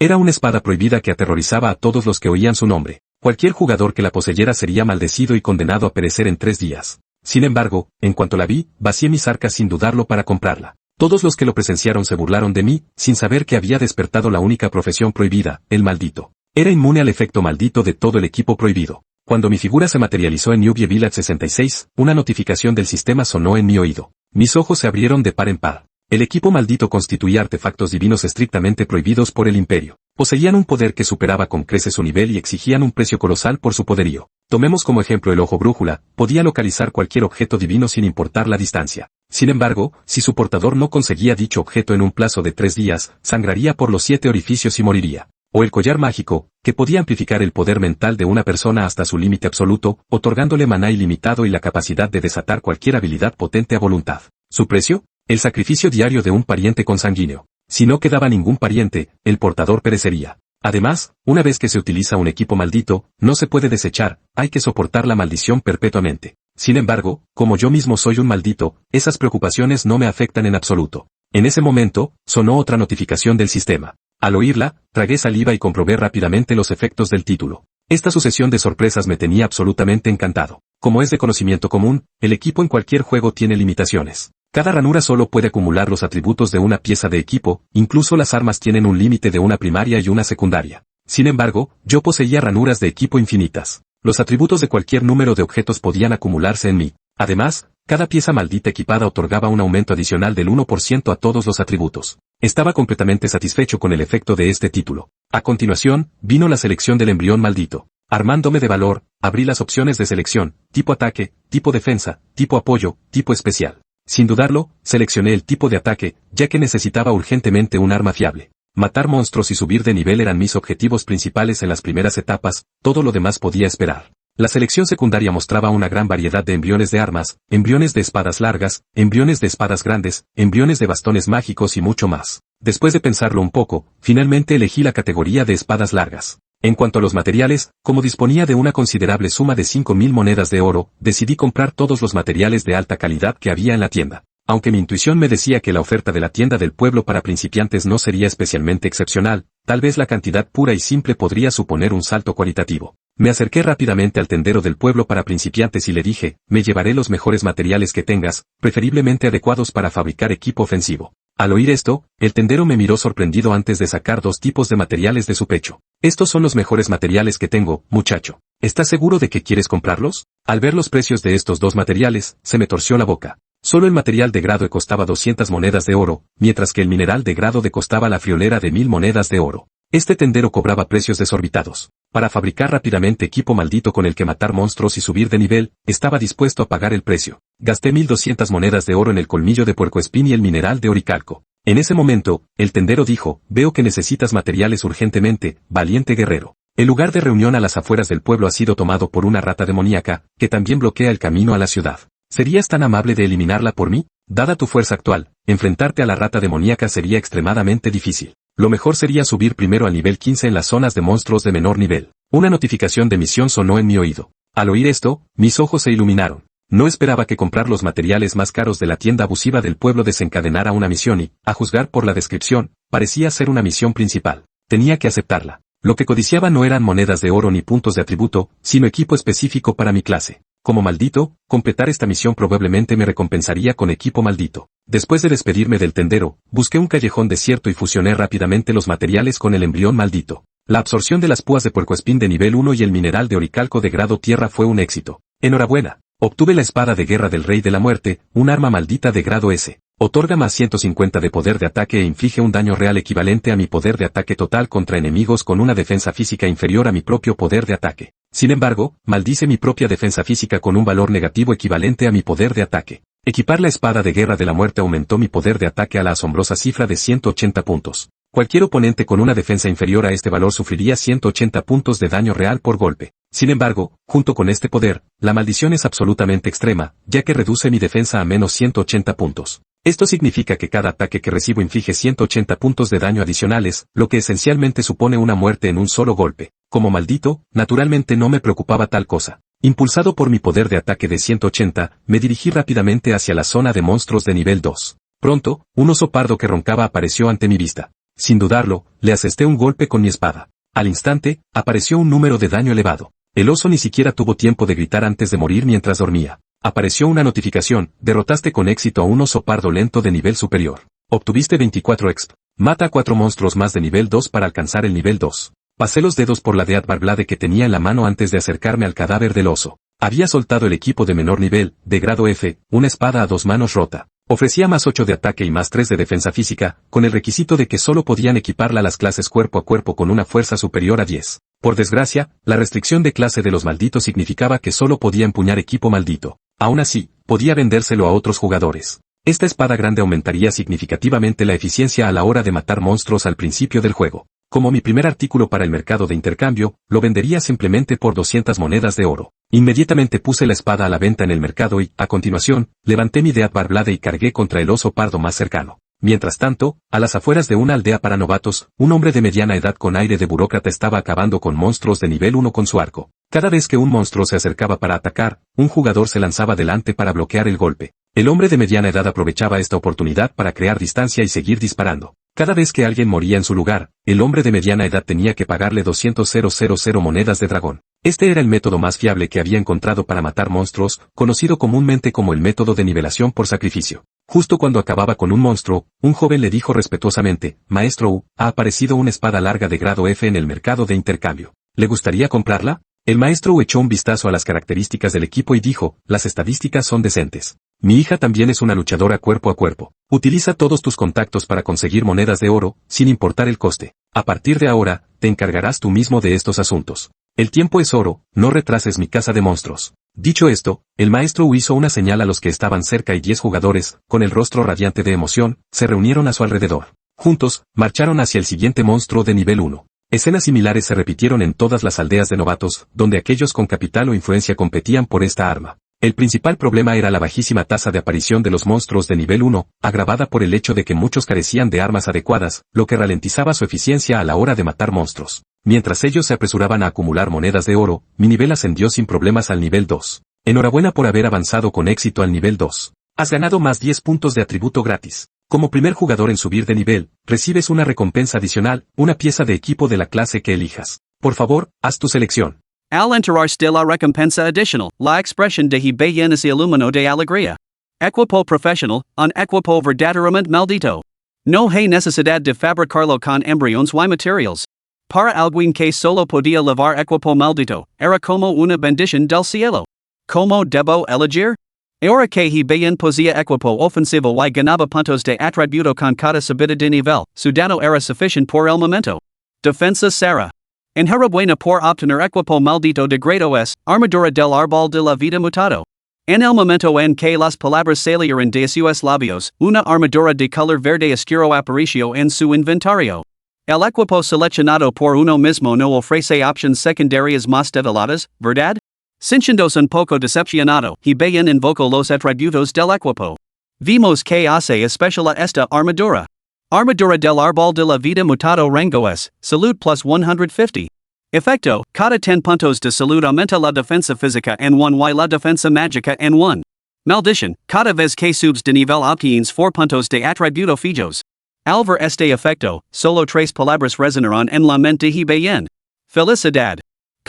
Era una espada prohibida que aterrorizaba a todos los que oían su nombre. Cualquier jugador que la poseyera sería maldecido y condenado a perecer en 3 días. Sin embargo, en cuanto la vi, vacié mis arcas sin dudarlo para comprarla. Todos los que lo presenciaron se burlaron de mí, sin saber que había despertado la única profesión prohibida, el maldito. Era inmune al efecto maldito de todo el equipo prohibido. Cuando mi figura se materializó en Newbie Village 66, una notificación del sistema sonó en mi oído. Mis ojos se abrieron de par en par. El equipo maldito constituía artefactos divinos estrictamente prohibidos por el Imperio. Poseían un poder que superaba con creces su nivel y exigían un precio colosal por su poderío. Tomemos como ejemplo el ojo brújula, podía localizar cualquier objeto divino sin importar la distancia. Sin embargo, si su portador no conseguía dicho objeto en un plazo de 3 días, sangraría por los 7 orificios y moriría. O el collar mágico, que podía amplificar el poder mental de una persona hasta su límite absoluto, otorgándole maná ilimitado y la capacidad de desatar cualquier habilidad potente a voluntad. ¿Su precio? El sacrificio diario de un pariente consanguíneo. Si no quedaba ningún pariente, el portador perecería. Además, una vez que se utiliza un equipo maldito, no se puede desechar, hay que soportar la maldición perpetuamente. Sin embargo, como yo mismo soy un maldito, esas preocupaciones no me afectan en absoluto. En ese momento, sonó otra notificación del sistema. Al oírla, tragué saliva y comprobé rápidamente los efectos del título. Esta sucesión de sorpresas me tenía absolutamente encantado. Como es de conocimiento común, el equipo en cualquier juego tiene limitaciones. Cada ranura solo puede acumular los atributos de una pieza de equipo, incluso las armas tienen un límite de una primaria y una secundaria. Sin embargo, yo poseía ranuras de equipo infinitas. Los atributos de cualquier número de objetos podían acumularse en mí. Además, cada pieza maldita equipada otorgaba un aumento adicional del 1% a todos los atributos. Estaba completamente satisfecho con el efecto de este título. A continuación, vino la selección del embrión maldito. Armándome de valor, abrí las opciones de selección, tipo ataque, tipo defensa, tipo apoyo, tipo especial. Sin dudarlo, seleccioné el tipo de ataque, ya que necesitaba urgentemente un arma fiable. Matar monstruos y subir de nivel eran mis objetivos principales en las primeras etapas, todo lo demás podía esperar. La selección secundaria mostraba una gran variedad de embriones de armas, embriones de espadas largas, embriones de espadas grandes, embriones de bastones mágicos y mucho más. Después de pensarlo un poco, finalmente elegí la categoría de espadas largas. En cuanto a los materiales, como disponía de una considerable suma de 5.000 monedas de oro, decidí comprar todos los materiales de alta calidad que había en la tienda. Aunque mi intuición me decía que la oferta de la tienda del pueblo para principiantes no sería especialmente excepcional, tal vez la cantidad pura y simple podría suponer un salto cualitativo. Me acerqué rápidamente al tendero del pueblo para principiantes y le dije, me llevaré los mejores materiales que tengas, preferiblemente adecuados para fabricar equipo ofensivo. Al oír esto, el tendero me miró sorprendido antes de sacar 2 tipos de materiales de su pecho. Estos son los mejores materiales que tengo, muchacho. ¿Estás seguro de que quieres comprarlos? Al ver los precios de estos 2 materiales, se me torció la boca. Solo el material de grado E costaba 200 monedas de oro, mientras que el mineral de grado D costaba la friolera de 1000 monedas de oro. Este tendero cobraba precios desorbitados. Para fabricar rápidamente equipo maldito con el que matar monstruos y subir de nivel, estaba dispuesto a pagar el precio. Gasté 1200 monedas de oro en el colmillo de puercoespín y el mineral de oricalco. En ese momento, el tendero dijo, veo que necesitas materiales urgentemente, valiente guerrero. El lugar de reunión a las afueras del pueblo ha sido tomado por una rata demoníaca, que también bloquea el camino a la ciudad. ¿Serías tan amable de eliminarla por mí? Dada tu fuerza actual, enfrentarte a la rata demoníaca sería extremadamente difícil. Lo mejor sería subir primero al nivel 15 en las zonas de monstruos de menor nivel. Una notificación de misión sonó en mi oído. Al oír esto, mis ojos se iluminaron. No esperaba que comprar los materiales más caros de la tienda abusiva del pueblo desencadenara una misión y, a juzgar por la descripción, parecía ser una misión principal. Tenía que aceptarla. Lo que codiciaba no eran monedas de oro ni puntos de atributo, sino equipo específico para mi clase. Como maldito, completar esta misión probablemente me recompensaría con equipo maldito. Después de despedirme del tendero, busqué un callejón desierto y fusioné rápidamente los materiales con el embrión maldito. La absorción de las púas de puercoespín de nivel 1 y el mineral de oricalco de grado tierra fue un éxito. Enhorabuena. Obtuve la espada de guerra del Rey de la Muerte, un arma maldita de grado S. Otorga más 150 de poder de ataque e inflige un daño real equivalente a mi poder de ataque total contra enemigos con una defensa física inferior a mi propio poder de ataque. Sin embargo, maldice mi propia defensa física con un valor negativo equivalente a mi poder de ataque. Equipar la espada de guerra de la muerte aumentó mi poder de ataque a la asombrosa cifra de 180 puntos. Cualquier oponente con una defensa inferior a este valor sufriría 180 puntos de daño real por golpe. Sin embargo, junto con este poder, la maldición es absolutamente extrema, ya que reduce mi defensa a menos 180 puntos. Esto significa que cada ataque que recibo inflige 180 puntos de daño adicionales, lo que esencialmente supone una muerte en un solo golpe. Como maldito, naturalmente no me preocupaba tal cosa. Impulsado por mi poder de ataque de 180, me dirigí rápidamente hacia la zona de monstruos de nivel 2. Pronto, un oso pardo que roncaba apareció ante mi vista. Sin dudarlo, le asesté un golpe con mi espada. Al instante, apareció un número de daño elevado. El oso ni siquiera tuvo tiempo de gritar antes de morir mientras dormía. Apareció una notificación: derrotaste con éxito a un oso pardo lento de nivel superior. Obtuviste 24 exp. Mata a 4 monstruos más de nivel 2 para alcanzar el nivel 2. Pasé los dedos por la Death Blade que tenía en la mano antes de acercarme al cadáver del oso. Había soltado el equipo de menor nivel, de grado F, una espada a 2 manos rota. Ofrecía más 8 de ataque y más 3 de defensa física, con el requisito de que solo podían equiparla las clases cuerpo a cuerpo con una fuerza superior a 10. Por desgracia, la restricción de clase de los malditos significaba que solo podía empuñar equipo maldito. Aún así, podía vendérselo a otros jugadores. Esta espada grande aumentaría significativamente la eficiencia a la hora de matar monstruos al principio del juego. Como mi primer artículo para el mercado de intercambio, lo vendería simplemente por 200 monedas de oro. Inmediatamente puse la espada a la venta en el mercado y, a continuación, levanté mi Death Blade y cargué contra el oso pardo más cercano. Mientras tanto, a las afueras de una aldea para novatos, un hombre de mediana edad con aire de burócrata estaba acabando con monstruos de nivel 1 con su arco. Cada vez que un monstruo se acercaba para atacar, un jugador se lanzaba delante para bloquear el golpe. El hombre de mediana edad aprovechaba esta oportunidad para crear distancia y seguir disparando. Cada vez que alguien moría en su lugar, el hombre de mediana edad tenía que pagarle 200.000 monedas de dragón. Este era el método más fiable que había encontrado para matar monstruos, conocido comúnmente como el método de nivelación por sacrificio. Justo cuando acababa con un monstruo, un joven le dijo respetuosamente: Maestro U, ha aparecido una espada larga de grado F en el mercado de intercambio. ¿Le gustaría comprarla? El maestro U echó un vistazo a las características del equipo y dijo: las estadísticas son decentes. Mi hija también es una luchadora cuerpo a cuerpo. Utiliza todos tus contactos para conseguir monedas de oro, sin importar el coste. A partir de ahora, te encargarás tú mismo de estos asuntos. El tiempo es oro, no retrases mi caza de monstruos. Dicho esto, el maestro U hizo una señal a los que estaban cerca y 10 jugadores, con el rostro radiante de emoción, se reunieron a su alrededor. Juntos, marcharon hacia el siguiente monstruo de nivel 1. Escenas similares se repitieron en todas las aldeas de novatos, donde aquellos con capital o influencia competían por esta arma. El principal problema era la bajísima tasa de aparición de los monstruos de nivel 1, agravada por el hecho de que muchos carecían de armas adecuadas, lo que ralentizaba su eficiencia a la hora de matar monstruos. Mientras ellos se apresuraban a acumular monedas de oro, mi nivel ascendió sin problemas al nivel 2. Enhorabuena por haber avanzado con éxito al nivel 2. Has ganado más 10 puntos de atributo gratis. Como primer jugador en subir de nivel, recibes una recompensa adicional, una pieza de equipo de la clase que elijas. Por favor, haz tu selección. Al enterarse de la recompensa adicional, la expresión de Hibayan es ilumino de alegría. Equipo profesional, un equipo verdaderamente maldito. No hay necesidad de fabricarlo con embriones y materials. Para alguien que solo podía llevar equipo maldito, era como una bendición del cielo. ¿Cómo debo elegir? Ahora que Hibayan poseía equipo ofensivo y ganaba puntos de atributo con cada subida de nivel, su dano era suficiente por el momento. Defensa Sara. Enhorabuena por obtener equipo maldito de grado S, armadura del árbol de la vida mutado. En el momento en que las palabras salieron de sus labios, una armadura de color verde oscuro apareció en su inventario. El equipo seleccionado por uno mismo no ofrece opciones secundarias más develadas, ¿verdad? Sintiéndose un poco decepcionado, Hibayan invocó los atributos del equipo. Vimos que hace especial a esta armadura. Armadura del árbol de la vida mutado rango S, salud plus 150. Efecto, cada 10 puntos de salud aumenta la defensa física en 1 y la defensa mágica en 1. Maldición, cada vez que subes de nivel obtienes 4 puntos de atributo fijos. Al ver este efecto, solo 3 palabras resonaron en la mente de Hibayan. Felicidad.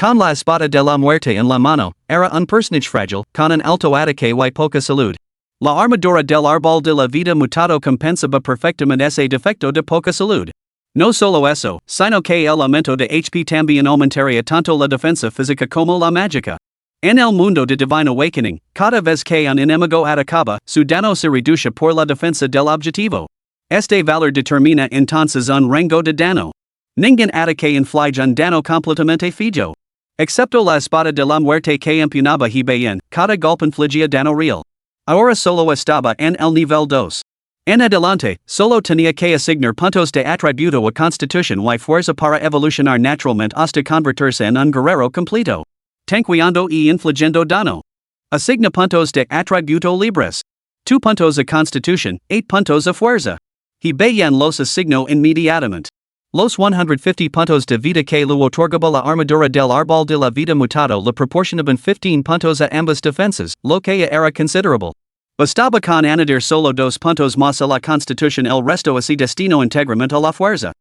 Con la espada de la muerte en la mano, era un personaje frágil, con un alto ataque y poca salud. La armadura del árbol de la vida mutado compensaba perfectamente ese defecto de poca salud. No solo eso, sino que el aumento de HP también aumentaría tanto la defensa física como la mágica. En el mundo de Divine Awakening, cada vez que un enemigo atacaba, su dano se reduce por la defensa del objetivo. Este valor determina entonces un rango de dano. Ningún ataque inflige un dano completamente fijo. Excepto la espada de la muerte que empuñaba Hibayan, cada golpe infligía dano real. Ahora solo estaba en el nivel 2. En adelante, solo tenía que asignar puntos de atributo a constitución y fuerza para evolucionar naturalmente hasta convertirse en un guerrero completo. Tanqueando y infligiendo dano. Asigna puntos de atributo libres. 2 puntos a constitución, 8 puntos a fuerza. Hibayan los asignó inmediatamente. Los 150 puntos de vida que le otorgaba la armadura del árbol de la vida mutado le proporcionaban 15 puntos a ambas defensas, lo que era considerable. Bastaba con añadir solo 2 puntos más a la constitución el resto así destino íntegramente a la fuerza.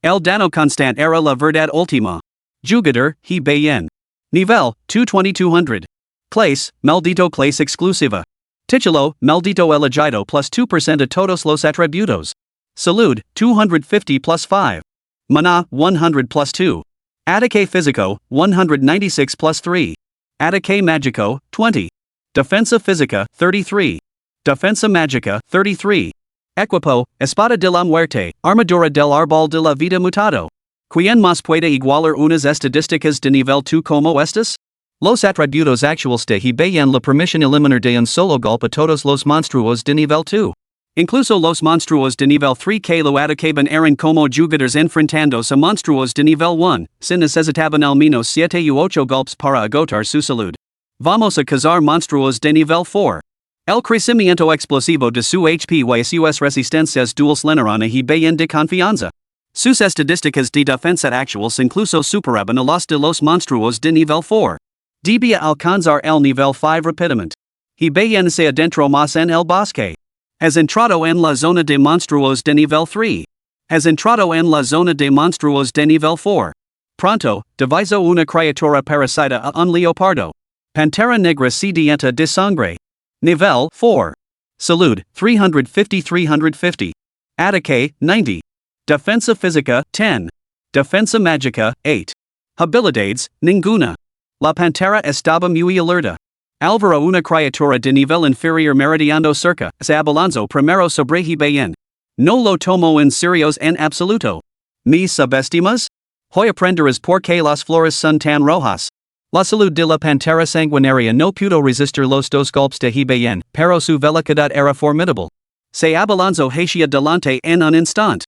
El dano constant era la verdad última. Jugador, he bien. Nivel, 22200. Clase, maldito clase exclusiva. Titulo, maldito elegido plus 2% a todos los atributos. Salud, 250 plus 5. Mana, 100 plus 2. Ataque físico, 196 plus 3. Ataque mágico, 20. Defensa física, 33. Defensa mágica, 33. Equipo, espada de la muerte, armadura del árbol de la vida mutado. ¿Quién más puede igualar unas estadísticas de nivel 2 como estas? Los atributos actuales de he bien la permisión eliminar de un solo golpe todos los monstruos de nivel 2. Incluso los monstruos de nivel 3 que lo atacaban eran como jugadores enfrentándose a monstruos de nivel 1, sin necesitaban al menos 7 u 8 golpes para agotar su salud. Vamos a cazar monstruos de nivel 4. El crecimiento explosivo de su HP y sus resistencias duales lenarán a he bien de confianza. Sus estadísticas de defensa actuales incluso superaban a las de los monstruos de nivel 4. Debía alcanzar el nivel 5 rápidamente. He bien se adentró más en el bosque. Has entrado en la zona de monstruos de nivel 3. Has entrado en la zona de monstruos de nivel 4. Pronto, diviso una criatura parasita a un leopardo. Pantera negra sedienta de sangre. Nivel 4. Salud, 350. Ataque, 90. Defensa física, 10. Defensa mágica, 8. Habilidades, ninguna. La pantera estaba muy alerta. Alvaro una criatura de nivel inferior meridiano cerca, se abalanzó primero sobre he bien. No lo tomo en serios en absoluto. ¿Me subestimas? Hoy aprenderás por qué las flores son tan rojas. La salud de la pantera sanguinaria no pudo resistir los dos golpes de he bien, pero su velocidad era formidable. Se abalanzó hacia delante en un instante.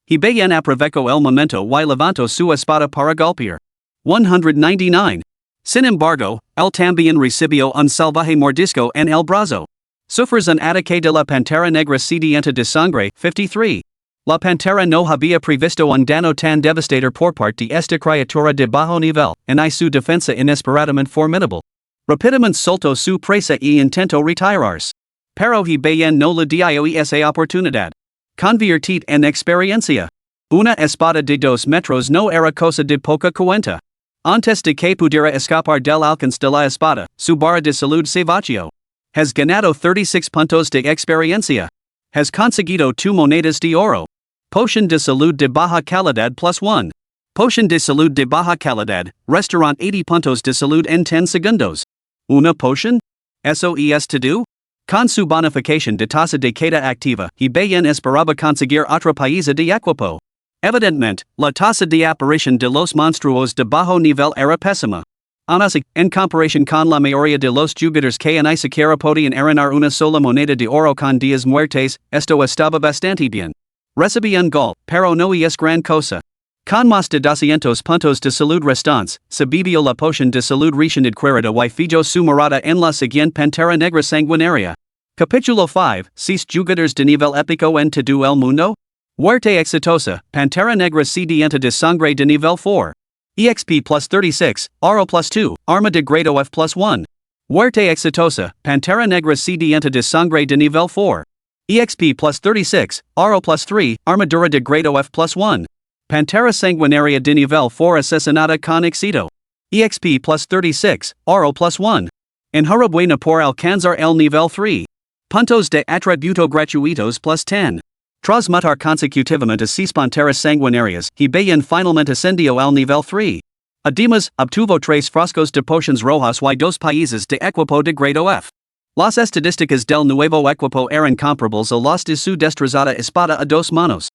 He bien aprovechó el momento y levantó su espada para golpear. 199. Sin embargo, él también recibió un salvaje mordisco en el brazo. Sufres un ataque de la pantera negra sedienta de sangre, 53. La pantera no había previsto un dano tan devastador por parte de esta criatura de bajo nivel, y su defensa inesperadamente formidable. Rápidamente soltó su presa y intentó retirarse. Pero he bien no le dio esa oportunidad. Convertit en experiencia. Una espada de 2 metros no era cosa de poca cuenta. Antes de que pudiera escapar del alcance de la espada, su barra de salud se vació. Has ganado 36 puntos de experiencia. Has conseguido 2 monedas de oro. Potion de salud de baja calidad plus 1. Potion de salud de baja calidad, restaurant 80 puntos de salud en 10 segundos. Una potion? Eso es todo? Con su bonificación de tasa de queda activa, he bien esperaba conseguir otra pieza de equipo. Evidentemente, la tasa de aparición de los monstruos de bajo nivel era pésima. Aún así, en comparación con la mayoría de los jugadores que ni siquiera podían aranar una sola moneda de oro con 10 muertes, esto estaba bastante bien. Recibí un gol, pero no es gran cosa. Con más de 200 puntos de salud restantes, se bebió la poción de salud recién adquirida y fijó su morada en la siguiente pantera negra sanguinaria. Capítulo 5, 6 jugadores de nivel épico en todo el mundo? Muerte exitosa, pantera negra sedienta de sangre de nivel 4. EXP plus 36, oro plus 2, arma de grado F plus 1. Muerte exitosa, pantera negra sedienta de sangre de nivel 4. EXP plus 36, oro plus 3, armadura de grado F plus 1. Pantera sanguinaria de nivel 4 asesinada con éxito. EXP plus 36, oro plus 1. Enhorabuena por alcanzar el nivel 3. Puntos de atributo gratuitos plus 10. Tras matar consecutivamente a 6 panteras sanguinarias, he bien finalmente ascendió al nivel 3. Además, obtuvo 3 frascos de pociones rojas y 2 países de equipo de grado F. Las estadísticas del nuevo equipo eran comparables a las de su destrozada espada a 2 manos.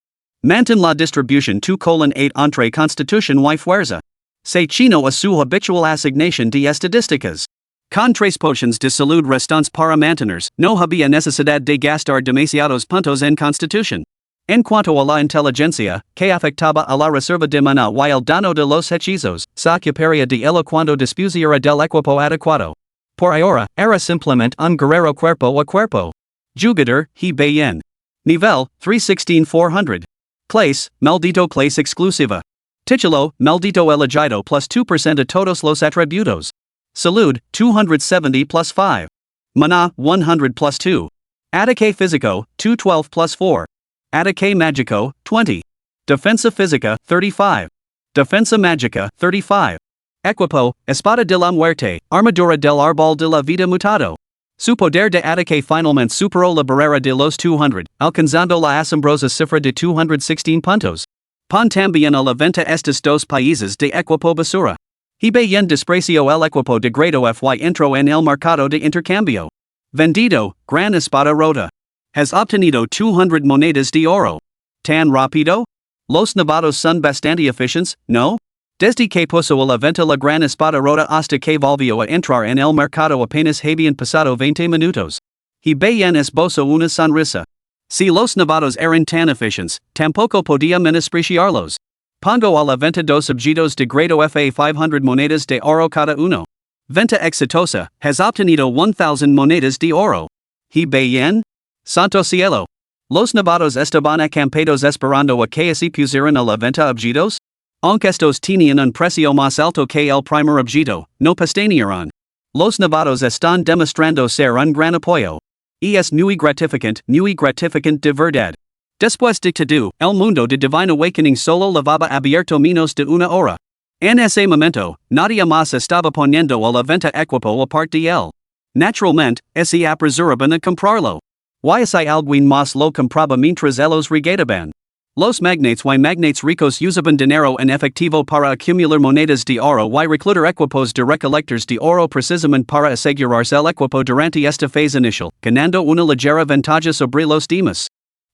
Mantén la distribución 2:8 entre constitución y fuerza. Se chino a su habitual asignación de estadísticas. Con 3 potions de salud restantes para mantenerse, no había necesidad de gastar demasiados puntos en constitución. En cuanto a la inteligencia, que afectaba a la reserva de mana y el dano de los hechizos, se ocuparía de ella cuando dispusiera del equipo adecuado. Por ahora, era simplemente un guerrero cuerpo a cuerpo. Jugador, he bien. Nivel, 316-400. Clase, maldito clase exclusiva. Titulo, maldito elegido plus 2% a todos los atributos. Salud, 270 plus 5. Mana, 100 plus 2. Ataque físico, 212 plus 4. Ataque mágico, 20. Defensa Física, 35. Defensa Mágica, 35. Equipo, Espada de la Muerte, Armadura del Árbol de la Vida Mutado. Su poder de ataque finalmente superó la barrera de los 200, alcanzando la asombrosa cifra de 216 puntos. Pon también a la venta estos dos países de equipo basura. Y bien despreció el equipo de grado FY entró en el mercado de intercambio. Vendido, gran espada rota. Has obtenido 200 monedas de oro. ¿Tan rápido? Los novatos son bastante eficientes, ¿no? Desde que puso a la venta la gran espada rota hasta que volvió a entrar en el mercado apenas habían pasado 20 minutos. Y bien esbozó una sonrisa. Si los novatos eran tan eficientes, tampoco podía menospreciarlos. Pongo a la venta dos objetos de grado FA 500 monedas de oro cada uno. Venta exitosa, has obtenido 1000 monedas de oro. ¿Y bien? Santo cielo. Los novatos estaban acampados esperando a que se pusieran a la venta objetos? Aunque estos tenían un precio más alto que el primer objeto, no pestañearon. Los novatos están demostrando ser un gran apoyo. Y es muy gratificante de verdad. Después de todo, el mundo de Divine Awakening solo llevaba abierto menos de una hora. En ese momento, nadie más estaba poniendo a la venta equipo aparte de él. Naturalmente, se apresuraban a comprarlo. Y si alguien más lo compraba mientras ellos regataban. Los magnates ricos usaban dinero en efectivo para acumular monedas de oro y reclutar equipos de recolectores de oro precisamente para asegurarse el equipo durante esta fase inicial, ganando una ligera ventaja sobre los demás.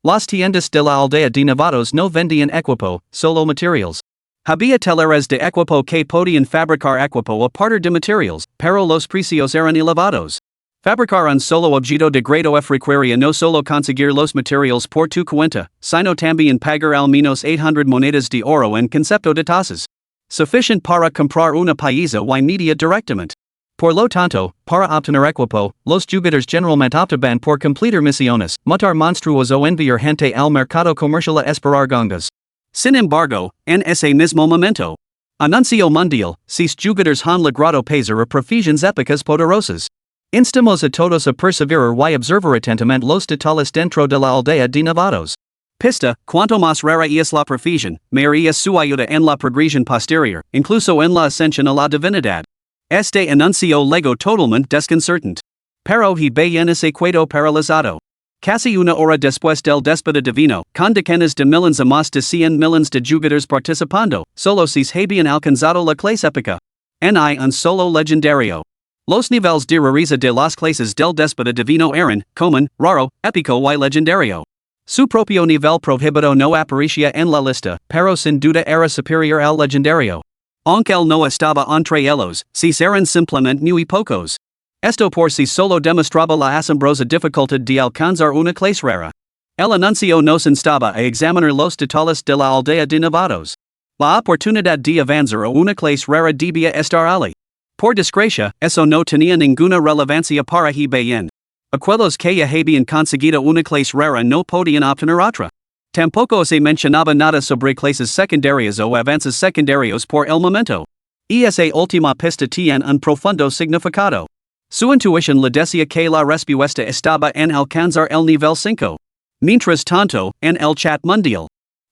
Las tiendas de la aldea de novatos no vendían equipo, solo materials. Había teleras de equipo que podían fabricar equipo a partir de materials, pero los precios eran elevados. Fabricar un solo objeto de grado F requería no solo conseguir los materials por tu cuenta, sino también pagar al menos 800 monedas de oro en concepto de tasas. Suficient para comprar una pieza y media directamente. Por lo tanto, para obtener equipo, los jugadores generalmente optaban por completar misiones, matar monstruos o enviar gente al mercado comercial a esperar gangas. Sin embargo, en ese mismo momento, anuncio mundial, sus jugadores han logrado pasar a provisiones épicas poderosas. Instamos a todos a perseverar y observar atentamente los detalles dentro de la aldea de novatos. Pista, cuanto más rara es la provision, mayor es su ayuda en la progresión posterior, incluso en la ascensión a la divinidad. Este anuncio lego totalmente desconcertante. Pero he bien se quedó paralizado. Casi una hora después del déspota divino, con decenas de millones a más de 100 millones de jugadores participando, solo sis habían alcanzado la clase épica. Ni un solo legendario. Los niveles de rareza de las clases del déspota divino eran, común, raro, épico y legendario. Su propio nivel prohibido no aparecía en la lista, pero sin duda era superior al legendario. Aunque él no estaba entre ellos, sis eran simplemente muy pocos. Esto por si solo demostraba la asombrosa dificultad de alcanzar una clase rara. El anuncio nos instaba a examinar los detalles de la aldea de novatos. La oportunidad de avanzar a una clase rara debía estar allí. Por desgracia, eso no tenía ninguna relevancia para he bien. Aquellos que ya habían conseguido una clase rara no podían obtener otra. Tampoco se mencionaba nada sobre clases secundarias o avances secundarios por el momento. Y esa última pista tiene un profundo significado. Su intuición le decía que la respuesta estaba en alcanzar el nivel 5. Mientras tanto, en el chat mundial.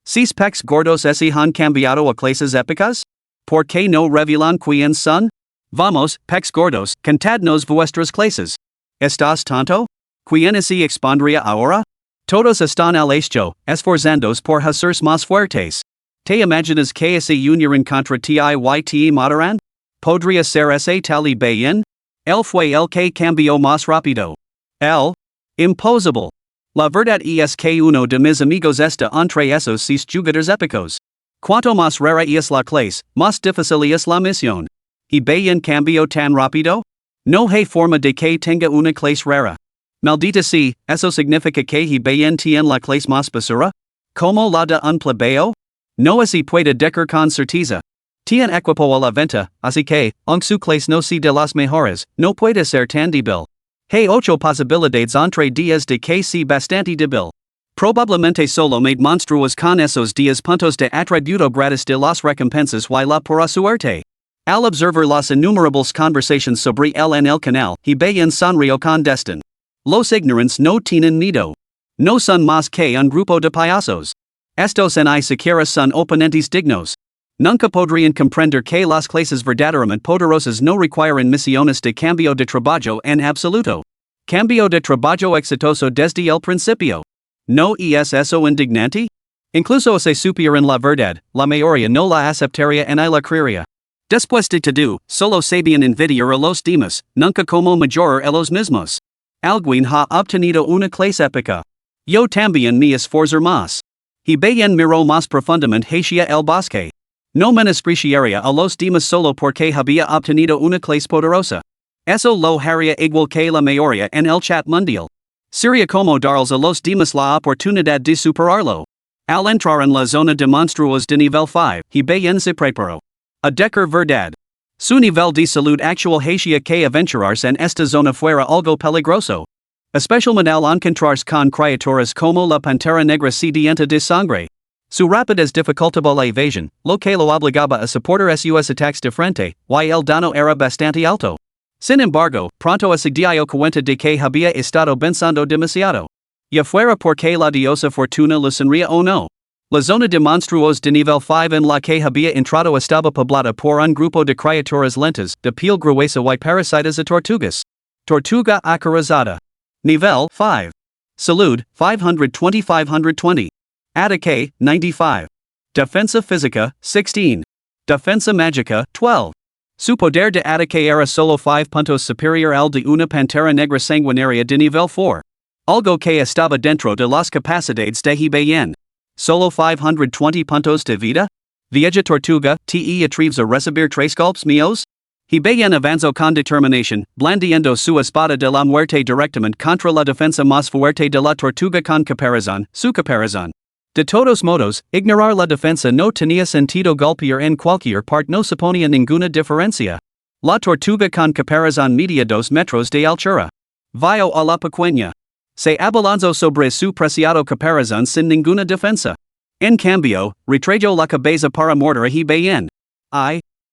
¿Sis pecs gordos se han cambiado a clases épicas? ¿Por qué no revelan quién son? Vamos, pecs gordos, contadnos vuestras clases. ¿Estás tonto? ¿Quién se expondría ahora? Todos están al hecho, esforzándose por hacerse más fuertes. ¿Te imaginas que se unirán contra ti y te matarán? ¿Podría ser ese tal y bien? Él fue el que cambió más rápido. Él? Imposible. La verdad es que uno de mis amigos está entre esos 6 jugadores épicos. Cuanto más rara es la clase, más difícil es la misión. ¿Y bien cambio tan rápido? No hay forma de que tenga una clase rara. Maldita sea, ¿eso significa que he bien tiene la clase más basura? ¿Como la de un plebeo? No se puede decir con certeza. Tiene equipo a la venta, así que, aunque su clase no sea de las mejores, no puede ser tan débil. Hay 8 posibilidades entre 10 de que sea bastante débil. Probablemente solo made monstruos con esos 10 puntos de atributo gratis de las recompensas y la pura suerte. Al observar las innumerables conversations sobre él en el canal, he bien sonrió con desdén. Los ignorantes no tienen miedo. No son más que un grupo de payasos. Estos ni siquiera son oponentes dignos. Nunca podrían comprender que las clases verdaderamente poderosas no requieren misiones de cambio de trabajo en absoluto. Cambio de trabajo exitoso desde el principio. ¿No es eso indignante? Incluso si supieran la verdad, la mayoría no la aceptaría ni la creería. Después de todo, solo sabían envidiar a los demás, nunca como mejorar a los mismos. Alguien ha obtenido una clase épica. Yo también me esforzar más. Y bien miró más profundamente hacia el bosque. No menospreciaría a los demás solo porque había obtenido una clase poderosa. Eso lo haría igual que la mayoría en el chat mundial. Sería como darles a los demás la oportunidad de superarlo. Al entrar en la zona de monstruos de nivel 5, y bien se preparó a decir verdad. Su nivel de salud actual hacia que aventurarse en esta zona fuera algo peligroso. Especialmente al encontrarse con criaturas como la pantera negra sedienta de sangre. Su rapidez dificultaba la evasión, lo que lo obligaba a soportar sus ataques de frente, y el daño era bastante alto. Sin embargo, pronto se dio cuenta de que había estado pensando demasiado. Ya fuera porque la diosa fortuna lo sonría o no. La zona de monstruos de nivel 5 en la que había entrado estaba poblada por un grupo de criaturas lentas, de piel gruesa y parasitas a tortugas. Tortuga acorazada. Nivel 5. Salud, 520-520. Ataque, 95. Defensa física, 16. Defensa mágica, 12. Su poder de ataque era solo 5 puntos superior al de una pantera negra sanguinaria de nivel 4. Algo que estaba dentro de las capacidades de bien. Solo 520 puntos de vida? Vieja tortuga, te atreves a recibir 3 golpes míos? Bien avanzó con determinación, blandiendo su espada de la muerte directamente contra la defensa más fuerte de la tortuga con caparazón, su caparazón. De todos modos, ignorar la defensa no tenía sentido golpear en cualquier parte no suponía ninguna diferencia. La tortuga con caparazón medía 2 metros de altura. Vio a la pequeña. Se abalanzó sobre su preciado caparazón sin ninguna defensa. En cambio, retrayó la cabeza para morder a bien.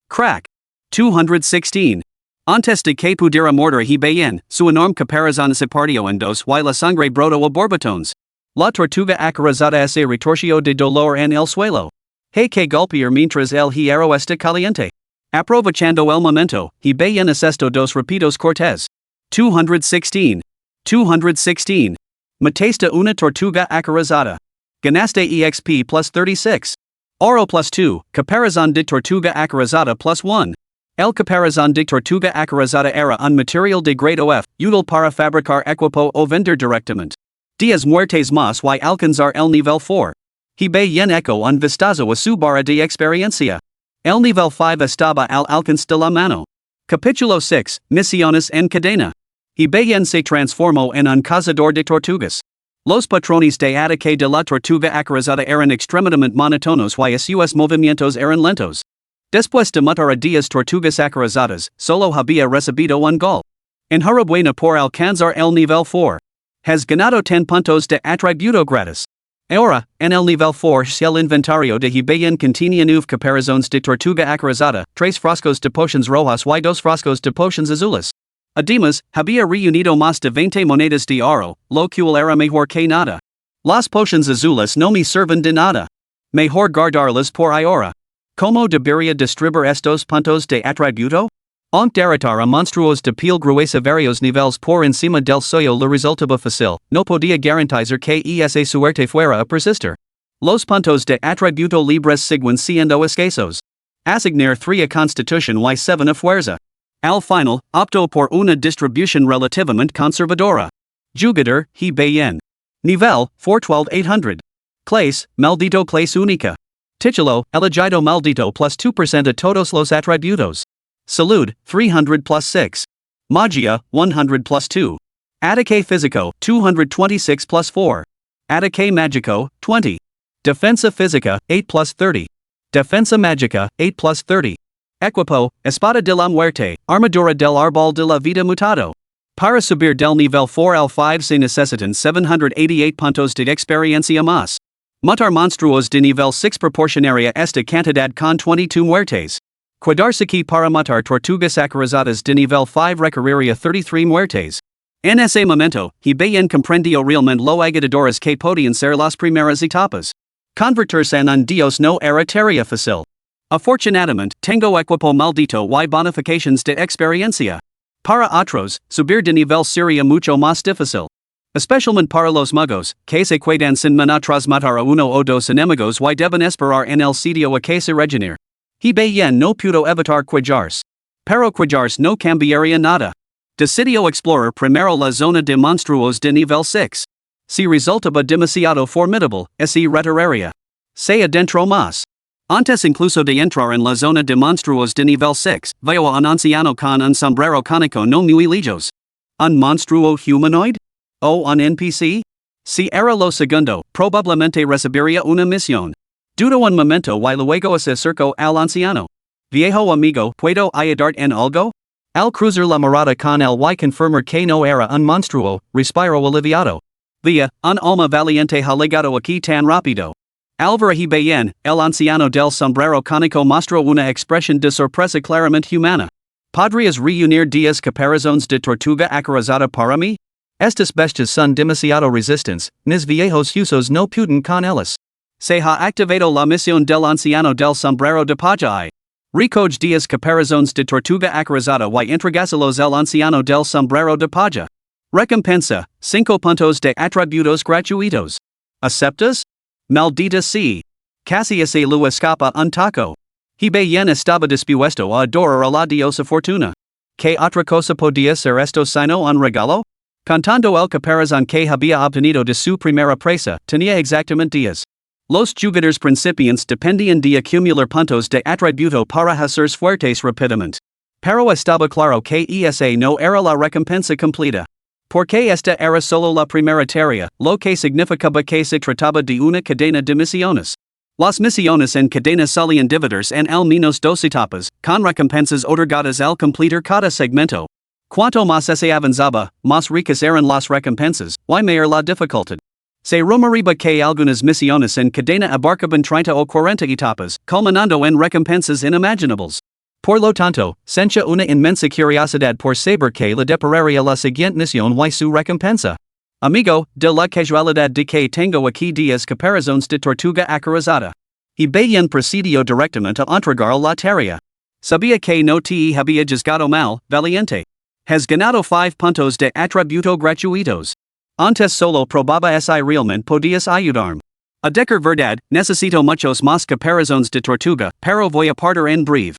Crack. 216. Antes de que pudiera morder a bien, su enorme caparazón se partió en dos y la sangre brotó a borbotones. La tortuga acorazada se retorció de dolor en el suelo. Hay que golpear mientras el hierro está caliente. Aprovechando el momento, bien asestó 2 rápidos cortes. 216. 216. Mataste una tortuga acorazada. Ganaste EXP plus 36. Oro plus 2, caparazón de tortuga acorazada plus 1. El caparazón de tortuga acorazada era un material de grado F, útil para fabricar equipo o vender directamente. 10 muertes más y alcanzar el nivel 4. Bien echo un vistazo a su barra de experiencia. El nivel 5 estaba al alcance de la mano. Capítulo 6, Misiones en cadena. Bien se transformó en un cazador de tortugas. Los patrones de ataque de la tortuga acorazada eran extremadamente monótonos y sus movimientos eran lentos. Después de matar a 10 tortugas acorazadas, solo había recibido un gol. Enhorabuena por alcanzar el nivel 4. Has ganado 10 puntos de atributo gratis. Ahora, en el nivel 4 el inventario de bien contenía 9 caparazones de tortuga acorazada, 3 frascos de potions rojas y 2 frascos de potions azules. Además, había reunido más de 20 monedas de oro, lo cual era mejor que nada. Las potions azules no me sirven de nada. Mejor guardarlas por ahora. ¿Cómo debería distribuir estos puntos de atributo? Derrotar a monstruos de piel gruesa varios niveles por encima del suyo le resultaba fácil, no podía garantizar que esa suerte fuera a persistir. Los puntos de atributo libres siguen siendo escasos. Asignar 3 a constitución y 7 a fuerza. Al final, optó por una distribución relativamente conservadora. Jugador, bien. Nivel, 412-800. Clase, maldito clase única. Título, elegido maldito plus 2% a todos los atributos. Salud, 300 plus 6. Magia, 100 plus 2. Ataque físico, 226 plus 4. Ataque mágico, 20. Defensa física, 8 plus 30. Defensa mágica, 8 plus 30. Equipo, espada de la muerte, armadura del árbol de la vida mutado. Para subir del nivel 4 al 5 se necesitan 788 puntos de experiencia más. Matar monstruos de nivel 6 proporcionaría esta cantidad con 22 muertes. Quedarse aquí para matar tortugas acorazadas de nivel 5 requeriría 33 muertes. En ese momento, bien comprendió realmente lo agitadoras que podían ser las primeras etapas. Convertirse en Dios no era tarea fácil. Afortunadamente, tengo equipo maldito y bonificaciones de experiencia. Para otros, subir de nivel sería mucho más difícil. Especialmente para los magos, que se quedan sin manatras matar a uno o dos enemigos y deben esperar en el sitio a que se regener. Y bien no pudo evitar quejarse. Pero quejarse no cambiaría nada. Decidió explorar primero la zona de monstruos de nivel 6. Si resultaba demasiado formidable, se retiraría. Se adentró más. Antes incluso de entrar en la zona de monstruos de nivel 6, veo a un anciano con un sombrero cónico no muy lejos. ¿Un monstruo humanoid? ¿O un NPC? Si era lo segundo, probablemente recibiría una misión. Dudo un momento y luego se acercó al anciano. Viejo amigo, ¿puedo ayudarte en algo? Al cruzar la mirada con él y confirmar que no era un monstruo, respiró aliviado. Via, un alma valiente ha llegado aquí tan rápido. Al ver y bien, el anciano del sombrero cónico mostró una expresión de sorpresa claramente humana. ¿Podrías reunir 10 caparazones de tortuga acorazada para mí? Estas bestias son demasiado resistentes, mis viejos usos no pueden con ellas. Se ha activado la misión del anciano del sombrero de paja y recoge 10 caparazones de tortuga acorazada y entregáselos al anciano del sombrero de paja. Recompensa, 5 puntos de atributos gratuitos. ¿Aceptas? Maldita sea. Casi se lo escapa un taco. Y bien estaba dispuesto a adorar a la diosa fortuna. ¿Qué otra cosa podía ser esto sino un regalo? Contando el caparazón que había obtenido de su primera presa, tenía exactamente 10. Los jugadores principiantes dependían de acumular puntos de atributo para hacerse fuertes rápidamente. Pero estaba claro que esa no era la recompensa completa. Porque esta era solo la primera tarea, lo que significaba que se trataba de una cadena de misiones. Las misiones en cadena solían dividirse en al menos 2 etapas, con recompensas otorgadas al completar cada segmento. Cuanto más se avanzaba, más ricas eran las recompensas, y mayor la dificultad. Se rumoreaba que algunas misiones en cadena abarcaban 30 o 40 etapas, culminando en recompensas inimaginables. Por lo tanto, sentía una inmensa curiosidad por saber que le depararía la siguiente misión y su recompensa. Amigo, de la casualidad de que tengo aquí 10 caparazones de tortuga acorazada. Y bien procedió directamente a entregar la tarea. Sabía que no te había juzgado mal, valiente. Has ganado 5 puntos de atributo gratuitos. Antes solo probaba si realmente podías ayudarme. A decir verdad, necesito muchos más caparazones de tortuga, pero voy a partir en breve.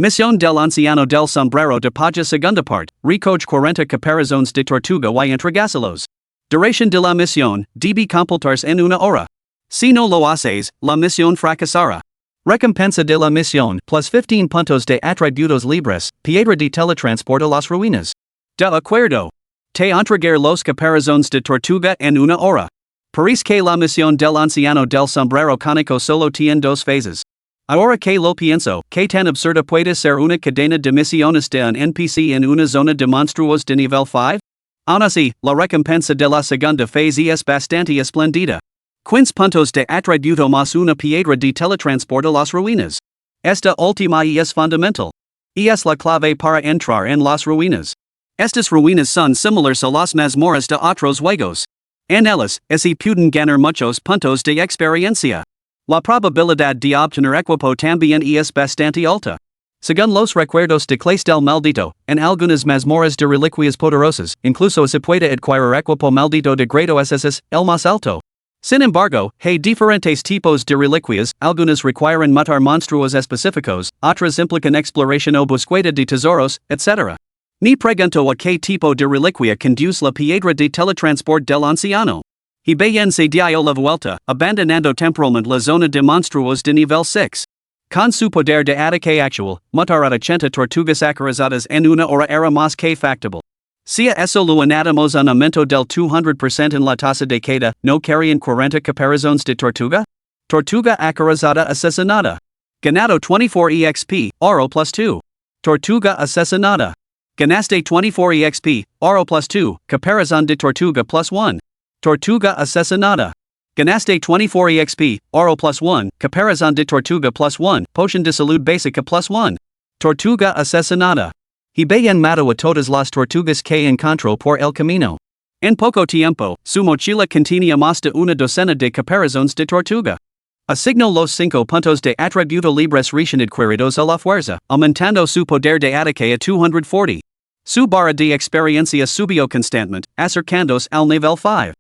Misión del anciano del sombrero de paja segunda parte, recoge 40 caparazones de tortuga y entregáselos. Duración de la misión, debe completarse en una hora. Si no lo haces, la misión fracasará. Recompensa de la misión, plus 15 puntos de atributos libres, piedra de teletransporte a las ruinas. De acuerdo. Te entregar los caparazones de tortuga en una hora. Parece que la misión del anciano del sombrero cónico solo tiene 2 fases. Ahora que lo pienso, ¿qué tan absurda puede ser una cadena de misiones de un NPC en una zona de monstruos de nivel 5? Aún así, la recompensa de la segunda fase es bastante espléndida. 15 puntos de atributo más una piedra de teletransporte a las ruinas. Esta última es fundamental. Y es la clave para entrar en las ruinas. Estas ruinas son similares a las mazmorras de otros juegos. En ellas, se pueden ganar muchos puntos de experiencia. La probabilidad de obtener equipo también es bastante alta. Según los recuerdos de Clase del Maldito, en algunas mazmorras de reliquias poderosas, incluso se puede adquirir equipo maldito de grado SS, el más alto. Sin embargo, hay diferentes tipos de reliquias, algunas requieren matar monstruos específicos, otras implican exploración o búsqueda de tesoros, etc. Ni pregunto a qué tipo de reliquia conduce la piedra de teletransporte del anciano. Y bien se dio la vuelta, abandonando temporalmente la zona de monstruos de nivel 6. Con su poder de ataque actual, matar a 80 tortugas acorazadas en una hora era más que factible. Si a eso lo añadimos un aumento del 200% en la tasa de queda, ¿no querían 40 caparazones de tortuga? Tortuga acorazada asesinada. Ganado 24 EXP, oro plus 2. Tortuga asesinada. Ganaste 24 EXP, oro plus 2, caparazón de tortuga plus 1. Tortuga asesinada. Ganaste 24 EXP, oro plus 1, caparazón de tortuga plus 1, potion de salud básica plus 1. Tortuga asesinada. Y bien mató a todas las tortugas que encontró por el camino. En poco tiempo, su mochila contenía más de una docena de caparazones de tortuga. Asigno los 5 puntos de atributo libres readquiridos a la fuerza, aumentando su poder de ataque a 240. Su barra de experiencia subió constantemente, acercándose al nivel 5.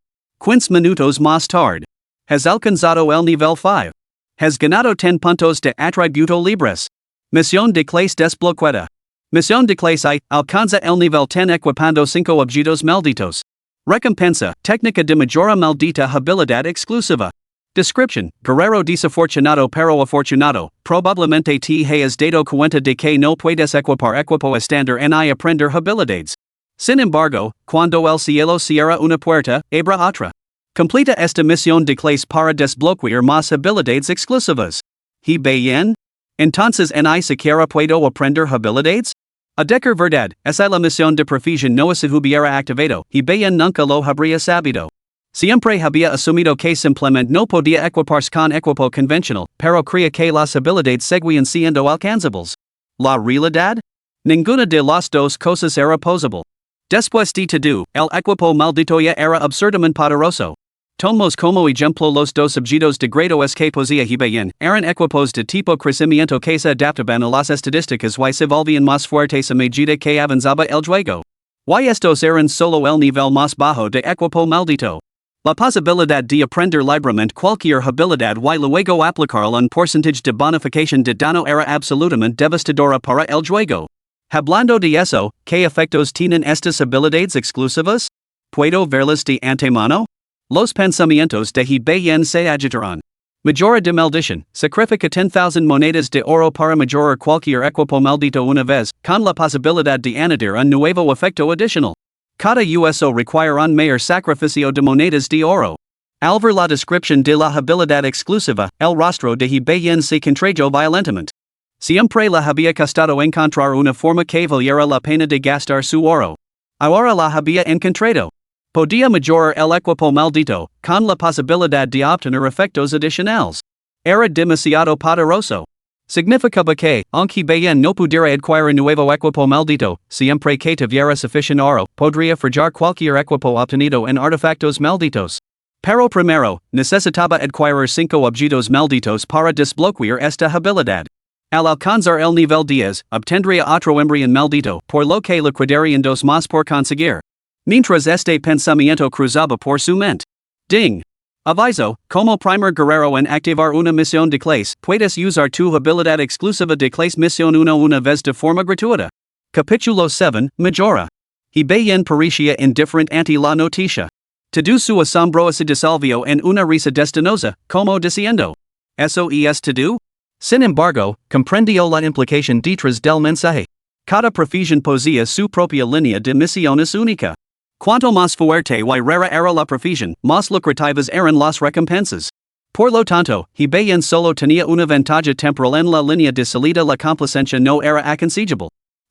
15 minutos más tarde. Has alcanzado el nivel 5. Has ganado 10 puntos de atributo libres. Misión de clase desbloqueada. Misión de clase alcanza el nivel 10 equipando 5 objetos malditos. Recompensa, técnica de mejora maldita habilidad exclusiva. Description, guerrero desafortunado pero afortunado, probablemente te hayas dado cuenta de que no puedes equipar equipo estándar ni aprender habilidades. Sin embargo, cuando el cielo cierra una puerta, abre otra. Completa esta misión de clase para desbloquear más habilidades exclusivas. ¿Y bien? Entonces ni siquiera puedo aprender habilidades? A decir verdad, esa la misión de profesión no se hubiera activado, y bien nunca lo habría sabido. Siempre había asumido que simplemente no podía equiparse con equipo convencional, pero creía que las habilidades seguían siendo alcanzables. ¿La realidad? Ninguna de las dos cosas era posible. Después de todo, el equipo maldito ya era absurdamente poderoso. Tomamos como ejemplo los dos objetos de grado es que poseía y bien, eran equipos de tipo crecimiento que se adaptaban a las estadísticas y se volvían más fuertes a medida que avanzaba el juego. Y estos eran solo el nivel más bajo de equipo maldito. La posibilidad de aprender libremente cualquier habilidad y luego aplicar un porcentaje de bonificación de dano era absolutamente devastadora para el juego. Hablando de eso, ¿qué efectos tienen estas habilidades exclusivas? ¿Puedo verlas de antemano? Los pensamientos de bien se agitaron. Mejora de maldición, sacrifica 10,000 monedas de oro para mejorar cualquier equipo maldito una vez, con la posibilidad de añadir un nuevo efecto adicional. Cada uso requiere un mayor sacrificio de monedas de oro. Al ver la descripción de la habilidad exclusiva, el rostro de bien se contrajo violentamente. Siempre le había costado encontrar una forma que valiera la pena de gastar su oro. Ahora la había encontrado. Podía mejorar el equipo maldito, con la posibilidad de obtener efectos adicionales. Era demasiado poderoso. Significaba que, aunque bien no pudiera adquirir nuevo equipo maldito, siempre que tuviera suficiente oro, podría forjar cualquier equipo obtenido en artefactos malditos. Pero primero, necesitaba adquirir 5 objetos malditos para desbloquear esta habilidad. Al alcanzar el nivel 10, obtendría otro embrión maldito, por lo que le quedarían 2 más por conseguir. Mientras este pensamiento cruzaba por su mente. Ding! Aviso, como primer guerrero en activar una misión de clase, puedes usar tu habilidad exclusiva de clase misión 1 una vez de forma gratuita. Capítulo 7, Mejora. Y bien parecía indiferente ante la noticia. Todo su asombro se disolvió en una risa destinosa, como diciendo. ¿Eso es todo? Sin embargo, comprendió la implicación detrás del mensaje. Cada profesión poseía su propia línea de misiones única. Cuanto más fuerte y rara era la profesión, más lucrativas eran las recompensas. Por lo tanto, y bien solo tenía una ventaja temporal en la línea de salida, la complacencia no era accesible.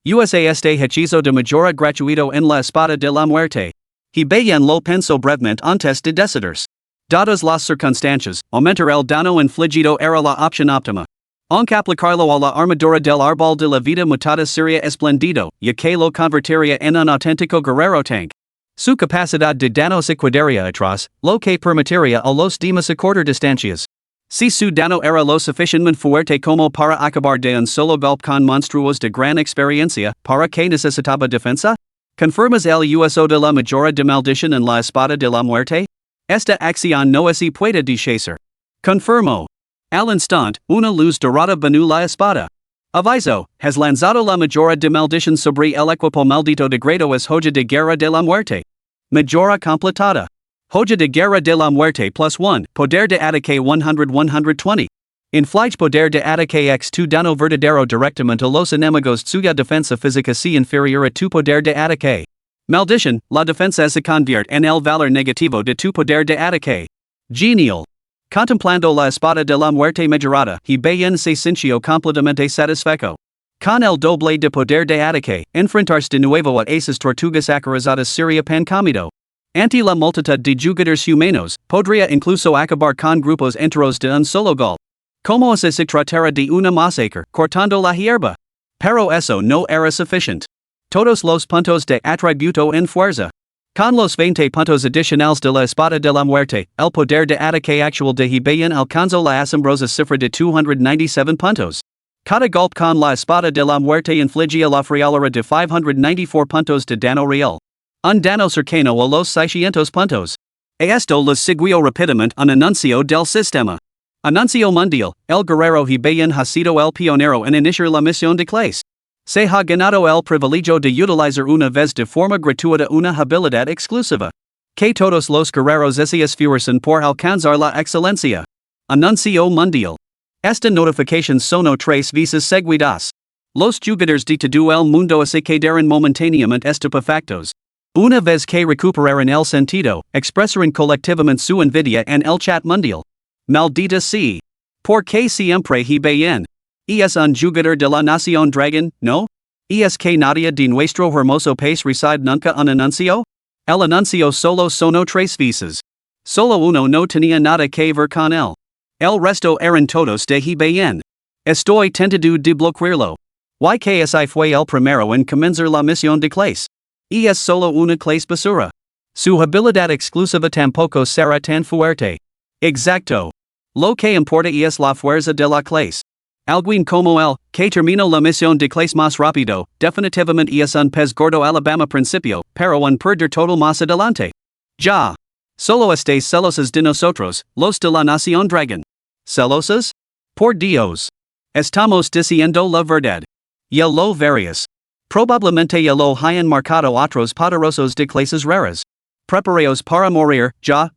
Usa este hechizo de mejora gratuito en la espada de la muerte. Y bien lo pensó brevemente antes de decidirse. Dadas las circunstancias, aumentar el dano infligido era la opción óptima. Aunque aplicarlo a la armadura del árbol de la vida mutada sería espléndido, ya que lo convertiría en un auténtico guerrero tank. Su capacidad de dano se quedaría atrás, lo que permitiría a los demás acortar distancias. Si su dano era lo suficientemente fuerte como para acabar de un solo golpe con monstruos de gran experiencia, ¿para qué necesitaba defensa? ¿Confirmas el uso de la mejora de maldición en la espada de la muerte? Esta acción no se puede deshacer. Confirmo. Al instante, una luz dorada bañó la espada. Aviso, has lanzado la mejora de maldición sobre el equipo maldito de grado es joya de guerra de la muerte. Mejora completada. Joya de guerra de la muerte plus 1, poder de ataque 100-120. Inflige poder de ataque x tu dano verdadero directamente a los enemigos suya defensa física si inferior a tu poder de ataque. Maldición, la defensa se convierte en el valor negativo de tu poder de ataque. Genial. Contemplando la espada de la muerte mejorada, y bien se sintió completamente satisfecho. Con el doble de poder de ataque, enfrentarse de nuevo a esas tortugas acarizadas sería pan comido. Ante la multitud de jugadores humanos, podría incluso acabar con grupos enteros de un solo gol. Como si se tratara de una masacre, cortando la hierba. Pero eso no era suficiente. Todos los puntos de atributo en fuerza. Con los 20 puntos adicionales de la espada de la muerte, el poder de ataque actual de Hibayan alcanzó la asombrosa cifra de 297 puntos. Cada golpe con la espada de la muerte infligía la friolera de 594 puntos de daño real. Un daño cercano a los 600 puntos. Esto les siguió rápidamente un anuncio del sistema. Anuncio mundial, el guerrero Hibayan ha sido el pionero en iniciar la misión de Clase. Se ha ganado el privilegio de utilizar una vez de forma gratuita una habilidad exclusiva. Que todos los guerreros se esfuerzan por alcanzar la excelencia. Anuncio mundial. Esta notificación sonó tres veces seguidas. Los jugadores de todo el mundo se quedaron momentáneamente estupefactos. Una vez que recuperaron el sentido, expresaron colectivamente su envidia en el chat mundial. Maldita sea. ¿Por qué siempre Hibayan? ¿Es un jugador de la Nación Dragon, no? ¿Es que nadie de nuestro hermoso país recibe nunca un anuncio? El anuncio solo sonó tres veces. Solo uno no tenía nada que ver con él. El resto eran todos de Hibayan. Estoy tentado de bloquearlo. YKSI fue el primero en comenzar la misión de Clase. Es solo una Clase basura. Su habilidad exclusiva tampoco será tan fuerte. Exacto. Lo que importa es la fuerza de la Clase. Alguien como él, que terminó la misión de Clase más rápido, definitivamente es un pez gordo Alabama principio, pero un perder total más adelante. Ya. Solo estáis celosos de nosotros, los de la Nación Dragon. ¿Celosos? Por Dios. Estamos diciendo la verdad. Ya lo verías. Probablemente ya lo hayan marcado otros poderosos de clases raras. Preparaos para morir, ya.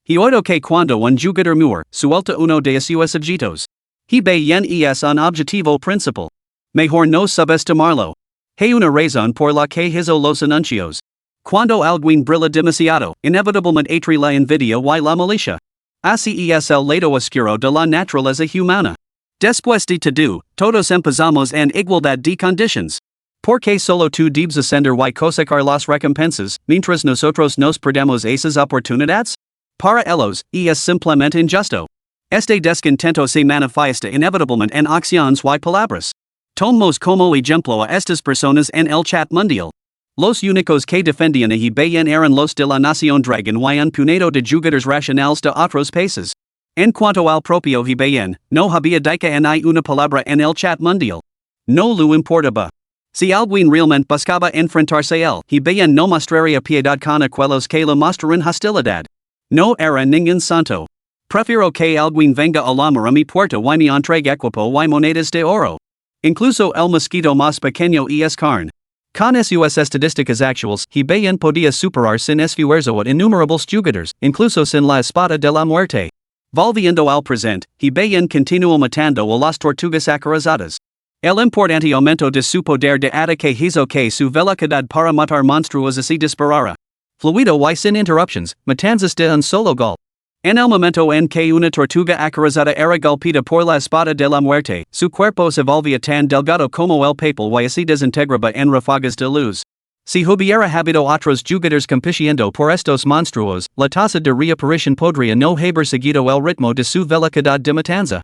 Y oído que cuando un jugador muere, suelta uno de sus objetos. Hibayan es un objetivo principal. Mejor no subestimarlo. Hay una razón por la que hizo los anuncios. Cuando alguien brilla demasiado, inevitablemente atrae la envidia y la malicia. Así es el lado oscuro de la naturaleza humana. Después de todo, todos empezamos en igualdad de conditions. Porque solo tú debes ascender y cosechar las recompensas, mientras nosotros nos perdemos esas oportunidades? Para ellos, es simplemente injusto. Este descontento se manifiesta inevitablemente en acciones y palabras. Tomemos como ejemplo a estas personas en el chat mundial. Los únicos que defendían a Hibayan eran los de la Nación Dragon y un puñado de jugadores racionales de otros países. En cuanto al propio Hibayan, no había dicha ni una palabra en el chat mundial. No lo importaba. Si alguien realmente buscaba enfrentarse a él, Hibayan no mostraría piedad con aquellos que le mostraran hostilidad. No era ningún santo. Prefiero que alguien venga a llamar a mi puerta y me entregue equipo y monedas de oro. Incluso el mosquito más pequeño es carne. Con sus estadísticas actuales, Hibayan podía superar sin esfuerzo a innumerables jugadores, incluso sin la espada de la muerte. Volviendo al presente, Hibayan continuó matando a las tortugas acorazadas. El importante aumento de su poder de ataque hizo que su velocidad para matar monstruos se disparara. Fluido y sin interruptions, matanzas de un solo golpe. En el momento en que una tortuga acorazada era golpeada por la espada de la muerte, su cuerpo se volvía tan delgado como el papel y se desintegraba en ráfagas de luz. Si hubiera habido otros jugadores compitiendo por estos monstruos, la tasa de reaparición podría no haber seguido el ritmo de su velocidad de matanza.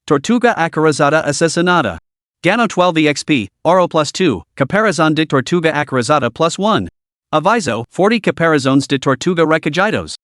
Tortuga acorazada asesinada. Gano 12 XP, oro plus 2, caparazón de tortuga acorazada plus 1. Aviso, 40 caparazones de tortuga recogidos.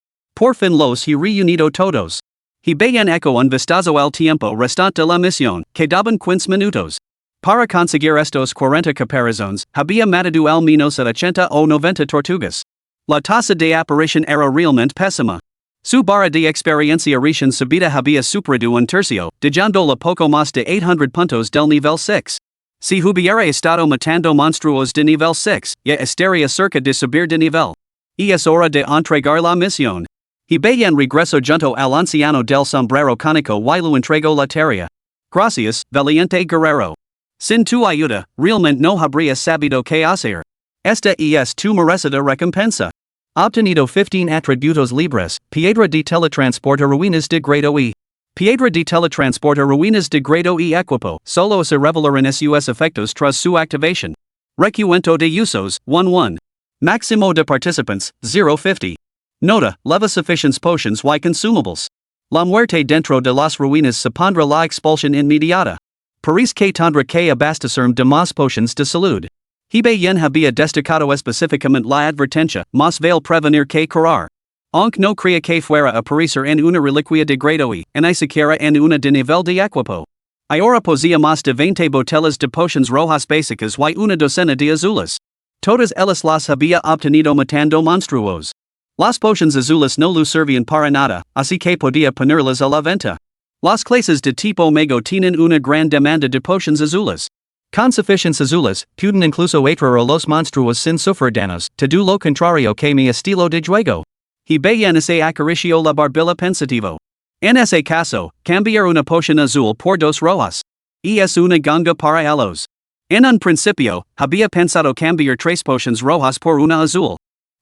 Por fin los he reunido todos. Hibayan eco un vistazo al tiempo restante de la misión, quedaban 15 minutos. Para conseguir estos 40 caparazones, había matado al menos a 80 o 90 tortugas. La tasa de aparición era realmente pésima. Su barra de experiencia recién subida había superado un tercio, dejándola poco más de 800 puntos del nivel 6. Si hubiera estado matando monstruos de nivel 6, ya estaría cerca de subir de nivel. Y es hora de entregar la misión. Hibayan regresó junto al anciano del sombrero cónico y lo entregó la tarea. Gracias, valiente guerrero. Sin tu ayuda, realmente no habría sabido qué hacer. Esta es tu merecida recompensa. Obtenido 15 atributos libres, piedra de teletransporte ruinas de grado E. Piedra de teletransporte ruinas de grado E equipo, solo se revelarán sus efectos tras su activación. Recuento de usos, 1-1. Máximo de participantes, 0-50. Nota, leva sufficientes potions y consumables. La muerte dentro de las ruinas supondrá la expulsión inmediata. Parece que tendrá que abastecerme de más potions de salud. Hibe yen había destacado específicamente la advertencia, más vale prevenir que curar. Aunque no crea que fuera a parecer en una reliquia de grado y, ni siquiera en una de nivel de equipo. Ahora posía más de 20 botellas de potions rojas básicas y una docena de azules. Todas ellas las había obtenido matando monstruos. Las potions azules no lo servían para nada, así que podía ponerlas a la venta. Las clases de tipo mago tienen una gran demanda de potions azules. Con suficientes azules, pueden incluso atraer a los monstruos sin sufrir daños, todo lo contrario que mi estilo de juego. Hibe yen se acarició la barbilla pensativo. En ese caso, cambiar una poción azul por dos rojas. Y es una ganga para ellos. En un principio, había pensado cambiar 3 potions rojas por una azul.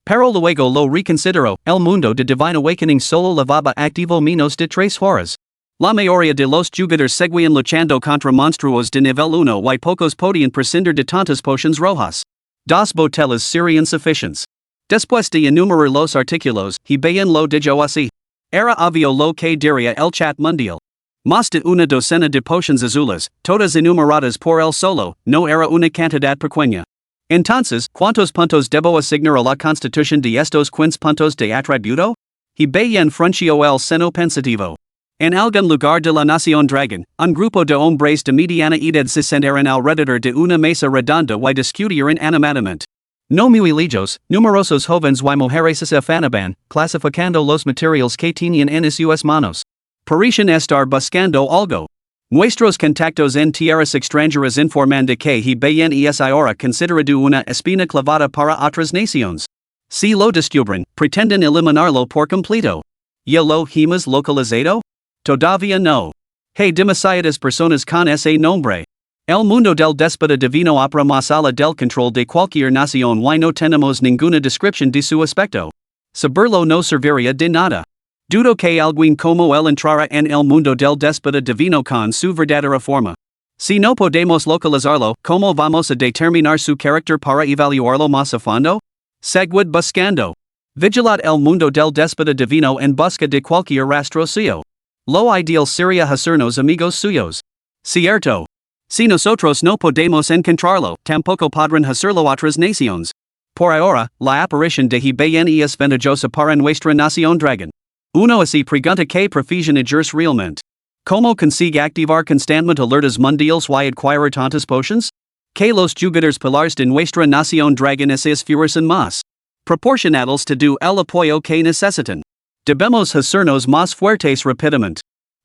Pero luego lo reconsideró, el mundo de Divine Awakening solo levaba activo menos de 3 horas. La mayoría de los jugadores seguían luchando contra monstruos de nivel 1 y pocos podían prescindir de tantas potions rojas. 2 botellas serían suficientes. Después de enumerar los artículos, Hibeyan lo dijo así. Era obvio lo que diría el chat mundial. Más de una docena de potions azules, todas enumeradas por él solo, no era una cantidad pequeña. Entonces, ¿cuántos puntos debo asignar a la constitución de estos 15 puntos de atributo? Hibeyan frunció el seno pensativo. En algún lugar de la Nación Dragon, un grupo de hombres de mediana edad se sentaron alrededor de una mesa redonda y discutieron animadamente. No muy lejos, numerosos jóvenes y mujeres se afanaban, clasificando los materiales que tenían en sus manos. Parecían estar buscando algo. Nuestros contactos en tierras extranjeras informan de que Hibeyan es ahora considerado una espina clavada para otras naciones. Si lo descubren, pretenden eliminarlo por completo. ¿Ya lo hemos localizado? Todavía no. Hay demasiadas personas con ese nombre. El mundo del déspota divino opera más allá del control de cualquier nación y no tenemos ninguna descripción de su aspecto. Saberlo no serviría de nada. Dudo que alguien como él entrara en el mundo del déspota divino con su verdadera forma. Si no podemos localizarlo, ¿cómo vamos a determinar su carácter para evaluarlo más a fondo? Seguid buscando. Vigilad el mundo del déspota divino en busca de cualquier rastro suyo. Lo ideal sería hacernos amigos suyos. Cierto. Si nosotros no podemos encontrarlo, tampoco podrán hacerlo otras naciones. Por ahora, la aparición de Hibeyan es ventajosa para nuestra nación dragon. Uno así pregunta que prefieren ellos realmente. ¿Cómo consigue activar constantemente alertas mundiales y adquirir tantas potions? Que los jugadores pilares de nuestra nación dragon se esfuerzan más proporcionados todo el apoyo que necesitan. Debemos hacernos más fuertes rápidamente.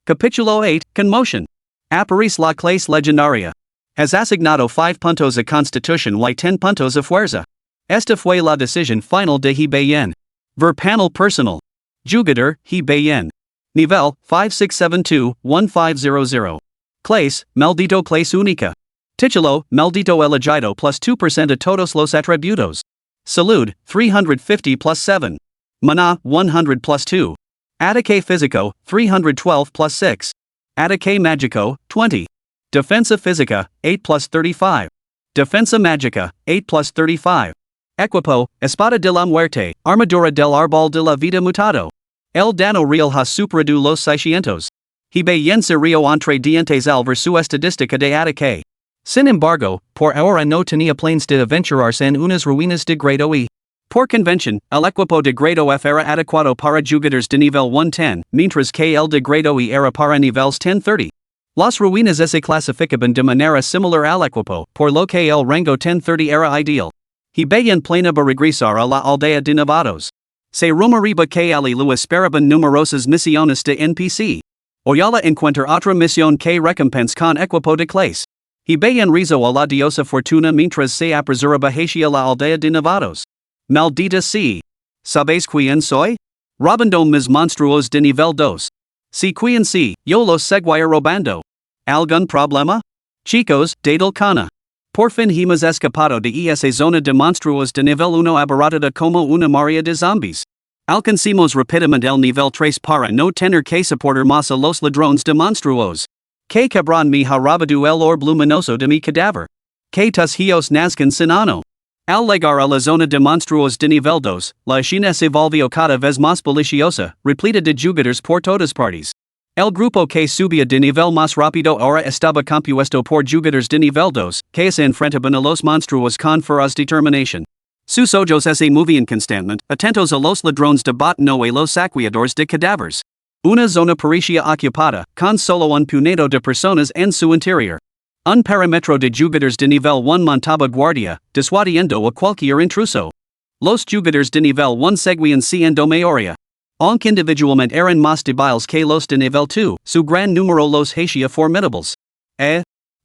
Capítulo 8, Conmotion. Aparece la clase legendaria. Has asignado 5 puntos a constitución y 10 puntos a fuerza. Esta fue la decisión final de Hibeyan. Ver panel personal. Jugador, Hibeyan. Nivel, 5672-1500. Clase, Maldito Clase Única. Título, Maldito Elegido plus 2% a todos los atributos. Salud, 350 plus 7. Mana, 100 plus 2. Ataque Físico, 312 plus 6. Ataque Mágico, 20. Defensa Física, 8 plus 35. Defensa Mágica, 8 plus 35. Equipo, Espada de la Muerte, Armadura del Árbol de la Vida Mutado. El dano real ha superado los 600. Hibeyan se rio entre dientes al ver su estadística de ataque. Sin embargo, por ahora no tenía planes de aventurarse en unas ruinas de grado E. Por convención, el equipo de grado F era adecuado para jugadores de nivel 110, mientras que el de grado E era para niveles 1030. Las ruinas se clasificaban de manera similar al equipo, por lo que el rango 1030 era ideal. Hibeyan planeaba regresar a la aldea de Nevados. Se rumoreaba que allí lo esperaban numerosas misiones de NPC. Oyala encuentra otra misión que recompensa con equipo de clase. Hibeyan rezó a la diosa Fortuna mientras se apresuraba hacia la aldea de Nevados. Maldita sea. ¿Sabéis quién soy? Robando mis monstruos de nivel 2. Si quién sí, yo los seguiré robando. ¿Algún problema? Chicos, dadle cana. Por fin hemos escapado de esa zona de monstruos de nivel 1 abarrotada como una marea de zombies. Alcancimos rápidamente el nivel 3 para no tener que soportar más a los ladrones de monstruos. Que cabrón me ha robado el orb luminoso de mi cadáver. Que tus hios nazcan sin ano. Al llegar a la zona de monstruos de nivel 2, la escena se volvió cada vez más deliciosa, repleta de jugadores por todas partes. El grupo que subía de nivel más rápido ahora estaba compuesto por jugadores de nivel 2, que se enfrentaban a los monstruos con feroz determinación. Sus ojos se movían constantemente, atentos a los ladrones de botano y los saqueadores de cadáveres. Una zona parecía ocupada, con solo un puñado de personas en su interior. Un perímetro de jugadores de nivel 1 montaba guardia, disuadiendo a cualquier intruso. Los jugadores de nivel 1 seguían siendo mayoría. Aunque individualmente eran más débiles que los de nivel 2, su gran número los hacía formidables.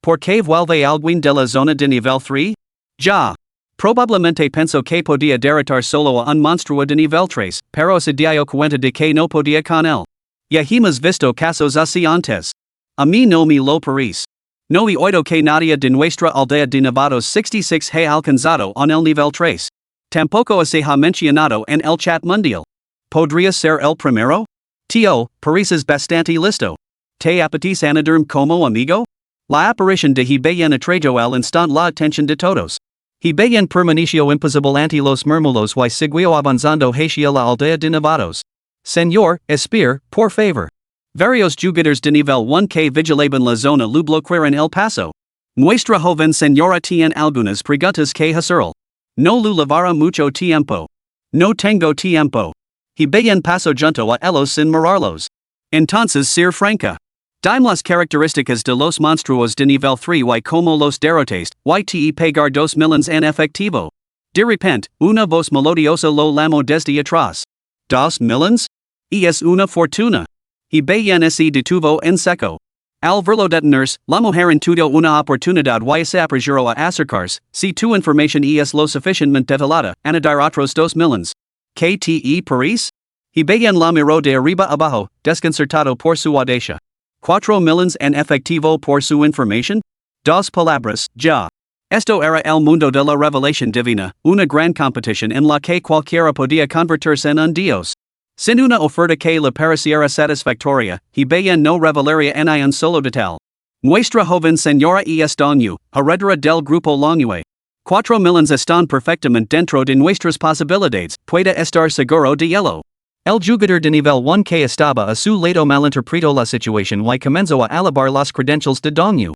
¿Por qué vuelve alguien de la zona de nivel 3? Ya. Probablemente pensó que podía derrotar solo a un monstruo de nivel 3, pero se dio cuenta de que no podía con él. Ya hemos visto casos así antes. A mí no me lo parece. No he oído que nadie de nuestra aldea de Nevados 66 ha alcanzado en el nivel 3. Tampoco se ha mencionado en el chat mundial. ¿Podría ser el primero? Tío, pareces bastante listo. ¿Te apetece añadirme como amigo? La aparición de Jefes atrajo al instante la atención de todos. Jefes permaneció imposible ante los murmullos y siguió avanzando hacia la aldea de Nevados. Señor, espere, por favor. Varios jugadores de nivel 1 que vigilaban la zona lo bloquearon el paso. Nuestra joven señora tiene algunas preguntas que hacerle. No lo llevará mucho tiempo. No tengo tiempo. Jefes paso junto a ellos sin mirarlos. Entonces ser franca. Dime las características de los monstruos de nivel 3 y como los derrotaste, y te pegar 2 millones en efectivo. De repente, una voz melodiosa lo llamó desde atrás. 2 millones? Es una fortuna. Jefes se detuvo en seco. Al verlo detenerse, la mujer tuvo una oportunidad y se apresuró a acercarse. Si tu información es lo suficientemente detallada, añadir otros 2 millones. ¿Qué te parece? Jefes la miró de arriba abajo, desconcertado por su audacia. 4 millones en efectivo por su información? 2 palabras, ya. Esto era el mundo de la revelación divina, una gran competición en la que cualquiera podía convertirse en un dios. Sin una oferta que le pareciera satisfactoria, Jefes no revelaría en un solo detalle. Nuestra joven señora es doña, heredera del grupo Longue. 4 millones están perfectamente dentro de nuestras posibilidades, puede estar seguro de ello. El jugador de nivel 1 que estaba a su lado malinterpretó la situación y comenzó a alabar las credentials de doña.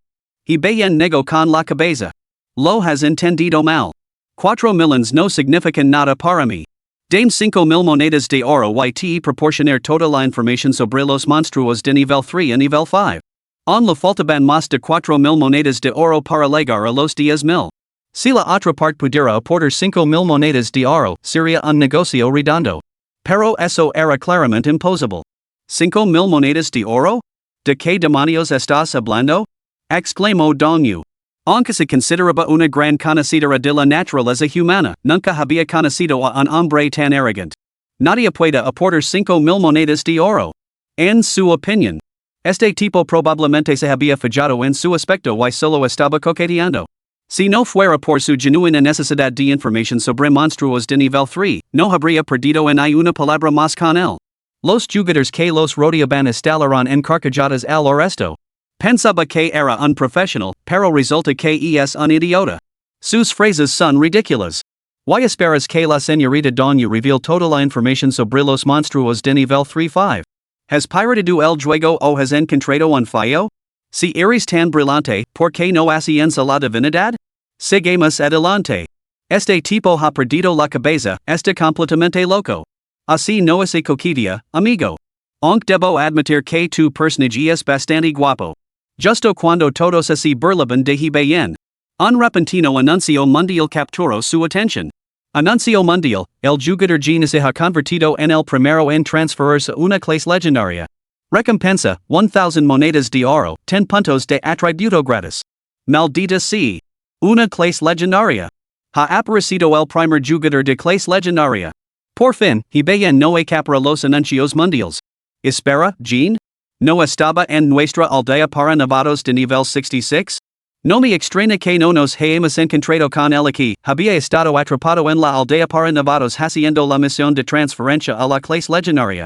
Jefes negó con la cabeza. Lo has entendido mal. 4 millones no significan nada para mí. Dame 5,000 monedas de oro y te proporcionar toda la información sobre los monstruos de nivel 3 y nivel 5. Aún le faltaban más de 4,000 monedas de oro para llegar a los 10,000. Si la otra parte pudiera aportar 5,000 monedas de oro, sería un negocio redondo. Pero eso era claramente imposible. 5,000 monedas de oro? ¿De qué demonios estás hablando? Exclamó doña. Aunque se consideraba una gran conocedora de la naturaleza humana, nunca había conocido a un hombre tan arrogante. Nadie puede aportar 5,000 monedas de oro. En su opinión, este tipo probablemente se había fijado en su aspecto y solo estaba coqueteando. Si no fuera por su genuina necesidad de información sobre monstruos de nivel 3, no habría perdido ni una palabra más con él. Los jugadores que los rodeaban estallaron encarcajados al oresto. Pensaba que era un profesional, pero resulta que es un idiota. Sus frases son ridículas. ¿Y esperas que la señorita doña revele toda la información sobre los monstruos de nivel 3-5? ¿Has piratado el juego o has encontrado un fallo? Si eres tan brillante, ¿por qué no haciense la divinidad? Seguimos adelante. Este tipo ha perdido la cabeza, está completamente loco. Así no se coquetea, amigo. Aunque debo admitir que tu personaje es bastante guapo. Justo cuando todos se burlaban de Jefes, un repentino anuncio mundial capturó su atención. Anuncio mundial, el jugador Gene se ha convertido en el primero en transferirse a una clase legendaria. Recompensa, 1,000 monedas de oro, 10 puntos de atributo gratis. Maldita sea. Una clase legendaria. Ha aparecido el primer jugador de clase legendaria. Por fin, Jefes no capara los anuncios mundiales. Espera, Gene? ¿No estaba en nuestra aldea para novatos de nivel 66? No me extraña que no nos hayamos encontrado con él aquí, había estado atrapado en la aldea para novatos haciendo la misión de transferencia a la clase legendaria.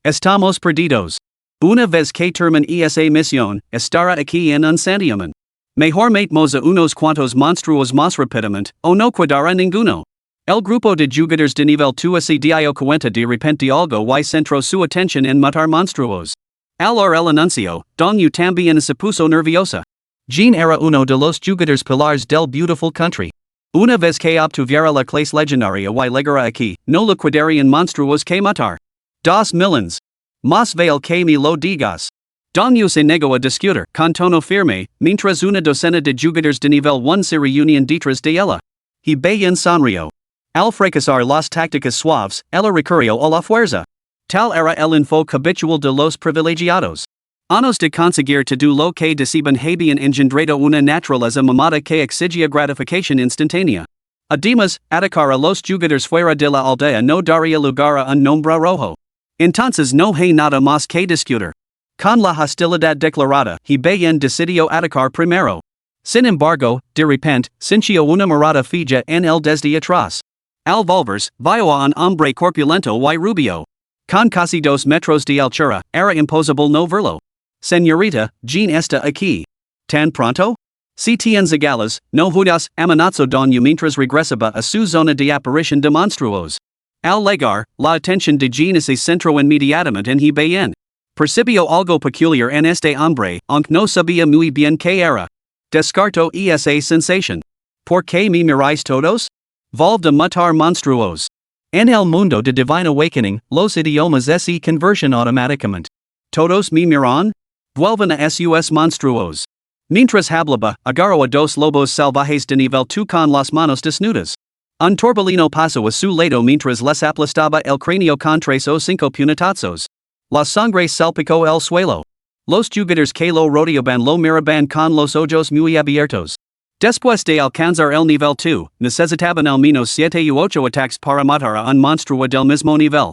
Estamos perdidos. Una vez que termine esa misión, estará aquí en un santiamen. Mejor matemos a unos cuantos monstruos más rápidamente, o no quedará ninguno. El grupo de jugadores de nivel 2 se dio cuenta de repente algo y centró su atención en matar monstruos. Al el anuncio, don you también se puso nerviosa. Jean era uno de los jugadores pilares del beautiful country. Una vez que obtuviera la clase legendaria y legara aquí, no lo quedarían monstruos que matar. Dos millons. Más vale que me lo digas. Don you se negó a discutir, con tono firme, mientras una docena de jugadores de nivel 1 se reunían detrás de ella. Y bien sonrió. Al fracasar las tácticas suaves, ella recurrió a la fuerza. Tal era el enfoque habitual de los privilegiados. Anos de conseguir todo lo que deseaban habían engendrado una naturaleza mamada que exigia gratificación instantánea. Además, atacar a los jugadores fuera de la aldea no daría lugar a un nombre rojo. Entonces no hay nada más que discutir. Con la hostilidad declarada, he bien decidió atacar primero. Sin embargo, de repente, sintió una mirada fija en él desde atrás. Al volverse, vio a un hombre corpulento y rubio. Con casi 2 metros de altura, era imposible no verlo. Señorita, Jean está aquí. ¿Tan pronto? Si tienes galas, no judas amenazo don you mientras regresaba a su zona de aparición de monstruos. Al llegar, la atención de Jean se centró inmediatamente en he bien. Percibió algo peculiar en este hombre, aunque no sabía muy bien qué era. Descartó esa sensación. ¿Por qué me miráis todos? Volve de matar monstruos. En el mundo de Divine Awakening, los idiomas se convergen automáticamente. ¿Todos me miran? Vuelven a sus monstruos. Mientras hablaba, agarró a 2 lobos salvajes de nivel 2 con las manos desnudas. Un torbellino pasó a su lado mientras les aplastaba el cráneo con 3 o 5 puñetazos. La sangre salpicó el suelo. Los jugadores que lo rodeaban lo miraban con los ojos muy abiertos. Después de alcanzar el nivel 2, necesitaban al menos 7 u 8 ataques para matar a un monstruo del mismo nivel.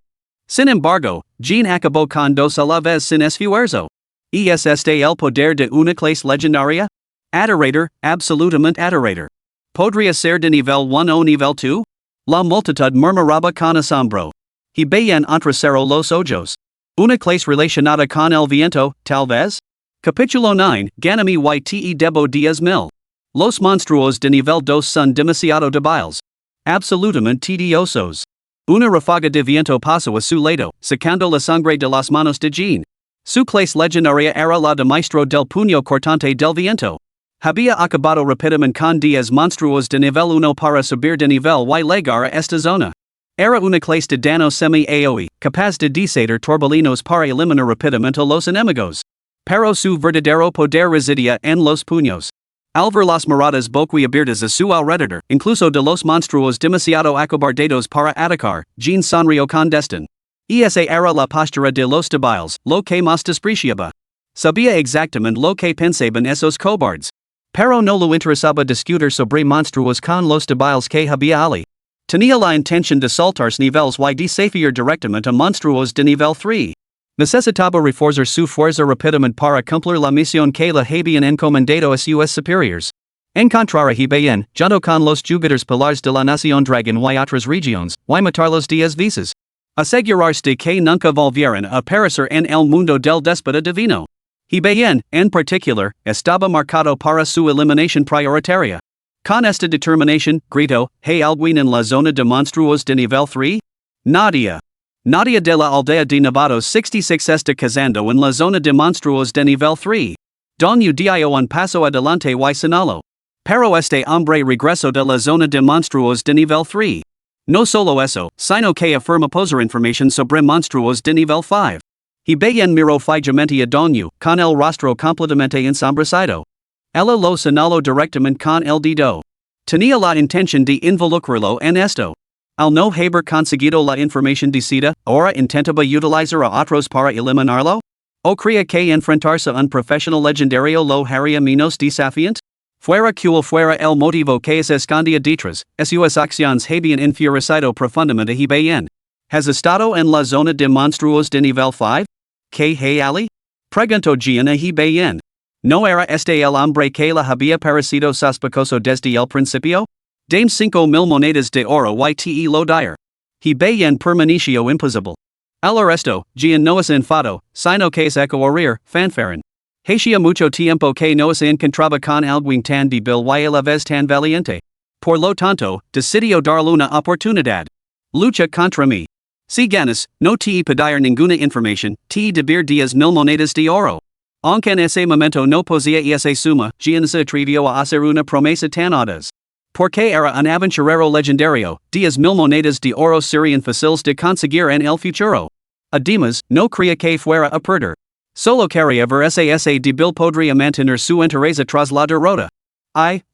Sin embargo, Jean acabó con 2 a la vez sin esfuerzo. ¿Es este el poder de una clase legendaria? Adorator, absolutamente adorator. ¿Podría ser de nivel 1 o nivel 2? La multitud murmuraba con asombro. Y bien entrecerró los ojos. Una clase relacionada con el viento, tal vez? Capítulo 9, Ganami y te debo 10,000. Los monstruos de nivel 2 son demasiado débiles. Absolutamente tediosos. Una ráfaga de viento pasó a su lado, sacando la sangre de las manos de Jean. Su clase legendaria era la de maestro del puño cortante del viento. Había acabado rápidamente con 10 monstruos de nivel 1 para subir de nivel y llegar a esta zona. Era una clase de dano semi-AOE, capaz de desatar torbellinos para eliminar rápidamente a los enemigos. Pero su verdadero poder residía en los puños. Al ver las miradas boquiabiertas a su alrededor, incluso de los monstruos demasiado acobardados para atacar, Jean sonrió con desdén. Esa era la postura de los débiles, lo que más despreciaba. Sabía exactamente lo que pensaban esos cobardes. Pero no lo interesaba discutir sobre monstruos con los débiles que había allí. Tenía la intención de saltarse niveles y desafiar directamente a monstruos de nivel 3. Necesitaba reforzar su fuerza rápidamente para cumplir la misión que le habían encomendado a sus superiores. Encontrar a bien, junto con los jugadores pilares de la Nación Dragon y otras regiones, y matarlos 10 veces. Asegurarse de que nunca volvieran a aparecer en el mundo del déspota divino. Y bien, en particular, estaba marcado para su eliminación prioritaria. Con esta determinación, gritó, ¿hay alguien en la zona de monstruos de nivel 3? Nadie. Nadie de la aldea de Nevado 66 está cazando en la zona de monstruos de nivel 3. Don you dio un paso adelante y señaló. Pero este hombre regresó de la zona de monstruos de nivel 3. No solo eso, sino que afirma poseer información sobre monstruos de nivel 5. Y bien miró fijamente a Don you, con el rostro completamente ensombrecido. Ella lo señaló directamente con el dedo. Tenía la intención de involucrarlo en esto. Al no haber conseguido la información deseada, ahora intentaba utilizar a otros para eliminarlo? ¿O creía que enfrentarse a un profesional legendario lo haría menos desafiante? Fuera cual fuera el motivo que se escondía detrás, sus acciones habían enfurecido profundamente a bien. ¿Has estado en la zona de monstruos de nivel 5? ¿Qué hay allí? Preguntó Jean a bien. ¿No era este el hombre que le había parecido sospechoso desde el principio? Dame 5,000 monedas de oro y te lo dire. Bien permaneció imposible. Al resto, Jean no se enfadó, sino que se oír, fanfaron. Hacía mucho tiempo que no se encontraba con alguien tan débil y a la vez tan valiente. Por lo tanto, decidió darle una oportunidad. Lucha contra mí. Si ganas, no te pedir ninguna información, te deber 10 mil monedas de oro. Aunque en ese momento no poseía esa suma, Gian se atrevió a hacer una promesa tan audaz. Porque era un aventurero legendario, 10 mil monedas de oro serían fáciles de conseguir en el futuro. Además, no creía que fuera a perder. Solo quería ver ese débil podría mantener su interés tras la derrota. Ay.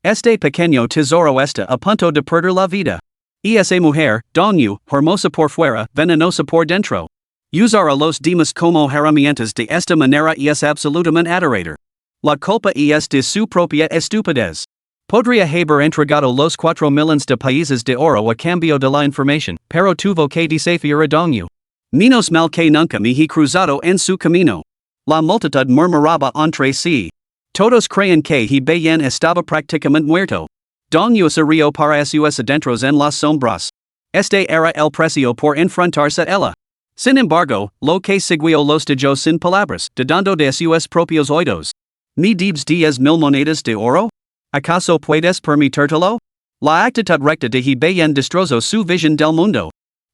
Este pequeño tesoro está a punto de perder la vida. Y esa mujer, doña, hermosa por fuera, venenosa por dentro. Usar a los demás como herramientas de esta manera es absolutamente aterrador. La culpa es de su propia estupidez. Podría haber entregado los 4 millones de países de oro a cambio de la información, pero tuvo que desafiar a doña. Menos mal que nunca me he cruzado en su camino. La multitud murmuraba entre sí. Todos creían que he bien estaba prácticamente muerto. Doña se rió para sus adentros en las sombras. Este era el precio por enfrentarse a ella. Sin embargo, lo que siguió los dejó sin palabras, dudando de sus propios oídos. ¿Me debes 10 mil monedas de oro? ¿Acaso puedes permitírtelo? La actitud recta de he bien destrozó su visión del mundo.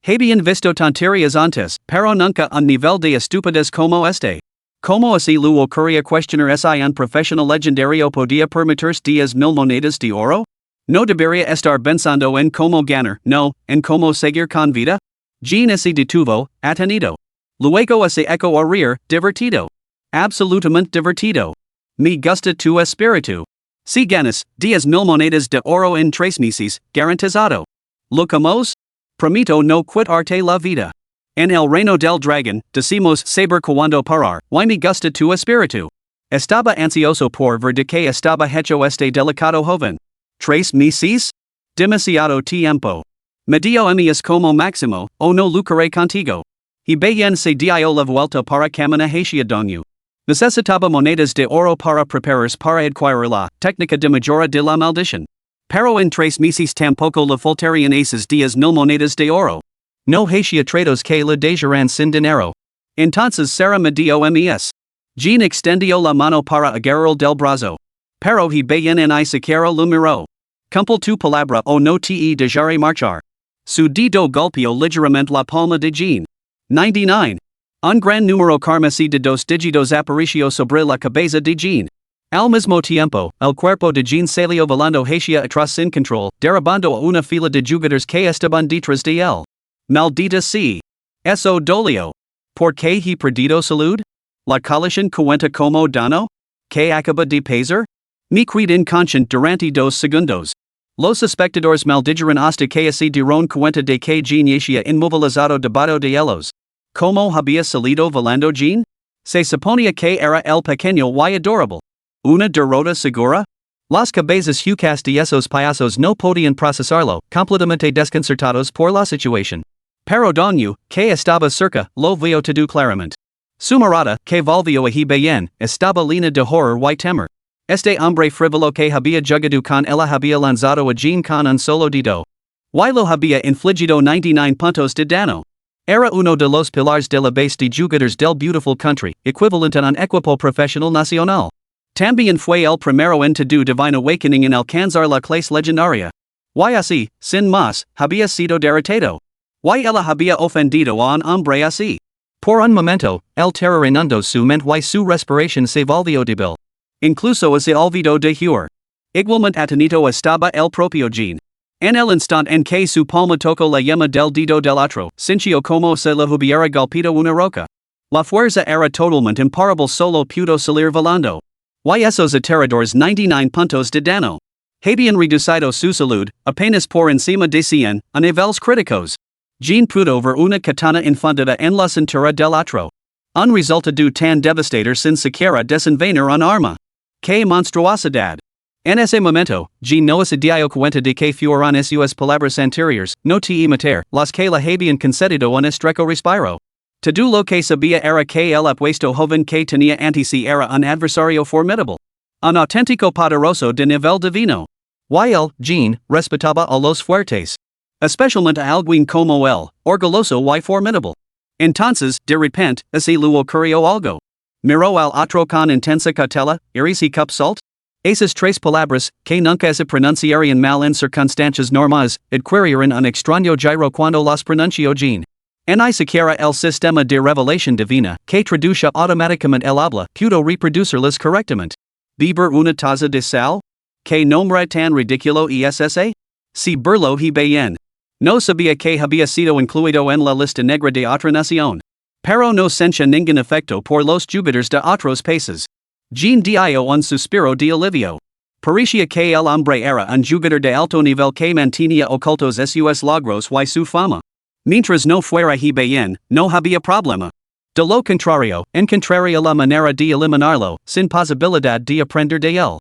Habían visto tonterías antes, pero nunca a nivel de estupidez como este. ¿Cómo así lo ocurría cuestionar si un profesional legendario podía permitirse 10 mil monedas de oro? ¿No debería estar pensando en cómo ganar, no, en cómo seguir con vida? Jean se detuvo, atenido. Luego se echó a reír, divertido. Absolutamente divertido. Me gusta tu espíritu. Si ganas 10 mil monedas de oro en 3 meses, garantizado. ¿Lucamos? Prometo no quitarte la vida. En el reino del dragón, decimos saber cuando parar, y me gusta tu espíritu. Estaba ansioso por ver de qué estaba hecho este delicado joven. 3 meses? Demasiado tiempo. Medio es como máximo, o no lucraré contigo. Y bien se dio la vuelta para caminar hacia doña. Necesitaba monedas de oro para prepararse para adquirir la técnica de mejora de la maldición. Pero en 3 meses tampoco le faltarían esas 10 mil monedas de oro. No hacia tratos que le dejarán sin dinero. Entonces será medio mes. Jean extendió la mano para agarrar del brazo. Pero he bien ni siquiera lo miró. Cumple tu palabra o no te dejaré marchar. Su dedo golpeó ligeramente la palma de Jean. 99. Un gran número carmesí de 2 dígitos apareció sobre la cabeza de Jean. Al mismo tiempo, el cuerpo de Jean salió volando hacia atrás sin control, derribando a una fila de jugadores que estaban detrás de él. Maldita sea. Eso dolió. ¿Por qué he perdido salud? La colisión cuenta como daño? ¿Qué acaba de pasar? Me quedé inconsciente durante 2 segundos. Los espectadores maldijeron hasta que se dieron cuenta de que Jean yacía inmovilizado debajo de ellos. ¿Cómo había salido volando Jean? Se suponía que era el pequeño y adorable. ¿Una derrota segura? Las cabezas huecas de esos payasos no podían procesarlo, completamente desconcertados por la situación. Pero doña, que estaba cerca, lo vio todo claramente. Su mirada, que volvió a he bien, estaba llena de horror y temor. Este hombre frívolo que había jugado con ella había lanzado a Jean con un solo dedo. Y lo había infligido 99 puntos de daño. Era uno de los pilares de la base de jugadores del Beautiful Country, equivalente a un equipo profesional nacional. También fue el primero en todo Divine Awakening en alcanzar la clase legendaria. Y así, sin más, había sido derrotado. Y ella había ofendido a un hombre así. Por un momento, el terror inundó su mente y su respiración se volvió débil. Incluso se olvidó de huir. Igualmente atenido estaba el propio Jean. En el instante en que su palma tocó la yema del dedo del otro, sintió como se le hubiera golpeado una roca. La fuerza era totalmente imparable, solo pudo salir volando. Y esos aterradores 99 puntos de daño. Habían reducido su salud, apenas por encima de 100, a niveles críticos. Jean pudo ver una katana infundada en la cintura del otro. Un resultado tan devastador sin siquiera desenvainar un arma. ¡Qué monstruosidad! En ese momento, Jean no se dio cuenta de que fueron sus palabras anteriores, no te matar, las que la habían concedido un estrecho respiro. Todo lo que sabía era que el apuesto joven que tenía ante sí era un adversario formidable. Un auténtico poderoso de nivel divino. Y él, Jean, respetaba a los fuertes. Especialmente a alguien como él, orgulloso y formidable. Entonces, de repente, así le ocurrió algo. Miró al otro con intensa cautela, ¿eres he cup salt? Esas tres palabras, que nunca se pronunciarían mal en circunstancias normales, adquirirían un extraño giro cuando las pronuncio Jean. Ni siquiera el sistema de revelación divina, que traduce automáticamente el habla, pudo reproducirlas correctamente. ¿Beber una taza de sal? ¿Que nombre tan ridículo es ese? Si burlo he bien. No sabía que había sido incluido en la lista negra de otra nación. Pero no sentía ningún efecto por los Júpiters de otros países. Jean dio un suspiro de alivio. Parecía que el hombre era un Júpiter de alto nivel que mantenía ocultos sus logros y su fama. Mientras no fuera he bien, no había problema. De lo contrario, encontraría la manera de eliminarlo, sin posibilidad de aprender de él.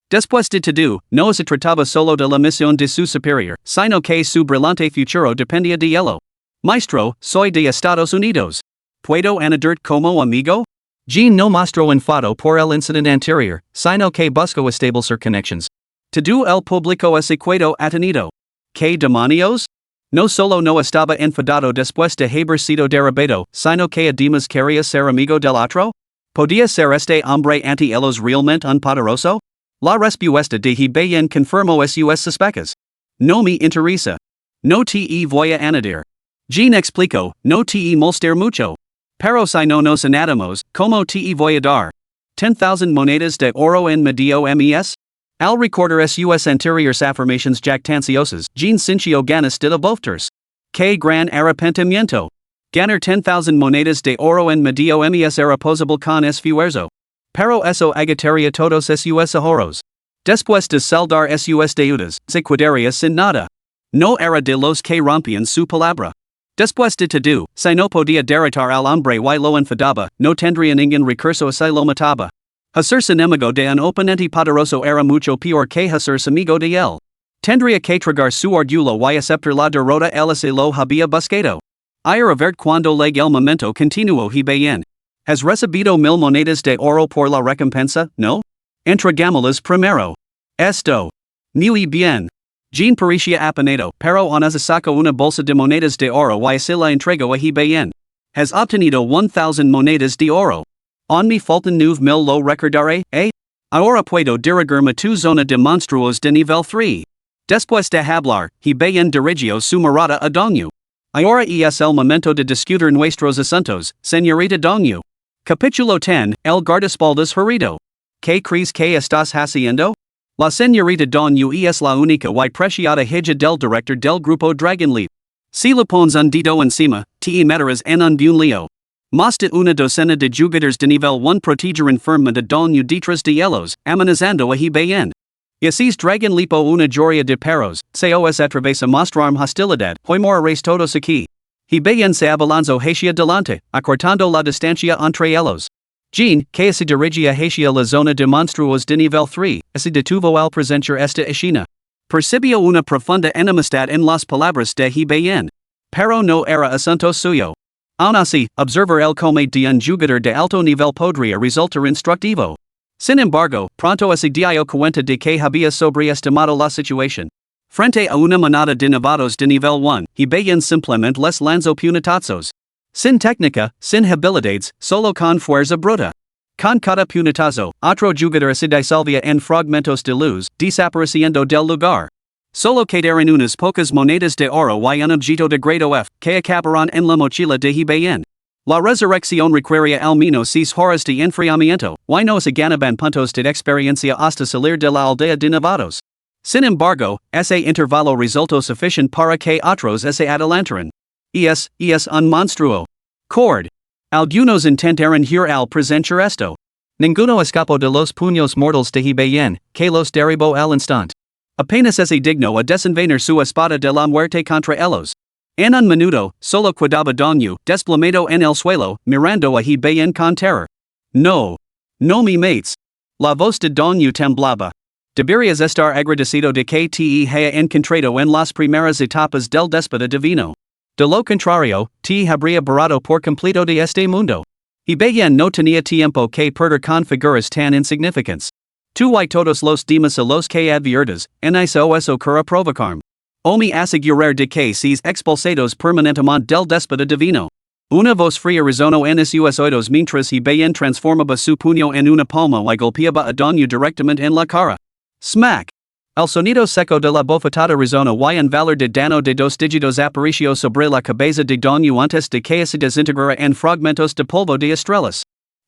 Después de todo, no se trataba solo de la misión de su superior, sino que su brillante futuro dependía de ello. Maestro, soy de Estados Unidos. ¿Puedo añadir como amigo? Jean no mostró enfado por el incidente anterior, sino que buscó establecer connections. Todo el público ese quedó atenido. ¿Qué demonios? No solo no estaba enfadado después de haber sido derribado, sino que además quería ser amigo del otro? ¿Podía ser este hombre anti ellos realmente un poderoso? La respuesta de he bien confirmó sus sospechas. No me interesa. No te voy a añadir. Jean explicó, no te molestar mucho. Pero si no nos anatamos, como te voy a dar? 10,000 monedas de oro en medio mes? Al recordar sus anteriores afirmaciones jactanciosas, Jean sintió ganas de devolverlas. ¡Qué gran arrepentimiento! Ganar 10,000 monedas de oro en medio mes era posible con esfuerzo. Pero eso agitaría todos sus ahorros. Después de saldar sus deudas, se quedaría sin nada. No era de los que rompían su palabra. Después de todo, si no podía derrotar al hombre y lo enfadaba, no tendría ningún recurso si lo mataba. Hacerse enemigo de un oponente poderoso era mucho peor que hacerse amigo de él. Tendría que tragar su orgullo y aceptar la derrota él se lo había buscado. Era ver cuando llegue el momento continuo he bien. ¿Has recibido 1,000 monedas de oro por la recompensa, no? Entregámoslas primero. Esto. Muy bien. Jean parecía apenado, pero Ana sacó una bolsa de monedas de oro y se la entregó a he bien. Has obtenido 1,000 monedas de oro. On me faltan 9,000 lo recordaré, eh? Ahora puedo dirigirme tu zona de monstruos de nivel 3. Después de hablar, he bien dirigió su mirada a Dongyu. Ahora es el momento de discutir nuestros asuntos, señorita Dongyu. Capítulo 10, el guardaespaldas herido. ¿Qué crees que estás haciendo? La señorita Dongyu es la única y preciada hija del director del grupo Dragon Leap. Si le pones un dedo encima, te meterás en un buen lío. Más de una docena de Júpiters de nivel 1 protegerán firmemente a Dongyu detrás de ellos, amenazando a he bien. Y si Dragon Leap una joya de perros, se os atravesa mostrarme hostilidad, hoy moraréis todos aquí. He bien se abalanzó hacia delante, acortando la distancia entre ellos. Jean, que se dirigía hacia la zona de monstruos de nivel 3, se detuvo al presenciar esta escena. Percibió una profunda enemistad en las palabras de he bien. Pero no era asunto suyo. Aun así, observar el come de un Júpiter de alto nivel podría resultar instructivo. Sin embargo, pronto se dio cuenta de que había sobreestimado la situación. Frente a una manada de novatos de nivel 1, he bien simplemente les lanzó puñetazos. Sin técnica, sin habilidades, solo con fuerza bruta. Con cada puñetazo, otro Júpiter se disolvía en fragmentos de luz, desapareciendo del lugar. Solo quedaron unas pocas monedas de oro y un objeto de grado F, que acabaron en la mochila de he bien. La resurrección requería al menos 6 horas de enfriamiento, y no se ganaban puntos de experiencia hasta salir de la aldea de novatos. Sin embargo, ese intervalo resultó suficiente para que otros se adelantaran. Es un monstruo. Cord. Algunos intentaron huir al presenciar esto. Ninguno escapó de los puños mortales de he bien, que los derribó al instante. Apenas ese digno a desenvainar su espada de la muerte contra ellos. En un minuto, solo quedaba Dongyu, desplomado en el suelo, mirando a he bien con terror. No. No me mates. La voz de Dongyu temblaba. Deberías estar agradecido de que te haya encontrado en las primeras etapas del déspota divino. De lo contrario, te habría borrado por completo de este mundo. He bien no tenía tiempo que perder con figuras tan insignificantes. Tú y todos los demás a los que adviertes, en eso ocurra provocarme. O me asegurar de que seis expulsados permanentemente del déspota divino. Una vos fria rizono en sus oídos mientras y bien transformaba su puño en una palma y golpeaba a doña directamente en la cara. Smack. El sonido seco de la bofetada rizono y en valor de dano de dos dígitos apareció sobre la cabeza de doña antes de que se desintegrara en fragmentos de polvo de estrellas.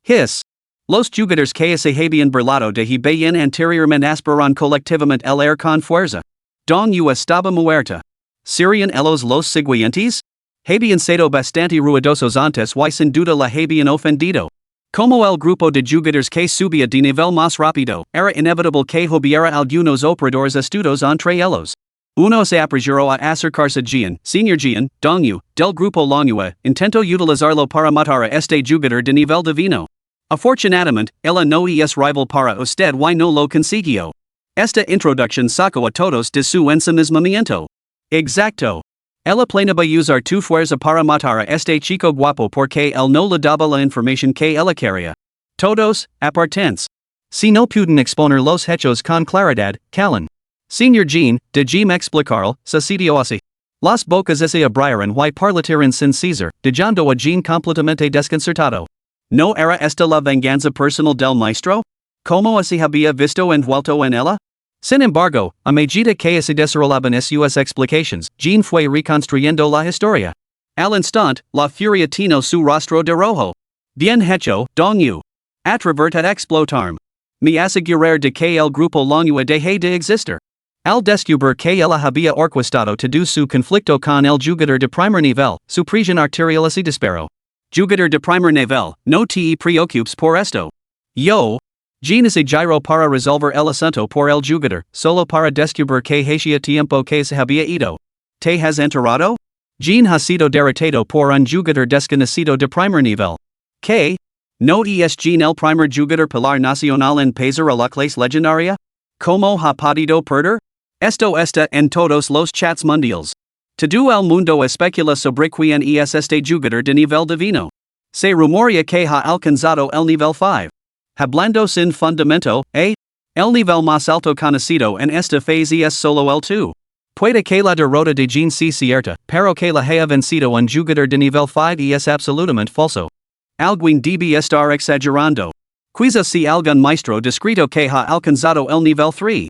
Hiss. Los jugadores que se habían burlado de y bien anteriormente aspiraron colectivamente el air con fuerza. Doña estaba muerta. ¿Serían ellos los siguientes? Habían sido bastante ruidosos antes y sin duda la habían ofendido. Como el grupo de jugadores que subía de nivel más rápido, era inevitable que hubiera algunos operadores astutos entre ellos. Uno se apresuró a acercarse a Jean, Señor Jean, Doña, del grupo Lonua, intentó utilizarlo para matar a este jugador de nivel divino. Afortunadamente, ella no es rival para usted y no lo consiguió. Esta introducción sacó a todos de su ensimismamiento. Exacto. Ella planeaba usar tu fuerza para matar a este chico guapo porque él no le daba la información que ella quería. Todos, apartense. Si no pueden exponer los hechos con claridad, callan. Señor Jean, de Jim explicarlo, sucedió así. Las bocas se abrieron y parlaron sin cesar, dejando a Jean completamente desconcertado. ¿No era esta la venganza personal del maestro? ¿Cómo se había visto envuelto en ella? Sin embargo, a medida que se desarrollaban sus explicaciones, Jean fue reconstruyendo la historia. Al instante, la furia tinó su rostro de rojo. Bien hecho, Doña. Atrever a explotarme. Me asegurar de que el grupo Lonua deje de existir. Al descubrir que ella había orquestado todo su conflicto con el jugador de primer nivel, su presión arterial se disparó. Jugador de primer nivel, no te preocupes por esto. Yo. Jean se giró para resolver el asunto por el jugador, solo para descubrir que hacía tiempo que se había ido. ¿Te has enterado? Jean ha sido derrotado por un jugador desconocido de primer nivel. ¿Qué? ¿No es Jean el primer jugador pilar nacional en pasar a la clase legendaria? ¿Cómo ha podido perder? Esto está en todos los chats mundiales. Todo el mundo especula sobre quién es este jugador de nivel divino. Se rumorea que ha alcanzado el nivel 5. Hablando sin fundamento, el nivel más alto conocido en esta fase es solo el 2. Puede que la derrota de Jean sea cierta, pero que la haya vencido un jugador de nivel 5 es absolutamente falso. Alguien debe estar exagerando. Quizás si algún maestro discreto que ha alcanzado el nivel 3.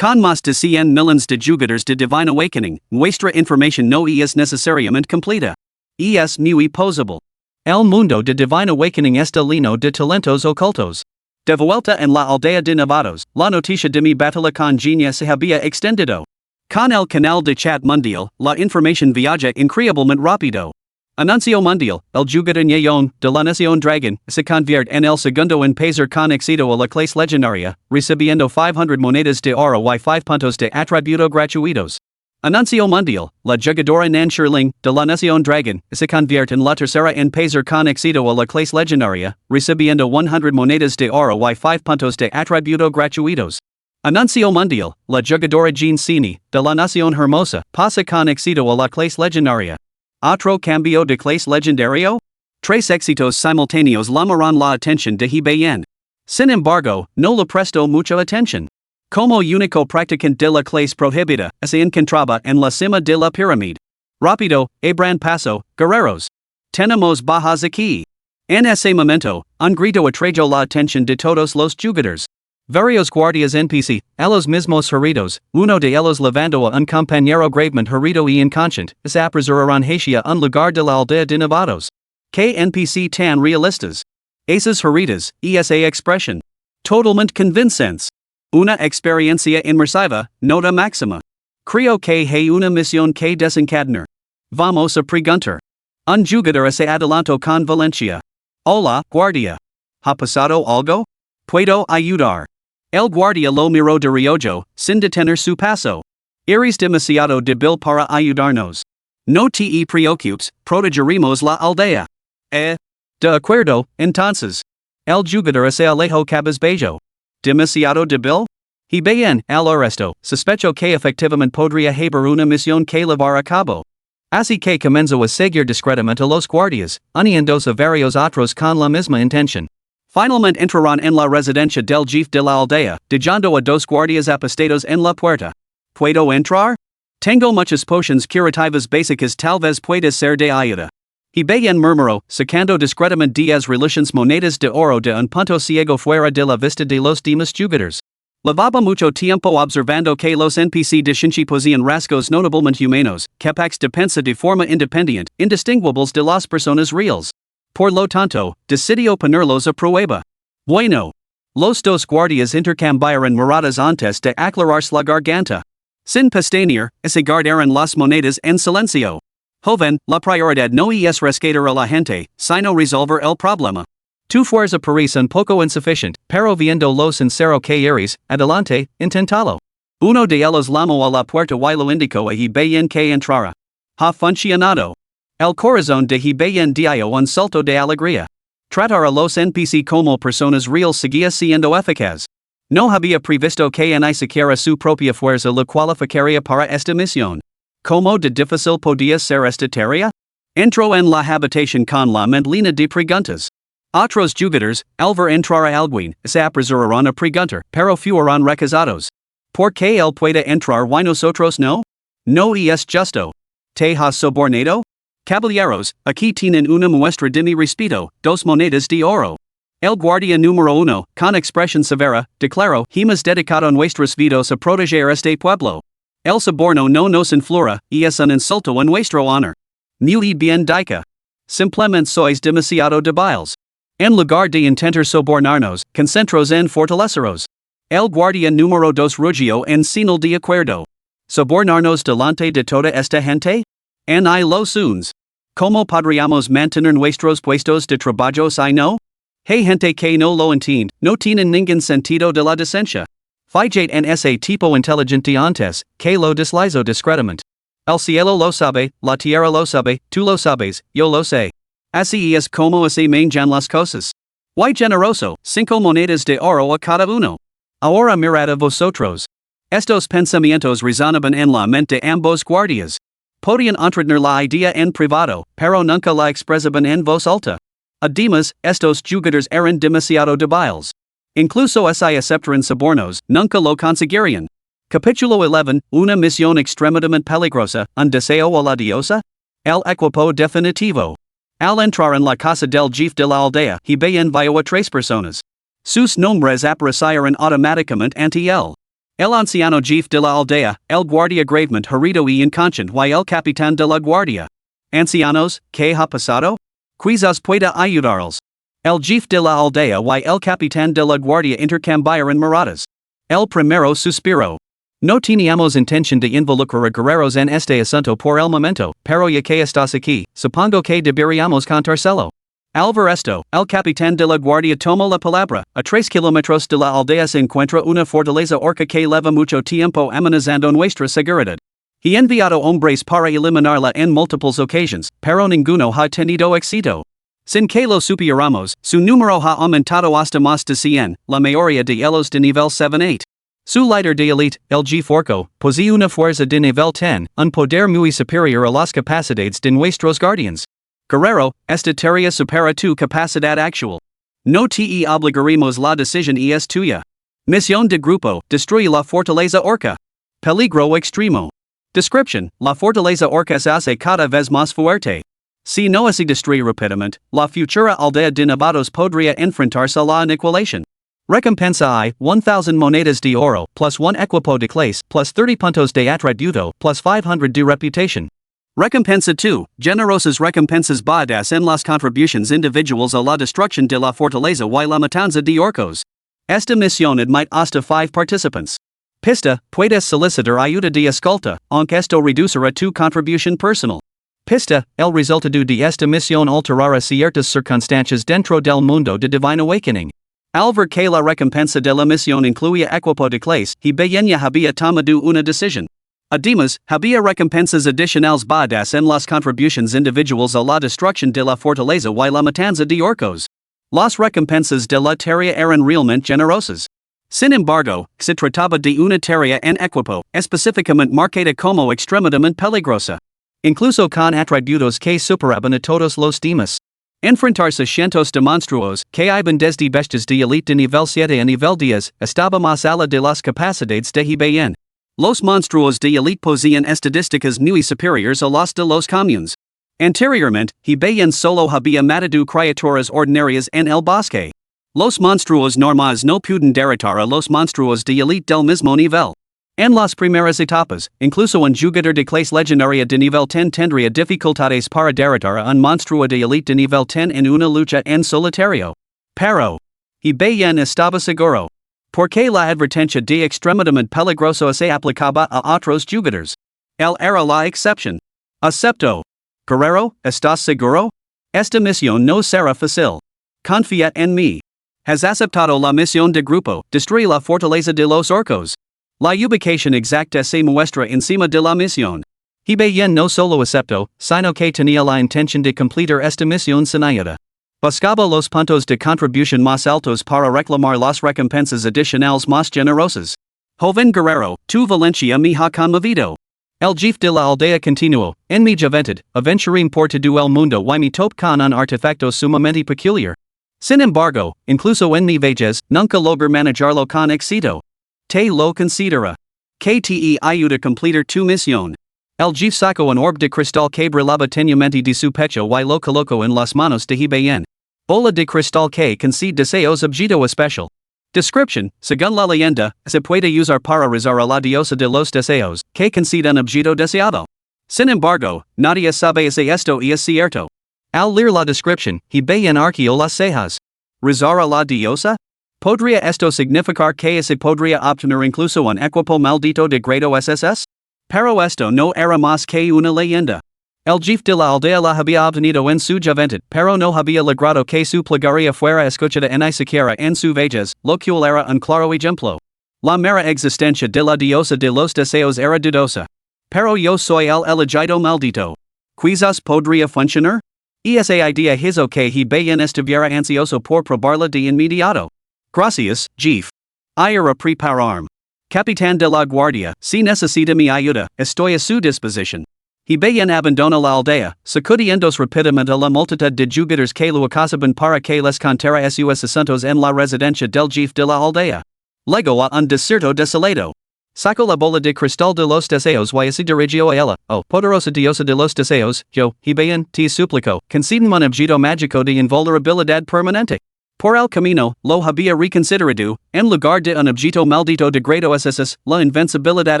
Con más de 100 millones de jugadores de Divine Awakening, nuestra información no es necesariamente completa. Es muy posible. El mundo de Divine Awakening está lleno de talentos ocultos. De vuelta en la aldea de Nevados, la noticia de mi batalla con Genia se había extendido. Con el canal de chat mundial, la información viaja increíblemente rápido. Anuncio mundial, el jugador Ñeon, de la Nación Dragon, se convierte en el segundo en pasar con éxito a la clase legendaria, recibiendo 500 monedas de oro y 5 puntos de atributo gratuitos. Anuncio mundial, la jugadora Nan Shirling, de la Nación Dragon, se convierte en la tercera en pasar con éxito a la clase legendaria, recibiendo 100 monedas de oro y 5 puntos de atributo gratuitos. Anuncio mundial, la jugadora Jean Cini, de la Nación Hermosa, pasa con éxito a la clase legendaria. ¿Otro cambio de clase legendario? 3 éxitos simultáneos llamaron la atención de Hibien. Sin embargo, no le prestó mucha atención. Como único practicante de la clase prohibida, se encontraba en la cima de la pirámide. Rápido, abran paso, guerreros. Tenemos bajas aquí. En ese momento, un grito atrajo la atención de todos los jugadores. Varios guardias NPC, a los mismos heridos, uno de ellos levando a un compañero gravemente herido y inconsciente, se apresuraron hacia un lugar de la aldea de Nevados. ¿Qué NPC tan realistas? Esas heridas, esa expresión. Totalmente convincentes. Una experiencia inmersiva, nota máxima. Creo que hay una misión que desencadenar. Vamos a preguntar. Un jugador se adelantó con Valencia. Hola, guardia. ¿Ha pasado algo? ¿Puedo ayudar? El guardia lo miró de reojo, sin detener su paso. Eres demasiado débil para ayudarnos. No te preocupes, protegeremos la aldea. De acuerdo, entonces. El jugador se alejó cabizbajo. ¿Demasiado débil? Y bien, al arresto, sospecho que efectivamente podría haber una misión que llevar a cabo. Así que comenzó a seguir discretamente a los guardias, uniéndose a varios otros con la misma intención. Finalmente entraron en la residencia del jefe de la aldea, dejando a 2 guardias apostados en la puerta. ¿Puedo entrar? Tengo muchas pociones curativas básicas, tal vez pueda ser de ayuda. Y bien murmuró, sacando discretamente 10 relaciones monedas de oro de un punto ciego fuera de la vista de los demás jugadores. Llevaba mucho tiempo observando que los NPC de Shinchi poseían rasgos notablemente humanos, capaces de pensar de forma independiente, indistinguibles de las personas reales. Por lo tanto, decidió ponerlos a prueba. Bueno. Los dos guardias intercambiaron miradas antes de aclararse la garganta. Sin pestañear, se guardaron las monedas en silencio. Joven, la prioridad no es rescatar a la gente, sino resolver el problema. Tu fuerza parece un poco insuficiente, pero viendo lo sincero que eres, adelante, intentalo. Uno de ellos llamó a la puerta y lo indicó a bien que entrara. Ha funcionado. El corazón de bien dio un salto de alegría. Tratar a los NPC como personas reales seguía siendo eficaz. No había previsto que ni siquiera su propia fuerza lo cualificaría para esta misión. ¿Cómo de difícil podía ser esta tarea? Entró en la habitación con la mente llena de preguntas. Otros jugadores, al ver entrar a alguien, se apresuraron a preguntar, pero fueron rechazados. ¿Por qué él puede entrar y nosotros no? No es justo. ¿Te has sobornado? Caballeros, aquí tienen una muestra de mi respeto, 2 monedas de oro. El guardia número 1, con expresión severa, declaró, hemos dedicado nuestras vidas a proteger este pueblo. El soborno no nos inflora, y es un insulto a nuestro honor. Muy bien dicho. Simplemente sois demasiado débiles. En lugar de intentar sobornarnos, concentros en fortaleceros. El guardia número 2 rugió en señal de acuerdo. ¿Sobornarnos delante de toda esta gente? Ni los uns. ¿Cómo podríamos mantener nuestros puestos de trabajo si no? Hay gente que no lo entiende, no tienen ningún sentido de la decencia. Fíjate en ese tipo inteligente antes, que lo deslizo discretamente. El cielo lo sabe, la tierra lo sabe, tú lo sabes, yo lo sé. Así es como se manejan las cosas. Muy generoso, 5 monedas de oro a cada uno. Ahora mirad a vosotros. Estos pensamientos resonaban en la mente de ambos guardias. Podían entretener la idea en privado, pero nunca la expresaban en voz alta. Además, estos jugadores eran demasiado débiles. Incluso si aceptaran sobornos, nunca lo conseguirían. Capítulo 11, una misión extremadamente peligrosa, un deseo a la diosa? El equipo definitivo. Al entrar en la casa del jefe de la aldea, bien vio a 3 personas. Sus nombres aparecieron automáticamente ante él. El anciano jefe de la aldea, el guardia gravemente herido y inconsciente y el capitán de la guardia. Ancianos, ¿qué ha pasado? Quizás pueda ayudarlos. El jefe de la aldea y el capitán de la guardia intercambiaron miradas. El primero suspiró. No teníamos intención de involucrar a guerreros en este asunto por el momento, pero ya que estás aquí, supongo que deberíamos contárselo. Al ver esto, el capitán de la guardia tomó la palabra. A 3 kilómetros de la aldea se encuentra una fortaleza orca que lleva mucho tiempo amenazando nuestra seguridad. He enviado hombres para eliminarla en múltiples ocasiones, pero ninguno ha tenido éxito. Sin que lo supiéramos, su número ha aumentado hasta más de 100, la mayoría de ellos de nivel 7-8. Su líder de elite, el jefe orco, posee una fuerza de nivel 10, un poder muy superior a las capacidades de nuestros guardianes. Guerrero, esta tarea supera tu capacidad actual. No te obligaremos, la decisión es tuya. Misión de grupo, destruye la fortaleza orca. Peligro extremo. Description, la fortaleza orca se hace cada vez más fuerte. Si no se destruye rápidamente, la futura aldea de novatos podría enfrentarse a la aniquilación. Recompensa I, 1000 monedas de oro, plus 1 equipo de clase, plus 30 puntos de atributo, plus 500 de reputación. Recompensa 2, generosas recompensas basadas en las contribuciones individuales a la destrucción de la fortaleza y la matanza de orcos. Esta misión admite hasta 5 participantes. Pista, puedes solicitar ayuda de escolta, aunque esto reducirá tu contribución personal. Pista, el resultado de esta misión alterará ciertas circunstancias dentro del mundo de Divine Awakening. Al ver que la recompensa de la misión incluía equipo de clase, bien ya había tomado una decisión. Además, había recompensas adicionales basadas en las contribuciones individuales a la destrucción de la fortaleza y la matanza de orcos. Las recompensas de la tarea eran realmente generosas. Sin embargo, se trataba de una tarea en equipo, específicamente marcada como extremadamente peligrosa. Incluso con atributos que superaban a todos los demás. Enfrentarse a cientos de monstruos que iban desde bestias de elite de nivel 7 a nivel 10, estaba más allá de las capacidades de bien. Los monstruos de elite poseían estadísticas muy superiores a las de los comunes. Anteriormente, he bien solo había matado criaturas ordinarias en el bosque. Los monstruos normales no pueden derrotar a los monstruos de elite del mismo nivel. En las primeras etapas, incluso un jugador de clase legendaria de nivel 10 tendría dificultades para derrotar a un monstruo de elite de nivel 10 en una lucha en solitario. Pero, he bien estaba seguro. Porque la advertencia de extremadamente peligroso se aplicaba a otros jugadores. Él era la excepción. Acepto. Guerrero, ¿estás seguro? Esta misión no será fácil. Confía en mí. Has aceptado la misión de grupo, destruir la fortaleza de los orcos. La ubicación exacta se muestra encima de la misión. He bien no solo aceptó, sino que tenía la intención de completar esta misión soñada. Buscaba los puntos de contribución más altos para reclamar las recompensas adicionales más generosas. Joven guerrero, tu valencia me ha conmovido. El jefe de la aldea continuó, en mi juventud, aventuré por todo el mundo y me topé con un artefacto sumamente peculiar. Sin embargo, incluso en mi vejez, nunca logré manejarlo con éxito. Te lo considera. Que te ayuda a completar tu misión. El jefe sacó un orbe de cristal que brillaba tenuamente de su pecho y lo colocó en las manos de bien. Bola de cristal que concede deseos objeto especial. Description, según la leyenda, se puede usar para rezar a la diosa de los deseos, que concede un objeto deseado. Sin embargo, nadie sabe si esto es cierto. Al leer la descripción, he bien arqueó las cejas. ¿Rezar a la diosa? ¿Podría esto significar que se podría obtener incluso un equipo maldito de grado SS? Pero esto no era más que una leyenda. El jefe de la aldea la había obtenido en su juventud, pero no había logrado que su plegaria fuera escuchada ni siquiera en su vejez, lo cual era un claro ejemplo. La mera existencia de la diosa de los deseos era dudosa. Pero yo soy el elegido maldito. ¿Quizás podría funcionar? Esa idea hizo que he bien estuviera ansioso por probarla de inmediato. Gracias, jefe. Iré a prepararme. Capitán de la guardia, si necesita mi ayuda, estoy a su disposición. He bien abandona la aldea, sacudiéndose rápidamente la multitud de jugadores que lo acasaban para que les contara sus asuntos en la residencia del jefe de la aldea. Luego a un desierto desolado. Sacó la bola de cristal de los deseos y se dirigió a ella. Oh, poderosa diosa de los deseos, yo, he bien, te suplico, concédeme un objeto mágico de invulnerabilidad permanente. Por el camino, lo había reconsiderado, en lugar de un objeto maldito de grado SS, la invencibilidad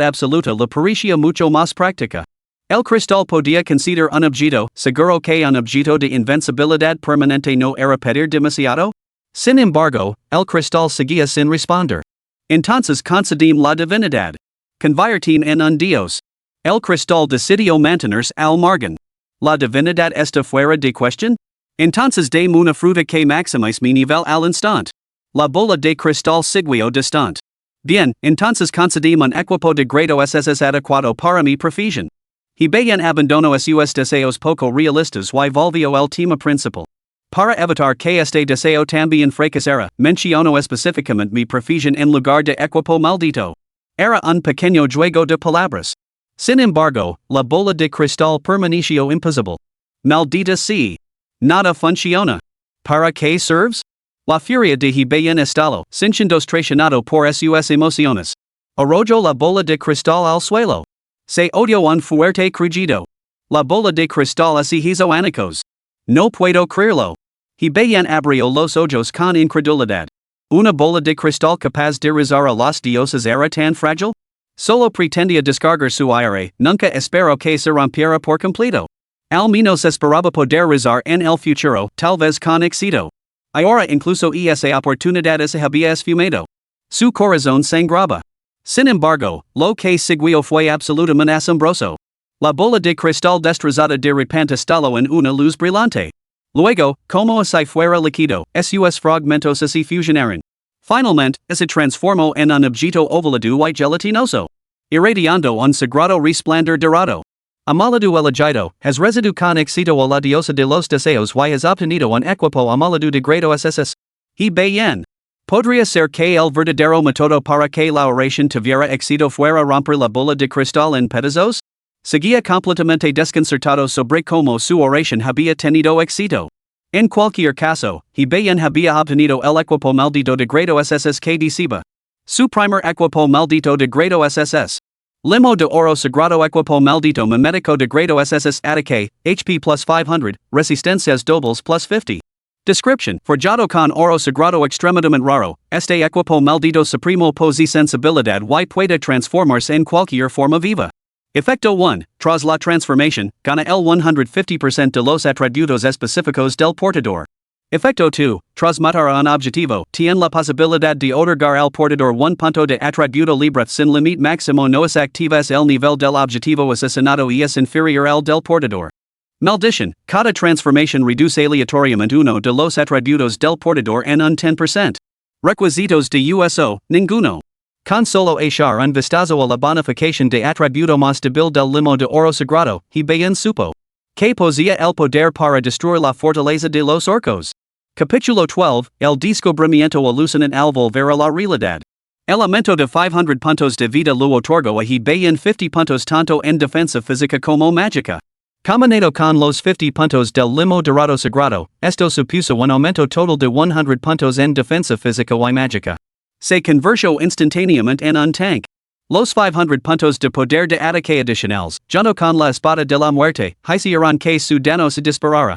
absoluta le parecía mucho más práctica. El cristal podía conceder un objeto, seguro que un objeto de invencibilidad permanente no era pedir demasiado? Sin embargo, el cristal seguía sin responder. Entonces concedím la divinidad. Convertim en un dios. El cristal decidió mantenerse al margen. ¿La divinidad está fuera de cuestión? Entonces de una fruta que maximice mi nivel al instante. La bola de cristal siguió distante. Bien, entonces concedím un equipo de grado SS adecuado para mi profesión. He bien abandonó sus deseos poco realistas y volvió al tema principal. Para evitar que este deseo también fracasara, menciono específicamente mi profesión en lugar de equipo maldito. Era un pequeño juego de palabras. Sin embargo, la bola de cristal permaneció imposible. Maldita sea. Nada funciona. ¿Para qué serves? La furia de he bien estalo, sintiéndose traicionado por sus emociones. Arrojó la bola de cristal al suelo. Se odió un fuerte crujido. La bola de cristal se hizo añicos. No puedo creerlo. He bien abrió los ojos con incredulidad. ¿Una bola de cristal capaz de rezar a los dioses era tan frágil? Solo pretendía descargar su aire, nunca esperó que se rompiera por completo. Al menos esperaba poder rezar en el futuro, tal vez con éxito. Ahora incluso esa oportunidad se había esfumado. Su corazón sangraba. Sin embargo, lo que siguió fue absolutamente asombroso. La bola de cristal destrozada de repente estalló en una luz brillante. Luego, como si fuera líquido, sus fragmentos se fusionaron. Finalmente, se transformó en un objeto ovalado y gelatinoso, irradiando un sagrado resplandor dorado. Amaladu elegido, has residu con éxito a la diosa de los deseos y has obtenido un equipo amaladu de grado SS. He bien. Podría ser que el verdadero método para que la oración tuviera éxito fuera romper la bola de cristal en pedazos? Seguía completamente desconcertado sobre cómo su oración había tenido éxito. En cualquier caso, he bien había obtenido el equipo maldito de grado SS que decía. Su primer equipo maldito de grado SS. Limo de oro sagrado equipo maldito memetico de grado SSS Attique, HP plus 500, resistencias dobles plus 50. Description: Forjado con oro sagrado extremadamente raro, este equipo maldito supremo posee sensibilidad y puede transformarse en cualquier forma viva. Efecto 1. Tras la transformación, gana el 150% de los atributos específicos del portador. Efecto 2. Tras matar a un objetivo, tiene la posibilidad de otorgar al portador un punto de atributo libre sin límite máximo no es activa es el nivel del objetivo asesinado y es inferior al del portador. Maldición: cada transformación reduce aleatoriamente uno de los atributos del portador en un 10%. Requisitos de uso: ninguno. Con solo echar un vistazo a la bonificación de atributo más débil del limo de oro sagrado, y bien supo que poseía el poder para destruir la fortaleza de los orcos. Capítulo 12, el descubrimiento alucinante al volver a la realidad. El aumento de 500 puntos de vida lo otorgó a bien 50 puntos tanto en defensa física como mágica. Combinado con los 50 puntos del limo dorado sagrado, esto supuso un aumento total de 100 puntos en defensa física y mágica. Se convirtió instantáneamente en un tank. Los 500 puntos de poder de ataque adicionales, junto con la espada de la muerte, hicieron que su daño se disparara.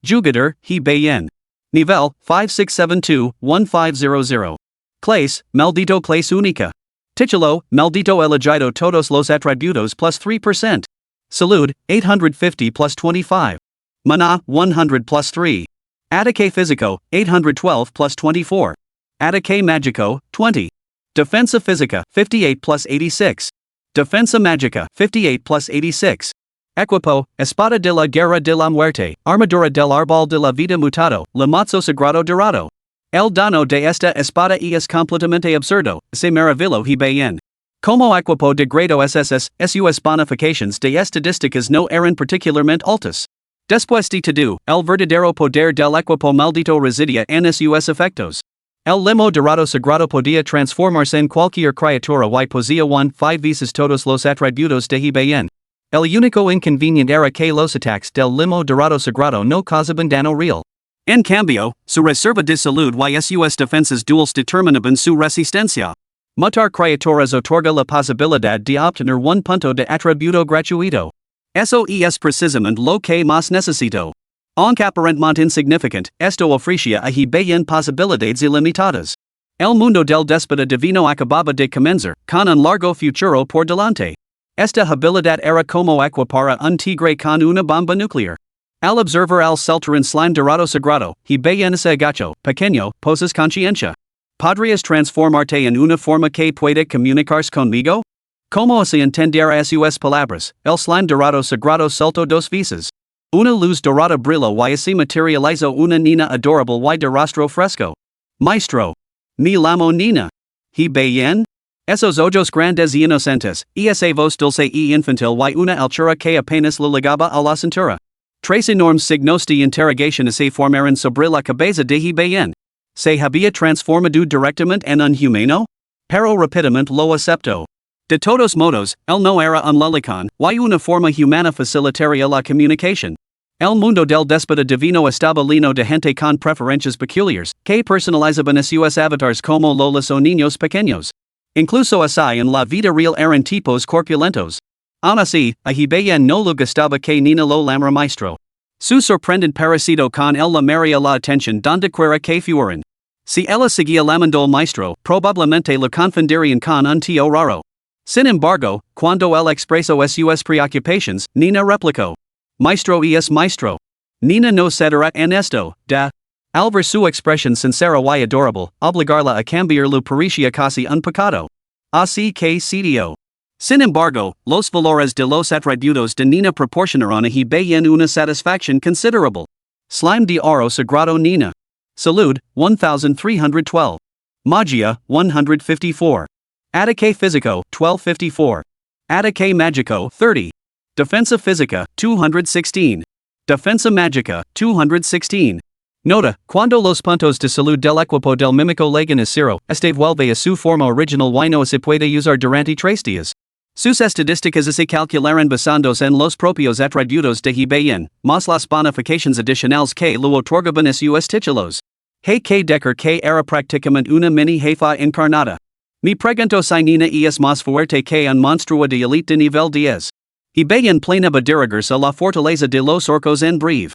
Jugador, y bien. Nivel, 5672-1500. Clase, maldito clase única. Título, maldito elegido todos los atributos plus 3%. Salud, 850 plus 25. Mana, 100 plus 3. Ataque físico, 812 plus 24. Ataque mágico, 20. Defensa física, 58 plus 86. Defensa mágica, 58 plus 86. Equipo, espada de la guerra de la muerte, armadura del árbol de la vida mutado, mazo sagrado dorado. El daño de esta espada es completamente absurdo, se maravilló y bien. Como equipo de grado SSS, sus bonificaciones de estadísticas no eran particularmente altas. Después de todo, el verdadero poder del equipo maldito residía en sus efectos. El limo dorado sagrado podía transformarse en cualquier criatura y poseía 5 veces todos los atributos de bien. El único inconveniente era que los ataques del limo dorado sagrado no causaban daño real. En cambio, su reserva de salud y sus defensas duales determinaban su resistencia. Matar criaturas otorga la posibilidad de obtener un punto de atributo gratuito. Eso es precisamente lo que más necesito. Aunque aparentemente insignificant, esto ofrecía a bien posibilidades ilimitadas. El mundo del déspota divino acababa de comenzar, con un largo futuro por delante. Esta habilidad era como equipar a un tigre con una bomba nuclear. Al observar al saltarín slime dorado sagrado, bien se agachó, pequeño, poses conciencia. ¿Podrías transformarte en una forma que puede comunicarse conmigo? ¿Cómo se entender a sus palabras? El slime dorado sagrado saltó 2 veces. Una luz dorada brilló y así materializó una nina adorable y de rostro fresco. Maestro. Me llamo Nina. ¿Y bien? Esos ojos grandes y inocentes, esa voz dulce y infantil y una altura que apenas le ligaba a la cintura. 3 enormes signos de interrogación se formaron sobre la cabeza de bien. ¿Se había transformado directamente en un humano? Pero rápidamente lo aceptó. De todos modos, él no era un lolicón, y una forma humana facilitaría la comunicación. El mundo del déspota divino estaba lleno de gente con preferencias peculiares, que personalizaban sus avatars como lolas o niños pequeños. Incluso así en la vida real eran tipos corpulentos. Aún así, a bien no le gustaba que Nina lo llamara maestro. Su sorprendente parecido con él llamaría la atención donde quiera que fueran. Si ella seguía llamando al maestro, probablemente lo confundirían con un tío raro. Sin embargo, cuando él expresó sus preocupaciones, Nina replicó: Maestro es maestro. Nina no cederá en esto, da. Al ver su expresión sincera y adorable, obligarla a cambiarlo parecía casi un pecado. Así que cedió. Sin embargo, los valores de los atributos de Nina proporcionaron a bien una satisfacción considerable. Slime de oro sagrado Nina. Salud, 1312. Magia, 154. Ataque físico, 1254. Ataque mágico, 30. Defensa física, 216. Defensa mágica, 216. Nota: cuando los puntos de salud del equipo del mímico llegan a 0, este vuelve a su forma original y no se puede usar durante 3 días. Sus estadísticas se calcularán basándose en los propios atributos de bien, más las bonificaciones adicionales que lo otorgaban a sus títulos. Hay que decir que era prácticamente una mini jefa encarnada. Mi pregunto si Nina es más fuerte que un monstruo de elite de nivel 10. Y bien plena dirigirse a la fortaleza de los orcos en breve.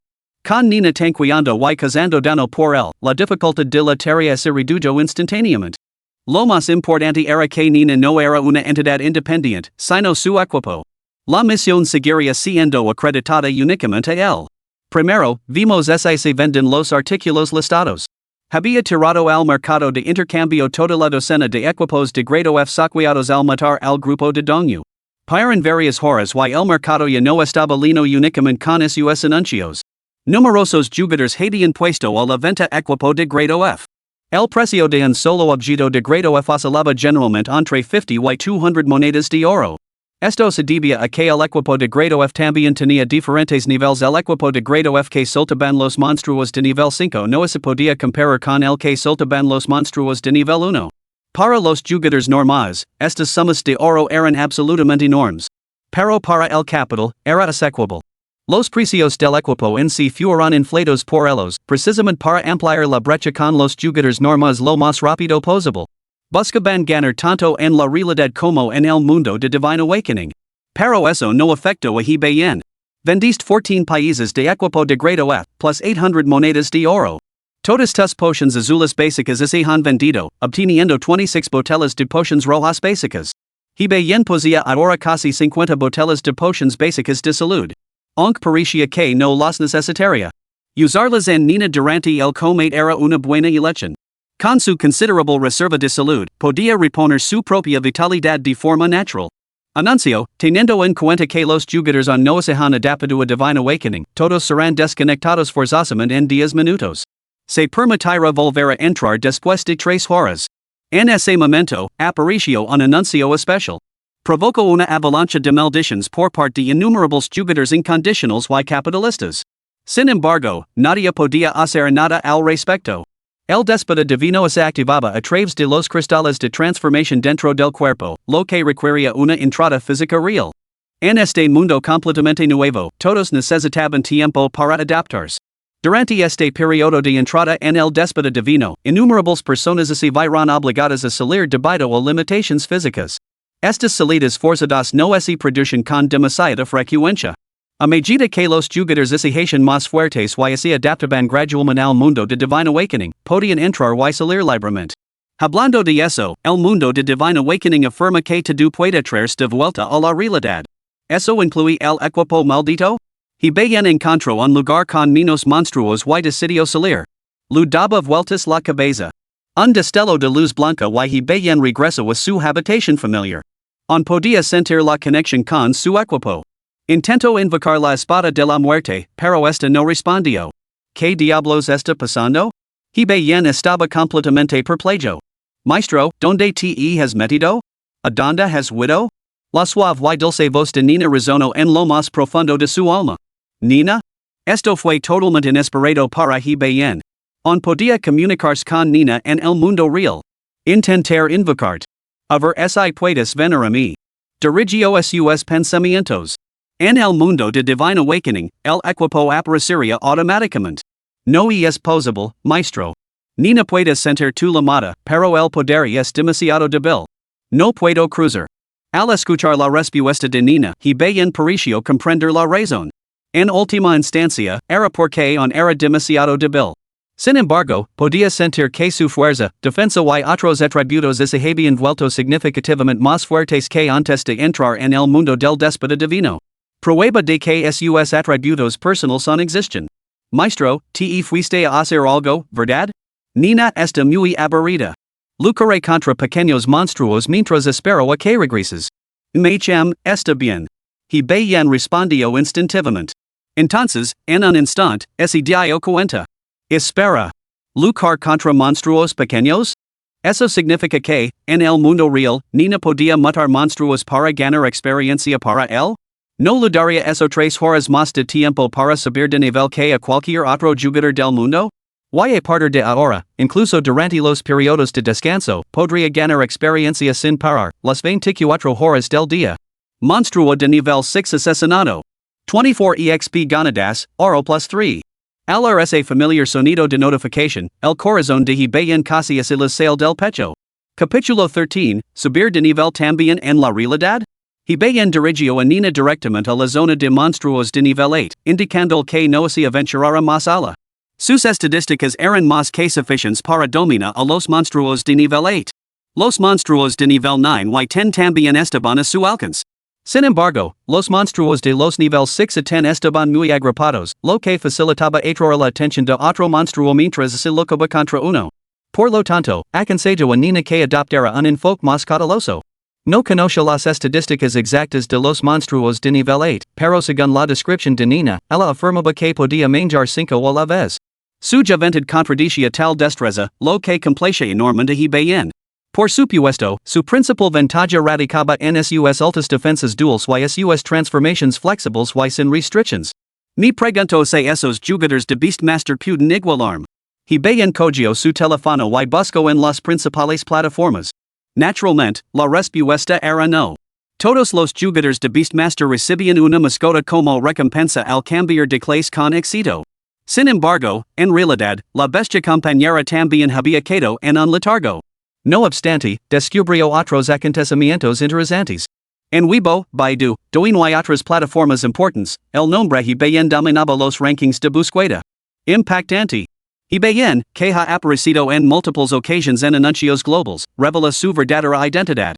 Con Nina tanqueando y cazando dano por él, la dificultad de la tarea se redujo instantáneamente. Lo más importante era que Nina no era una entidad independiente, sino su equipo. La misión seguiría siendo acreditada únicamente a él. Primero, vimos si se venden los artículos listados. Había tirado al mercado de intercambio toda la docena de equipos de grado F saqueados al matar al grupo de Dongyu. Paran varias horas y el mercado ya no estaba lleno únicamente con esos anuncios. Numerosos jugadores habían puesto a la venta equipo de grado F. El precio de un solo objeto de grado F oscilaba generalmente entre 50 y 200 monedas de oro. Esto se debía a que el equipo de grado F también tenía diferentes niveles. El equipo de grado F que soltaban los monstruos de nivel 5 no se podía comparar con el que soltaban los monstruos de nivel 1. Para los jugadores normales, estas sumas de oro eran absolutamente enormes. Pero para el capital, era asequible. Los precios del equipo en sí fueron inflados por ellos, precisamente para ampliar la brecha con los jugadores normales lo más rápido posible. Buscaban ganar tanto en la realidad como en el mundo de Divine Awakening. Pero eso no afectó a bien. Vendiste 14 países de equipo de grado F, plus 800 monedas de oro. Todas tus potions azules básicas se han vendido, obteniendo 26 botellas de potions rojas básicas. Bien poseía ahora casi 50 botellas de potions básicas de salud. Aunque parecía que no las necesitaría. Usarlas en Nina durante el combate era una buena elección. Con su considerable reserva de salud, podía reponer su propia vitalidad de forma natural. Anuncio, teniendo en cuenta que los jugadores no se han adaptado a Divine Awakening, todos serán desconectados forzosamente en 10 minutos. Se permitirá volver a entrar después de 3 horas. En ese momento, apareció un anuncio especial. Provocó una avalancha de maldiciones por parte de innumerables jugadores incondicionales y capitalistas. Sin embargo, nadie podía hacer nada al respecto. El déspota divino se activaba a través de los cristales de transformación dentro del cuerpo, lo que requería una entrada física real. En este mundo completamente nuevo, todos necesitaban tiempo para adaptarse. Durante este periodo de entrada en el déspota divino, innumerables personas se verán obligadas a salir debido a limitaciones físicas. Estas salidas forzadas no se producen con demasiada frecuencia. A medida que los jugadores se hacían más fuertes y se adaptaban gradualmente al mundo de Divine Awakening, podían entrar y salir libremente. Hablando de eso, el mundo de Divine Awakening afirma que todo puede traerse de vuelta a la realidad. ¿Eso incluye el equipo maldito? Bien encontró un lugar con menos monstruos y decidió salir. Lu daba vueltas la cabeza. Un destello de luz blanca y bien regresó a su habitación familiar. Podía sentir la conexión con su equipo. Intentó invocar la espada de la muerte, pero esta no respondió. ¿Qué diablos está pasando? Bien estaba completamente perplejo. Maestro, ¿dónde te has metido? ¿A dónde has ido? La suave y dulce voz de Nina resonó en lo más profundo de su alma. Nina? Esto fue totalmente inesperado para bien. Podía comunicarse con Nina en el mundo real. Intentar invocarte. A ver si puedes venir a mí. Dirigió sus pensamientos. En el mundo de Divine Awakening, el equipo aparecería automáticamente. No es posible, maestro. Nina puede sentir tu llamada, pero el poder es demasiado débil. No puedo cruzar. Al escuchar la respuesta de Nina, bien pareció comprender la razón. En última instancia, era porque era demasiado débil. Sin embargo, podía sentir que su fuerza, defensa y otros atributos se habían vuelto significativamente más fuertes que antes de entrar en el mundo del déspota divino. Prueba de que sus atributos personales no existen. Maestro, te fuiste a hacer algo, ¿verdad? Nina está muy aburrida. Lucharé contra pequeños monstruos mientras espero a que regreses. Me está bien. Bien respondió instintivamente. Entonces, en un instante, se dio cuenta. Espera. ¿Luchar contra monstruos pequeños? Eso significa que, en el mundo real, Nina podía matar monstruos para ganar experiencia para él? ¿No le daría eso 3 horas más de tiempo para subir de nivel que a cualquier otro jugador del mundo? Y a partir de ahora, incluso durante los periodos de descanso, podría ganar experiencia sin parar, las 24 horas del día. Monstruo de nivel 6 asesinado. 24 EXP ganadas, oro plus 3. Al ese familiar sonido de notificación, el corazón de bien casi se le sale del pecho. Capítulo 13, Subir de nivel también en la realidad? Hibayan dirigio anina directamente a la zona de monstruos de nivel 8, indicando que no se aventurará más allá. Sus estadísticas eran más que suficientes para dominar a los monstruos de nivel 8. Los monstruos de nivel 9 y 10 también estaban a su alcance. Sin embargo, los monstruos de los niveles 6 a 10 estaban muy agrupados, lo que facilitaba atraer la atención de otro monstruo mientras se luchaba contra uno. Por lo tanto, aconsejo a Nina que adoptara un enfoque más cauteloso. No conoce las estadísticas exactas de los monstruos de nivel 8, pero según la descripción de Nina, ella afirmaba que podía manjar 5 a la vez. Su juventud contradicia tal destreza, lo que complace enormemente a Hibayan. Por supuesto, su principal ventaja radicaba en sus altas defensas duales y sus transformations flexibles y sin restrictions. Me pregunto si esos jugadores de Beastmaster puden igualarme. Hibayan cogió su teléfono y buscó en las principales plataformas. Naturalmente, la respuesta era no. Todos los jugadores de Beastmaster recibían una mascota como recompensa al cambiar de clase con éxito. Sin embargo, en realidad, la bestia compañera también había quedado en un letargo. No obstante, descubrió otros acontecimientos interesantes. En Weibo, Baidu, Douyin y otras plataformas importantes, el nombre Hibayan dominaba los rankings de búsqueda. Impactante. Hibayan, que ha aparecido en múltiples ocasiones en anuncios globales, revela su verdadera identidad.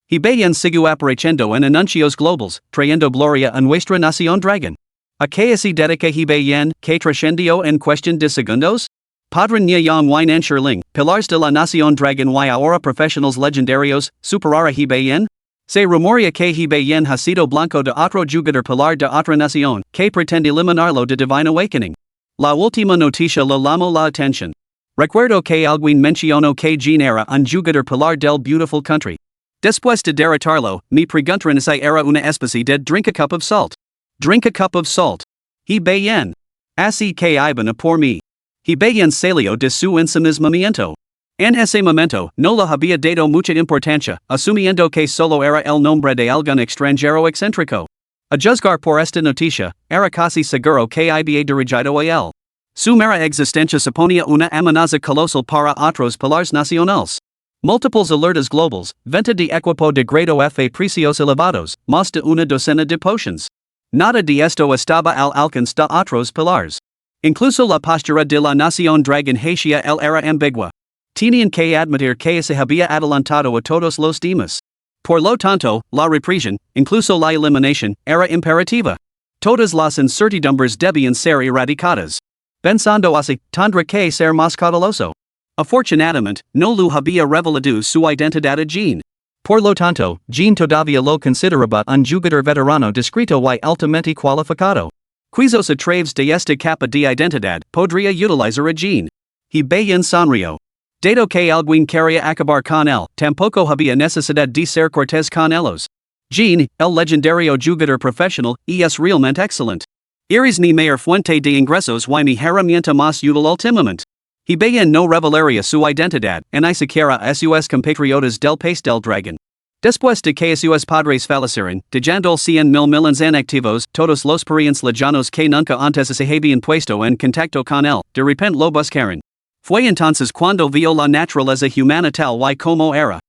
Hibayan siguió apareciendo en anuncios globales, trayendo gloria a nuestra nación dragon. ¿A qué se dedica Hibayan, que trascendió en cuestión de segundos? Padrón Nyayong Winan Sherling, Pilars de la Nación Dragon y ahora profesionales legendarios, superar a Hibayan? Se rumorea que Hibayan ha sido blanco de otro jugador pilar de otra nación, que pretende eliminarlo de Divine Awakening. La última noticia le llamó la atención. Recuerdo que alguien mencionó que Jean era un jugador pilar del Beautiful Country. Después de derrotarlo, me preguntaron si era una especie de drink a cup of salt. Drink a cup of salt. Hibayan. Así que iban a por mí. Hibayan salió de su ensimismamiento. En ese momento, no le había dado mucha importancia, asumiendo que solo era el nombre de algún extranjero excéntrico. A juzgar por esta noticia, era casi seguro que había dirigido a él. Su mera existencia suponía una amenaza colosal para otros pilares nacionales. Múltiples alertas globales, venta de equipo de grado F a precios elevados, más de una docena de potions. Nada de esto estaba al alcance de otros pilares. Incluso la postura de la nación dragon hacia él era ambigua. Tenían que admitir que se había adelantado a todos los demás. Por lo tanto, la represión, incluso la eliminación, era imperativa. Todas las incertidumbres debían ser erradicadas. Pensando así, tendrá que ser más cauteloso. Afortunadamente, no lo había revelado su identidad a Jean. Por lo tanto, Jean todavía lo consideraba un jugador veterano discreto y altamente cualificado. Quizás a través de esta capa de identidad, podría utilizar a Jean. Hibayan sonrió. Dado que alguien quería acabar con él, tampoco había necesidad de ser cortés con ellos. Jean, el legendario jugador profesional, es realmente excelente. Eres mi mayor fuente de ingresos y mi herramienta más útil últimamente. Hibayan no revelaría su identidad, ni siquiera a sus compatriotas del País del Dragon. Después de que sus padres fallecieron, dejando 100,000 millones en activos, todos los parientes lejanos que nunca antes se habían puesto en contacto con él, de repente lo buscaron. Fue entonces cuando vio la naturaleza humana tal y como era.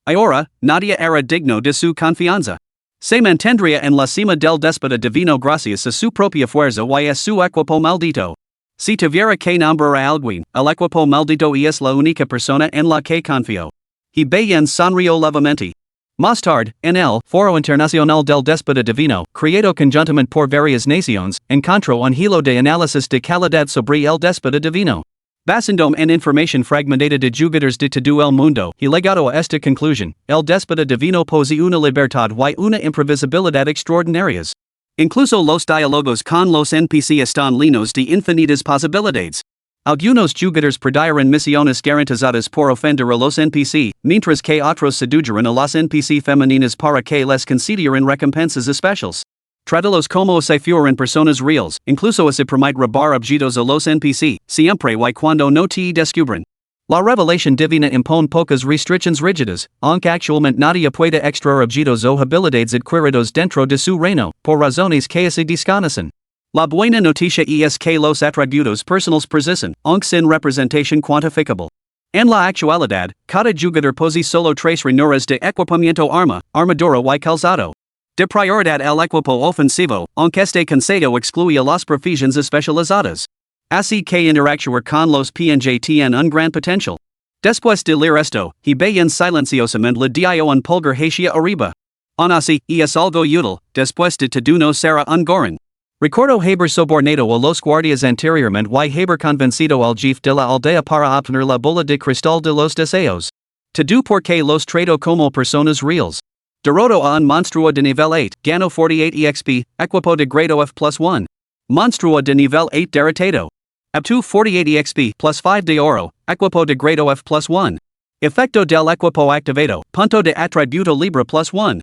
Ahora, nadie era digno de su confianza. Se mantendría en la cima del déspota divino gracias a su propia fuerza y a su equipo maldito. Si tuviera que nombrar a alguien, el equipo maldito es la única persona en la que confío. Hibayan sonrió levemente. Más tarde, en el Foro Internacional del Déspota Divino, creado conjuntamente por varias naciones, encontró un hilo de análisis de calidad sobre el Déspota Divino. Basándome en información fragmentada de jugadores de todo el mundo, y legado a esta conclusión, el Déspota Divino posee una libertad y una imprevisibilidad extraordinarias. Incluso los diálogos con los NPC están llenos de infinitas posibilidades. Algunos jugadores perdieron misiones garantizadas por ofender a los NPC, mientras que otros sedujeron a las NPC femeninas para que les concedieran recompensas especiales. Trátalos como si fueran personas reales, incluso se permite robar objetos a los NPC, siempre y cuando no te descubran. La revelación divina impone pocas restricciones rígidas, aunque actualmente nadie puede extraer objetos o habilidades adquiridos dentro de su reino, por razones que se desconocen. La buena noticia es que los atributos personales persisten, aunque sin representación cuantificable. En la actualidad, cada jugador posee solo tres ranuras de equipamiento armadura y calzado. De prioridad al equipo ofensivo, aunque este concedo excluye las profesiones especializadas. Así que interactuar con los PNJ tiene un gran potencial. Después de leer esto, he bien silenciosamente le dio un pulgar hacia arriba. Aun así, es algo útil, después de todo no será un gorin. Recuerdo haber sobornado a los guardias anteriormente y haber convencido al jefe de la aldea para obtener la bola de cristal de los deseos. Todo porque los trato como personas reales. Derroto a un monstruo de nivel 8, gano 48 EXP, equipo de grado F+1. Monstruo de nivel 8 derrotado. Up to 48 EXP plus 5 de oro, equipo de grado F+1. Efecto del equipo activado, punto de atributo libre +1.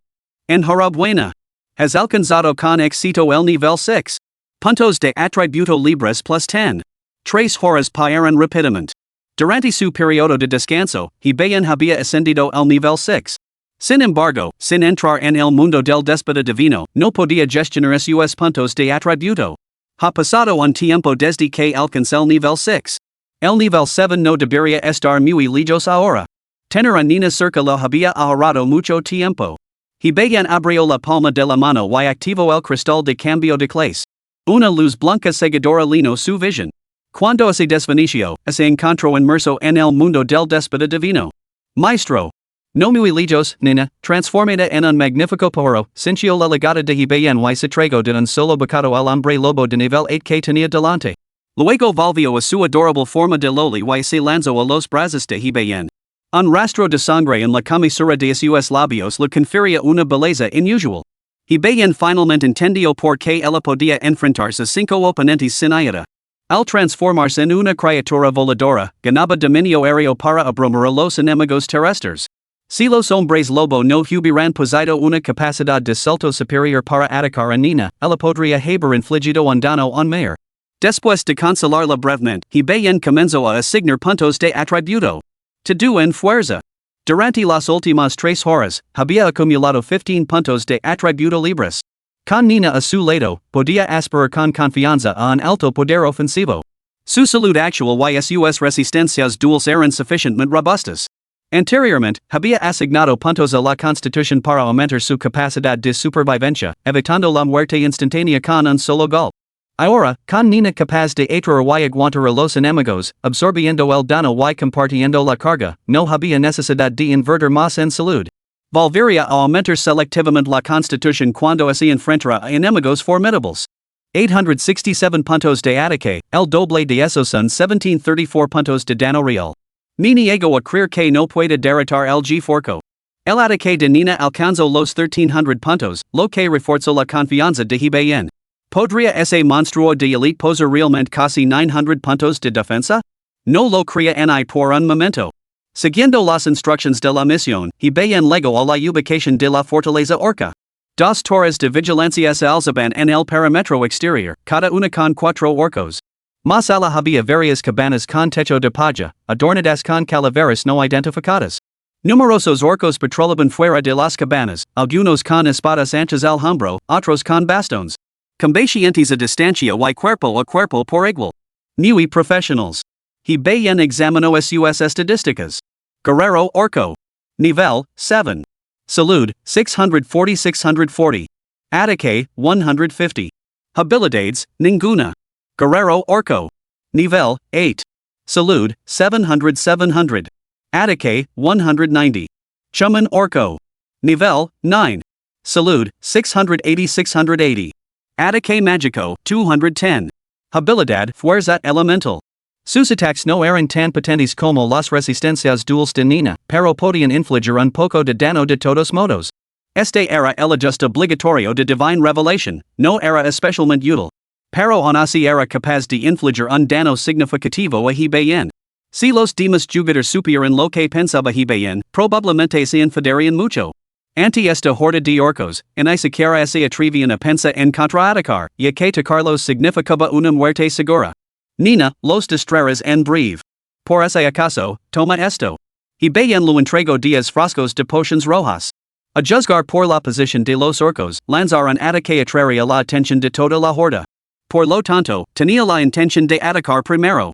Enhorabuena. Has alcanzado con éxito el nivel 6. Puntos de atributo libres +10. 3 horas pasaron rápidamente. Durante su periodo de descanso, he bien había ascendido al nivel 6. Sin embargo, sin entrar en el mundo del déspota divino, no podía gestionar sus puntos de atributo. Ha pasado un tiempo desde que alcanzó el nivel 6. El nivel 7 no debería estar muy lejos ahora. Tener a Nina cerca lo había ahorrado mucho tiempo. He bien abrió la palma de la mano y activó el cristal de cambio de clase. Una luz blanca seguidora llenó su visión. Cuando se desvaneció, se encontró inmerso en el mundo del déspota divino. Maestro. No muy lejos, Nina, transformada en un magnífico pájaro, sintió la llegada de bien y se tragó de un solo bocado al hombre lobo de nivel 8 que tenía delante. Luego volvió a su adorable forma de loli y se lanzó a los brazos de bien. Un rastro de sangre en la comisura de sus labios le confería una belleza inusual. Bien finalmente entendió por qué ella podía enfrentarse a 5 oponentes sin ayuda. Al transformarse en una criatura voladora, ganaba dominio aéreo para abrumar a los enemigos terrestres. Si los hombres lobo no hubieran poseído una capacidad de salto superior para atacar a Nina, ella podría haber infligido un daño aún mayor. Después de consolarla brevemente, bien comenzó a asignar puntos de atributo. Todo en fuerza. Durante las últimas 3 horas, había acumulado 15 puntos de atributo libres. Con Nina a su lado, podía aspirar con confianza a un alto poder ofensivo. Su salud actual y sus resistencias duales eran suficientemente robustas. Anteriormente, había asignado puntos a la constitución para aumentar su capacidad de supervivencia, evitando la muerte instantánea con un solo golpe. Ahora, con Nina capaz de atraer y aguantar a los enemigos, absorbiendo el daño y compartiendo la carga, no había necesidad de invertir más en salud. Volvería a aumentar selectivamente la constitución cuando se enfrentará a enemigos formidables. 867 puntos de ataque, el doble de esos son 1734 puntos de daño real. Me niego a creer que no puede derrotar el G-Forco. El ataque de Nina alcanzó los 1300 puntos, lo que reforzó la confianza de bien. ¿Podría ese monstruo de elite poseer realmente casi 900 puntos de defensa? No lo creía ni por un momento. Siguiendo las instrucciones de la misión, bien llegó a la ubicación de la fortaleza orca. 2 torres de vigilancia se alzaban en el perímetro exterior, cada una con 4 orcos. Más allá había varias cabanas con techo de paja, adornadas con calaveras no identificadas. Numerosos orcos patrolaban fuera de las cabanas, algunos con espadas anchas al hombro, otros con bastones. Combatientes a distancia y cuerpo a cuerpo por igual. Muy profesionals. Bien examinó sus estadísticas. Guerrero orco. Nivel 7. Salud 640-640. Ataque 150. Habilidades ninguna. Guerrero orco. Nivel 8. Salud 700-700. Ataque 190. Chuman orco. Nivel 9. Salud 680-680. Ataque mágico 210. Habilidad fuerza elemental. Sus ataques no eran tan potentes como las resistencias duales de Nina, pero podían infligir un poco de daño de todos modos. Este era el ajuste obligatorio de Divine Revelation, no era especialmente útil. Pero aún así era capaz de infligir un daño significativo a bien. Si los demás jugadores supieran lo que pensaba bien, probablemente se enfadarían mucho. Ante esta horda de orcos, ni siquiera se atrevían a pensar en contraatacar, ya que atacarlos significaba una muerte segura. Nina, los distraerás en breve. Por ese acaso, toma esto. Bien lo entregó 10 frascos de potions rojas. A juzgar por la posición de los orcos, lanzar un ataque atraería la atención de toda la horda. Por lo tanto, tenía la intención de atacar primero.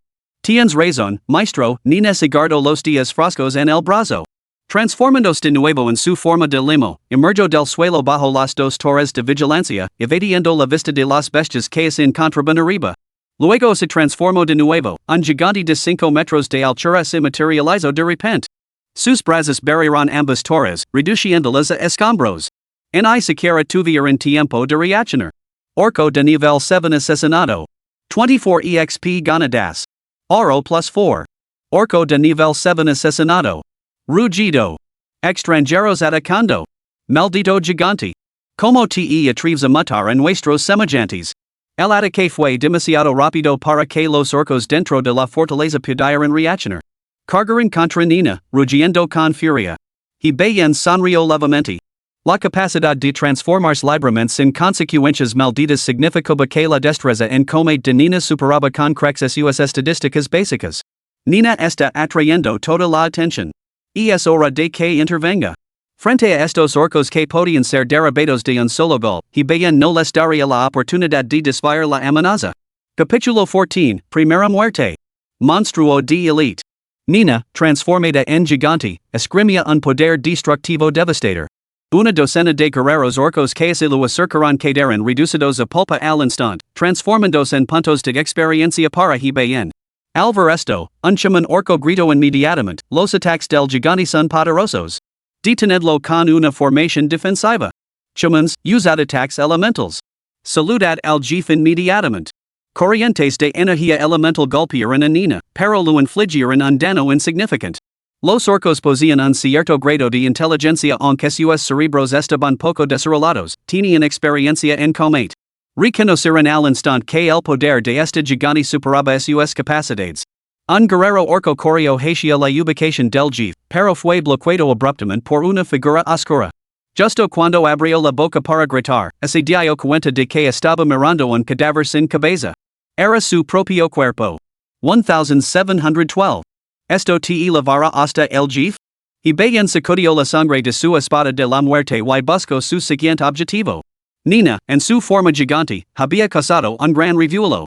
Tienes razón, maestro, ni necesito los días frascos en el brazo. Transformándose de nuevo en su forma de limo, emergió del suelo bajo las dos torres de vigilancia, evadiendo la vista de las bestias que se encontraban arriba. Luego se transformó de nuevo, un gigante de 5 metros de altura se materializó de repente. Sus brazos barrieron ambas torres, reduciéndolas a escombros. Ni siquiera tuvieron tiempo de reaccionar. Orco de nivel 7 asesinado. 24 exp ganadas. Oro plus 4. Orco de nivel 7 asesinado. Rugido. Extranjeros atacando. Maldito gigante. Como te atreves a matar a nuestros semejantes. El ataque fue demasiado rápido para que los orcos dentro de la fortaleza pudieran reaccionar. Cargaron contra Nina, rugiendo con furia. Y bien sonrió levemente. La capacidad de transformarse libremente sin consecuencias malditas significaba que la destreza en combate de Nina superaba con creces sus estadísticas básicas. Nina está atrayendo toda la atención. Y es hora de que intervenga. Frente a estos orcos que podían ser derribados de un solo gol, y bien no les daría la oportunidad de desviar la amenaza. Capítulo 14, Primera Muerte. Monstruo de Elite. Nina, transformada en gigante, esgrimía un poder destructivo devastador. Una docena de guerreros orcos que se lo acercaron quedaron reducidos a pulpa al instante, transformándose en puntos de experiencia para bien. Al ver esto, un chamán orco gritó inmediatamente, los ataques del gigante son poderosos. Detenedlo con una formación defensiva. Chamans, usad ataques elementals. Saludad al jefe inmediatamente. Corrientes de energía elemental golpearon a Nina, pero lo infligieron un daño insignificante. Los orcos poseían un cierto grado de inteligencia aunque sus cerebros estaban poco desarrollados, tenían experiencia en combate. Reconocieron al instante que el poder de este gigante superaba sus capacidades. Un guerrero orco corrió hacia la ubicación del jefe, pero fue bloqueado abruptamente por una figura oscura. Justo cuando abrió la boca para gritar, se dio cuenta de que estaba mirando un cadáver sin cabeza. Era su propio cuerpo. 1712. Esto te llevará hasta el jefe? Y bien sacudió la sangre de su espada de la muerte y buscó su siguiente objetivo. Nina, en su forma gigante, había causado un gran revuelo.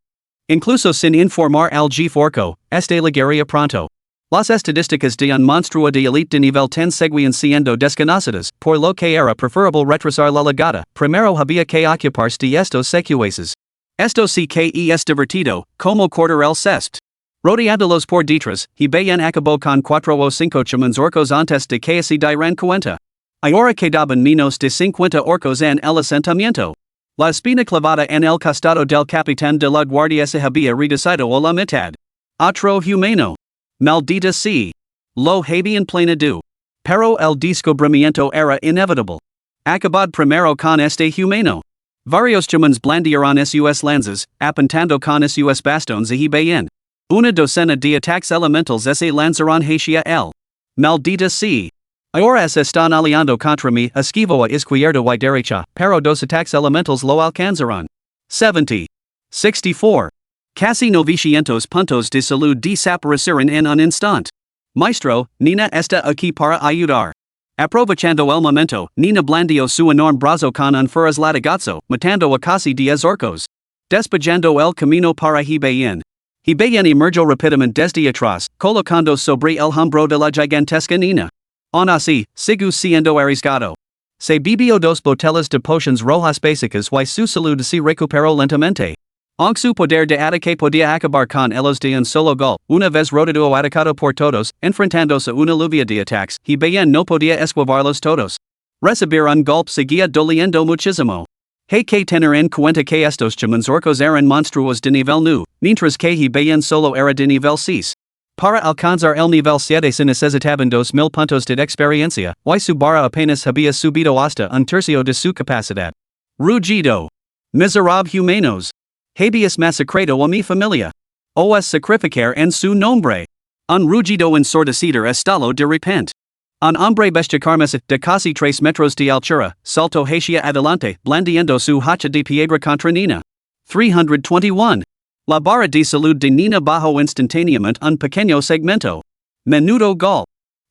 Incluso sin informar al jefe orco, este llegaría pronto. Las estadísticas de un monstruo de elite de nivel 10 seguían siendo desconocidas, por lo que era preferible retrasar la llegada. Primero había que ocuparse de estos secuaces. Esto sí que es divertido, como cortar el cest. Rodeándolos por detrás, y bien acabó con 4 o 5 chamans orcos antes de que se dieran cuenta. Ahora quedaban menos de 50 orcos en el asentamiento. La espina clavada en el costado del capitán de la guardia se había reducido a la mitad. Otro humano. Maldita sea. Lo habían planeado. Pero el descubrimiento era inevitable. Acabad primero con este humano. Varios chamans blandieron sus lanzas, apuntando con sus bastones y bien. Una docena de ataques elementals se lanzaron hacia él. Maldita sea. Ahora están aliando contra mí, esquivo a izquierda y derecha, pero dos ataques elementals lo alcanzaron. 70. 64. Casi 900 puntos de salud desaparecieron en un instante. Maestro, Nina está aquí para ayudar. Aprovechando el momento, Nina blandió su enorme brazo con un feroz latigazo, matando a casi 10 orcos. Despejando el camino para bien. Bien emergió rápidamente desde atrás, colocando sobre el hombro de la gigantesca Nina. Aun así, sigue siendo arriesgado. Se bebió 2 botellas de potions rojas básicas y su salud se recuperó lentamente. Aunque su poder de ataque podía acabar con ellos de un solo gol, una vez rodado atacado por todos, enfrentándose a una lluvia de ataques, bien no podía esquivarlos todos. Recibir un golpe seguía doliendo muchísimo. Hay que tener en cuenta que estos chamans orcos eran monstruos de nivel nu, mientras que bien solo era de nivel 6. Para alcanzar el nivel 7 se necesitaban 2000 puntos de experiencia, y su barra apenas había subido hasta un tercio de su capacidad. Rugido. Miserable humanos. Habeas masacrado a mi familia. Os sacrificar en su nombre. Un rugido ensordecido estalo de repente. Un hombre bestiacarmes de casi 3 metros de altura, saltó hacia adelante, blandiendo su hacha de piedra contra Nina. 321. La barra de salud de Nina bajó instantáneamente un pequeño segmento. Menudo gol.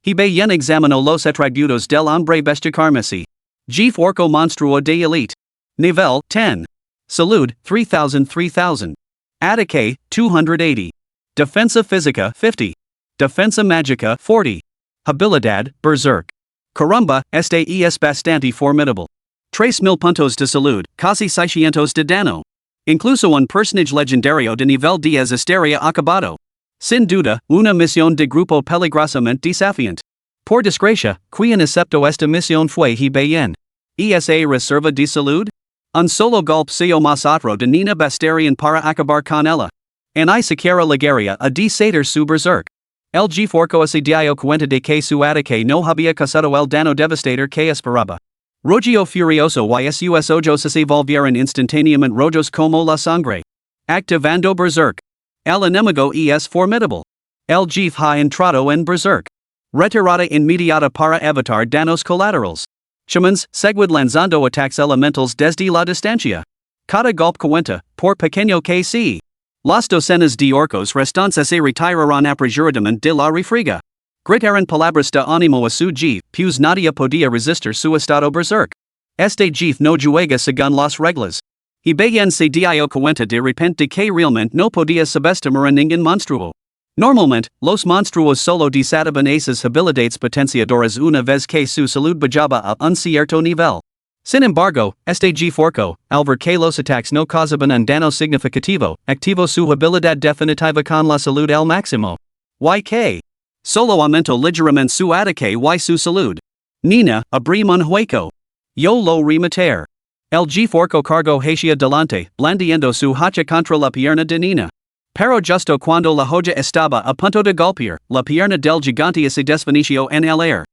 Bien examinó los atributos del hombre bestiacarmesi. Jefe orco monstruo de elite. Nivel 10. Salud 3000. Ataque 280. Defensa Física 50. Defensa Mágica 40. Habilidad, Berserk. Caramba, este es bastante formidable. 3,000 puntos de salud, casi 600 de dano. Incluso un personaje legendario de nivel 10 estaría acabado. Sin duda, una misión de grupo peligrosamente desafiante. Por desgracia, quien aceptó esta misión fue he bien. ¿Esa reserva de salud? Un solo golpe o más otro de Nina bastarian para acabar con ella. En I siquiera llegaría a desatar su berserk. El G4 se dio cuenta de que su ataque no había causado el dano devastador que esperaba. Rojo furioso y sus ojos se volvieron instantáneamente rojos como la sangre. Activando berserk. El enemigo es formidable. El Jeef ha entrado en berserk. Retirada inmediata para evitar danos colaterales. Shamans, seguid lanzando attacks elementals desde la distancia. Cada golpe cuenta, por pequeño que sea. Las docenas de orcos restantes se retirarán apresuradamente de la refriega. Gritaron palabras de ánimo a su Jeef, pues nadie podía resistir su estado berserk. Este Jeef no juega según las reglas. Y bien se dio cuenta de repente que realmente no podía subestimar a ningún monstruo. Normalmente, los monstruos solo desataban esas habilidades potenciadoras una vez que su salud bajaba a un cierto nivel. Sin embargo, este G4, al ver que los ataques no causaban un dano significativo, activó su habilidad definitiva con la salud al máximo. YK. Solo aumentó ligeramente su ataque y su salud. Nina, abrí un hueco. Yo lo rematar. El G4 cargó hacia delante, blandiendo su hacha contra la pierna de Nina. Pero justo cuando la joya estaba a punto de golpear, la pierna del gigante se desvaneció en el aire.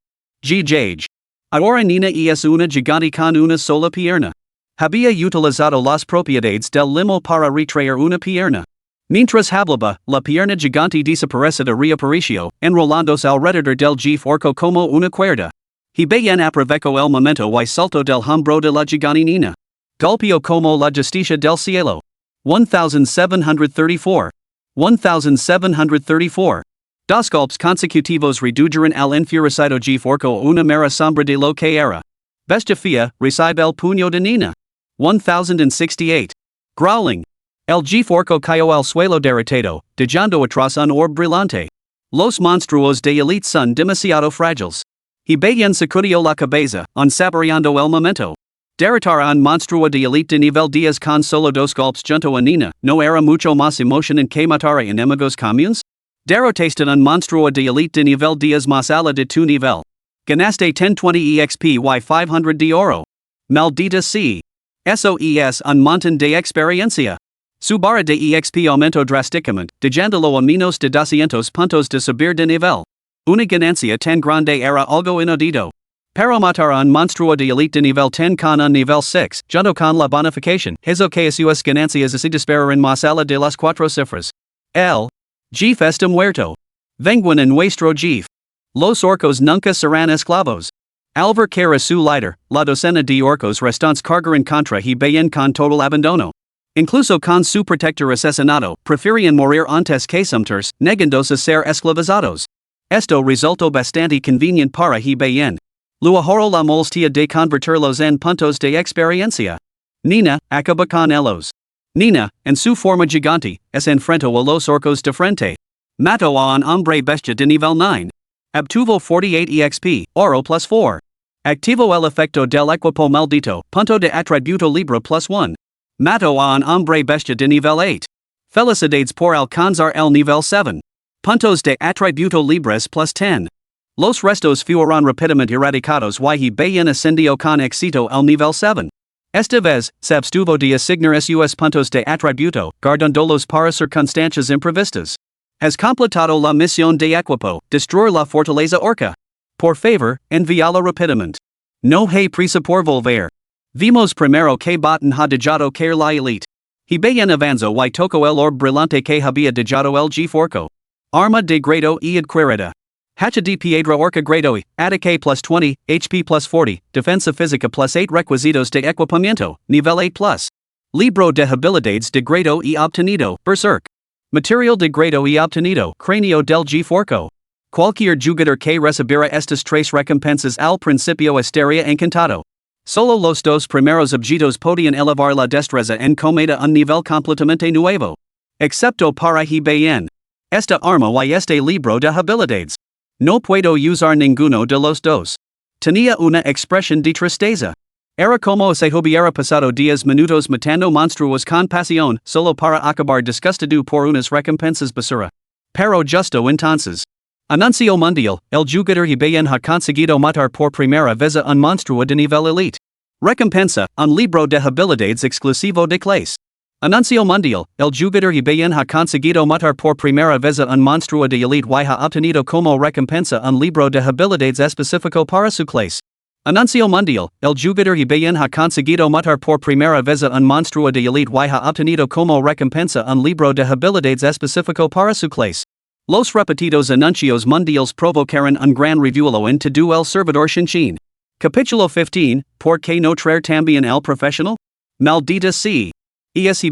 G. Ahora Nina es una gigante con una sola pierna. Había utilizado las propiedades del limo para retraer una pierna. Mientras hablaba, la pierna gigante desaparecida reapareció, enrolándose alrededor del G4 como una cuerda. He bien aprovechó el momento y saltó del hombro de la gigante Nina. Golpeó como la justicia del cielo. 1734. 1734. Dos golpes consecutivos redujeron al enfurecido G4 una mera sombra de lo que era. Bestia fea, recibe el puño de Nina. 1068. Growling. El G4 cayó al suelo derrotado, dejando atrás un orb brillante. Los monstruos de elite son demasiado frágiles. He bien sacudió la cabeza, saboreando el momento. Derrotar a un monstruo de elite de nivel 10 con solo dos golpes junto a Nina, ¿no era mucho más emocionante que matar a enemigos comunes? Derrotaste un monstruo de elite de nivel 10 más ala de tu nivel. Ganaste 1020 EXP y 500 de oro. Maldita sea. Eso es un montón de experiencia. Su barra de EXP aumentó drásticamente, dejándolo a menos de 200 puntos de subir de nivel. Una ganancia tan grande era algo inaudito. Pero matar a un monstruo de elite de nivel 10 con un nivel 6, junto con la bonificación, eso que sus ganancias se dispararon más allá de las 4 cifras. El Jeef está muerto. Vengan en nuestro Jeef. Los orcos nunca serán esclavos. Al ver que era su líder, la docena de orcos restantes cargaron contra he bien con total abandono. Incluso con su protector asesinado, preferían morir antes que someterse, negándose a ser esclavizados. Esto resultó bastante convenient para he bien. Luego la molestia de convertirlos en puntos de experiencia. Nina, acaba con ellos. Nina, en su forma gigante, enfrentó a los orcos de frente. Mató a un hombre bestia de nivel 9. Obtuvo 48 EXP, oro plus 4. Activo el efecto del equipo maldito, punto de atributo libre plus 1. Mató a un hombre bestia de nivel 8. Felicidades por alcanzar el nivel 7. Puntos de atributo libres plus 10. Los restos fueron rápidamente erradicados y he bien ascendió con éxito al nivel 7. Esta vez, se abstuvo de asignar sus puntos de atributo, guardándolos para circunstancias imprevistas. Has completado la misión de equipo, destruir la fortaleza orca. Por favor, envíala rápidamente. No hay prisa por volver. Vimos primero que Botan ha dejado caer la elite. He bien avanzó y tocó el orb brillante que había dejado el G4. Arma de grado y adquirida. Hacha de piedra orca grado y, ataque plus 20, HP plus 40, defensa física plus 8 requisitos de equipamiento, nivel 8 plus. Libro de habilidades de grado y obtenido, berserk. Material de grado y obtenido, cráneo del G4. Cualquier jugador que recibiera estas 3 recompensas al principio estaría encantado. Solo los 2 primeros objetos podían elevar la destreza en cometa a un nivel completamente nuevo. Excepto para he bien. Esta arma y este libro de habilidades. No puedo usar ninguno de los dos. Tenía una expresión de tristeza. Era como si hubiera pasado 10 minutos matando monstruos con pasión, solo para acabar disgustado por unas recompensas basura. Pero justo entonces. Anuncio mundial, el jugador Jefes ha conseguido matar por primera vez un monstruo de nivel elite. Recompensa, un libro de habilidades exclusivo de Clase. Anuncio mundial, el jugador Jefes ha conseguido matar por primera vez un monstruo de elite y ha obtenido como recompensa un libro de habilidades específico para su clase. Anuncio mundial, el jugador Jefes ha conseguido matar por primera vez un monstruo de elite y ha obtenido como recompensa un libro de habilidades específico para su clase. Los repetidos anuncios mundiales provocaron un gran revuelo en todo el servidor Shinshin. Capítulo 15, ¿Por qué no traer también el profesional? Maldita sea. Jefes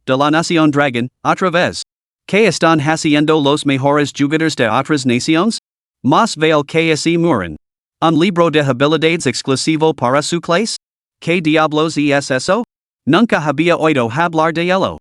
de la Nación Dragon, otra vez. ¿Qué están haciendo los mejores jugadores de otras naciones? Más vale que se mueren. ¿Un libro de habilidades exclusivo para su clase? ¿Qué diablos es eso? Nunca había oído hablar de ello.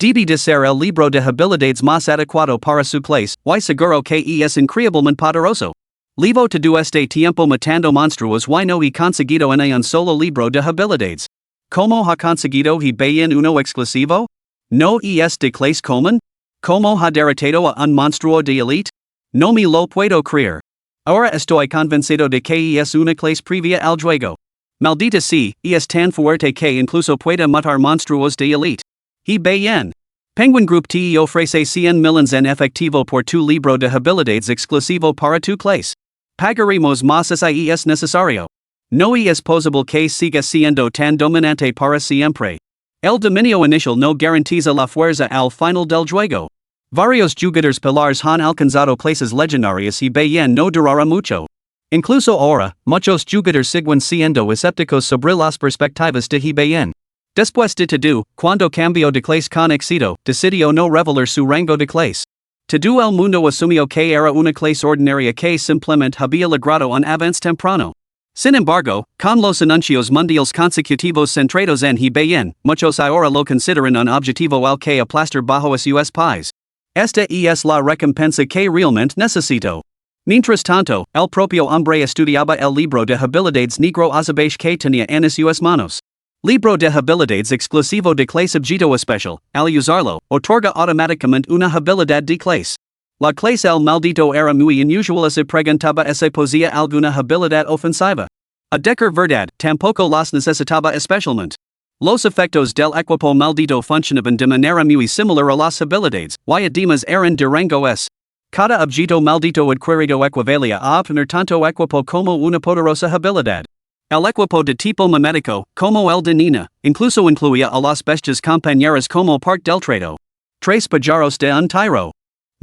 Debe de ser el libro de habilidades más adecuado para su clase, y seguro que es increíblemente poderoso. Levo todo este tiempo matando monstruos y no he conseguido en un solo libro de habilidades. ¿Cómo ha conseguido Jefes uno exclusivo? ¿No es de clase común? ¿Cómo ha derrotado a un monstruo de elite? No me lo puedo creer. Ahora estoy convencido de que es una clase previa al juego. Maldita sea, es tan fuerte que incluso puede matar monstruos de elite. Jefes. Penguin Group te ofrece 100 millones en efectivo por tu libro de habilidades exclusivo para tu clase. Pagaremos más si es necesario. No es posible que siga siendo tan dominante para siempre. El dominio inicial no garantiza la fuerza al final del juego. Varios jugadores pilares han alcanzado places legendarias y Jefes no durará mucho. Incluso ahora, muchos jugadores siguen siendo escépticos sobre las perspectivas de Jefes. Después de todo, cuando cambió de clase con éxito, decidió no revelar su rango de clase. Todo el mundo asumió que era una clase ordinaria que simplemente había logrado un avance temprano. Sin embargo, con los anuncios mundiales consecutivos centrados en Jefes, muchos ahora lo consideran un objetivo al que aplastar bajo sus pies. Esta es la recompensa que realmente necesito. Mientras tanto, el propio hombre estudiaba el libro de habilidades negro azabache que tenía en sus manos. Libro de habilidades exclusivo de clase objeto especial, al usarlo, otorga automáticamente una habilidad de clase. La clase el maldito era muy inusual se preguntaba si poseía alguna habilidad ofensiva. A decir verdad, tampoco las necesitaba especialmente. Los efectos del equipo maldito funcionaban de manera muy similar a las habilidades, y además eran de rango S. Cada objeto maldito adquirido equivalía a obtener tanto equipo como una poderosa habilidad. El equipo de tipo mimético, como el de Nina, incluso incluía a las bestias compañeras como parte del trato. 3 pajaros de un tiro.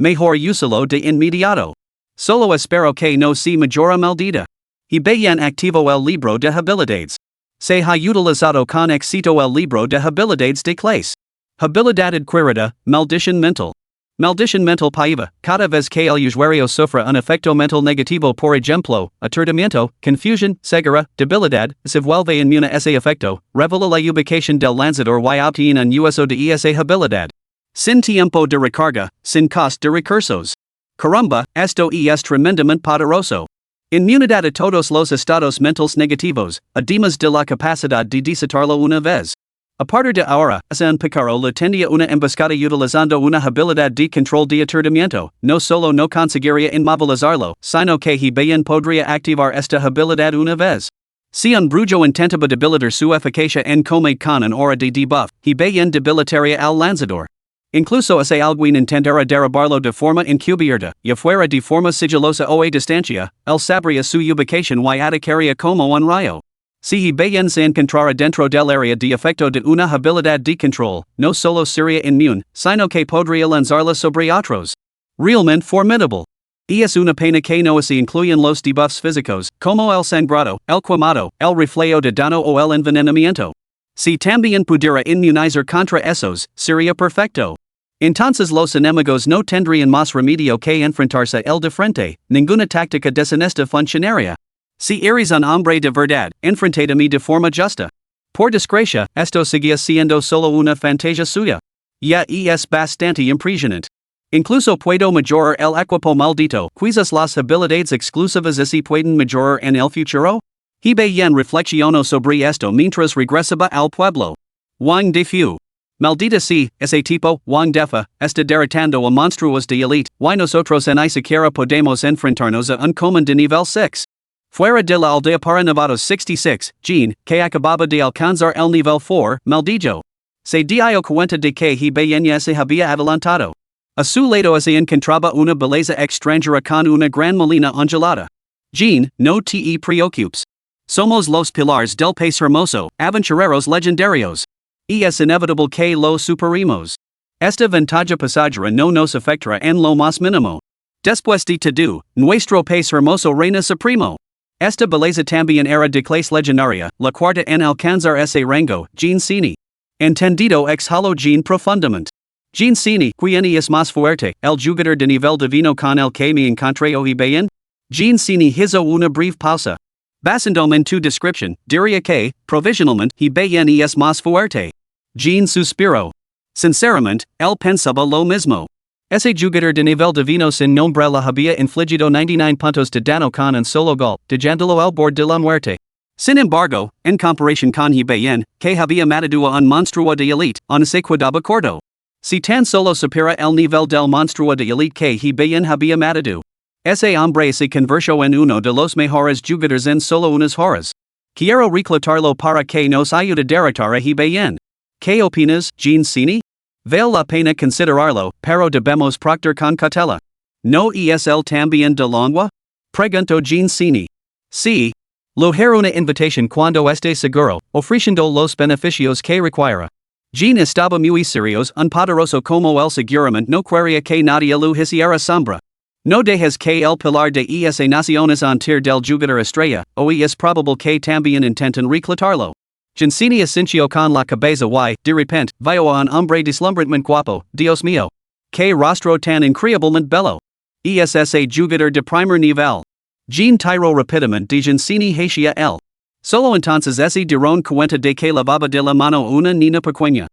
Mejor úsalo de inmediato. Solo espero que no se mejora maldita. Jefes activo el libro de habilidades. Se ha utilizado con éxito el libro de habilidades de clase. Habilidad adquirida, maldición mental. Maldición mental paiva, cada vez que el usuario sufre un efecto mental negativo, por ejemplo, aturdimiento, confusión, ceguera, debilidad, se vuelve inmune a ese efecto, revela la ubicación del lanzador y obtiene un uso de esa habilidad. Sin tiempo de recarga, sin coste de recursos. Caramba, esto es tremendamente poderoso. Inmunidad a todos los estados mentales negativos, además de la capacidad de desatarlo una vez. A partir de ahora, un pícaro le tendía una emboscada utilizando una habilidad de control de aturdimiento, no solo no conseguiría inmovilizarlo, sino que Jefes podría activar esta habilidad una vez. Si un brujo intentaba debilitar su eficacia en combate con una hora de debuff, Jefes debilitaría al lanzador. Incluso si alguien intentara derribarlo de forma encubierta, y fuera de forma sigilosa o a distancia, él sabría su ubicación y atacaría como un rayo. Si Jefes se encontrara dentro del área de efecto de una habilidad de control, no solo sería inmune, sino que podría lanzarla sobre otros. Realmente formidable. Es una pena que no se incluyen los debuffs físicos, como el sangrado, el quemado, el reflejo de daño o el envenenamiento. Si también pudiera inmunizar contra esos, sería perfecto. Entonces los enemigos no tendrían más remedio que enfrentarse el de frente, ninguna táctica deshonesta funcionaría. Si eres un hombre de verdad, enfrentadme de forma justa. Por desgracia, esto seguía siendo solo una fantasía suya. Ya es bastante impresionante. Incluso puedo mejorar el equipo maldito, quizás las habilidades exclusivas y pueden mejorar en el futuro? He bien reflexionó sobre esto mientras regresaba al pueblo. Wang de Fu. Maldita si, ese tipo, Wang Defa, está derrotando a monstruos de elite, y nosotros en ni siquiera podemos enfrentarnos a un común de nivel 6. Fuera de la aldea para novatos 66, Jean, que acababa de alcanzar el nivel 4, maldito. Se dio cuenta de que he bien ya se había adelantado. A su lado se encontraba una belleza extranjera con una gran melena ondulada. Jean, no te preocupes. Somos los pilares del país hermoso, aventureros legendarios. Y es inevitable que lo superemos. Esta ventaja pasajera no nos afectará en lo más mínimo. Después de todo, nuestro país hermoso reina supremo. Esta belleza también era de clase legendaria, la cuarta en alcanzar ese rango, Jean Cini. Entendido exhaló Jean profundamente. Jean Cini, quien es más fuerte, el jugador de nivel divino con el que me encontré hoy bien? Jean Cini hizo una breve pausa. Basandome en tu description, diría que, provisionalmente, he bien es más fuerte. Jean suspiró. Sinceramente, él pensaba lo mismo. Ese jugador de nivel divino sin nombre le había infligido 99 puntos de daño con un solo gol, dejándolo al borde de la muerte. Sin embargo, en comparación con he bien, que había matado a un monstruo de elite, no se quedaba corto. Si tan solo supera el nivel del monstruo de elite que he bien había matado. Ese hombre se convirtió en uno de los mejores jugadores en solo unas horas. Quiero reclutarlo para que nos ayude a derrotar a he bien. ¿Qué opinas, Jean Cini? Vale la pena considerarlo, pero debemos proceder con cautela. ¿No es él también de Manhwa? Preguntó Jean Cini. Sí. Lograr una invitación cuando esté seguro, ofreciendo los beneficios que requiera. Jean estaba muy serios, un poderoso como el seguramente no quería que nadie lo hiciera sombra. No dejes que el pilar de es naciones antir del jugador estrella, o es probable que también intenten reclutarlo. Jean Cini asintió con la cabeza y, de repente, vio a un hombre deslumbrantemente guapo, Dios mío. Que rostro tan increíblemente bello. Es ese jugador de primer nivel. Jean tiró rápidamente de Jean Cini hacia él. Solo entonces ese dieron cuenta de que lavaba de la mano una niña pequeña.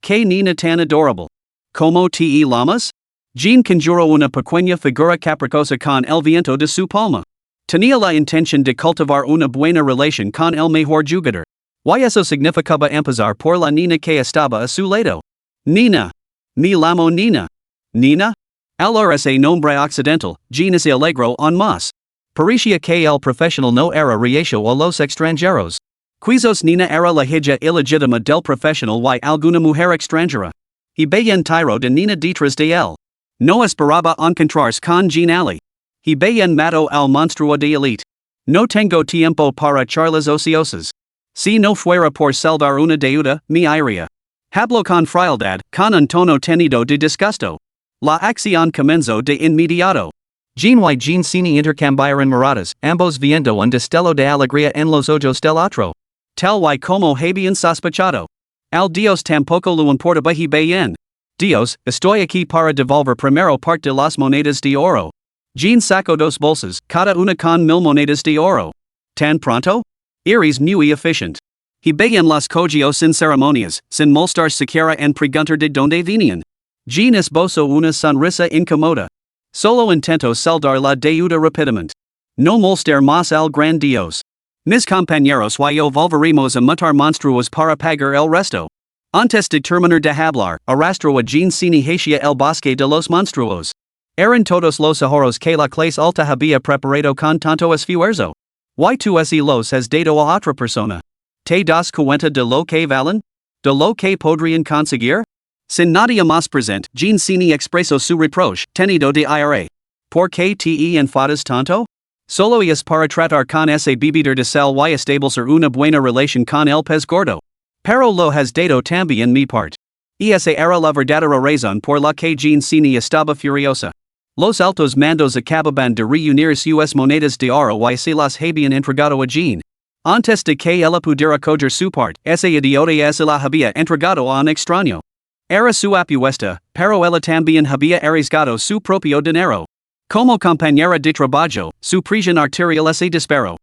Que niña tan adorable. ¿Cómo te llamas? Jean conjuró una pequeña figura caprichosa con el viento de su palma. Tenía la intención de cultivar una buena relación con el mejor jugador. Y eso significaba empezar por la niña que estaba a su lado. Nina. Me llamo Nina. Nina? El ese nombre occidental, Jean se alegró aún más. Parecía que el profesional no era reacio a los extranjeros. Quizás Nina era la hija ilegítima del profesional y alguna mujer extranjera. Y bien tiró de Nina detrás de él. No esperaba encontrarse con Jean Ali. Y bien mató al monstruo de elite. No tengo tiempo para charlas ociosas. Si no fuera por saldar una deuda, me iría. Hablo con frialdad, con un tono tenido de disgusto. La acción comenzó de inmediato. Jean y Jean Cini intercambiaron miradas, ambos viendo un destello de alegría en los ojos del otro. Tal y como habían sospechado. Al Dios tampoco lo importaba he bien. Dios, estoy aquí para devolver primero parte de las monedas de oro. Jean sacó dos bolsas, cada una con 1000 monedas de oro. ¿Tan pronto? Eres muy efficient. He bien las cogió sin ceremonias, sin molestar siquiera en preguntar de dónde venían. Jean esbozó una sonrisa incómoda. Solo intento saldar la deuda rápidamente. No molestar más al gran Dios. Mis compañeros y yo volveremos a matar monstruos para pagar el resto. Antes de terminar de hablar, arrastró a Jean Cini hacia el bosque de los monstruos. Eran todos los ahorros que la clase alta había preparado con tanto esfuerzo. Y tú los has dado a otra persona. ¿Te das cuenta de lo que valen? ¿De lo que podrían conseguir? Sin nadie más presente, Jean Cini expresó su reproche, tenido de ira. ¿Por qué te enfadas tanto? Solo es para tratar con ese bebedor de sal y establecer una buena relación con el pez gordo. Pero lo has dado también mi parte. Esa era la verdadera razón por la que Jean Cini estaba furiosa. Los altos mandos acababan de reunir sus monedas de oro y se las habían entregado a Jean. Antes de que ella pudiera coger su parte, ese idiota se la había entregado a un extraño. Era su apuesta, pero ella también había arriesgado su propio dinero. Como compañera de trabajo, su presión arterial se disparó.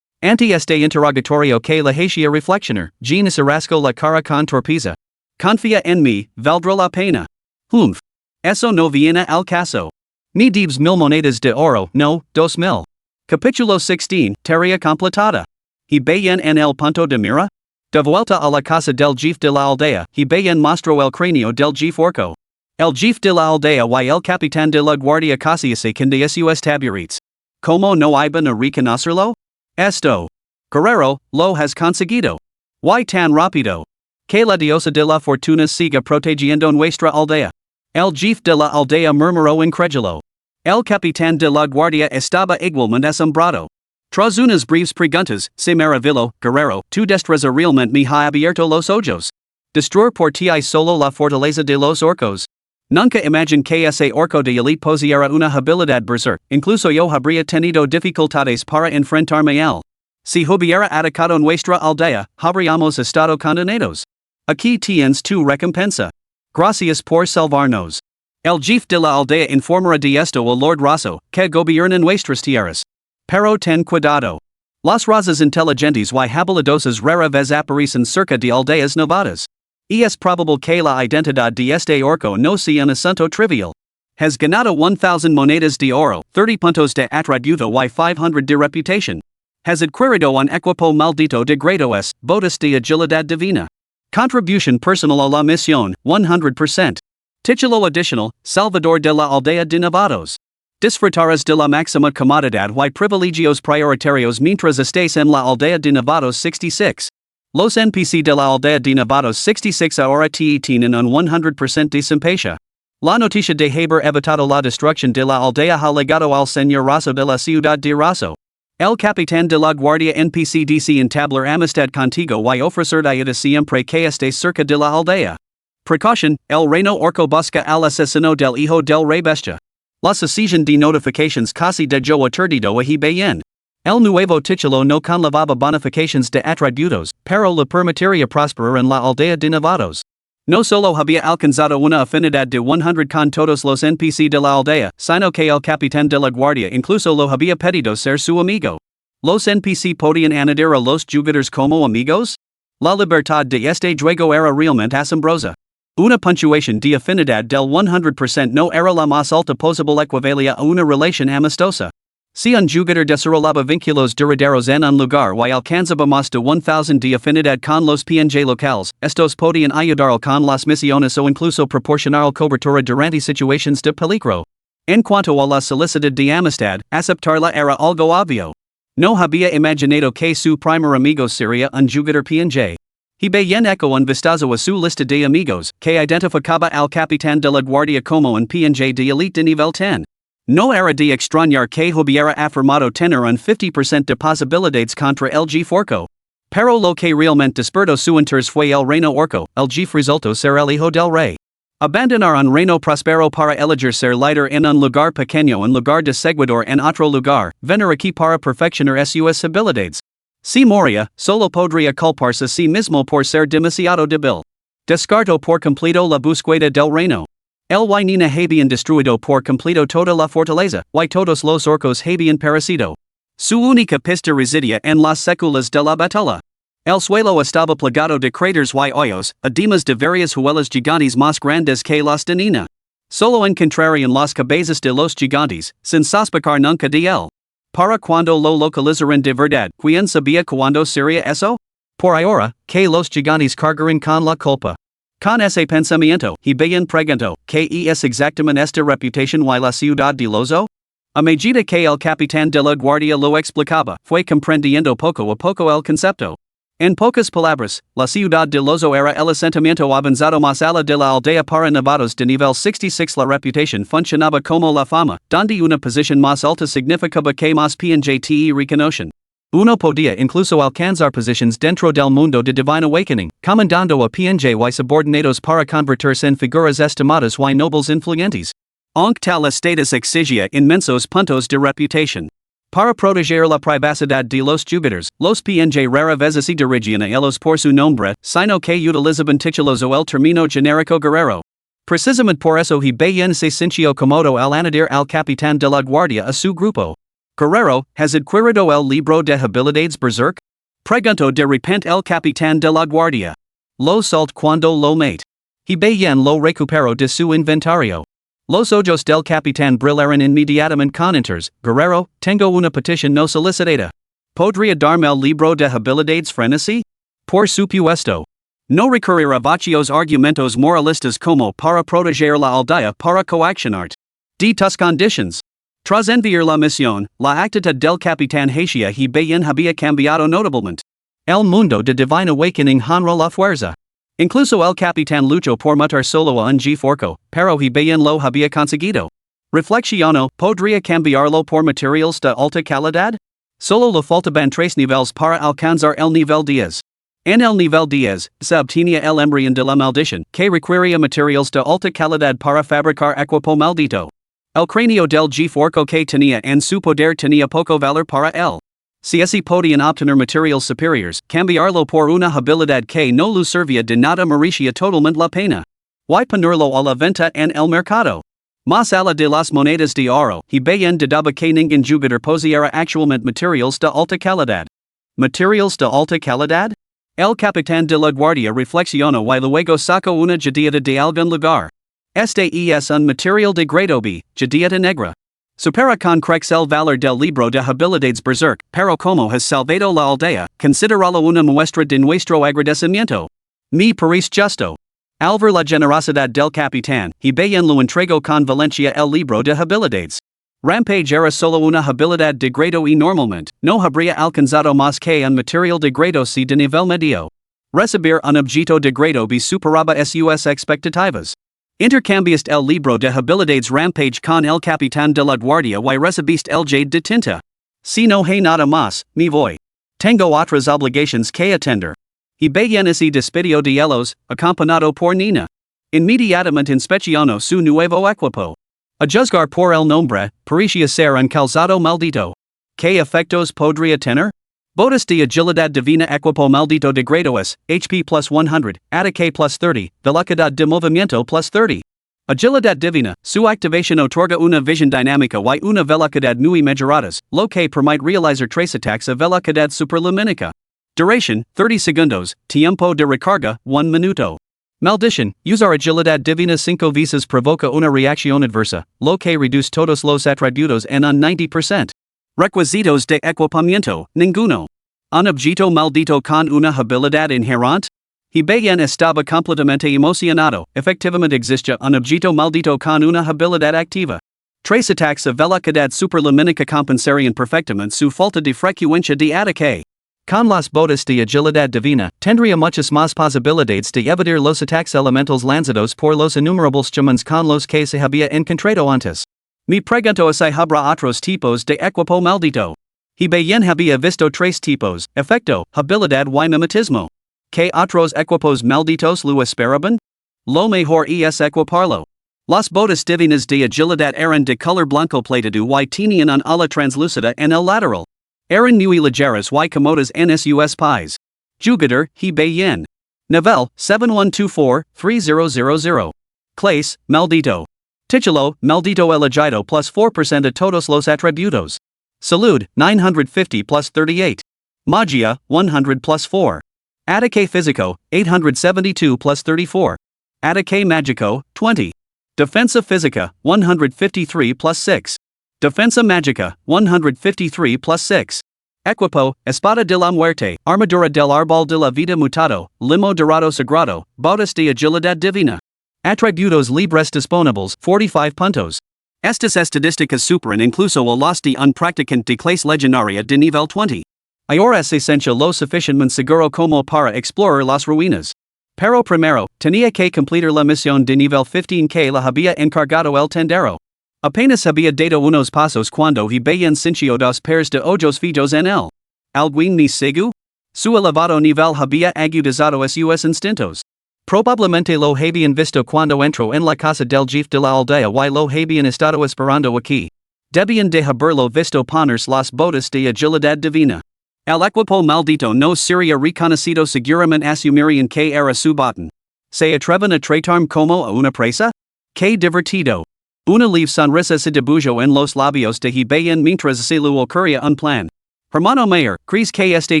Ante este interrogatorio que la hacía reflexionar, Jean se rascó la cara con torpeza. Confía en mí, valdrá la pena. Humph. Eso no viene al caso. Ni debes mil monedas de oro, no, 2,000. Capítulo 16, Tarea completada. Y bien en el punto de mira? De vuelta a la casa del jefe de la aldea, y bien mostró el cráneo del jefe orco. El jefe de la aldea y el capitán de la guardia casi se de sus taburetes. ¿Cómo no iban a reconocerlo? Esto. Guerrero, lo has conseguido. ¿Y tan rápido? Que la diosa de la fortuna siga protegiendo nuestra aldea. El jefe de la aldea murmuró incrédulo. El capitán de la guardia estaba igualmente asombrado. Tras unas breves preguntas, se maravilló, Guerrero, tu destreza realmente me ha abierto los ojos. Destruir por ti solo la fortaleza de los orcos. Nunca imagine que ese orco de elite poseyera una habilidad berserk, incluso yo habría tenido dificultades para enfrentarme a él. Si hubiera atacado nuestra aldea, habríamos estado condenados. Aquí tienes tu recompensa. Gracias por salvarnos. El jefe de la aldea informará de esto al Lord Rosso, que gobierna nuestras tierras. Pero ten cuidado. Las razas inteligentes y habilidosas rara vez aparecen cerca de aldeas novatas. Y es probable que la identidad de este orco no sea un asunto trivial. Has ganado 1,000 monedas de oro, 30 puntos de atributo y 500 de reputación. Has adquirido un equipo maldito de grado S, botas de agilidad divina. Contribution personal a la misión, 100%. Título adicional, Salvador de la aldea de Novatos. Disfrutarás de la máxima comodidad y privilegios prioritarios mientras estés en la aldea de Novatos 66. Los NPC de la aldea de Novatos 66 ahora tienen un 100% de simpatia. La noticia de haber evitado la destrucción de la aldea ha llegado al señor Rosso de la ciudad de Rosso. El capitán de la guardia NPC desea entablar amistad contigo y ofrecer ayuda siempre que estés cerca de la aldea. Precaution, el reino orco busca al asesino del hijo del rey bestia. La sucesión de notifications casi de yo aturdido y bien. El nuevo título no conllevaba bonifications de atributos, pero le permitiría prosperar en la aldea de Novatos. No solo había alcanzado una afinidad de 100 con todos los NPC de la aldea, sino que el capitán de la guardia incluso lo había pedido ser su amigo. ¿Los NPC podían añadir a los jugadores como amigos? La libertad de este juego era realmente asombrosa. Una puntuación de afinidad del 100% no era la más alta posible equivalía a una relación amistosa. Si un jugador desarrollaba vínculos duraderos en un lugar y alcanzaba más de 1,000 de afinidad con los PNJ locales, estos podían ayudar con las misiones o incluso proporcionar cobertura durante situaciones de peligro. En cuanto a la solicitud de amistad, aceptarla era algo obvio. No había imaginado que su primer amigo sería un jugador PNJ. Y bien echo un vistazo a su lista de amigos, que identificaba al capitán de la guardia como un PNJ de elite de nivel 10. No era de extrañar que hubiera afirmado tener un 50% de posibilidades contra el jefe orco. Pero lo que realmente despertó su interés fue el reino orco, el jefe resultó ser el hijo del rey. Abandonar un reino próspero para elegir ser líder en un lugar pequeño en lugar de seguidor en otro lugar, venir aquí para perfeccionar sus habilidades. Si moría, solo podría culparse a sí mismo por ser demasiado débil. Descartó por completo la búsqueda del reino. El y Nina habían destruido por completo toda la fortaleza, y todos los orcos habían perecido. Su única pista residía en las secuelas de la batalla. El suelo estaba plagado de cráteres y hoyos, además de varias huellas gigantes más grandes que las de Nina. Solo encontrarían las cabezas de los gigantes, sin sospechar nunca de él. Para cuando lo localizaran de verdad, ¿quién sabía cuándo sería eso? Por ahora, que los gigantes cargaran con la culpa. Con ese pensamiento, y bien preguntó, ¿qué es exactamente esta reputación y la ciudad de Lozo? A medida que el capitán de la guardia lo explicaba, fue comprendiendo poco a poco el concepto. En pocas palabras, la ciudad de Lozo era el asentamiento avanzado más allá de la aldea para novatos de nivel 66. La reputación funcionaba como la fama, donde una posición más alta significaba que más PNJ te reconocen. Uno podía incluso alcanzar posiciones dentro del mundo de Divine Awakening, comandando a PNJ y subordinados para convertirse en figuras estimadas y nobles influyentes. Aunque tal estatus exigía inmensos puntos de reputación. Para proteger la privacidad de los jugadores, los PNJ rara vez se dirigían a ellos por su nombre, sino que utilizaban títulos o el término genérico guerrero. Precisamente por eso bien se sintió cómodo al añadir al capitán de la guardia a su grupo. Guerrero, ¿has adquirido el libro de habilidades berserk? Preguntó de repente el capitán de la guardia. Lo salt cuando lo mate. Y bien lo recuperó de su inventario. Los ojos del capitán brillaron inmediatamente con enters, Guerrero, tengo una petición no solicitada. ¿Podría darme el libro de habilidades frenesí? Por supuesto. No recurrir a vacíos argumentos moralistas como para proteger la aldea para coaccionarte. De tus conditions. Tras enviar la misión, la actitud del capitán Haitian y bien había cambiado notablemente. El mundo de Divine Awakening honró la fuerza. Incluso el capitán luchó por matar solo a un G-Forco, pero y bien lo había conseguido. Reflexiono, ¿podría cambiarlo por materials de alta calidad? Solo le faltaban 3 niveles para alcanzar el nivel 10. En el nivel 10, se obtenía el embrión de la maldición, que requería materials de alta calidad para fabricar equipo maldito. El cráneo del G-Forco que tenía en su poder tenía poco valor para él. Si así podían obtener materials superiores, cambiarlo por una habilidad que no le servía de nada merecía totalmente la pena. Y ponerlo a la venta en el mercado. Más allá de las monedas de oro, y bien de daba que ningún jugador poseyera actualmente materials de alta calidad. ¿Materials de alta calidad? El capitán de la guardia reflexionó y luego sacó una jadiata de algún lugar. Este es un material de grado B, jadiata negra. Supera con crex el valor del libro de habilidades berserk, pero como has salvado la aldea, consideralo una muestra de nuestro agradecimiento. Me parece justo. Al ver la generosidad del capitán, y bien lo entregó con Valencia el libro de habilidades. Rampage era solo una habilidad de grado y normalmente, no habría alcanzado más que un material de grado C de nivel medio. Recibir un objeto de grado B superaba sus expectativas. Intercambiaste el libro de habilidades Rampage con el capitán de la guardia y recibiste el jade de tinta. Si no hay nada más, me voy. Tengo otras obligations que atender. Y bien y despidió de ellos, acompañado por Nina. Inmediatamente inspeccionó su nuevo equipo. A juzgar por el nombre, parecía ser un calzado maldito. ¿Qué efectos podría tener? Botas de agilidad divina equipo maldito de grado S, HP plus 100, ataque plus 30, velocidad de movimiento plus 30. Agilidad divina, su activación otorga una visión dinámica y una velocidad muy mejoradas, lo que permite realizar 3 attacks a velocidad superlumínica. Duration, 30 segundos, tiempo de recarga, 1 minuto. Maldición, usar agilidad divina 5 veces provoca una reacción adversa, lo que reduce todos los atributos en un 90%. Requisitos de equipamiento, ninguno. Un objeto maldito con una habilidad inherente? Y bien estaba completamente emocionado, efectivamente existe un objeto maldito con una habilidad activa. 3 attacks a velocidad superlumínica compensarían perfectamente su falta de frecuencia de ataque. Con las botas de agilidad divina, tendría muchas más posibilidades de evitar los ataques elementals lanzados por los innumerables chamans con los que se había encontrado antes. Me pregunto si habrá otros tipos de equipo maldito. Y bien había visto 3 tipos, efecto, habilidad y mimetismo. ¿Qué otros equipos malditos lo esperaban? Lo mejor es equiparlo. Las botas divinas de agilidad eran de color blanco plateado y tenían un ala translúcida en el lateral. Eran muy ligeras y cómodas en sus pies. Jugador, y bien. Nivel, 7124-3000. Clase, maldito. Título, maldito elegido plus 4% de todos los atributos. Salud, 950 plus 38. Magia, 100 plus 4. Ataque físico, 872 plus 34. Ataque mágico, 20. Defensa física, 153 plus 6. Defensa mágica, 153 plus 6. Equipo, espada de la muerte, armadura del árbol de la vida mutado, limo dorado sagrado, botas de agilidad divina. Atributos libres disponibles, 45 puntos. Estas estadísticas superan incluso a las de un practicante de clase legendaria de nivel 20. Ahora es esencial lo suficientemente seguro como para explorar las ruinas. Pero primero, tenía que completar la misión de nivel 15 que la había encargado el tendero. Apenas había dado unos pasos cuando y bien sintió 2 pairs de ojos fijos en él. ¿Alguien ni sigu? Su elevado nivel había agudizado sus instintos. Probablemente lo habían visto cuando entró en la casa del jefe de la aldea y lo habían estado esperando aquí. Debían de haberlo visto ponerse las botas de agilidad divina. El equipo maldito no sería reconocido seguramente asumirían que era su botín. ¿Se atreven a tratarme como a una presa? ¡Qué divertido! Una leve sonrisa se dibujó en los labios de bien mientras se le ocurría un plan. Hermano mayor, ¿crees que este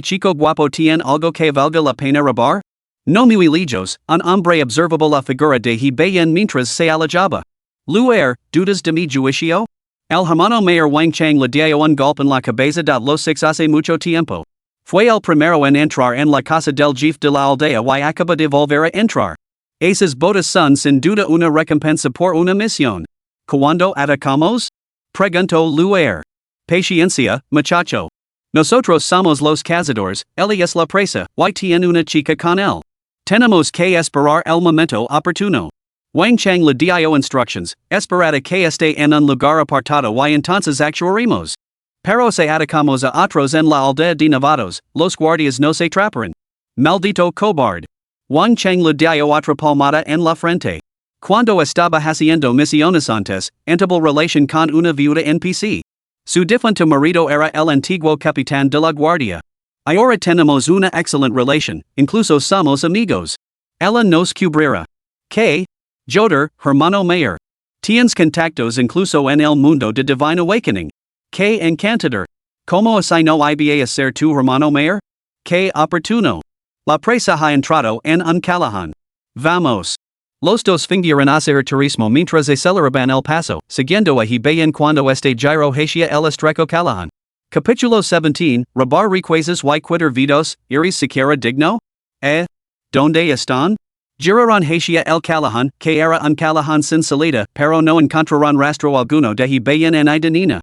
chico guapo tiene algo que valga la pena robar? No muy lejos, un hombre observaba la figura de bien mientras se alejaba. Luer, dudas de mi juicio? El hermano mayor Wang Chang le dio un golpe en la cabeza de los six hace mucho tiempo. Fue el primero en entrar en la casa del jefe de la aldea y acaba de volver a entrar. Esas bodas son sin duda una recompensa por una misión. ¿Cuándo atacamos? Preguntó Luer. Paciencia, muchacho. Nosotros somos los cazadores, él es la presa, y tiene una chica con él. Tenemos que esperar el momento oportuno. Wang Chang le dio instructions, esperada que esté en un lugar apartado y entonces actuaremos. Pero se atacamos a otros en la aldea de novatos, los guardias no se atraparon. Maldito cobarde. Wang Chang le dio otra palmada en la frente. Cuando estaba haciendo misiones antes, entabló relación con una viuda NPC. Su difunto marido era el antiguo capitán de la guardia. Ahora tenemos una excelente relación, incluso somos amigos. Ella nos cubrirá. ¿Qué? Joder, hermano mayor. Tienes contactos incluso en el mundo de Divine Awakening. ¿Qué encantador? ¿Cómo así no iba a ser tu hermano mayor? ¿Qué oportuno? La presa ha entrado en un callejón. Vamos. Los dos fingieron hacer turismo mientras aceleraban el paso, siguiendo a Hibayan cuando este giro hacia el estrecho callejón. Capítulo 17, Robar riquezas y quitar vidas, ¿eres siquiera digno? ¿Dónde están? Giraron hacia el callejón, que era un callejón sin salida, pero no encontraron rastro alguno de Hibayan en de Nina.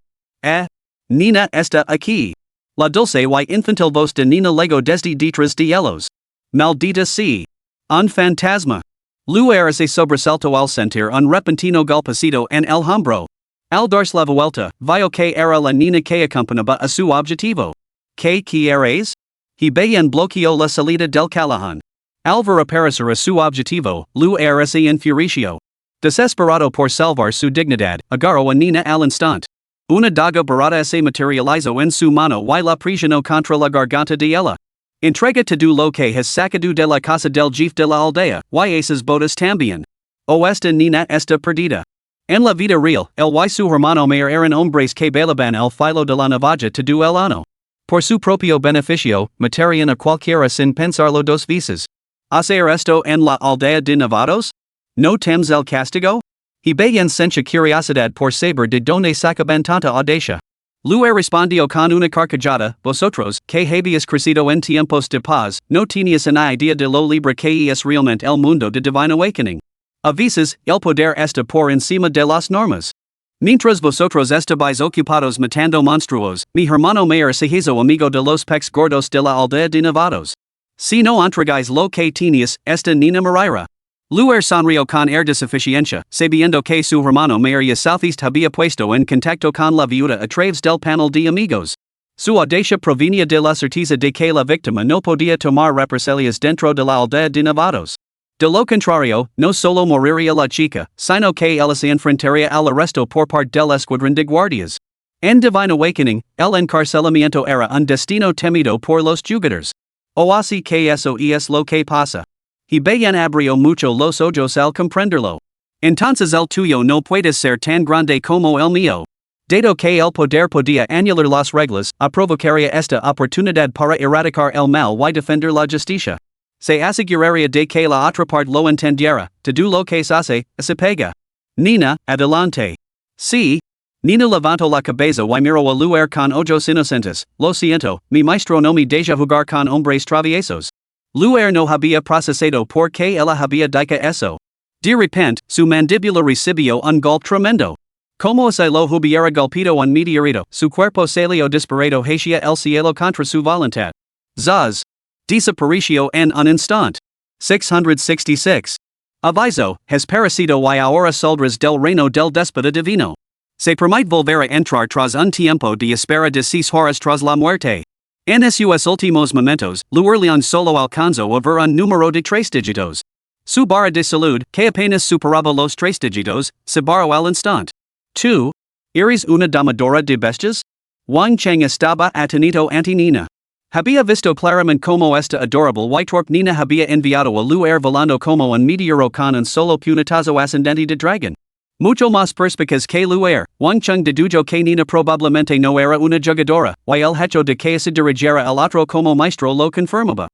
Nina está aquí. La dulce y infantil voz de Nina llegó desde detrás de ellos. Maldita sea. Un fantasma. Luer se sobresaltó al sentir un repentino golpecito en el hombro. Al darse la vuelta, vio que era la Nina que acompañaba a su objetivo. ¿Qué quieres? Hibayan bloqueó la salida del callejón. Al ver aparecer a su objetivo, Luer se enfureció. Desesperado por salvar su dignidad, agarró a Nina al instante. Una daga barata se materializó en su mano y la presionó contra la garganta de ella. Entrega todo lo que has sacado de la casa del jefe de la aldea, y esas bodas también. Esta Nina está perdida. En la vida real, él y su hermano mayor eran hombres que bailaban el filo de la navaja todo el año. Por su propio beneficio, matarían a cualquiera sin pensarlo dos veces. ¿Hacer esto en la aldea de novatos? ¿No temes el castigo? Hibayan sentía curiosidad por saber de dónde sacaban tanta audacia. Luer respondió con una carcajada, vosotros, que habéis crecido en tiempos de paz, no teníais una idea de lo libre que es realmente el mundo de Divine Awakening. A veces, el poder está por encima de las normas. Mientras vosotros estabais ocupados matando monstruos, mi hermano mayor se hizo amigo de los pex gordos de la aldea de novatos. Si no entregáis lo que teníais, esta Nina morirá. Luer sonrió con air de suficiencia, sabiendo que su hermano mayor y Southeast había puesto en contacto con la viuda a través del panel de amigos. Su audacia provenía de la certeza de que la víctima no podía tomar represalias dentro de la aldea de novatos. De lo contrario, no solo moriría la chica, sino que ella se enfrentaría al arresto por parte del escuadrón de guardias. En Divine Awakening, el encarcelamiento era un destino temido por los jugadores. O así que eso es lo que pasa. Hibayan abrió mucho los ojos al comprenderlo. Entonces el tuyo no puede ser tan grande como el mío. Dado que el poder podía anular las reglas, aprovecharía esta oportunidad para erradicar el mal y defender la justicia. Se aseguraría de que la otra parte lo entendiera, todo lo que se hace, se pega. Nina, adelante. Sí. Nina levantó la cabeza y miró a Luer con ojos inocentes. Lo siento, mi maestro no me deja jugar con hombres traviesos. Luer no había procesado por qué ella había dicho eso. De repente, su mandíbula recibió un golpe tremendo. Como si lo hubiera golpeado un meteorito, su cuerpo salió disparado hacia el cielo contra su voluntad. Zaz. Desapareció en un instante. 666. Aviso, has parecido y ahora saldrás del reino del déspota divino. Se permite volver a entrar tras un tiempo de espera de 6 horas tras la muerte. En esos últimos momentos, Luerleon solo alcanzó a ver un número de 3 dígitos. Su barra de salud, que apenas superaba los 3 dígitos, se barró al instante. 2. ¿Eres una domadora de bestias? Wang Chang estaba atenido ante Nina. Había visto claramente como esta adorable whiteorp Nina había enviado a Luer volando como un meteoro con un solo puñetazo ascendente de dragón. Mucho más perspicaz que Luer, Wang Chang deduyó que Nina probablemente no era una jugadora, y el hecho de que se dirigiera al otro como maestro lo confirmaba.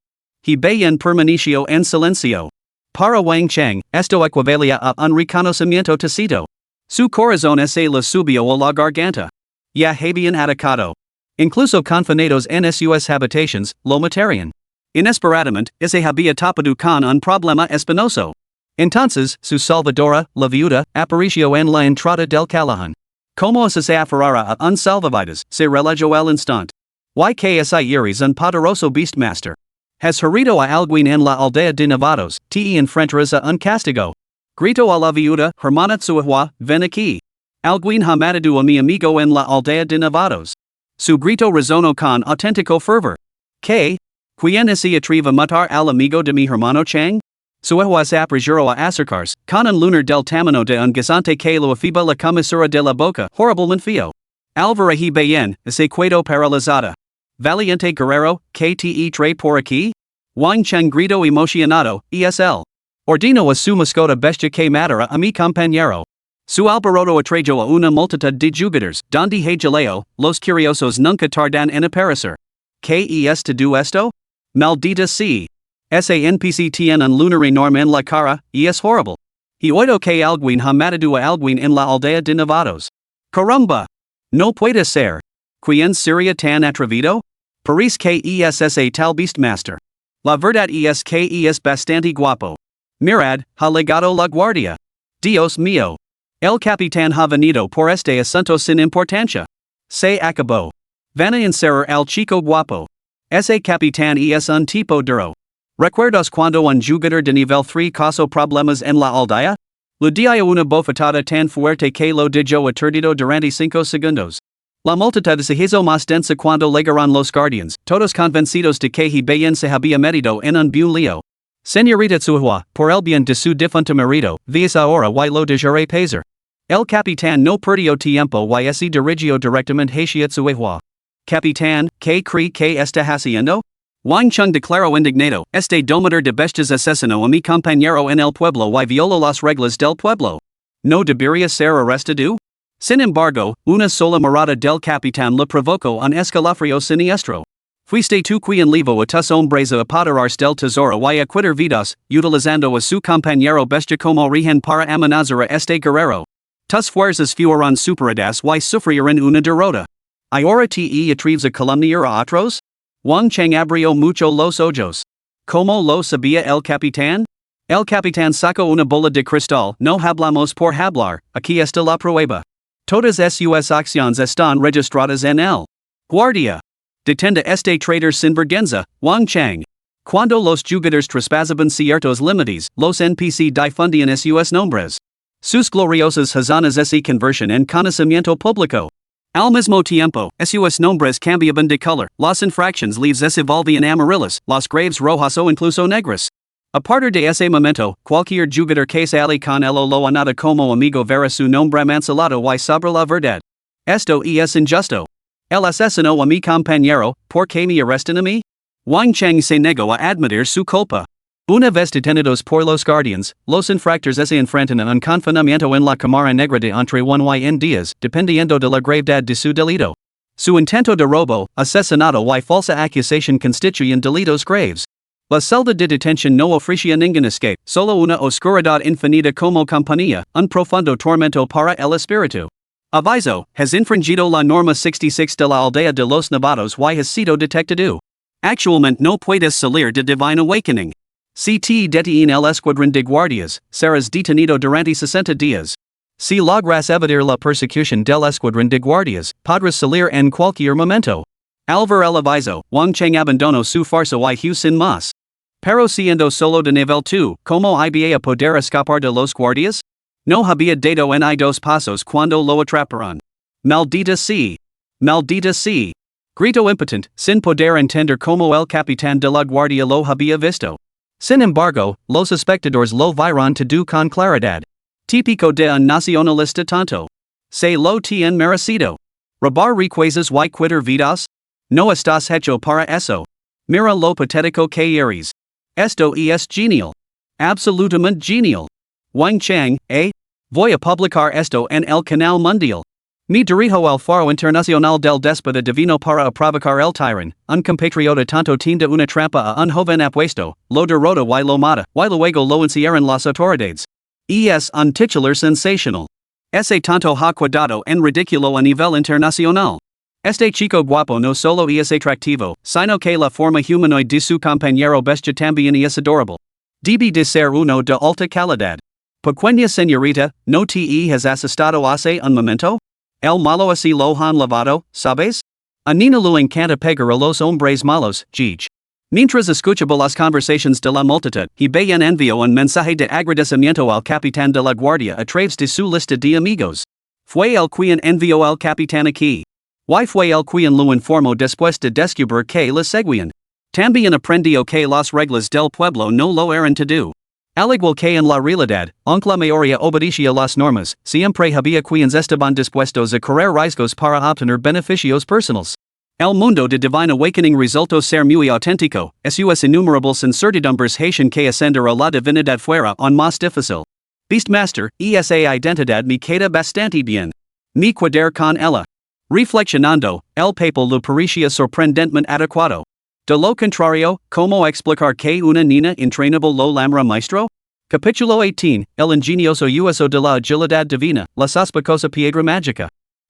Hibayan permaneció en silencio. Para Wang Chang, esto equivalía a un reconocimiento tácito. Su corazón se le subió a la garganta. Ya habían atacado. Incluso confinados en sus habitaciones, lo matarían. Inesperadamente, se había tapado con un problema espinoso. Entonces, su salvadora, la viuda, apareció en la entrada del callejón. Como se aferrara a un salvavidas, se relajó al instante. Y iris un poderoso beastmaster. Has herido a alguien en la aldea de Nevados, te enfrentarás a un castigo. Grito a la viuda, hermana Tsuehua, ven aquí. Alguien ha matado a mi amigo en la aldea de Nevados. Su grito resonó con auténtico fervor. ¿Qué? ¿Quién se atreve a matar al amigo de mi hermano Chang? Tsuehua se apresuró a acercarse, con un lunar del tamaño de un guisante que lo afiba la comisura de la boca, horriblemente feo. Alvara y bien, se quedó paralizada. Valiente guerrero, que te trae por aquí? Wang Cheng grito emocionado, ESL. Ordino a su mascota bestia que matara a mi compañero. Su alboroto atrajo a una multitud de jugadores, donde hay jaleo, los curiosos nunca tardan en aparecer. ¿Qué es todo esto? Maldita sea. Ese NPC tiene un lunar enorme en la cara, y es horrible. Y oído que alguien ha matado a alguien en la aldea de Nevados. Caramba! No puede ser. ¿Quién sería tan atrevido? Parece que es ese tal beastmaster. La verdad es que es bastante guapo. Mirad, ha legado la guardia. Dios mío. El capitán ha venido por este asunto sin importancia. Se acabó. Van a encerrar al chico guapo. Ese capitán es un tipo duro. ¿Recuerdas cuando un jugador de nivel 3 causó problemas en la aldea? Le di una bofetada tan fuerte que lo dejó aturdido durante 5 segundos. La multitud se hizo más densa cuando llegaron los guardians, todos convencidos de que bien se había metido en un buen lío. Señorita Tsuehua, por el bien de su difunto marido, veis ahora y lo dejaré pasar. El capitán no perdió tiempo y se dirigió directamente hacia Tsuehua. Capitán, ¿qué cree que está haciendo? Wang Chung declaró indignado, este domador de bestias asesinó a mi compañero en el pueblo y violó las reglas del pueblo. ¿No debería ser arrestado? Sin embargo, una sola mirada del capitán le provocó un escalofrío siniestro. Fuiste tú quien llevó a tus hombres a apoderarse del tesoro y a quitar vidas, utilizando a su compañero bestia como rehén para amenazar a este guerrero. Tus fuerzas fueron superadas y sufrieron una derrota. ¿Ahora te atreves a calumniar a otros? Wang Cheng abrió mucho los ojos. ¿Cómo lo sabía el capitán? El capitán sacó una bola de cristal, no hablamos por hablar, aquí está la prueba. Todas sus acciones están registradas en él. Guardia. Detenda este traitor sin vergüenza, Wang Cheng. Cuando los jugadores traspasaban ciertos límites, los NPC difundían sus nombres. Sus gloriosas hazanas se conversion en conocimiento público. Al mismo tiempo, sus nombres cambiaban de color, las infracciones leves se volvían amarillas, los graves rojas o incluso negras. A partir de ese momento, cualquier jugador que sale con el lo anada como amigo verá su nombre mancelado y sobre la verdad. Esto es injusto. El asesino a mi compañero, ¿por qué me arrestan a mí? Wang Cheng se negó a admitir su culpa. Una vez detenidos por los guardians, los infractores se enfrentan a un confinamiento en la cámara negra de entre 1 y en días, dependiendo de la gravedad de su delito. Su intento de robo, asesinato y falsa acusación constituyen delitos graves. La celda de detención no ofrecía ningún escape, solo una oscuridad infinita como compañía, un profundo tormento para el espíritu. Aviso, has infringido la norma 66 de la aldea de los Nevados y has sido detectado. Actualmente no puedes salir de Divine Awakening. Si te detiene el escuadrón de guardias, serás detenido durante 60 días. Si logras evitar la persecución del escuadrón de guardias, podrás salir en cualquier momento. Al ver el aviso, Wang Cheng abandonó su farsa y huyó sin más. Pero siendo solo de nivel 2, ¿cómo iba a poder escapar de los guardias? No había dado en dos pasos cuando lo atraparon. Maldita sea. Maldita sea. Grito impotente, sin poder entender cómo el capitán de la guardia lo había visto. Sin embargo, los espectadores lo vieron todo con claridad. Típico de un nacionalista tonto. Se lo tienen merecido. Robar riquezas y quitar vidas? No estás hecho para eso. Mira lo patético que eres. Esto es genial. Absolutamente genial. Wang Cheng, voy a publicar esto en el canal mundial. Me dirijo al faro internacional del déspota divino para provocar el tirán, un compatriota tanto tiende una trampa a un joven apuesto, lo derrota y lo mata, y luego lo encierran las autoridades. Es un titular sensational. Ese tanto ha cuidado en ridículo a nivel internacional. Este chico guapo no solo es atractivo, sino que la forma humanoide de su compañero bestia también es adorable. Debe de ser uno de alta calidad. Pequeña señorita, ¿no te has asustado hace un momento? El malo así lo han lavado, ¿sabes? A Nina le encanta pegar a los hombres malos, Gij. Mientras escuchaba las conversaciones de la multitud, he bien envió un mensaje de agradecimiento al capitán de la guardia a través de su lista de amigos. Fue el quien envió al capitán Aquí. Y fue el quien lo informó después de descubrir que le seguían. También aprendió que las reglas del pueblo no lo eran todo. Al igual que en la realidad, aunque la mayoría obedecía las normas, siempre había quienes estaban dispuestos a correr riesgos para obtener beneficios personales. El mundo de Divine Awakening resultó ser muy auténtico, sus innumerables incertidumbres hacen que ascender a la divinidad fuera aún más difícil. Beastmaster, esa identidad me queda bastante bien. Me quedar con ella. Reflexionando, el papel lo parecía sorprendentemente adecuado. De lo contrario, ¿cómo explicar que una niña entrenable lo llama maestro? Capítulo 18, el ingenioso uso de la agilidad divina, la sospechosa piedra mágica.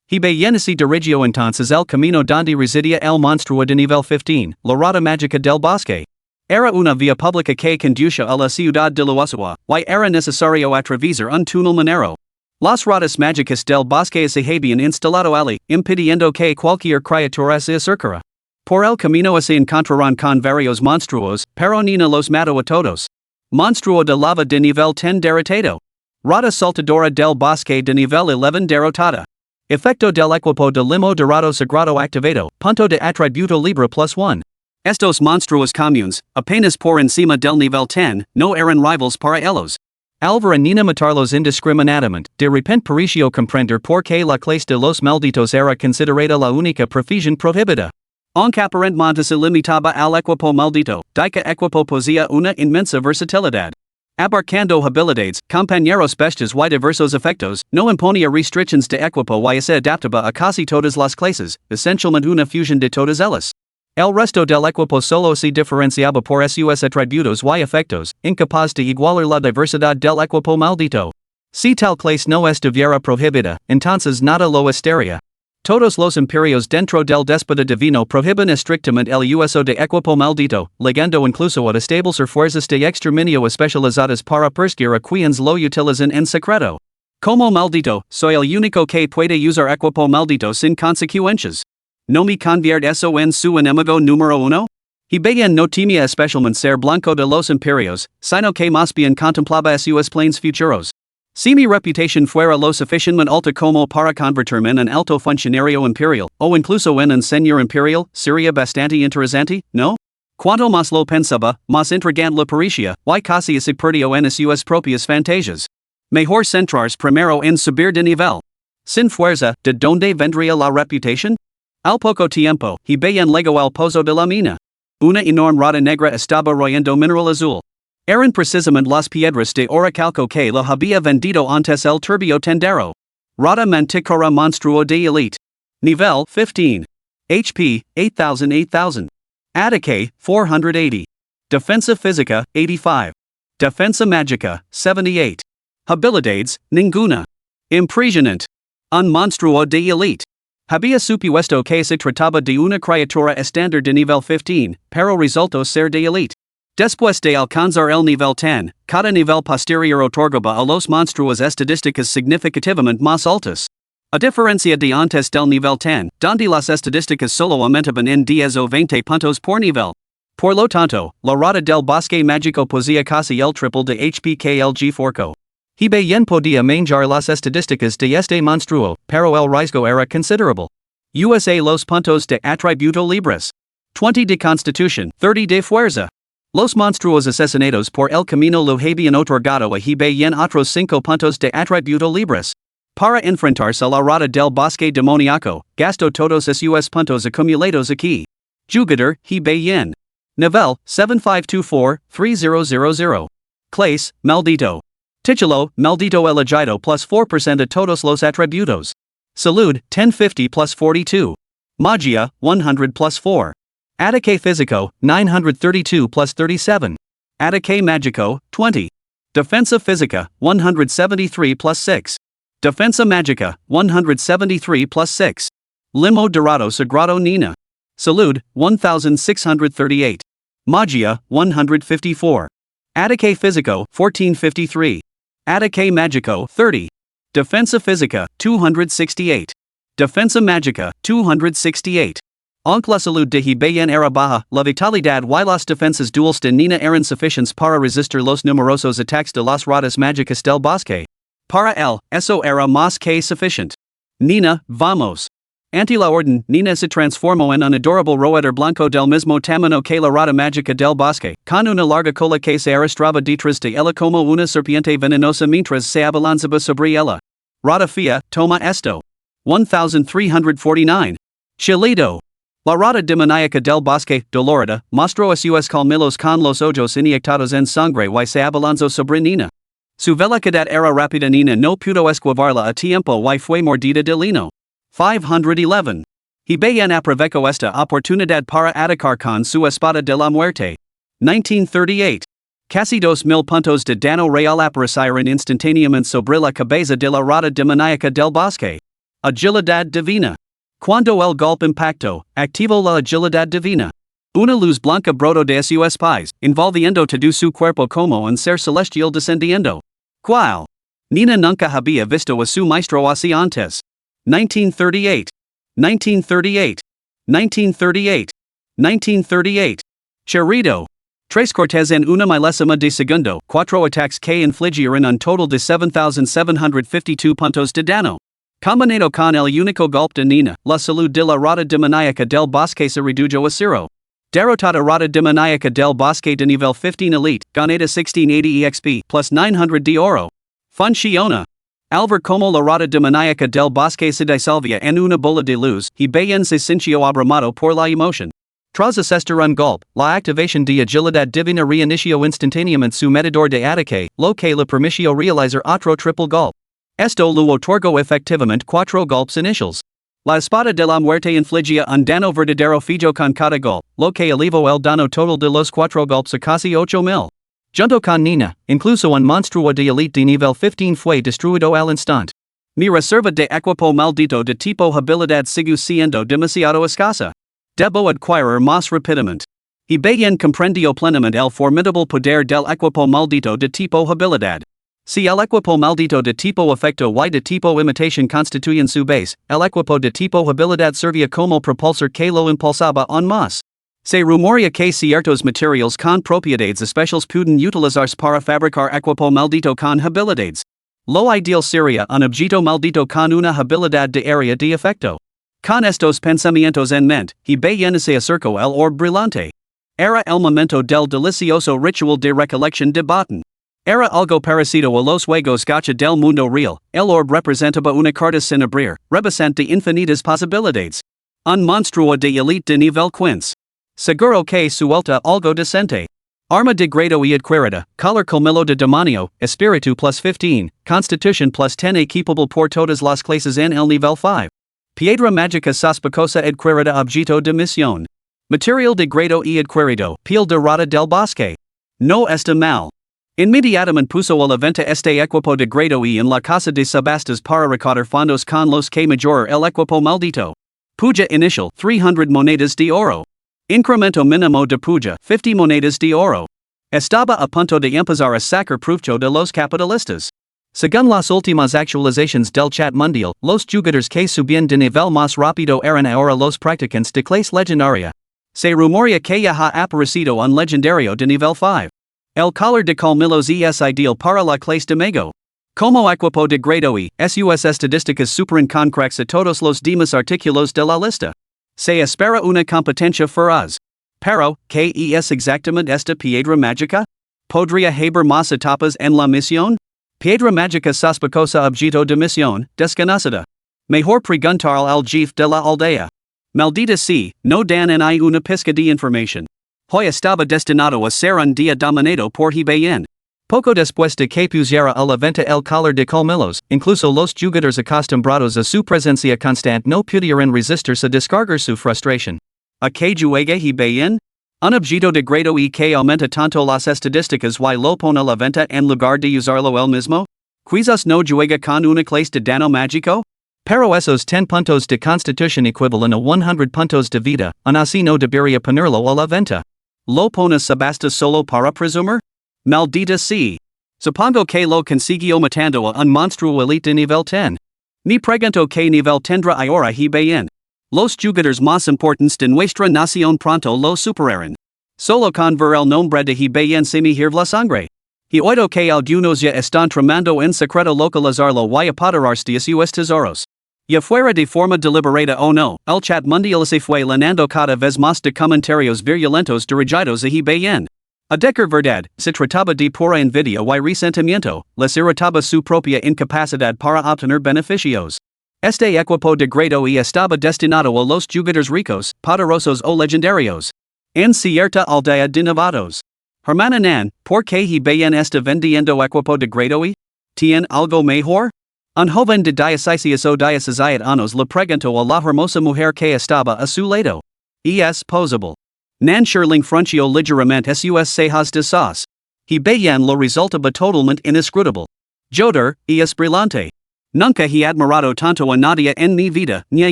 He bien se dirigió entonces el camino donde residía el monstruo de nivel 15, la rata mágica del bosque. Era una vía pública que conducía a la ciudad de Luosawa, y era necesario atravesar un túnel minero. Las ratas mágicas del bosque se habían instalado allí, impidiendo que cualquier criatura se acercara. Por el camino se encontraron con varios monstruos, pero Nina los mató a todos. Monstruo de lava de nivel 10 derrotado. Rata saltadora del bosque de nivel 11 derrotada. Efecto del equipo de limo dorado sagrado activado, punto de atributo libre +1. Estos monstruos comunes, apenas por encima del nivel 10, no eran rivals para ellos. Alvara Nina matarlos indiscriminadamente, de repente pareció comprender por qué la clase de los malditos era considerada la única profesión prohibida. Aunque aparentemente se limitaba al equipo maldito, dicha equipo poseía una inmensa versatilidad. Abarcando habilidades, compañeros bestias y diversos efectos, no imponía restricciones de equipo y se adaptaba a casi todas las clases, esencialmente una fusión de todas ellas. El resto del equipo solo se diferenciaba por sus atributos y efectos, incapaz de igualar la diversidad del equipo maldito. Si tal clase no estuviera prohibida, entonces nada lo estaría. Todos los imperios dentro del déspota divino prohíben estrictamente el uso de equipo maldito, llegando incluso a establecer fuerzas de exterminio especializadas para perseguir a quienes lo utilizan en secreto. Como maldito, soy el único que puede usar equipo maldito sin consecuencias. ¿No me convierte eso en su enemigo número uno? He bien no temía especialmente ser blanco de los imperios, sino que más bien contemplaba sus planes futuros. Si mi reputación fuera lo suficientemente alta como para convertirme en un alto funcionario imperial, o incluso en un señor imperial, sería bastante interesante, ¿no? Cuanto más lo pensaba, más intrigante le parecía, y casi se perdió en sus propias fantasias. Mejor centrarse primero en subir de nivel. Sin fuerza, ¿de dónde vendría la reputación? Al poco tiempo, he bien llegó al pozo de la mina. Una enorme rata negra estaba royendo mineral azul. Eran precisamente las piedras de oricalco que lo había vendido antes el turbio tendero. Rata manticora monstruo de elite. Nivel 15. HP 8000. Ataque 480. Defensa física 85. Defensa mágica 78. Habilidades ninguna. Impresionante. Un monstruo de elite. Había supuesto que se trataba de una criatura estándar de nivel 15, pero resultó ser de elite. Después de alcanzar el nivel 10, cada nivel posterior otorgaba a los monstruos estadísticas significativamente más altas. A diferencia de antes del nivel 10, donde las estadísticas solo aumentaban en 10 o 20 puntos por nivel. Por lo tanto, la rata del bosque mágico poseía casi el triple de HP que el G4co. He bien podía manejar las estadísticas de este monstruo, pero el riesgo era considerable. USA los puntos de atributo libres. 20 de constitución, 30 de fuerza. Los monstruos asesinados por el camino lo habían otorgado a bien otros 5 puntos de atributo libres. Para enfrentarse a la rata del bosque demoníaco, gastó todos sus puntos acumulados aquí. Jugador, bien. Nivel, 7524-3000. Clase, maldito. Título, maldito elegido plus 4% de todos los atributos. Salud, 1050 plus 42. Magia, 100 plus 4. Ataque físico, 932 plus 37. Ataque mágico, 20. Defensa física, 173 plus 6. Defensa Magica, 173 plus 6. Limo Dorado Sagrado Nina. Salud, 1638. Magia, 154. Ataque Físico, 1453. Ataque Magico, 30. Defensa Física, 268. Defensa Magica, 268. Aunque la salud de Hibayan era baja, la vitalidad y las defensas duales de Nina eran suficientes para resistir los numerosos ataques de las ratas mágicas del bosque. Para él, eso era más que suficiente. Nina, vamos. Ante la orden, Nina se transformó en un adorable roedor blanco del mismo tamaño que la rata mágica del bosque, con una larga cola que se arrastraba detrás de ella como una serpiente venenosa mientras se abalanzaba sobre ella. Rata fea, toma esto. 1349. Chilido. La rata demoníaca del bosque, dolorida, mostró a sus colmillos con los ojos inyectados en sangre y se abalanzó sobre Nina. Su velocidad era rápida. Nina no pudo esquivarla a tiempo y fue mordida de lino. 511. Hibayan aprovechó esta oportunidad para atacar con su espada de la muerte. 1938. Casi 2,000 puntos de daño real aparecieron instantáneamente sobre la cabeza de la rata demoníaca del bosque. Agilidad divina. Cuando el golpe impactó, activó la agilidad divina. Una luz blanca brotó de sus pies, envolviendo todo su cuerpo como un ser celestial descendiendo. ¿Cuál? Nina nunca había visto a su maestro así antes. 1938. 1938. 1938. 1938. Cherido. Tres cortes en una milésima de segundo, 4 ataques que infligieron un total de 7,752 puntos de daño. Combinado con el único golpe de Nina, la salud de la rata demoníaca del bosque se redujo a 0. Derrotada rata demoníaca del bosque de nivel 15 elite, ganada 1680 exp, plus 900 de oro. Funciona. Al ver como la rata demoníaca del bosque se disolvía en una bola de luz, Hibayan se sintió abrumado por la emoción. Tras asestar un golpe, la activación de agilidad divina reinició instantáneamente su medidor de ataque, lo que le permitió realizar otro triple golpe. Esto lo otorgó efectivamente 4 golpes iniciales. La espada de la muerte infligía un daño verdadero fijo con cada golpe, lo que elevó el daño total de los 4 golpes a casi 8,000. Junto con Nina, incluso un monstruo de elite de nivel 15 fue destruido al instante. Mi reserva de equipo maldito de tipo habilidad sigue siendo demasiado escasa. Debo adquirir más rápidamente. Hibayan comprendió plenamente el formidable poder del equipo maldito de tipo habilidad. Si el equipo maldito de tipo efecto y de tipo imitación constituyen su base, el equipo de tipo habilidad servía como propulsor que lo impulsaba aún más. Se rumorea que ciertos materiales con propiedades especiales pueden utilizarse para fabricar equipo maldito con habilidades. Lo ideal sería un objeto maldito con una habilidad de área de efecto. Con estos pensamientos en mente, Hibayan se acercó el orbe brillante. Era el momento del delicioso ritual de recolección de botín. Era algo parecido a los juegos gacha del mundo real. El orbe representaba una carta sin abrir, rebosante de infinitas posibilidades. Un monstruo de elite de nivel 15. Seguro que suelta algo decente. Arma de grado y adquirida, color colmillo de demonio, espíritu plus 15, constitution plus 10 equipable por todas las clases en el nivel 5. Piedra mágica sospechosa adquirida objeto de misión. Material de grado y adquirido, piel de rata del bosque. No está mal. Inmediatamente puso a la venta este equipo de grado y en la casa de subastas para recaudar fondos con los que mejorar el equipo maldito. Puja inicial, 300 monedas de oro. Incremento mínimo de puja, 50 monedas de oro. Estaba a punto de empezar a sacar provecho de los capitalistas. Según las últimas actualizaciones del chat mundial, los jugadores que subían de nivel más rápido eran ahora los practicantes de clase legendaria. Se rumorea que ya ha aparecido un legendario de nivel 5. El collar de colmillos es ideal para la clase de mago. Como equipo de grado y sus estadísticas superan con cracks a todos los demás artículos de la lista. Se espera una competencia feroz. Pero, ¿qué es exactamente esta piedra mágica? ¿Podría haber más etapas en la misión? Piedra mágica sospechosa objeto de misión, desconocida. Mejor preguntar al jefe de la aldea. Maldita si, no dan en ahí una pizca de información. Hoy estaba destinado a ser un día dominado por Hibayan. Poco después de que pusiera a la venta el collar de colmillos, incluso los jugadores acostumbrados a su presencia constante no pudieron resistirse a descargar su frustración. ¿A qué juega Hibayan? Un objeto de grado y que aumenta tanto las estadísticas y lo pone a la venta en lugar de usarlo él mismo? Quizás no juega con una clase de dano mágico? Pero esos 10 puntos de constitución equivalen a 100 puntos de vida, and así no debería ponerlo a la venta. ¿Lo pones subasta solo para presumir? Maldita sea. Supongo que lo consiguió matando a un monstruo elite de nivel 10. Ni pregunto que nivel tendrá ahora y bien. Los jugadores más importantes de nuestra nación pronto lo superarán. Solo con ver el nombre de bien se me hierve la sangre. Y oído que algunos ya están tramando en secreto localizarlo y apoderarse sus tesoros. Ya fuera de forma deliberada o no, el chat mundial se fue llenando cada vez más de comentarios violentos dirigidos a bien. A decir verdad, se trataba de pura envidia y resentimiento, les irritaba su propia incapacidad para obtener beneficios. Este equipo degradó y estaba destinado a los jugadores ricos, poderosos o legendarios. En cierta aldea de novatos. Hermana Nan, ¿por qué bien está vendiendo equipo degradado y? ¿Tiene algo mejor? Un joven de 16 o 17 años le preguntó a la hermosa mujer que estaba a su lado. ¿Y es posible? Nan Sherling frunció ligeramente sus cejas de sas. Bien lo resultaba totalmente inescrutable. Joder, y es brillante. Nunca he admirado tanto a nadie en mi vida, ni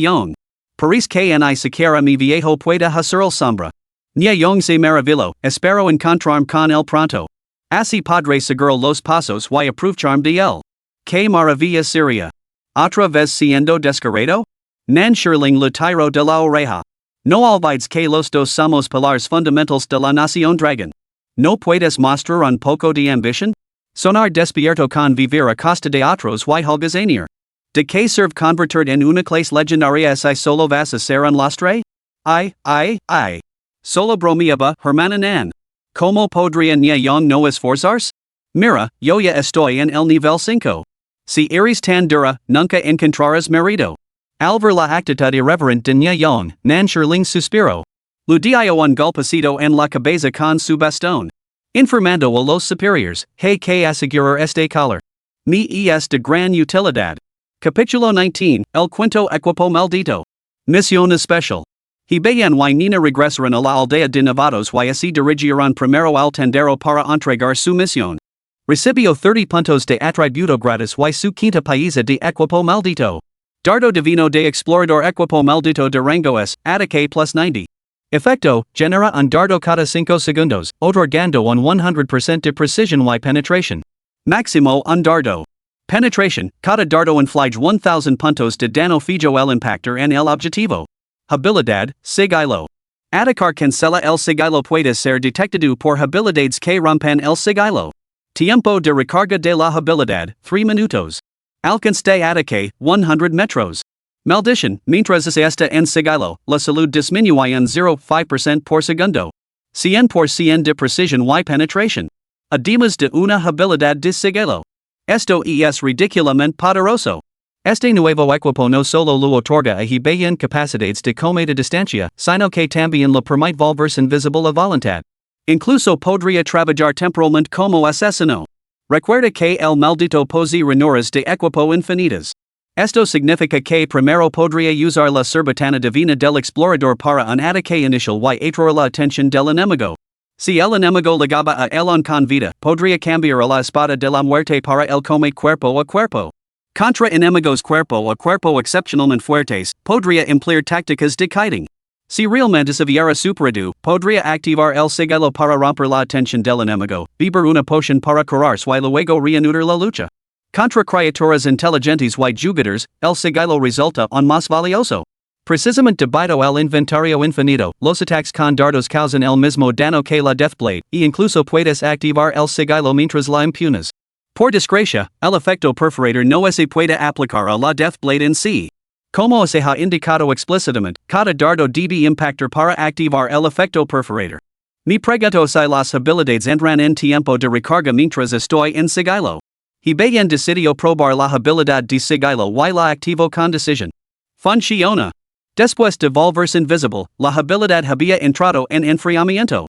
yong. Parece que ni siquiera mi viejo puede hacer el sombra. Ni yong se maravilló, espero encontrarme con él pronto. Así podré seguir los pasos y aprovecharme de él. Que maravilla seria. Otra vez siendo descarado? Nan Sherling le tiró de la oreja. No olvides que los dos somos pilares fundamentals de la nación dragon. ¿No puedes mostrar un poco de ambición? Sonar despierto con vivir a costa de otros y holgazanear. ¿De qué sirve convertir en una clase legendaria si solo vas a ser un lastre? Ay. Solo bromeaba, hermana Nan. ¿Cómo podría ni yong no esforzarse? Mira, yo ya estoy en el nivel 5. Si eres tan dura, nunca encontrarás marido. Al ver la actitud irreverente de Nia Yong, Nan Sherling suspiró. Le dio un golpecito en la cabeza con su bastón. Informando a los superiores, hay que asegurar este collar. Me es de gran utilidad. Capítulo 19, El Quinto Equipo Maldito. Misión Especial. Bien y Nina regresaron a la aldea de novatos y así dirigieron primero al tendero para entregar su misión. Recibió 30 puntos de atributo gratis y su quinta paisa de equipo maldito. Dardo divino de explorador equipo maldito de rango S, ataque plus 90. Efecto, genera un dardo cada 5 segundos, otorgando un 100% de precisión y penetración. Máximo un dardo. Penetration, cada dardo inflige 1000 puntos de dano fijo el impactor en el objetivo. Habilidad, sigilo. Atacar cancela el sigilo puede ser detectado por habilidades que rompen el sigilo. Tiempo de recarga de la habilidad, 3 minutos. Alcance de ataque, 100 metros. Maldición, mientras se está en sigilo, la salud disminuye en 0.5% por segundo. 100% de precisión y penetración. Además de una habilidad de sigilo. Esto es ridículamente poderoso. Este nuevo equipo no solo lo otorga a bien capacidades de comedia distancia, sino que también le permite volverse invisible a voluntad. Incluso podría trabajar temporalmente como asesino. Recuerda que el maldito posee ranuras de equipo infinitas. Esto significa que primero podría usar la cerbatana divina del explorador para un ataque inicial y atraer la atención del enemigo. Si el enemigo ligaba a él con vida, podría cambiar la espada de la muerte para el combate cuerpo a cuerpo. Contra enemigos cuerpo a cuerpo excepcionalmente fuertes, podría emplear tácticas de kiting. Si realmente se viera superado, podría activar el sigilo para romper la atención del enemigo, beber una poción para curarse y luego reanudar la lucha. Contra criaturas inteligentes y jugadores, el sigilo resulta aún más valioso. Precisamente debido al inventario infinito, los ataques con dardos causan el mismo dano que la Deathblade, y incluso puedes activar el sigilo mientras la impunes. Por desgracia, el efecto perforator no se puede aplicar a la Deathblade en sí. Como se ha indicado explícitamente, cada dardo debe impactar para activar el efecto perforator. Me pregunto si las habilidades entran en tiempo de recarga mientras estoy en sigilo. Bien decidió probar la habilidad de sigilo y la activo con decisión. Funciona. Después de volverse invisible, la habilidad había entrado en enfriamiento.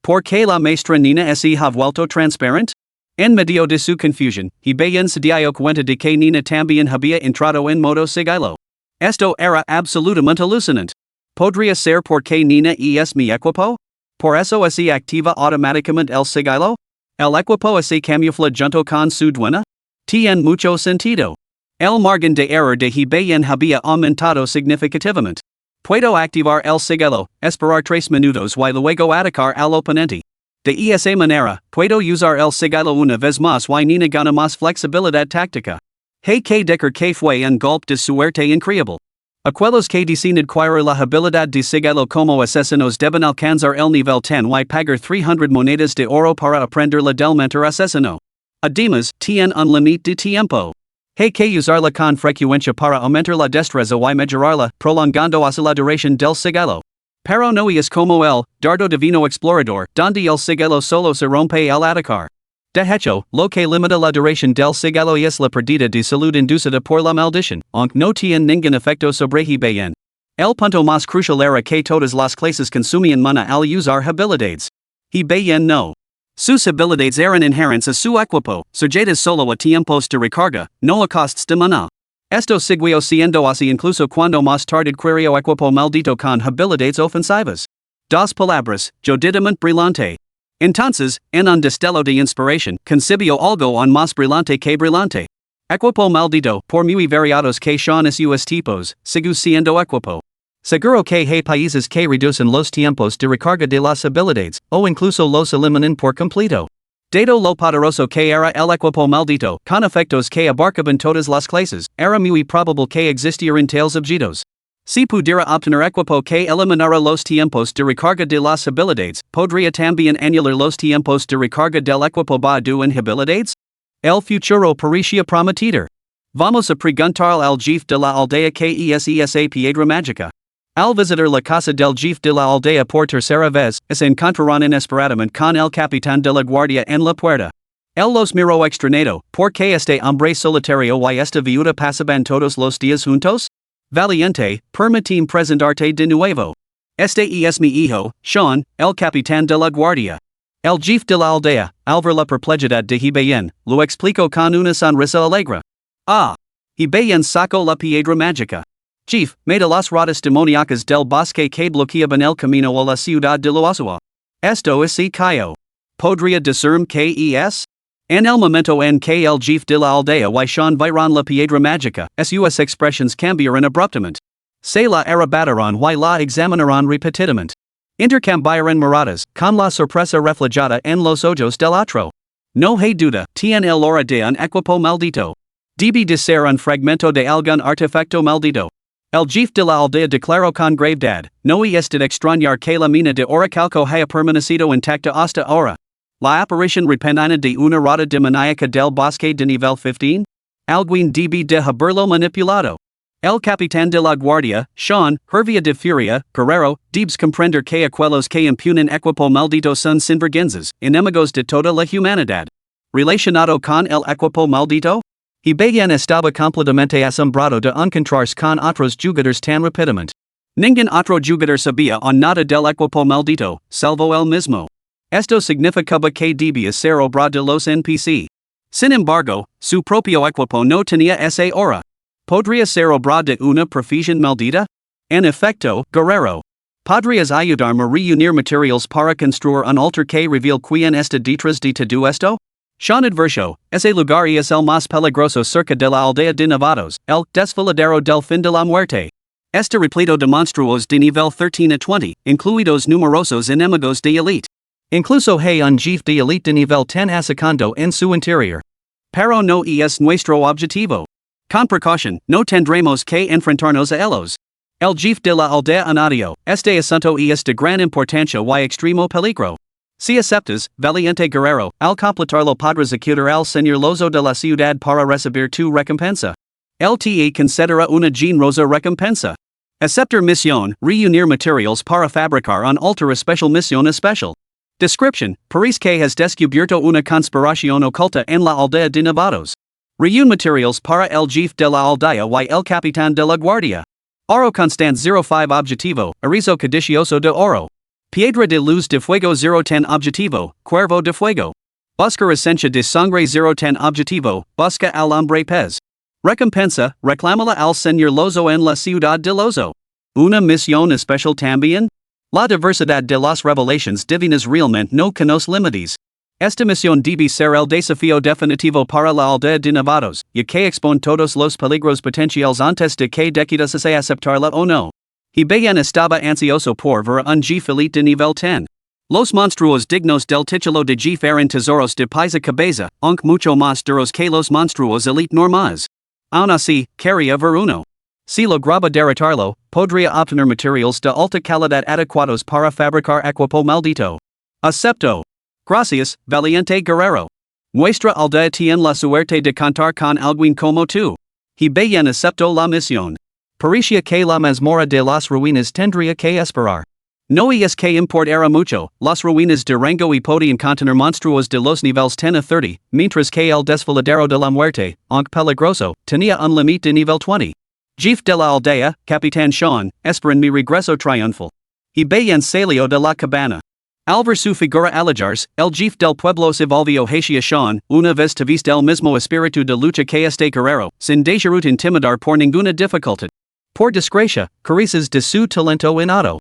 ¿Por qué la maestra Nina se ha vuelto transparente? En medio de su confusión, bien se dio cuenta de que Nina también había entrado en modo sigilo. Esto era absolutamente alucinante. ¿Podría ser porque Nina es mi equipo? ¿Por eso se activa automáticamente el sigilo? ¿El equipo se camufla junto con su dueña? Tien mucho sentido. El margen de error de he bien había aumentado significativamente. Puedo activar el sigilo, esperar 3 minutos y luego atacar al oponente. De esa manera, puedo usar el sigilo una vez más y nina gana más flexibilidad táctica. Hey que decker que fue un golpe de suerte increíble. Aquellos que dicen adquirir la habilidad de sigilo como asesinos deben alcanzar el nivel 10 y pagar 300 monedas de oro para aprender la del mentor asesino. Además, tiene un límite de tiempo. Hay que usarla con frecuencia para aumentar la destreza y mejorarla, prolongando hasta la duración del sigilo. Pero no es como el dardo divino explorador, donde el sigilo solo se rompe al atacar. De hecho, lo que limita la duración del sigilo es la pérdida de salud inducida por la maldición, aunque no tiene ningún efecto sobre he bien. El punto más crucial era que todas las clases consumían mana al usar habilidades. He bien no. Sus habilidades eran inherentes a su equipo, sujetas solo a tiempos de recarga, no a costes de mana. Esto siguió siendo así incluso cuando más tarde adquirió equipo maldito con habilidades ofensivas. Dos palabras, jodidamente brillante. Entonces, en un destello de inspiración, concibió algo aún más brillante que brillante. Equipo maldito, por muy variados que sean sus tipos, sigue siendo equipo. Seguro que hay países que reducen los tiempos de recarga de las habilidades, o incluso los eliminan por completo. Dado lo poderoso que era el equipo maldito, con efectos que abarcaban todas las clases, era muy probable que existieran tales objetos. Si pudiera obtener equipo que eliminara los tiempos de recarga de las habilidades, podría también anular los tiempos de recarga del equipo basado en habilidades? El futuro parecía prometedor. Vamos a preguntar al jefe de la aldea que es esa piedra mágica. Al visitar la casa del jefe de la aldea por tercera vez, se encontraron inesperadamente con el capitán de la guardia en la puerta. Él los miró extrañado, porque este hombre solitario y esta viuda pasaban todos los días juntos? Valiente, permitim presentarte de nuevo. Este es mi hijo, Sean, el capitán de la guardia. El jefe de la aldea, al ver la perplejidad de he bien, lo explicó con una sonrisa alegre. Ah. He bien sacó la piedra mágica. Chief, made a las ratas demoníacas del bosque que bloqueaban el camino a la ciudad de Loazua. Esto es si cayó. Podría decirme que es? En el momento en que el jefe de la aldea y Sean vieron la piedra mágica, sus expresiones cambiaron abruptamente. Se la arrebataron y la examinaron repetidamente. Intercambiaron miradas, con la sorpresa reflejada en los ojos del otro. No hay duda, tiene el aura de un equipo maldito. Debe de ser un fragmento de algún artefacto maldito. El jefe de la aldea declaró con gravedad, no es de extrañar que la mina de oricalco haya permanecido intacta hasta ahora. La aparición repentina de una rata demoníaca del bosque de nivel 15? Alguien debe de haberlo manipulado. El capitán de la guardia, Sean, hervía de furia, guerrero, debes comprender que aquellos que impunen equipo maldito son sinvergüenzas, enemigos de toda la humanidad. Relacionado con el equipo maldito? He bien estaba completamente asombrado de encontrarse con otros jugadores tan rápidamente. Ningún otro jugador sabía o nada del equipo maldito, salvo él mismo. Esto significaba que debía ser obra de los NPC. Sin embargo, su propio equipo no tenía esa aura. ¿Podría ser obra de una profesión maldita? En efecto, guerrero. ¿Podrías ayudarme a reunir materiales para construir un altar que revele quién está detrás de todo esto? Sean advirtió, ese lugar es el más peligroso cerca de la aldea de Nevados, el desfiladero del fin de la muerte. Está repleto de monstruos de nivel 13 a 20, incluidos numerosos enemigos de elite. Incluso hay un jefe de elite de nivel 10 asacando en su interior. Pero no es nuestro objetivo. Con precaución, no tendremos que enfrentarnos a ellos. El jefe de la aldea añadió, este asunto es de gran importancia y extremo peligro. Si aceptas, valiente guerrero, al completarlo podrás acudir al señor Lozo de la ciudad para recibir tu recompensa. El te considera una generosa recompensa. Aceptar misión, reunir materials para fabricar un altar especial misión especial. Description, parece que has descubierto una conspiración oculta en la aldea de Nevados. Reúne materials para el jefe de la aldea y el capitán de la guardia. Oro constant 05 objetivo, erizo codicioso de oro. Piedra de luz de fuego 010 objetivo, cuervo de fuego. Buscar esencia de sangre 010 objetivo, busca al hombre pez. Recompensa, reclámala al señor Lozo en la ciudad de Lozo. Una misión especial también? La diversidad de las revelaciones divinas realmente no conoce límites. Estimación debe ser el desafío definitivo para la aldea de novatos, ya que expone todos los peligros potenciales antes de que decida aceptarla o no. Y bien estaba ansioso por ver un jefe elite de nivel 10. Los monstruos dignos del título de jefe eran tesoros de paisa cabeza, aunque mucho más duros que los monstruos elite normales. Aún así, quería ver uno. Si lograba derrotarlo, podría obtener materiales de alta calidad adecuados para fabricar equipo maldito. Acepto. Gracias, valiente guerrero. Nuestra aldea tiene la suerte de contar con alguien como tú. Y bien aceptó la misión. Parecía que la mazmorra de las ruinas tendría que esperar. No es que importara mucho, las ruinas de Rango y podían contener monstruos de los niveles 10 a 30, mientras que el desfiladero de la muerte, aunque peligroso, tenía un límite de nivel 20. Jefe de la aldea, Capitán Sean, esperan mi regreso triunfal. Y bien salió de la cabana. Al ver su figura alejarse, el jefe del pueblo se volvió hacia Sean, una vez viste el mismo espíritu de lucha que este guerrero, sin dejarse intimidar por ninguna dificultad. Por desgracia, careces de su talento innato.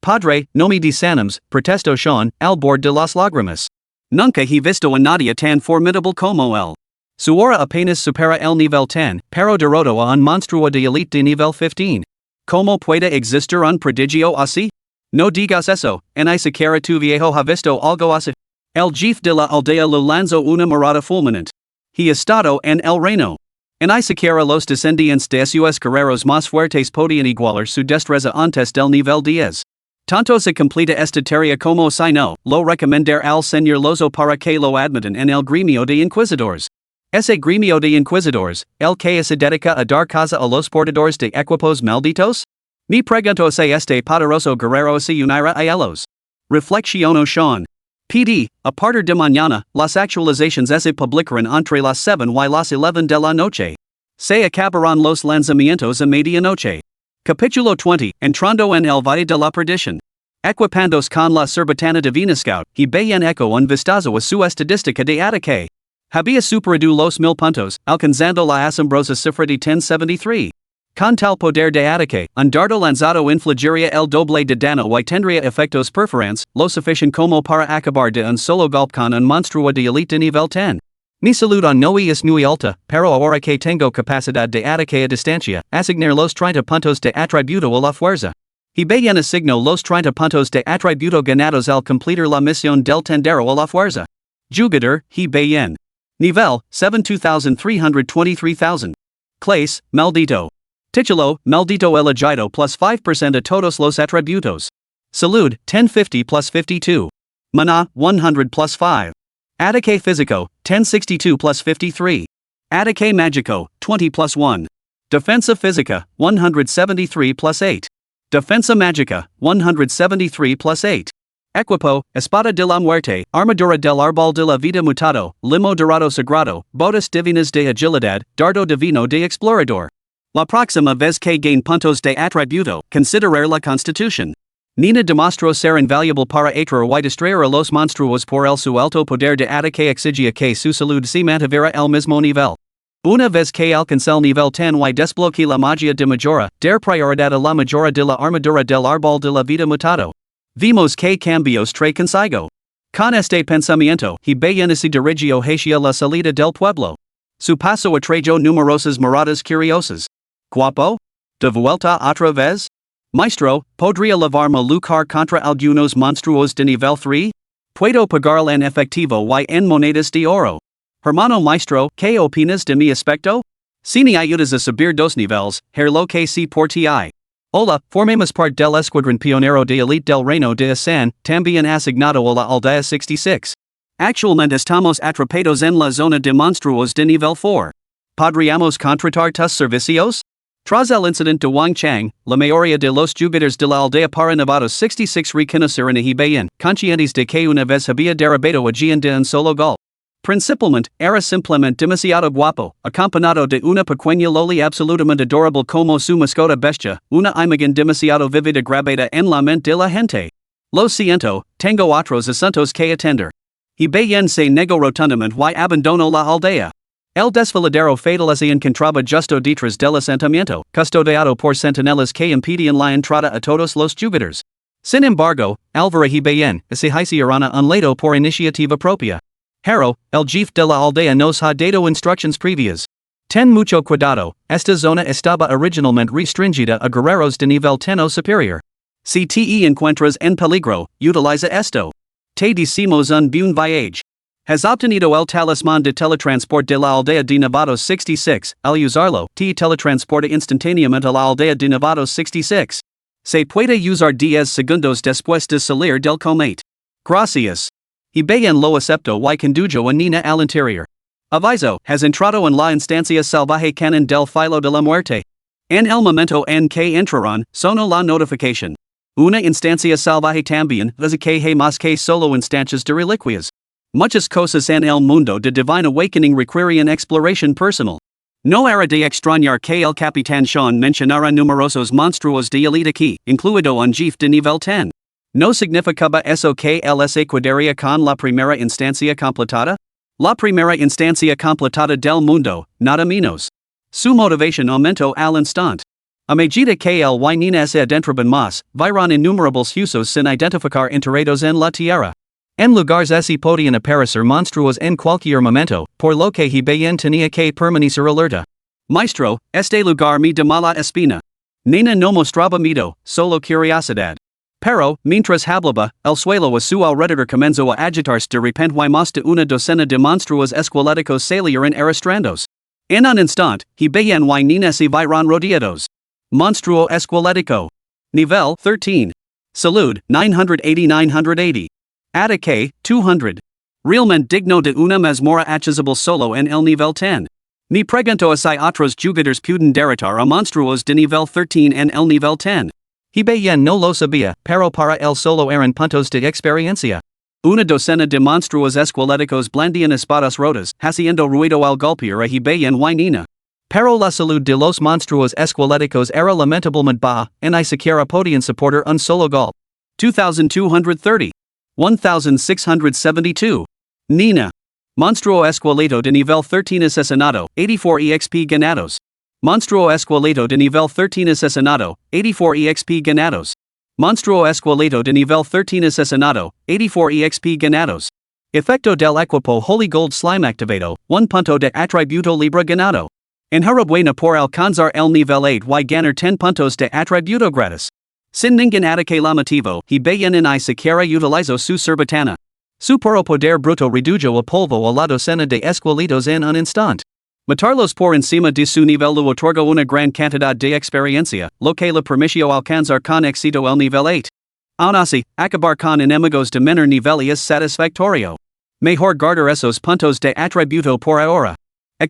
Padre, no me desanimos, protestó Sean, al borde de las lágrimas. Nunca he visto a nadie tan formidable como él. Su aura apenas supera el nivel 10, pero derrotó a un monstruo de elite de nivel 15. ¿Cómo puede existir un prodigio así? No digas eso, ni siquiera tu viejo ha visto algo así. El jefe de la aldea le lanzó una mirada fulminante. He estado en el reino. Ni siquiera los descendientes de esos guerreros más fuertes podían igualar su destreza antes del nivel 10. Tanto se completa esta tarea como si no, lo recomendar al señor Lozo para que lo admitan en el gremio de inquisidores. Ese gremio de inquisidores, el que se dedica a dar caza a los portadores de equipos malditos? Me pregunto si este poderoso guerrero se unirá a ellos. Reflexionó Sean. PD, a partir de mañana, las actualizaciones se publicarán entre las 7 y las 11 de la noche. Se acabarán los lanzamientos a medianoche. Capítulo 20, entrando en el valle de la perdición. Equipandos con la cerbatana divina scout, y bien eco un vistazo a su estadística de ataque. Había superado los 1000 puntos, alcanzando la asombrosa cifra de 1073. Con tal poder de ataque, un dardo lanzado infligiría el doble de daño y tendría efectos perforantes, lo suficiente como para acabar de un solo golpe con un monstruo de elite de nivel 10. Mi salud no es muy alta, pero ahora que tengo capacidad de ataque a distancia, asignar los 30 puntos de atributo a la fuerza. Y bien asigno los 30 puntos de atributo ganados al completar la misión del tendero a la fuerza. Jugador, y bien. Nivel, 72,323,000. Clase, maldito. Título, maldito elegido plus 5% a todos los atributos. Salud, 1050 plus 52. Mana, 100 plus 5. Ataque físico, 1062 plus 53. Ataque mágico, 20 plus 1. Defensa física, 173 plus 8. Defensa mágica, 173 plus 8. Equipo, espada de la muerte, armadura del árbol de la vida mutado, limo dorado sagrado, botas divinas de agilidad, dardo divino de explorador. La próxima vez que gain puntos de atributo, considerar la constitución. Nina demostró ser invaluable para atraer y distraer a los monstruos por el su alto poder de ataque exigia que su salud se mantuviera el mismo nivel. Una vez que alcance el nivel 10 y desbloquee la magia de majora, dar prioridad a la majora de la armadura del árbol de la vida mutado. Vimos que cambios trae consigo. Con este pensamiento, he bien se dirigió hacia la salida del pueblo. Su paso atrayó numerosas miradas curiosas. Guapo? ¿De vuelta otra vez? Maestro, ¿podría llevarme luchar contra algunos monstruos de nivel 3? Puedo pagarle en efectivo y en monedas de oro. Hermano maestro, ¿qué opinas de mi aspecto? Si ni ayudas a subir dos niveles, lo que si por ti. Hola, formemos parte del escuadrón pionero de elite del reino de Asan, también asignado a la aldea 66. Actualmente estamos atrapados en la zona de monstruos de nivel 4. ¿Podríamos contratar tus servicios? Tras el incidente de Wang Chang, la mayoría de los jugadores de la aldea para novatos 66 reconocieron a bien, conscientes de que una vez había derribado a Jian de un solo gol. Principalmente, era simplemente demasiado guapo, acompañado de una pequeña loli absolutamente adorable como su mascota bestia, una imagen demasiado vívida grabada en la mente de la gente. Lo siento, tengo otros asuntos que atender. Y bien se negó rotundamente y abandonó la aldea. El desfiladero fatal se encontraba justo detrás del asentamiento, custodiado por centinelas que impedían la entrada a todos los jugadores. Sin embargo, Alvaro y bien, se hicieron un lado por iniciativa propia. Hero, el jefe de la aldea nos ha dado instructions previas. Ten mucho cuidado, esta zona estaba originalmente restringida a guerreros de nivel 10 o superior. Si te encuentras en peligro, utiliza esto. Te decimos un buen viaje. Has obtenido el talismán de teletransport de la aldea de Nevados 66, al usarlo, te teletransporta instantáneamente a la aldea de Nevados 66. Se puede usar 10 segundos después de salir del combate. Gracias. Y bien lo acepto y condujo a Nina al interior. Aviso, has entrado en la instancia salvaje canon del filo de la muerte. En el momento en que entrarán, sonó la notificación. Una instancia salvaje también, desde que hay más que solo instancias de reliquias. Muchas cosas en el mundo de divine awakening requieren exploración personal. No era de extrañar que el capitán Sean mencionara numerosos monstruos de elite aquí, incluido un jefe de nivel 10. ¿No significaba eso que él se quedaría con la primera instancia completada? La primera instancia completada del mundo, nada menos. Su motivación aumentó al instante. A medida que el y Nina se adentraban más, vieron innumerables usos sin identificar enterrados en la tierra. En lugares así podían aparecer monstruos en cualquier momento, por lo que he bien tenía que permanecer alerta. Maestro, este lugar me da mala espina. Nina no mostraba miedo, solo curiosidad. Pero, mientras hablaba, el suelo a su alrededor comenzó a agitarse de repente y más de una docena de monstruos esqueléticos salieron arrastrandos. En un instante, he bien y Nina se vieron rodeados. Monstruo esquelético. Nivel 13. Salud, 980-980. Ataque, 200. Realmente digno de una mazmorra accesible solo en el nivel 10. Me pregunto si otros jugadores pueden derrotar a monstruos de nivel 13 en el nivel 10. He bien no lo sabía, pero para él solo eran puntos de experiencia. Una docena de monstruos esqueléticos blandían espadas rotas, haciendo ruido al golpear a he bien y Nina. Pero la salud de los monstruos esqueléticos era lamentablemente baja, y ni siquiera podían soportar un solo golpe. 2230. 1672. Nina. Monstruo esqueleto de nivel 13 asesinado, 84 exp ganados. Monstruo esqueleto de nivel 13 asesinado, 84 exp ganados. Monstruo esqueleto de nivel 13 asesinado, 84 exp ganados. Efecto del equipo Holy Gold Slime activado, 1 punto de atributo libre ganado. Enhorabuena por alcanzar el nivel 8 y ganar 10 puntos de atributo gratis. Sin ningún ataque llamativo, he bien ni siquiera utilizó su cerbatana. Su puro poder bruto redujo a polvo a la docena de esqueletos en un instante. Matarlos por encima de su nivel le otorgó una gran cantidad de experiencia, lo que le permitió alcanzar con éxito el nivel 8. Aun así, acabar con enemigos de menor nivel es satisfactorio. Mejor guardar esos puntos de atributo por ahora.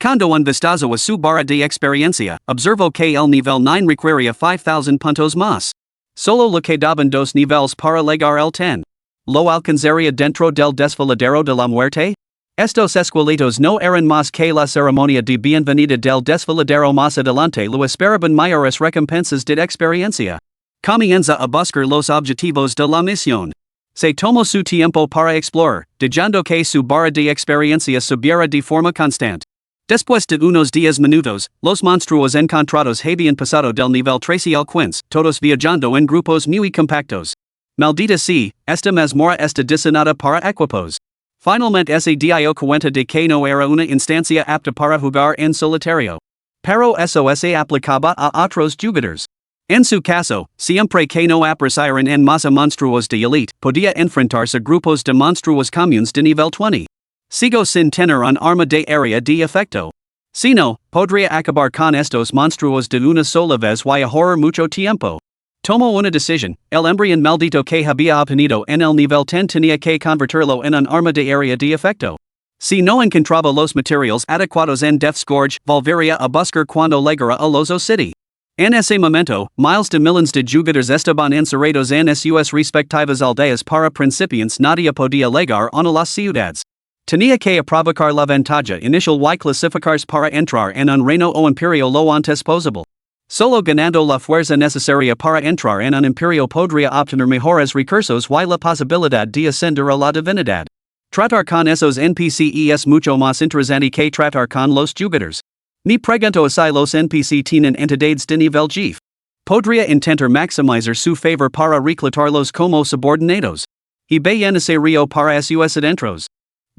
Cuando un vistazo a su barra de experiencia, observo que el nivel 9 requería 5000 puntos más. Solo le quedaban 2 niveles para llegar al 10. ¿Lo alcanzaría dentro del desfiladero de la muerte? Estos esqueletos no eran más que la ceremonia de bienvenida del desfiladero más adelante lo esperaban mayores recompensas de experiencia. Comienza a buscar los objetivos de la misión. Se tomó su tiempo para explorar, dejando que su barra de experiencia subiera de forma constante. Después de unos 10 minutos, los monstruos encontrados habían pasado del nivel 13 al 15, todos viajando en grupos muy compactos. Maldita sea, esta mazmorra está diseñada para equipos. Finalmente se dio cuenta de que no era una instancia apta para jugar en solitario. Pero eso se aplicaba a otros jugadores. En su caso, siempre que no aparecieran en masa monstruos de elite, podía enfrentarse a grupos de monstruos comunes de nivel 20. Sigo sin tener un arma de área de efecto. Si no, podría acabar con estos monstruos de una sola vez y ahorrar mucho tiempo. Tomó una decisión, el embrión maldito que había obtenido en el nivel 10 tenía que convertirlo en un arma de área de efecto. Si no encontraba los materiales adecuados en Death Scourge, volvería a buscar cuando llegara a Lozo City. En ese momento, miles de millones de jugadores estaban encerrados en sus respectivas aldeas para principiantes nadie podía llegar a las ciudades. Tenía que aprovechar la ventaja inicial y clasificarse para entrar en un reino o imperio lo antes posible. Solo ganando la fuerza necesaria para entrar en un imperio podría obtener mejores recursos y la posibilidad de ascender a la divinidad. Tratar con esos NPC es mucho más interesante que tratar con los jugadores. Me pregunto si los NPC tienen entidades de nivel jefe. Podría intentar maximizar su favor para reclutarlos como subordinados. Y bien ese río para sus adentros.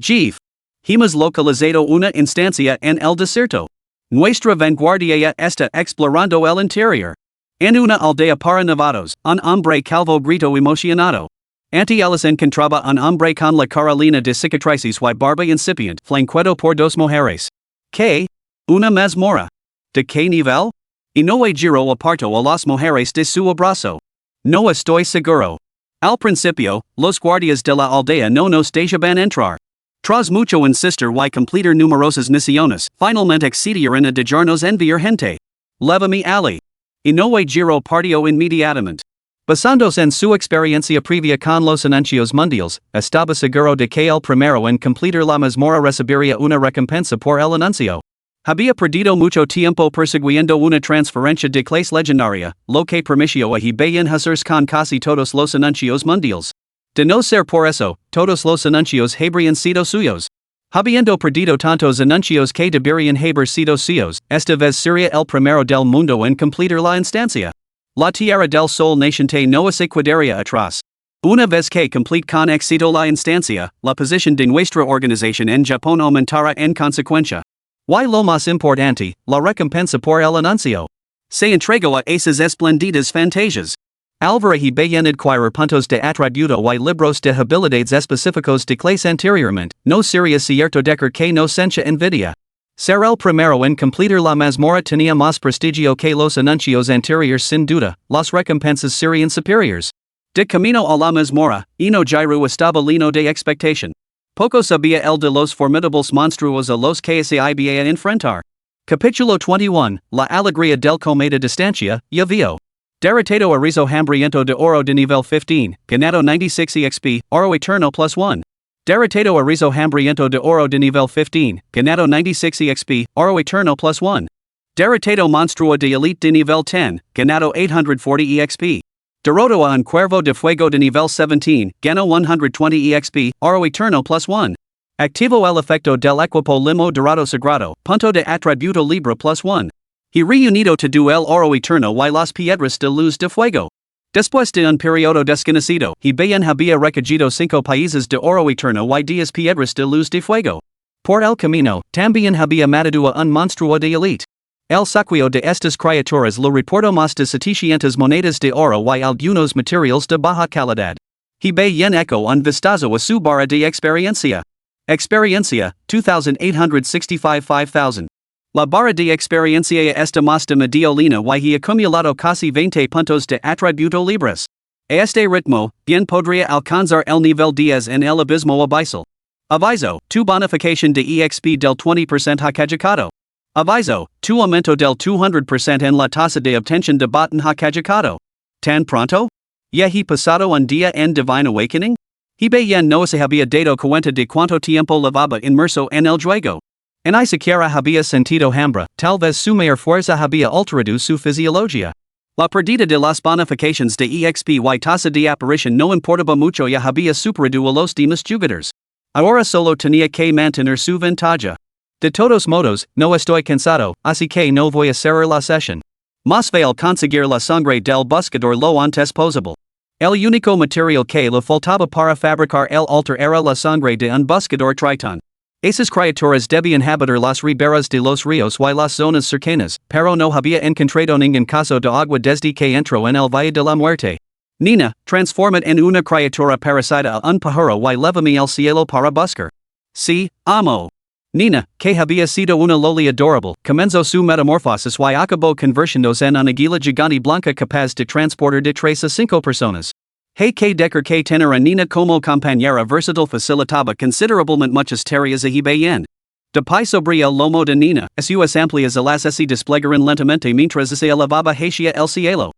Jefe. Hemos localizado una instancia en el desierto. Nuestra vanguardia está explorando el interior. En una aldea para novatos, un hombre calvo grito emocionado. Ante ellos encontraba un hombre con la carolina de cicatrices y barba incipiente, flanqueado por dos mujeres. ¿Qué? Una mazmorra. ¿De qué nivel? Y no giro aparto a las mujeres de su abrazo. No estoy seguro. Al principio, los guardias de la aldea no nos dejaban entrar. Tras mucho insistir y completar numerosas misiones, finalmente accedieron a dejarnos enviar gente. Leva-me ali. Y no giro partió inmediatamente. Basándose en su experiencia previa con los anuncios mundiales, estaba seguro de que el primero en completar la mazmorra recibiría una recompensa por el anuncio. Había perdido mucho tiempo persiguiendo una transferencia de clase legendaria, lo que permitió a Hibayan hacer con casi todos los anuncios mundiales. De no ser por eso, todos los anuncios habrían sido suyos. Habiendo perdido tantos anuncios que deberían haber sido suyos, esta vez sería el primero del mundo en completar la instancia. La Tierra del Sol naciente no se quedaría atrás. Una vez que complete con éxito la instancia, la posición de nuestra organización en Japón aumentará en consecuencia. Y lo más importante, la recompensa por el anuncio. Se entregó a esas espléndidas fantasias. Alvara Hibayan adquirir puntos de atributo y libros de habilidades específicos de clase anteriormente, no sería cierto decir que no sencha envidia. Ser el primero en completar la mazmorra tenía más prestigio que los anuncios anteriores sin duda, las recompensas serían superiores. De camino a la mazmorra, no giro estaba lleno de expectación. Poco sabía el de los formidables monstruos a los que se iba a enfrentar. Capítulo 21, La alegría del cometa distancia, Llavio. Derrotado a rizo hambriento de oro de nivel 15, ganado 96 exp, oro eterno plus 1. Derrotado a rizo hambriento de oro de nivel 15, ganado 96 exp, oro eterno plus 1. Derrotado monstruo de elite de nivel 10, ganado 840 exp. Derroto a un cuervo de fuego de nivel 17, ganó 120 exp, oro eterno plus 1. Activo el efecto del equipo limo dorado sagrado, punto de atributo libre plus 1. Y reunido to do el oro eterno y las piedras de luz de fuego. Después de un periodo desconocido, Hibayan había recogido 5 países de oro eterno y 10 piedras de luz de fuego. Por el camino, también había matado a un monstruo de elite. El saqueo de estas criaturas lo reportó más de 700 monedas de oro y algunos materiales de baja calidad. Hibayan echo un vistazo a su barra de experiencia. Experiencia, 2,865 5,000. La barra de experiencia está más de medio lina y he acumulado casi 20 puntos de atributo libres. A este ritmo, bien podría alcanzar el nivel 10 en el abismo abisal. Aviso, tu bonificación de EXP del 20% ha cayado. Aviso, tu aumento del 200% en la tasa de obtención de botín ha cayado. ¿Tan pronto? ¿Ya he pasado un día en Divine Awakening? Hibayan no se había dado cuenta de cuánto tiempo llevaba inmerso en el juego. En ni siquiera había sentido hambre, tal vez su mayor fuerza había alterado su fisiología. La pérdida de las bonificaciones de EXP y tasa de aparición no importaba mucho, ya había superado a los demás jugadores. Ahora solo tenía que mantener su ventaja. De todos modos, no estoy cansado, así que no voy a cerrar la sesión. Más vale conseguir la sangre del buscador lo antes posible. El único material que le faltaba para fabricar el altar era la sangre de un buscador tritón. Esas criaturas debían habitar las riberas de los ríos y las zonas cercanas, pero no había encontrado ningún caso de agua desde que entró en el Valle de la Muerte. Nina, transformad en una criatura parecida a un pájaro y lévame al cielo para buscar. Sí, amo. Nina, que había sido una loli adorable, comenzó su metamorfosis y acabó convirtiéndose en una águila gigante blanca capaz de transportar de 3 a 5 personas. Hey que decir que tener a Nina como compañera versátil facilitaba considerablemente muchas tareas a Hibayan. De pie sobre el lomo de Nina, sus amplias alas se desplegaron lentamente mientras se elevaba hacia el cielo.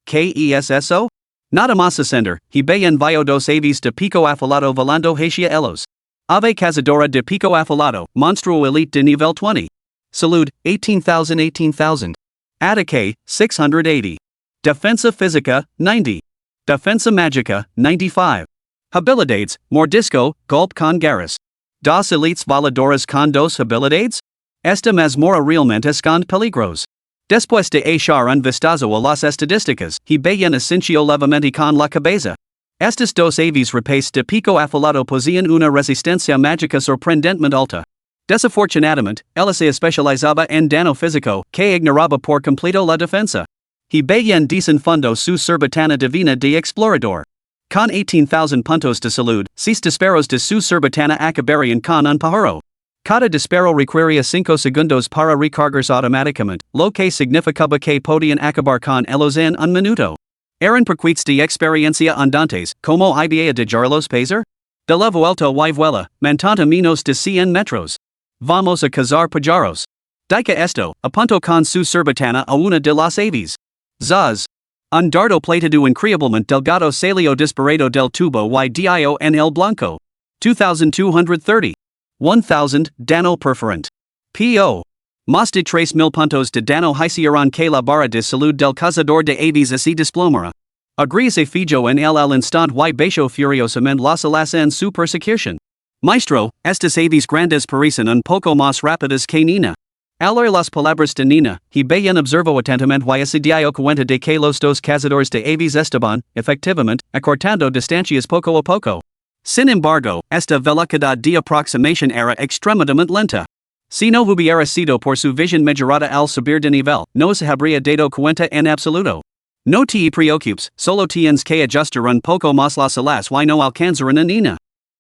¿Qué es eso? Nada más ascender, Hibayan vio 2 aves de pico afilado volando hacia ellos. Ave cazadora de pico afilado, monstruo elite de nivel 20. Salud, 18,000. Ataque, 680. Defensa física, 90. Defensa mágica, 95. Habilidades, mordisco, golpe con garras. Dos elites valadoras con 2 habilidades? Esta mazmorra realmente esconde peligros. Después de echar un vistazo a las estadísticas, Hibayan asintió levemente con la cabeza. Estes dos aves repace de pico afilado poseen una resistencia mágica sorprendentemente alta. Desafortunadamente, ella se especializaba en dano físico, que ignoraba por completo la defensa. He bien desenfundó su cerbatana divina de explorador. Con 18,000 puntos de salud, 6 disparos de su cerbatana acabarían con un pájaro. Cada disparo requería 5 segundos para recargarse automáticamente, lo que significaba que podían acabar con ellos en un minuto. Eran perquits de experiencia andantes, como idea de jarlos paser? De la vuelta y vuela, mantanta menos de 100 metros. Vamos a cazar pajaros. Dica esto, apunto con su cerbatana a una de las aves. Zaz. Un dardo plateado increíblemente delgado salió disparado del tubo y dio en el blanco. 2230. 1000, dano perforant. P.O. Más de 3,000 puntos de dano hicieron que la barra de salud del cazador de aves así desplomara. Agrees a fijo en el al instant y baixo furiosamente las alas en su persecución. Maestro, estas aves grandes parecen un poco más rápidas que Nina. Al oír las palabras de Nina, he bien observó atentamente y se dio cuenta de que los dos cazadores de aves estaban, efectivamente, acortando distancias poco a poco. Sin embargo, esta velocidad de aproximación era extremadamente lenta. Si no hubiera sido por su visión mejorada al subir de nivel, no se habría dado cuenta en absoluto. No te preocupes, solo tienes que ajustar un poco más las alas y no alcanzarán a Nina.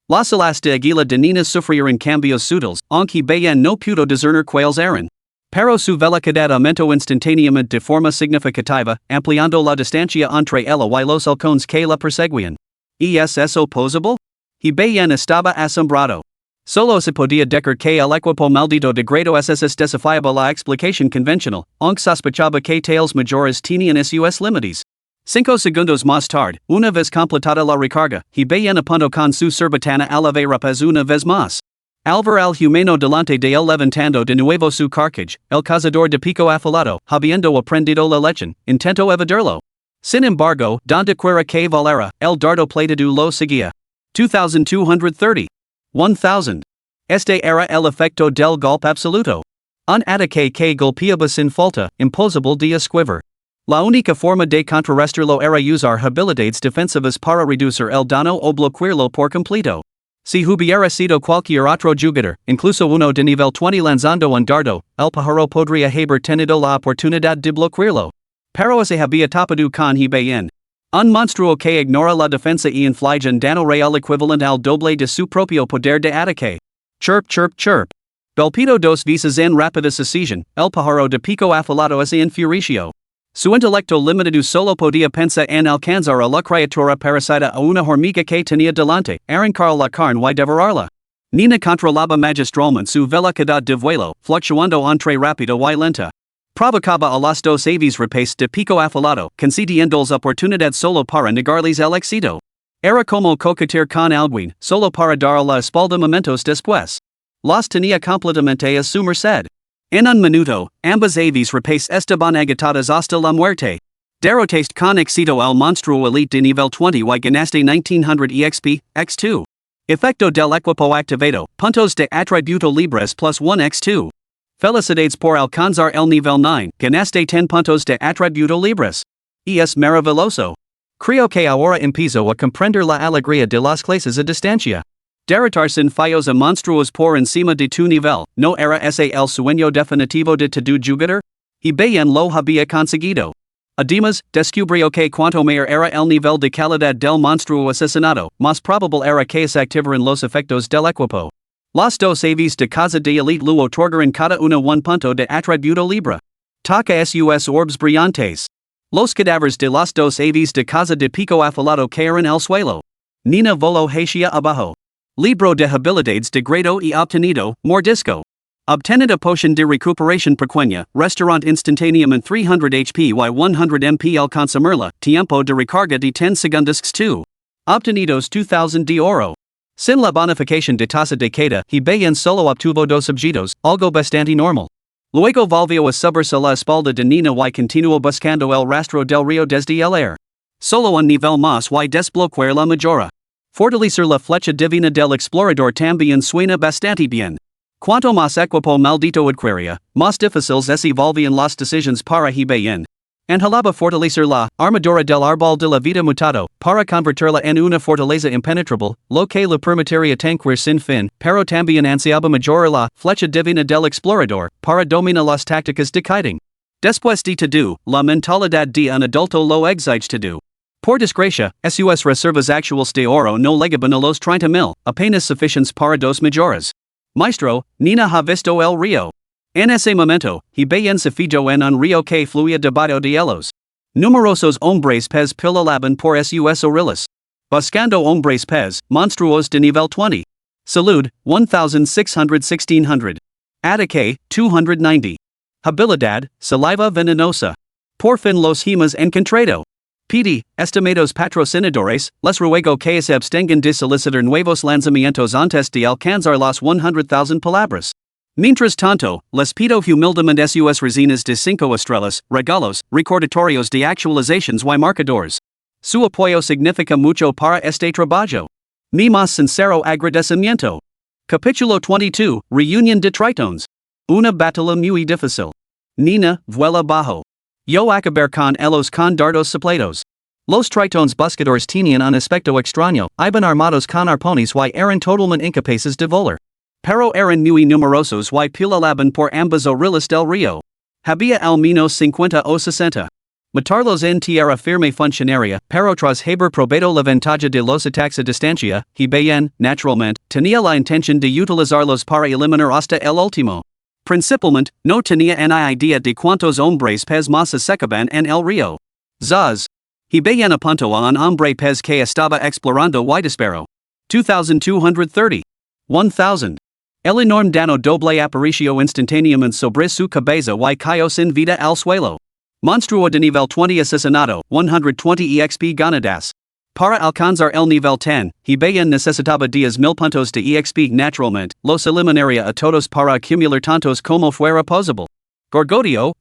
Las alas de águila de Nina sufrieron cambios sutiles, aunque bien no pudo discernir cuáles eran. Pero su velocidad aumentó instantáneamente de forma significativa, ampliando la distancia entre ella y los halcones que la perseguían. ¿Es eso posible? He bien estaba asombrado. Solo se podía decir que el equipo maldito de grado SS desafiaba la explicación convencional, aunque sospechaba que tales mayores tenían sus límites. 5 segundos más tarde, una vez completada la recarga, he bien apuntó con su cerbatana a la rapaz una vez más. Al ver al humano delante de él levantando de nuevo su carcaj, el cazador de pico afilado, habiendo aprendido la lección, intentó evadirlo. Sin embargo, donde quiera que valera, el dardo plateado lo seguía. 2230. 1000. Este era el efecto del golpe absoluto. Un ataque que golpeaba sin falta, imposible de esquivar. La única forma de contrarrestarlo era usar habilidades defensivas para reducir el daño o bloquearlo por completo. Si hubiera sido cualquier otro jugador, incluso uno de nivel 20 lanzando un dardo, el pájaro podría haber tenido la oportunidad de bloquearlo. Pero se había tapado con bien. Un monstruo que ignora la defensa y inflige un daño real equivalente al doble de su propio poder de ataque. Chirp chirp chirp. Golpeado dos veces en rápida sucesión, el pájaro de pico afilado se enfureció. Su intelecto limitado solo podía pensar en alcanzar a la criatura parecida a una hormiga que tenía delante, arrancar la carne y devorarla. Nina controlaba magistralmente su velocidad de vuelo, fluctuando entre rápido y lenta. Provocaba a las dos aves rapaces de pico afilado, concediéndoles oportunidad solo para negarles el éxito. Era como coquetear con alguien, solo para dar la espalda momentos después. Las tenía completamente a su merced. En un minuto, ambas aves rapaces estaban agitadas hasta la muerte. Derrotaste con éxito al monstruo elite de nivel 20 y ganaste 1900 EXP, x2. Efecto del equipo activado, puntos de atributo libres plus 1 x2. Felicidades por alcanzar el nivel 9, ganaste 10 puntos de atributo libres. Es maravilloso. Creo que ahora empiezo a comprender la alegría de las clases a distancia. Derrotar sin fallos a monstruos por encima de tu nivel, ¿no era ese el sueño definitivo de tu jugador? Y bien lo había conseguido. Además, descubrió que cuanto mayor era el nivel de calidad del monstruo asesinado, más probable era que se activaran los efectos del equipo. Las dos aves de casa de elite lo otorgaron cada una un punto de atributo libre. Taca sus orbes brillantes. Los cadáveres de las dos aves de casa de pico afilado cayeron al suelo. Nina voló hacia abajo. Libro de habilidades de grado y obtenido, mordisco. Obtenida potion de recuperación pequeña, restaurant instantáneamente 300 HP y 100 MP al consumirla, tiempo de recarga de 10 segundos x2. Obtenidos 2000 de oro. Sin la bonificación de tasa de queda, he bien solo obtuvo dos objetos, algo bastante normal. Luego volvió a subirse la espalda de Nina y continuó buscando el rastro del río desde el aire. Solo un nivel más y desbloquear la majora. Fortalecer la flecha divina del explorador también suena bastante bien. Cuanto más equipo maldito adquiría, más difíciles se volvían las decisiones para he bien. Anhalaba fortalecer la armadura del árbol de la vida mutado, para convertirla en una fortaleza impenetrable, lo que le permitiría tanquear sin fin, pero también ansiaba mejorar la flecha divina del explorador, para dominar las tácticas de kiting. Después de todo, la mentalidad de un adulto lo exige todo. Por desgracia, sus reservas actuales de oro no llegaban a los 30,000, apenas suficientes para dos mejoras. Maestro, Nina ha visto el río. En ese momento, he bien se fijó en un río que fluía debajo de ellos. Numerosos hombres pez pilolaban por sus orillas. Buscando hombres pez, monstruos de nivel 20. Salud, 1600. Ataque, 290. Habilidad, saliva venenosa. Por fin los hemos encontrado. PD, estimados patrocinadores, les ruego que se abstengan de solicitar nuevos lanzamientos antes de alcanzar las 100,000 palabras. Mientras tanto, les pido humildemente sus resinas de 5 estrellas, regalos, recordatorios de actualizaciones y marcadores. Su apoyo significa mucho para este trabajo. Mi más sincero agradecimiento. Capítulo 22, Reunión de Tritones. Una batalla muy difícil. Nina, vuela bajo. Yo acabar con ellos con dardos soplados. Los tritones buscadores tenían un aspecto extraño, iban armados con arpones y eran totalmente incapaces de volar. Pero eran muy numerosos y pilolaban por ambas orillas del río. Había al menos 50 o 60. Matarlos en tierra firme funcionaria, pero tras haber probado la ventaja de los ataques a distancia, he bien, naturalmente, tenía la intención de utilizarlos para eliminar hasta el último. Principalmente, no tenía ni idea de cuántos hombres pez más se secaban en el río. Zaz. He bien apuntó a un hombre pez que estaba explorando y disparo. 2230. 1000. El enorme dano doble aparicio instantáneamente sobre su cabeza y cayó sin vida al suelo. Monstruo de nivel 20 asesinado, 120 exp ganadas. Para alcanzar el nivel 10, he bien necesitaba 10,000 puntos de exp naturalmente, los eliminaría a todos para acumular tantos como fuera posible. Gorgodio.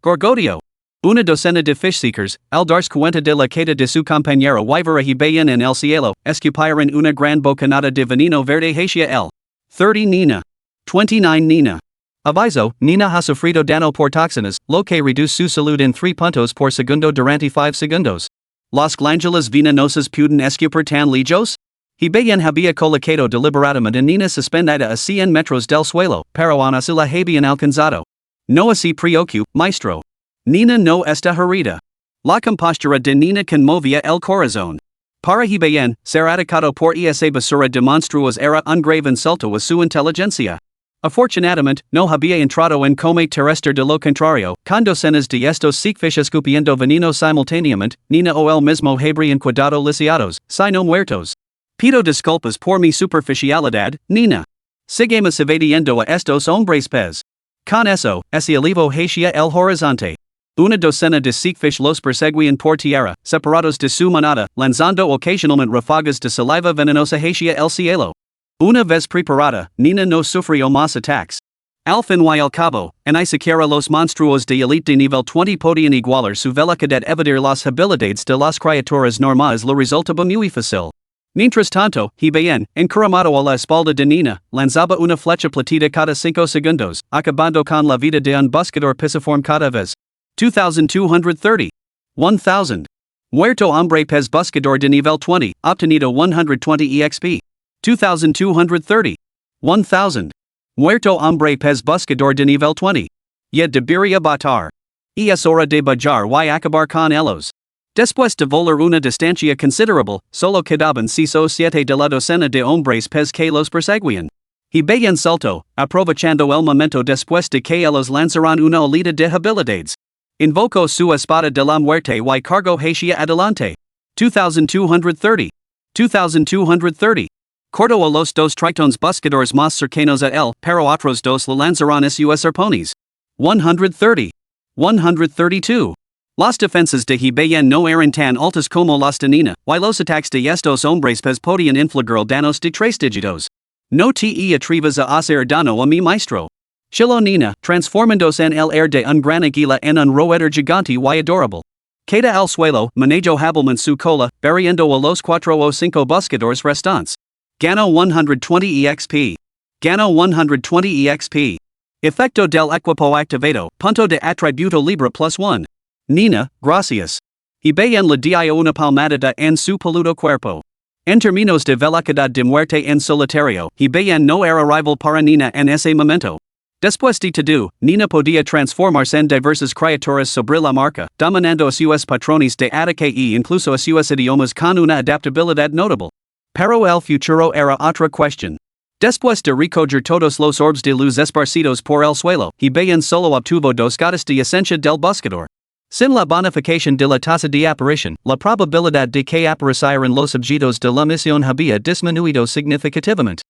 Una docena de fishseekers, al darse cuenta de la queda de su compañero y ver a he bien en el cielo, escupiran una gran bocanada de veneno verde hacia él. 30 Nina. 29 Nina. Aviso, Nina ha sufrido dano por toxinas, lo que reduce su salud en 3 puntos por segundo durante 5 segundos. Las glándulas venenosas pueden escupir tan lejos? He bien había colocado deliberadamente a Nina suspendida a 100 metros del suelo, pero aún así la habían alcanzado. No se preocupe, maestro. Nina no está herida. La compostura de Nina conmovía el corazón. Para he bien, ser atacado por esa basura de monstruos era un grave insulto a su inteligencia. Afortunadamente, no había entrado en coma terrestre de lo contrario, con docenas de estos seekfish escupiendo veneno simultáneamente, Nina o el mismo habrían quedado lisiados, si no muertos. Pido disculpas por mi superficialidad, Nina. Sigamos evadiendo a estos hombres pez. Con eso, ese olivo hacia el horizonte. Una docena de seekfish los perseguían por tierra, separados de su manada, lanzando ocasionalmente ráfagas de saliva venenosa hacia el cielo. Una vez preparada, Nina no sufrió más ataques. Al fin y al cabo, ni siquiera los monstruos de elite de nivel 20 podían igualar su velocidad evadir las habilidades de las criaturas normales lo resultaba muy fácil. Mientras tanto, he bien, encaramado a la espalda de Nina, lanzaba una flecha platida cada 5 segundos, acabando con la vida de un buscador pisiforme cada vez. 2230. 1000. Muerto hombre pez buscador de nivel 20, obtenido 120 exp. 2230. 1000. Muerto hombre pez buscador de nivel 20. Ya debería batar. Y es hora de bajar y acabar con ellos. Después de volar una distancia considerable, solo quedaban 6 o 7 de la docena de hombres pez que los perseguían. Y bien salto, aprovechando el momento después de que ellos lanzaron una olita de habilidades. Invocó su espada de la muerte y cargo hacia adelante. 2230. 2230. Cortó a los dos tritones buscadores más cercanos a él, pero otros dos le lanzaron sus arpones. 130. 132. Las defensas de he bien no eran tan altas como las de Nina, y los ataques de estos hombres pez podían infligir danos de 3 dígitos. No te atrevas a hacer daño a mi maestro. Chilo Nina, transformándose en el air de un gran águila en un roedor gigante y adorable. Queda al suelo, manejó hábilmente su cola, barriendo a los 4 o 5 buscadores restantes. Gano 120 exp. Gano 120 exp. Efecto del equipo activado, punto de atributo libre +1. Nina, gracias. Iba en la dia una palmadita en su peludo cuerpo. En términos de velocidad de muerte en solitario, iba no era rival para Nina en ese momento. Después de todo, Nina podía transformarse en diversas criaturas sobre la marca, dominando a sus patrones de ataque e incluso a sus idiomas con una adaptabilidad notable. Pero el futuro era otra cuestión. Después de recoger todos los orbes de luz esparcidos por el suelo, iba solo obtuvo dos gotas de esencia del buscador. Sin la bonificación de la tasa de aparición, la probabilidad de que aparecieran los objetos de la misión había disminuido significativamente.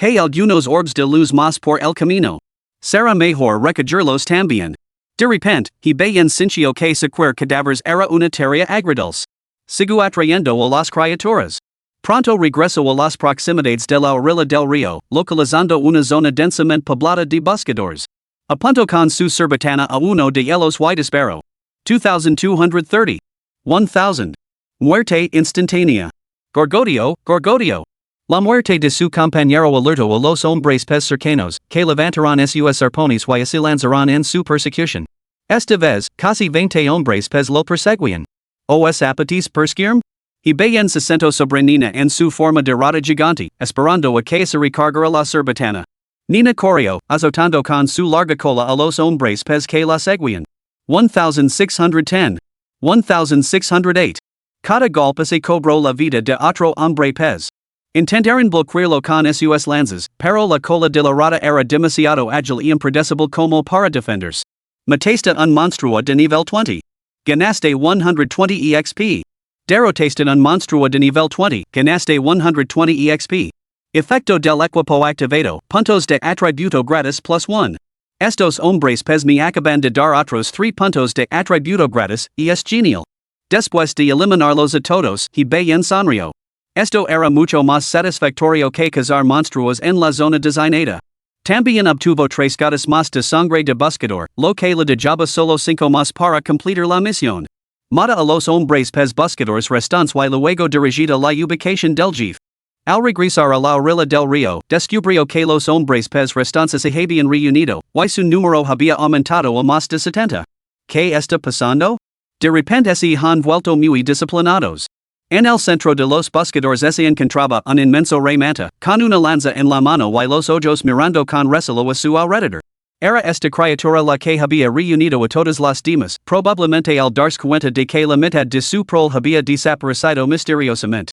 Hay algunos orbes de luz más por el camino. Será mejor recogerlos también. De repente, iba sintió que secuer cadáveres era una tarea agridulce. Sigo atrayendo a las criaturas. Pronto regresó a las proximidades de la orilla del río, localizando una zona densamente poblada de buscadores. Apunto con su cerbatana a uno de ellos y disparó. 2230. 1000. Muerte instantánea. Gorgodio, Gorgodio. La muerte de su compañero alertó a los hombres pez cercanos, que levantaron sus arpones y se lanzaron en su persecución. Esta vez, casi 20 hombres pez lo perseguían. ¿Os apetis perseguirme? Iba se sentó sobre Nina en su forma de rata gigante, esperando a que se recargara la cerbatana. Nina corrió, azotando con su larga cola a los hombres pez que la seguían. 1610. 1608. Cada golpe se cobró la vida de otro hombre pez. Intentaron bloquearlo con sus lanzas, pero la cola de la rata era demasiado ágil y impredecible como para defenderse. Mataste un monstruo de nivel 20. Ganaste 120 EXP. Derrotaste un monstruo de nivel 20. Ganaste 120 EXP. Efecto del equipo activado. Puntos de atributo gratis +1. Estos hombres pez me acaban de dar otros 3 puntos de atributo gratis, y es genial. Después de eliminarlos a todos, iba sonrió. Esto era mucho más satisfactorio que cazar monstruos en la zona designada. También obtuvo 3 gotas más de sangre de buscador, lo que le dejaba solo 5 más para completar la misión. Mata a los hombres pez buscadores restantes y luego dirigida la ubicación del Jef. Al regresar a la orilla del río, descubrió que los hombres pez restantes se habían reunido, y su número había aumentado a más de 70. ¿Qué está pasando? De repente se han vuelto muy disciplinados. En el centro de los buscadores se encontraba un inmenso rey manta, con una lanza en la mano y los ojos mirando con recelo a su alrededor. Era esta criatura la que había reunido a todas las demás, probablemente al darse cuenta de que la mitad de su prole había desaparecido misteriosamente.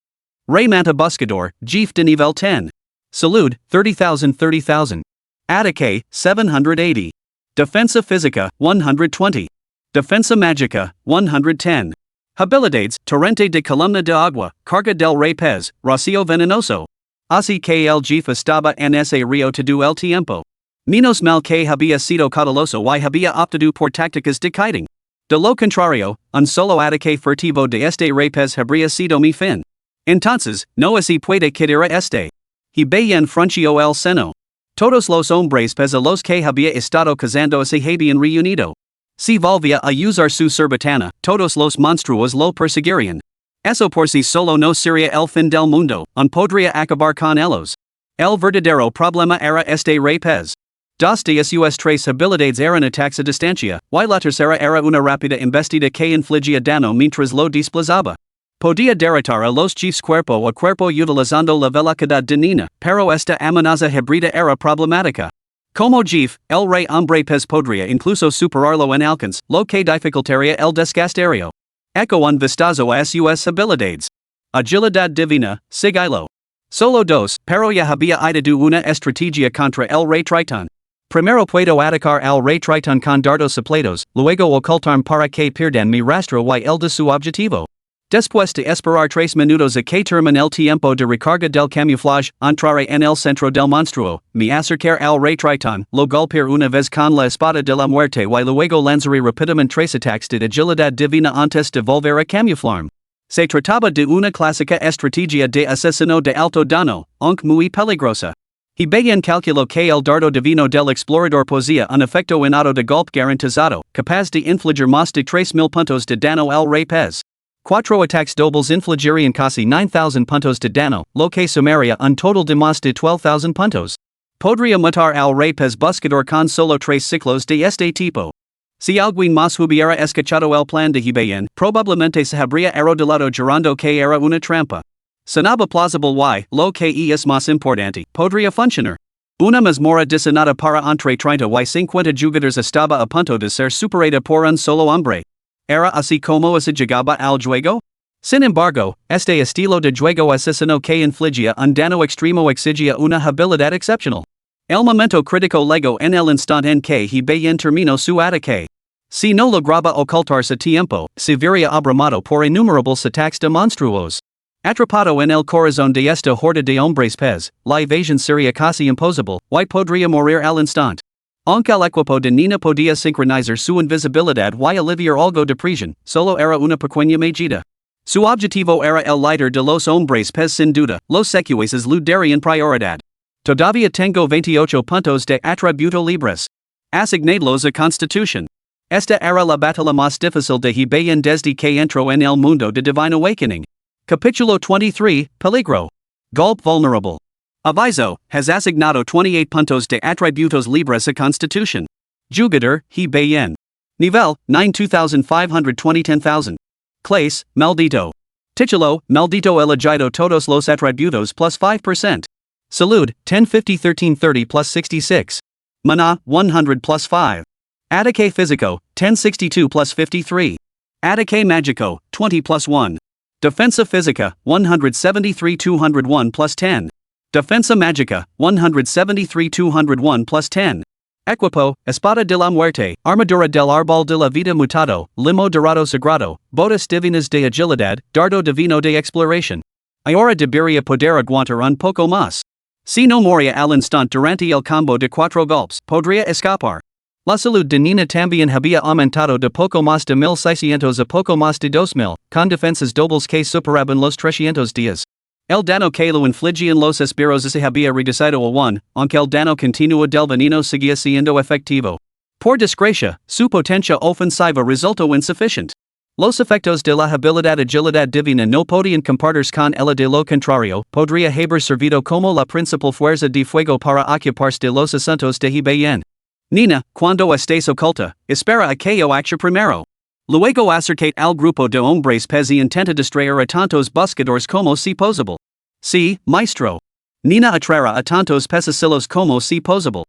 Rey manta buscador, Jef de nivel 10. Salud, 30,000 30,000. Ataque, 780. Defensa física, 120. Defensa mágica, 110. Habilidades, torrente de columna de agua, carga del rey pez, rocío venenoso. Así que el Jef estaba en ese río todo el tiempo. Menos mal que había sido cauteloso y había optado por tácticas de kiting. De lo contrario, un solo ataque furtivo de este rey pez habría sido mi fin. Entonces, no se puede quitar a este. Iba frunció el seno. Todos los hombres pez a los que había estado cazando se habían reunido. Si volvía a usar su cerbatana, todos los monstruos lo perseguirían. Eso por sí solo no sería el fin del mundo, podría acabar con ellos. El verdadero problema era este rey pez. Dos de sus 3 habilidades eran ataques a distancia, y la tercera era una rápida embestida que infligía daño mientras lo desplazaba. Podía derrotar a los Jefes cuerpo a cuerpo utilizando la velocidad de Nina, pero esta amenaza híbrida era problemática. Como Jef, el rey hombre pez podría incluso superarlo en alcance, lo que dificultaría el desgastario. Echo un vistazo a sus habilidades. Agilidad divina, sigilo. Solo 2, pero ya había ideado una estrategia contra el rey Tritón. Primero puedo atacar al rey Tritón con dardos soplados, luego ocultarme para que pierdan mi rastro y el de su objetivo. Después de esperar 3 minutos a que termine el tiempo de recarga del camuflaje, entraré en el centro del monstruo, me acercar al rey Tritón, lo golpear una vez con la espada de la muerte y luego lanzaré rápidamente 3 ataques de agilidad divina antes de volver a camuflarme. Se trataba de una clásica estrategia de asesino de alto daño, aunque muy peligrosa. Iba calculó que el dardo divino del explorador poseía un efecto innato de golpe garantizado, capaz de infligir más de 3,000 puntos de daño al rey pez. 4 ataques dobles infligirían casi 9,000 puntos de daño, lo que sumaría un total de más de 12,000 puntos. Podría matar al rey pez buscador con solo 3 ciclos de este tipo. Si alguien más hubiera escuchado el plan de Hibayan, probablemente se habría arrodillado llorando que era una trampa. Sonaba plausible y, lo que es más importante, podría funcionar. Una mazmorra diseñada para entre 30 y 50 jugadores estaba a punto de ser superada por un solo hombre. ¿Era así como se llegaba al juego? Sin embargo, este estilo de juego asesino que infligía un daño extremo exigia una habilidad excepcional. El momento crítico llegó en el instante en que Hibayan terminó su ataque. Si no lograba ocultarse tiempo, se vería abrumado por innumerables ataques de monstruos. Atrapado en el corazón de esta horda de hombres pez, la evasión sería casi imposible, y podría morir al instante. Aunque el equipo de Nina podía sincronizar su invisibilidad y aliviar algo de presión, solo era una pequeña medida. Su objetivo era el líder de los hombres pez sin duda, los secuaces le darían prioridad. Todavía tengo 28 puntos de atributo libres. Asignadlos a Constitution. Esta era la batalla más difícil de Hibayan desde que entró en el mundo de Divine Awakening. Capítulo 23, Peligro. Golpe vulnerable. Aviso, has asignado 28 puntos de atributos libres a Constitution. Jugador, Hibayan. Nivel, 9,520 10,000. Clase, maldito. Título, maldito elegido todos los atributos plus 5%. Salud, 1050 1330 plus 66. Mana, 100 plus 5. Ataque físico, 1062 plus 53. Ataque mágico, 20 plus 1. Defensa física, 173 201 plus 10. Defensa mágica, 173 201 plus 10. Equipo, Espada de la Muerte, Armadura del Árbol de la Vida Mutado, Limo Dorado Sagrado, Botas Divinas de Agilidad, Dardo Divino de Exploración. Ahora debería poder aguantar un poco más. Si no moría al instante durante el combo de 4 golpes, podría escapar. La salud de Nina también había aumentado de poco más de 1,600 a poco más de 2,000, con defensas dobles que superaban los 300 días. El daño que lo infligían los esbirros se había reducido a 1, aunque el daño continuo del veneno seguía siendo efectivo. Por desgracia, su potencia ofensiva resultó insuficiente. Los efectos de la habilidad agilidad divina no podían compartirse con ella de lo contrario, podría haber servido como la principal fuerza de fuego para ocuparse de los asuntos de Hibayan. Nina, cuando estés oculta, espera a que yo acte primero. Luego acercate al grupo de hombres pez y intenta distraer a tantos buscadores como si posible. Sí, maestro. Nina atraerá a tantos pececillos como si posible.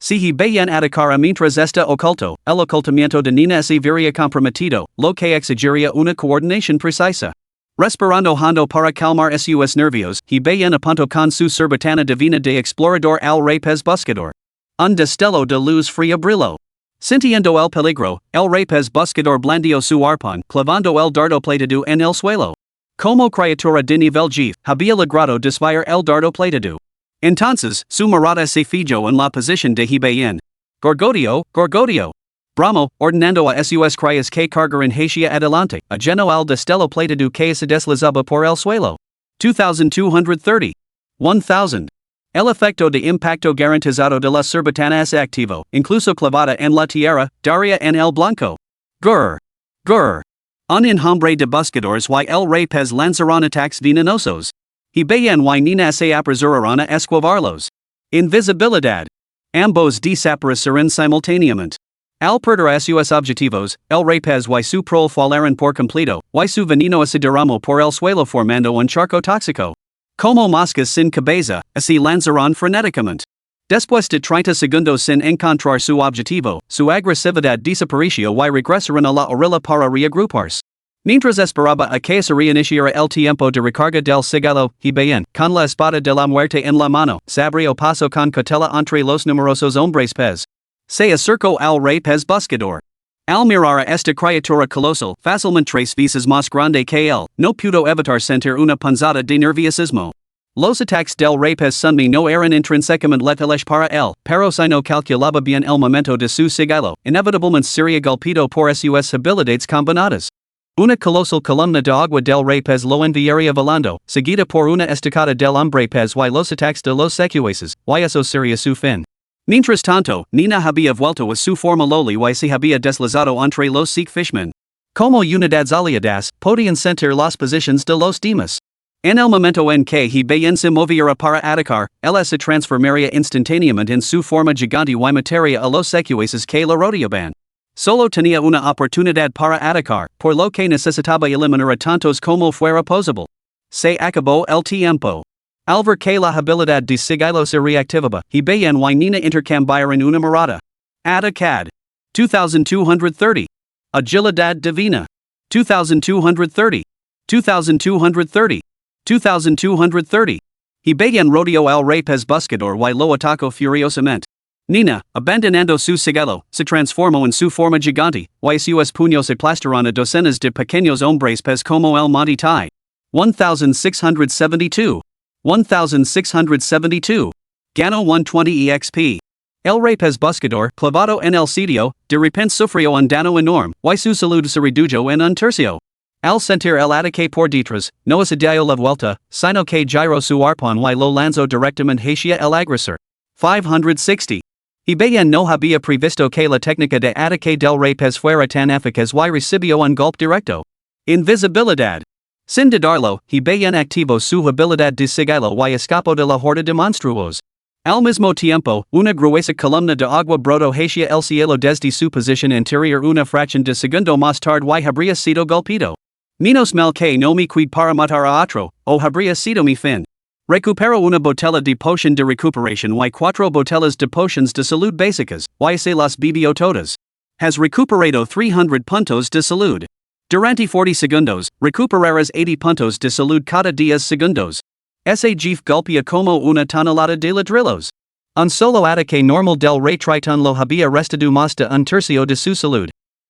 Si Hibayan atacara mientras está oculto, el ocultamiento de Nina se vería comprometido, lo que exigiría una coordinación precisa. Respirando hondo para calmar sus nervios, Hibayan apuntó con su cerbatana divina de explorador al rey pez buscador. Un destello de luz fría brilló. Sintiendo el peligro, el rey pez buscador blandió su arpón, clavando el dardo plateado en el suelo. Como criatura de nivel G, había logrado desviar el dardo plateado. Entonces, su mirada se fijó en la posición de Hibayan. Gorgodio, Gorgodio. Bramo, ordenando a sus crias que cargaran hacia adelante, a lleno al destello plateado que se deslizaba por el suelo. 2,230. 1,000. El efecto de impacto garantizado de la cerbatana es activo, incluso clavada en la tierra, daria en el blanco. Grr. Grr. Un enjambre de buscadores y el rey pez lanzaron ataques venenosos. Hibayan y Nina se apresuraron a esquivarlos. Invisibilidad. Ambos desaparecerán simultáneamente. Al perder sus objetivos, el rey pez y su prole falaron por completo, y su veneno se derramó por el suelo formando un charco tóxico. Como moscas sin cabeza, así lanzaron frenéticamente. Después de 30 segundos sin encontrar su objetivo, su agresividad desapareció y regresaron a la orilla para reagruparse. Mientras esperaba a que se reiniciara el tiempo de recarga del sigilo, Hibayan, con la espada de la muerte en la mano, se abrió paso con cautela entre los numerosos hombres pez. Se acercó al rey pez buscador. Al mirar a esta criatura colosal, fácilmente 3 veces más grande que él, no pudo evitar sentir una punzada de nerviosismo. Los ataques del rey pez sunmi no eran intrínsecamente letales para él, pero si no calculaba bien el momento de su sigilo, inevitablemente sería golpeado por sus habilidades combinadas. Una colosal columna de agua del rey pez lo enviaría volando, seguida por una estacada del hombre pez y los ataques de los secuaces, y eso sería su fin. Mientras tanto, Nina había vuelto a su forma loli y se había deslizado entre los Sikh fishmen. Como unidades aliadas, podían sentir las posiciones de los demás. En el momento en que Hibayan se moviera para atacar, él se transformaría instantáneamente en su forma gigante y mataría a los secuaces que lo rodeaban. Solo tenía una oportunidad para atacar, por lo que necesitaba eliminar a tantos como fuera posible. Se acabó el tiempo. Al ver que la habilidad de sigilo se reactivaba, y bien y Nina intercambiar en una mirada. Atacad. 2230. Agilidad divina. 2230. 2230. 2230. Y bien rodeo al rey pez buscador y lo atacó furiosamente. Nina, abandonando su sigilo, se transformó en su forma gigante, y sus puños aplastaron a docenas de pequeños hombres pez como el Monty Tai. 1672. 1672. Gano 120 EXP. El rey pez buscador, clavado en el sitio, de repente sufrió un daño enorme, y su salud se redujo en un tercio. Al sentir el ataque por detrás, no se dio la vuelta, sino que giró su arpón y lo lanzó directamente hacia el agresor. 560. Y bien no había previsto que la técnica de ataque del rey pez fuera tan eficaz y recibió un golpe directo. Invisibilidad. Sin dudarlo, y bien activó su habilidad de sigilo y escapó de la horda de monstruos. Al mismo tiempo, una gruesa columna de agua brotó hacia el cielo desde su posición anterior una fracción de segundo más tarde y habría sido golpeado. Menos mal que no me quid para matar a otro, o habría sido mi fin. Recupero una botella de potion de recuperación y 4 botellas de potions de salud básicas, y se las bebió todas. Has recuperado 300 puntos de salud. Durante 40 segundos, recuperarás 80 puntos de salud cada 10 segundos. Ese jefe golpea como una tonelada de ladrillos. Un solo ataque normal del rey Triton lo había restado más de un tercio de su salud.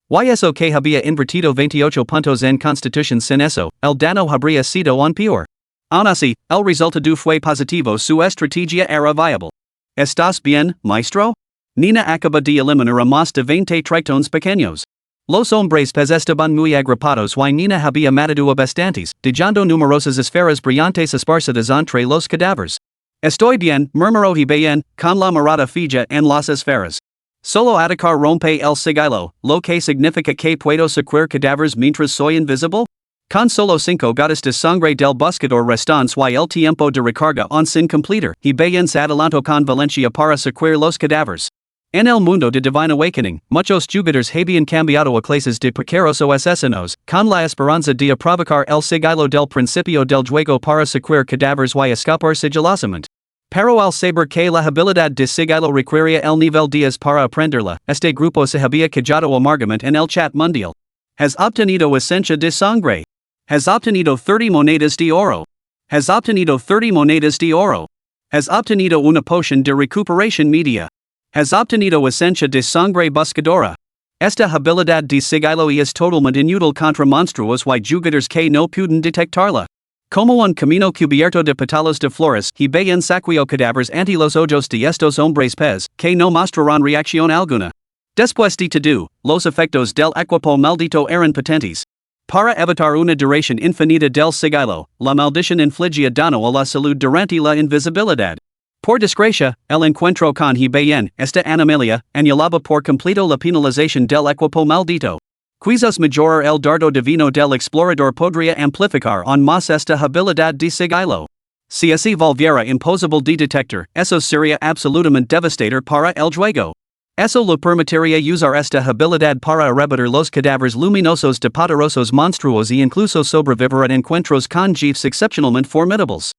Y eso que había invertido 28 puntos en constitución sin eso, el daño habría sido aún peor. Aún así, el resultado fue positivo, su estrategia era viable. ¿Estás bien, maestro? Nina acaba de eliminar a más de 20 tritones pequeños. Los hombres pez estaban muy agripados y Nina había matado a bastantes, dejando numerosas esferas brillantes esparcidas entre los cadáveres. Estoy bien, murmuró y bien, con la mirada fija en las esferas. Solo atacar rompe el sigilo, lo que significa que puedo secuir cadáveres mientras soy invisible? Con solo 5 gotas de sangre del buscador restantes y el tiempo de recarga on sin completar, y bien se adelantó con Valencia para secuir los cadáveres. En el mundo de Divine Awakening, muchos jugadores habían cambiado a clases de piqueros o asesinos, con la esperanza de provocar el sigilo del principio del juego para secuir cadáveres y escapar sigilosamente. Pero al saber que la habilidad de sigilo requería el nivel 10 para aprenderla, este grupo se había quejado amargamente en el chat mundial. Has obtenido esencia de sangre. Has obtenido 30 monedas de oro. Has obtenido 30 monedas de oro. Has obtenido una poción de recuperación media. Has obtenido esencia de sangre buscadora. Esta habilidad de sigilo es totalmente inútil contra monstruos y jugadores que no pueden detectarla. Como un camino cubierto de pétalos de flores, y bien saqueó cadáveres ante los ojos de estos hombres pez, que no mostrarán reacción alguna. Después de todo, los efectos del equipo maldito eran potentes. Para evitar una duración infinita del sigilo, la maldición infligía daño a la salud durante la invisibilidad. Por desgracia, el encuentro con bien, esta anomalía, anulaba por completo la penalización del equipo maldito. Quizás mejorar el dardo divino del explorador podría amplificar aún más esta habilidad de sigilo. Si así volviera imposible de detectar, eso sería absolutamente devastador para el juego. Eso lo permitiría usar esta habilidad para arrebatar los cadáveres luminosos de poderosos monstruos y incluso sobrevivir a encuentros con jefes excepcionalmente formidables.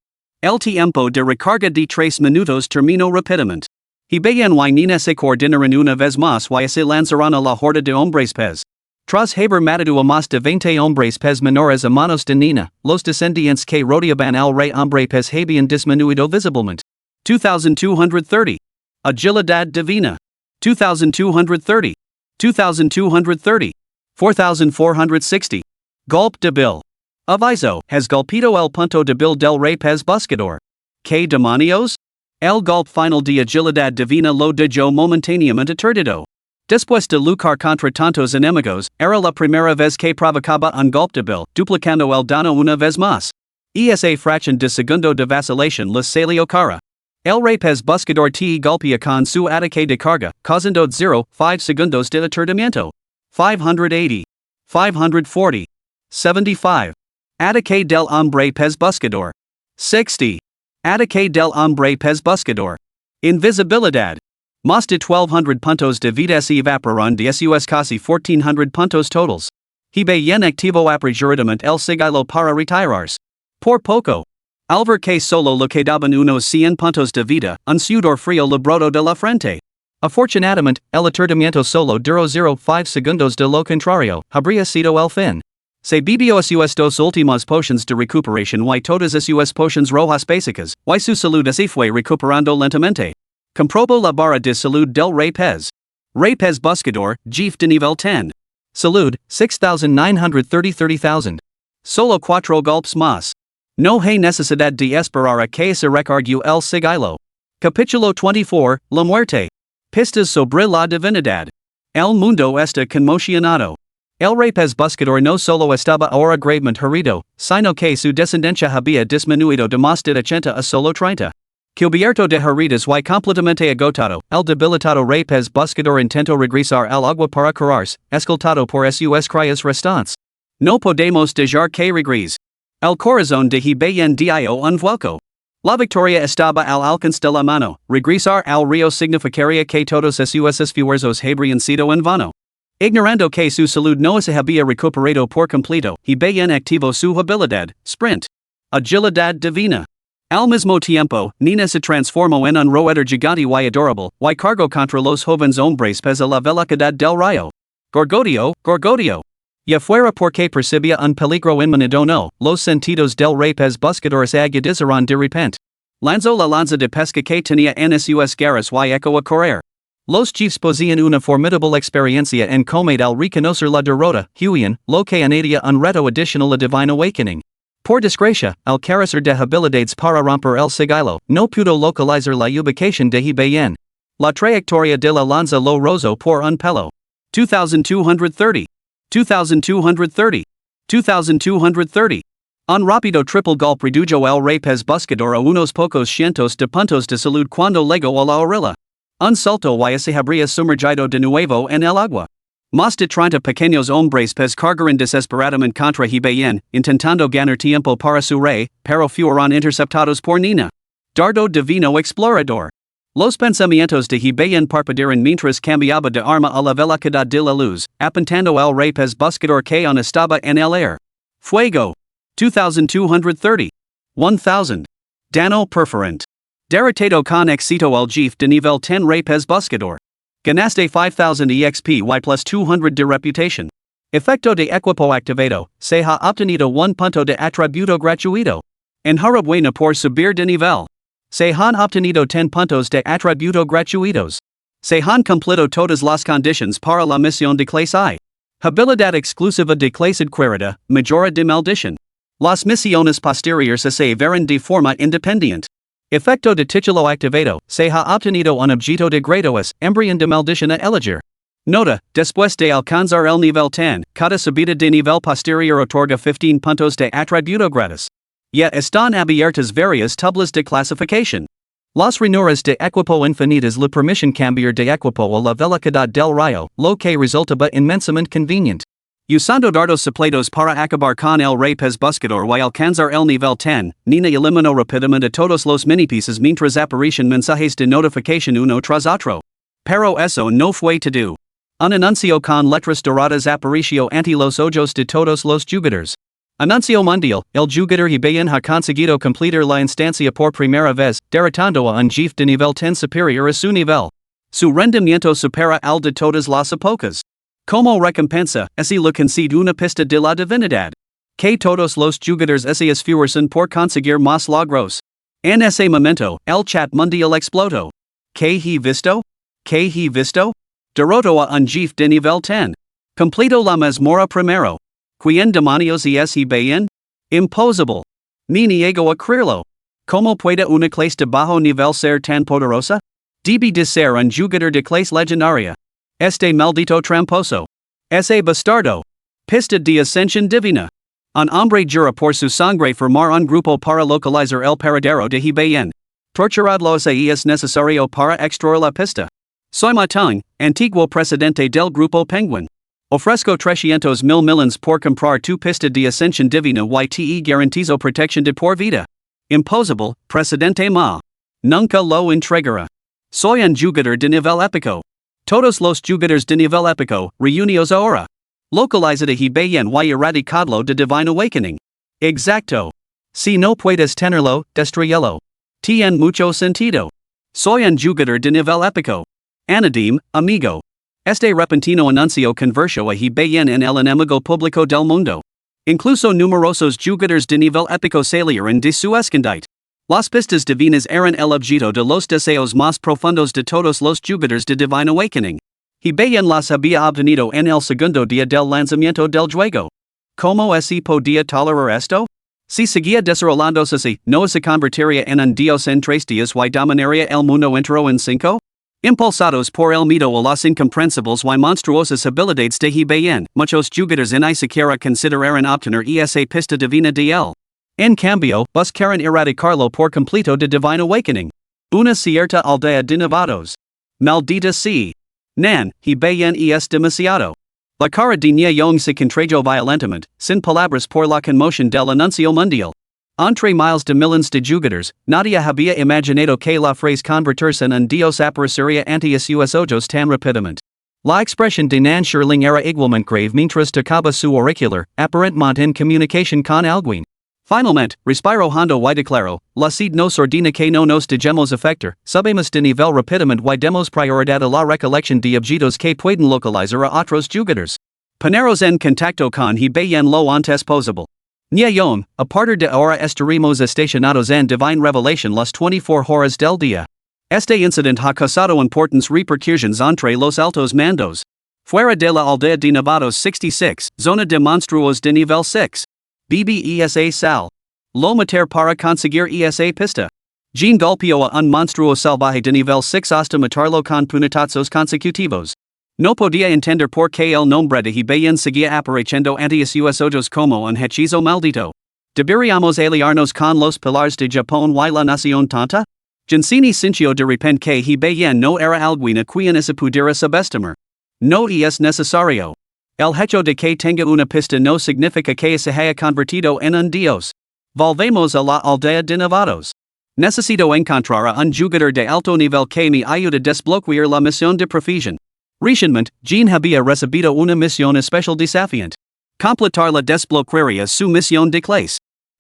El tiempo de recarga de 3 minutos terminó rápidamente. Y bien y Nina se coordinaron una vez más y se lanzaron a la horda de hombres pez. Tras haber matado a más de 20 hombres pez menores a manos de Nina, los descendientes que rodeaban al rey hombre pez habían disminuido visiblemente. 2230. Agilidad divina. 2230. 2230. 4460. Golpe débil. Aviso, has golpeado el punto débil del rey pez buscador. ¿Qué demonios? El golpe final de agilidad divina lo dejó momentáneamente aturdido. Después de luchar contra tantos enemigos, era la primera vez que provocaba un golpe débil, duplicando el daño una vez más. Esa fracción de segundo de vacilación les salió cara. El rey pez buscador te golpea con su ataque de carga, causando 0.5 segundos de aturdimiento. 580. 540. 75. Ataque del hombre pez buscador. 60. Ataque del hombre pez buscador. Invisibilidad. Más de 1200 puntos de vida se evaporaron de sus casi 1400 puntos totals. Y bien activo apresuradamente el siglo para retirarse. Por poco. Al que solo le quedaban unos 100 puntos de vida, un sudor frío le brotó de la frente. Afortunadamente, el aturdimiento solo duró 0,5 segundos de lo contrario, habría sido el fin. Se bebió sus dos últimas potions de recuperación y todas sus potions rojas básicas, y su salud se fue recuperando lentamente. Comprobó la barra de salud del Rey Pez. Rey Pez Buscador, Jefe de nivel 10. Salud, 6,930. Solo 4 golpes más. No hay necesidad de esperar a que se recargue el sigilo. Capítulo 24, La Muerte. Pistas sobre la divinidad. El mundo está conmocionado. El Rey Pez Buscador no solo estaba ahora gravemente herido, sino que su descendencia había disminuido de más de 80 a solo 30. Cubierto de heridas y completamente agotado, el debilitado Rey Pez Buscador intentó regresar al agua para curarse, escoltado por sus crías restantes. No podemos dejar que regrese. El corazón de bien dio un vuelco. La victoria estaba al alcance de la mano, regresar al río significaría que todos sus esfuerzos habrían sido en vano. Ignorando que su salud no se había recuperado por completo, bien activó su habilidad, sprint. Agilidad divina. Al mismo tiempo, Nina se transformó en un roedor gigante y adorable, y cargó contra los jóvenes hombres pese la velocidad del rayo. Gorgodio, Gorgodio. Ya fuera porque percibía un peligro inminente no, los sentidos del Rey Pez Buscador se agudizaron de repente. Lanzó la lanza de pesca que tenía en sus garras y echó a correr. Los Chiefs poseían una formidable experiencia en comer al reconocer la derrota, huían, lo que añadía un reto adicional a Divine Awakening. Por desgracia, al carecer de habilidades para romper el sigilo, no pudo localizar la ubicación de bien. La trayectoria de la lanza lo rozó por un pelo. 2230. 2230. 2230. Un rápido triple golpe redujo el Rey Pez Buscador a unos pocos cientos de puntos de salud cuando llegó a la orilla. Un salto y se habría sumergido de nuevo en el agua. Más de 30 pequeños hombres pez cargaron desesperadamente contra bien, intentando ganar tiempo para su rey, pero fueron interceptados por Nina. Dardo divino explorador. Los pensamientos de bien parpadearon mientras cambiaba de arma a la velocidad de la luz, apuntando al Rey Pez Buscador que aún estaba en el aire. Fuego. 2230. 1000. Dano perforant. Derrotado con éxito al Jefe de nivel 10 Rey Pez Buscador. Ganaste 5000 EXP y plus 200 de reputación. Efecto de equipo activado, se ha obtenido 1 punto de atributo gratuito. Enhorabuena por subir de nivel. Se han obtenido 10 puntos de atributo gratuitos. Se han cumplido todas las condiciones para la misión de Clase. Habilidad exclusiva de Clase adquirida, mejora de maldición. Las misiones posteriores se verán de forma independiente. Efecto de título activado, se ha obtenido un objeto de grados, embrión de maldición a elegir. Nota, después de alcanzar el nivel 10, cada subida de nivel posterior otorga 15 puntos de atributo gratis. Ya están abiertas varias tablas de clasificación. Las ranuras de equipo infinitas le permiten cambiar de equipo a la velocidad del rayo, lo que resultaba inmensamente conveniente. Usando dardos supledos para acabar con el Rey Pez Buscador y alcanzar el nivel 10, Nina eliminó rápidamente todos los minipisos mientras aparecían mensajes de notificación uno tras otro. Pero eso no fue todo. Un anuncio con letras doradas apareció ante los ojos de todos los jugadores. Anuncio mundial, el jugador bien ha conseguido completar la instancia por primera vez, derrotando a un Jefe de nivel 10 superior a su nivel. Su rendimiento supera al de todas las épocas. Como recompensa, se le concede una pista de la divinidad. Que todos los jugadores se esfuerzan por conseguir más logros. En ese momento, el chat mundial explotó. ¿Qué he visto? ¿Qué he visto? Derrotó a un Jefe de nivel 10. Completó la mazmorra primero. ¿Quién demonios es bien? Imposible. Me niego a creerlo. ¿Cómo puede una clase de bajo nivel ser tan poderosa? Debe de ser un jugador de clase legendaria. Este maldito tramposo. Ese bastardo. Pista de ascensión divina. Un hombre jura por su sangre formar un grupo para localizar el paradero de bien. Torturadlo se es necesario para extraer la pista. Soy Matang, antiguo presidente del grupo Penguin. Ofrezco 300,000 millones por comprar tu pista de ascensión divina y te garantizo protección de por vida. Imposible, presidente Ma. Nunca lo entregará. Soy un jugador de nivel épico. Todos los jugadores de nivel épico, reunidos ahora. Localizada y bien y erradicadlo de Divine Awakening. Exacto. Si no puedes tenerlo, destruyelo. Tiene mucho sentido. Soy un jugador de nivel épico. Anadim, amigo. Este repentino anuncio converso a bien en el enemigo público del mundo. Incluso numerosos jugadores de nivel épico salieron de su escondite. Las pistas divinas eran el objeto de los deseos más profundos de todos los jugadores de Divine Awakening. Y bien las había obtenido en el segundo día del lanzamiento del juego. ¿Cómo se podía tolerar esto? Si seguía desarrollándose así, ¿no se convertiría en un dios en 3 días y dominaría el mundo entero en 5? Impulsados por el miedo a las incomprensibles y monstruosas habilidades de bien, muchos jugadores ni siquiera consideraron obtener esa pista divina de él. En cambio, buscaron erradicarlo por completo de Divine Awakening. Una cierta aldea de novatos. Maldita sea. Nan, bien es demasiado. La cara de Nyong se contrajo violentamente, sin palabras por la conmoción del anuncio mundial. Entre miles de millones de jugadores, nadie había imaginado que la frase convertirse en un dios aparecería ante sus ojos tan rápidamente. La expresión de Nan Shirling era igualmente grave mientras tocaba su auricular, aparentemente en comunicación con alguien. Finalmente, respiró hondo y declaró, la sed nos ordena que no nos dejemos afectar, subamos de nivel rápidamente y demos prioridad a la recolección de objetos que pueden localizar a otros jugadores. Poneros en contacto con bien lo antes posible. Nyong, a partir de ahora estaremos estacionados en Divine Revelation las 24 horas del día. Este incidente ha causado importantes repercusiones entre los altos mandos. Fuera de la aldea de novatos 66, zona de monstruos de nivel 6. BBESA Sal. Lo mater para conseguir esa pista. Jean golpeó a un monstruo salvaje de nivel 6 hasta matarlo con puñetazos consecutivos. No podía entender por qué el nombre de bien seguía apareciendo ante sus ojos como un hechizo maldito. ¿Deberíamos aliarnos con los pilares de Japón y la nación tonta? Gensini sintió de repente que bien no era alguien a quien se pudiera subestimar. No es necesario. El hecho de que tenga una pista no significa que se haya convertido en un dios. Volvemos a la aldea de novatos. Necesito encontrar a un jugador de alto nivel que me ayude a desbloquear la misión de profesión. Recientemente, Jean había recibido una misión especial desafiante. Completar la desbloquearía su misión de clase.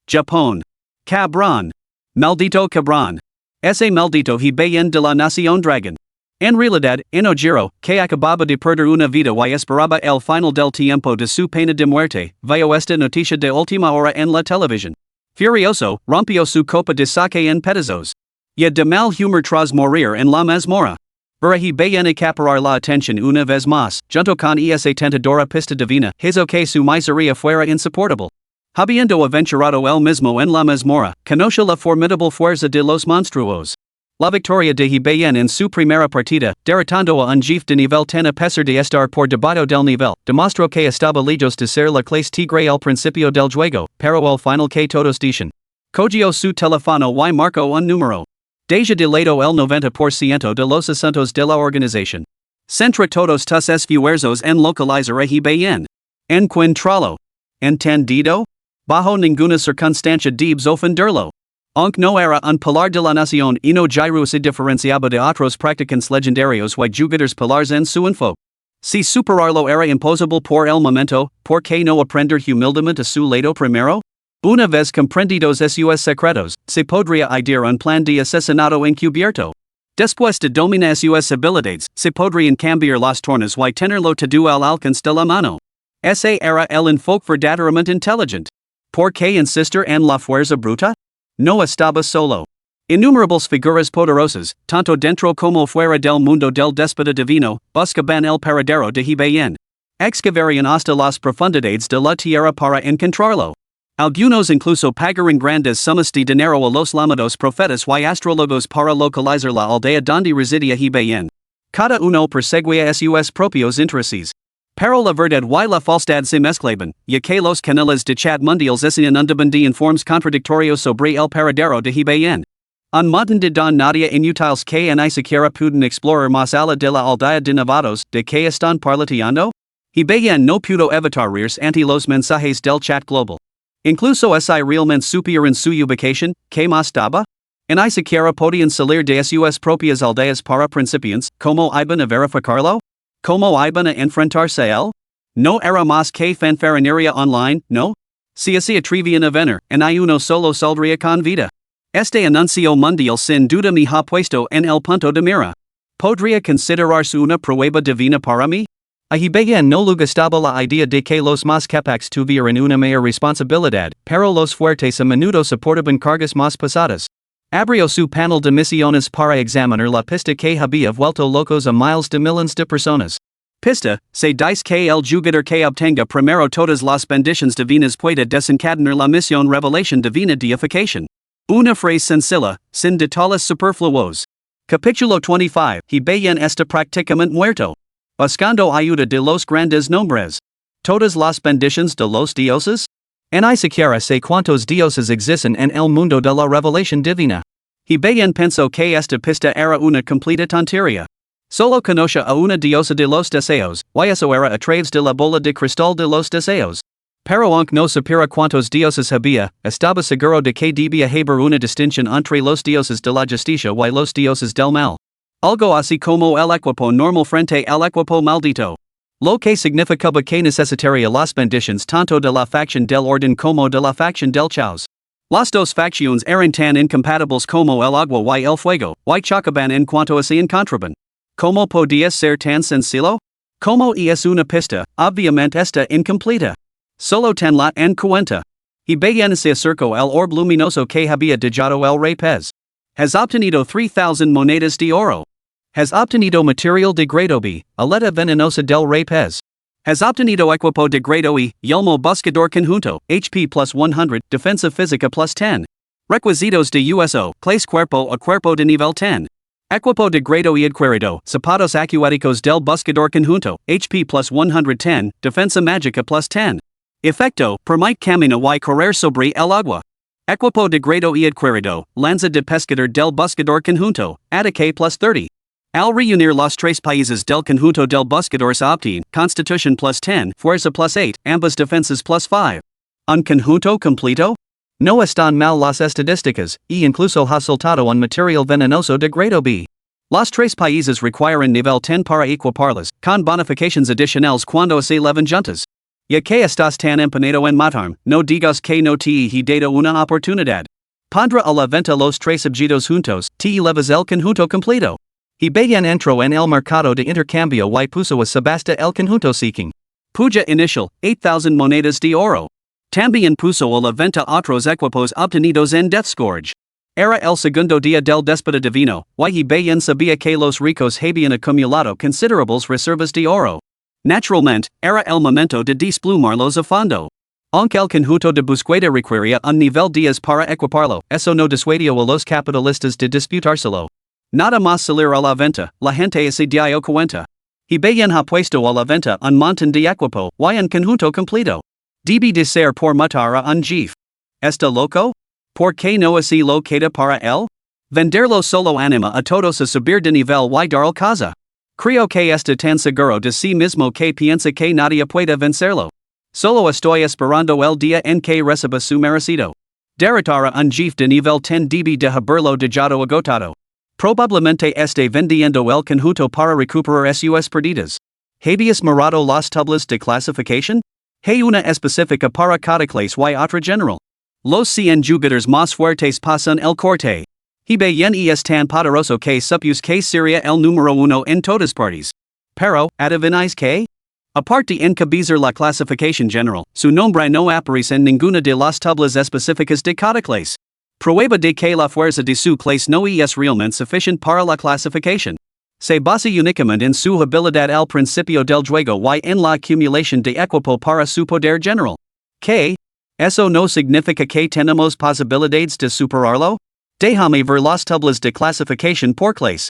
Japón. Cabrón. Maldito cabrón. Ese maldito bien de la nación dragón. En realidad, enojero, que acababa de perder una vida y esperaba el final del tiempo de su pena de muerte, vio esta noticia de última hora en la televisión. Furioso, rompió su copa de sake en pedazos. Y de mal humor tras morir en la mazmorra. Para bien acaparar la atención una vez más, junto con esa tentadora pista divina, hizo que su miseria fuera insoportable. Habiendo aventurado él mismo en la mazmorra, conoció la formidable fuerza de los monstruos. La victoria de bien en su primera partida, derrotando a un jefe de nivel 10 a pesar de estar por debajo del nivel, demostró que estaba lejos de ser la clase tigre al principio del juego, pero al final que todos dicen. Cogió su teléfono y marcó un número. Deja de lado el 90% de los asuntos de la organización. Centra todos tus esfuerzos en localizar a bien. Encontrarlo. ¿Entendido? Bajo ninguna circunstancia debes ofenderlo. Aunque no era un pilar de la nación y no gyro se diferenciaba de otros practicantes legendarios y jugadores pilares en su enfoque. Si superarlo era imposible por el momento, ¿por qué no aprender humildemente a su lado primero? Una vez comprendidos sus secretos, se podría idear un plan de asesinato encubierto. Después de dominar sus habilidades, se podrían cambiar las tornas y tenerlo todo al alcance de la mano. Ese era el enfoque verdaderamente inteligente. ¿Por qué insistir en la fuerza bruta? No estaba solo. Innumerables figuras poderosas, tanto dentro como fuera del mundo del déspota divino, buscaban el paradero de bien. Excavarían hasta las profundidades de la tierra para encontrarlo. Algunos incluso pagaron grandes sumas de dinero a los llamados profetas y astrólogos para localizar la aldea donde residía bien. Cada uno perseguía sus propios intereses. Pero la verdad y la falsedad se mezclaban, ya que los canales de chat mundiales inundaban de informes contradictorios sobre el paradero de bien. Un montón de don nadie inútiles que ni siquiera pueden explorar más allá de la aldea de novatos, de que están parlateando? Bien no pudo evitar reírse ante los mensajes del chat global. Incluso si realmente supieran su ubicación, ¿qué más daba? En ni siquiera podían salir de sus propias aldeas para principiantes, como iban a verificarlo? Como iban a enfrentarse a él? No era más que fanfarronería online, no? Si se atrevían a venir, en uno solo saldría con vida. Este anuncio mundial sin duda me ha puesto en el punto de mira. ¿Podría considerarse una prueba divina para mí? A Hibeyan no le gustaba la idea de que los más capaces tuvieran una mayor responsabilidad, pero los fuertes a menudo soportaban cargas más pesadas. Abrió su panel de misiones para examinar la pista que había vuelto locos a miles de millones de personas. Pista, se dice que el jugador que obtenga primero todas las bendiciones divinas puede desencadenar la misión revelación divina deificación. Una frase sencilla, sin detalles superfluos. Capítulo 25, Hibeyan está prácticamente muerto. Buscando ayuda de los grandes nombres. Todas las bendiciones de los dioses? Ni siquiera sé cuántos dioses existen en el mundo de la revelación divina. Hibeyan pensó que esta pista era una completa tontería. Solo conoce a una diosa de los deseos, y eso era a través de la bola de cristal de los deseos. Pero aunque no supiera cuántos dioses había, estaba seguro de que debía haber una distinción entre los dioses de la justicia y los dioses del mal. Algo así como el equipo normal frente al equipo maldito. Lo que significaba que necesitaría las bendiciones tanto de la facción del orden como de la facción del caos. Las dos facciones eran tan incompatibles como el agua y el fuego, y chocaban en cuanto se encontraban. ¿Cómo podía ser tan sencillo? Como es una pista, obviamente está incompleta. Solo ten la en cuenta. Hibeyan se acercó al orbe luminoso que había dejado el rey Pez. Has obtenido 3,000 monedas de oro. Has obtenido material de grado B, aleta venenosa del rey Pez. Has obtenido equipo de grado E, yelmo buscador conjunto, HP plus 100, defensa física plus 10. Requisitos de USO, clase cuerpo a cuerpo de nivel 10. Equipo de grado E adquirido, zapatos acuáticos del buscador conjunto, HP plus 110, defensa mágica plus 10. Efecto, permite caminar y correr sobre el agua. Equipo de grado E adquirido, lanza de pescador del buscador conjunto, ataque plus 30. Al reunir los tres países del conjunto del buscador se obtiene, constitution plus 10, fuerza plus 8, ambas defensas plus 5. ¿Un conjunto completo? No están mal las estadísticas, y incluso ha soltado un material venenoso de grado B. Los tres países requieren nivel 10 para equiparlas, con bonificaciones adicionales cuando se elevan juntas. Ya que estás tan empeñado en matarme, no digas que no te he dado una oportunidad. Pondrá a la venta los tres objetos juntos, te elevas el conjunto completo. Hibeyan entró en el mercado de intercambio y puso a subasta el conjunto seeking. Puja inicial, 8,000 monedas de oro. También puso a la venta otros equipos obtenidos en Death Scourge. Era el segundo día del déspota divino, y Hibeyan sabía que los ricos habían acumulado considerables reservas de oro. Naturalmente, era el momento de desplumarlos a fondo. Aunque el conjunto de búsqueda requería un nivel 10 para equiparlo, eso no disuadió a los capitalistas de disputárselo. Nada más salir a la venta, la gente se dio cuenta. Hibeyan ha puesto a la venta un montón de equipo, y un conjunto completo. Debe de ser por matar a un jefe. ¿Está loco? ¿Por qué no así lo queda para él? Venderlo solo anima a todos a subir de nivel y dar el casa. Creo que está tan seguro de sí mismo que piensa que nadie puede vencerlo. Solo estoy esperando el día en que reciba su merecido. Derrotar a un jefe de nivel 10 debe de haberlo dejado agotado. Probablemente esté vendiendo el conjunto para recuperar sus perdidas. ¿Habías mirado las tablas de clasificación? Hay una específica para cada clase y otra general. Los 100 jugadores más fuertes pasan el corte. Hibeyan es tan poderoso que supuse que sería el número 1 en todas partes. Pero, ¿adivináis qué? Aparte de encabezar la clasificación general, su nombre no aparece en ninguna de las tablas específicas de cada clase. Prueba de que la fuerza de su clase no es realmente suficiente para la clasificación. Se basa únicamente en su habilidad al principio del juego y en la acumulación de equipo para su poder general. ¿Qué? ¿Eso no significa que tenemos posibilidades de superarlo? Déjame ver las tablas de clasificación por clase.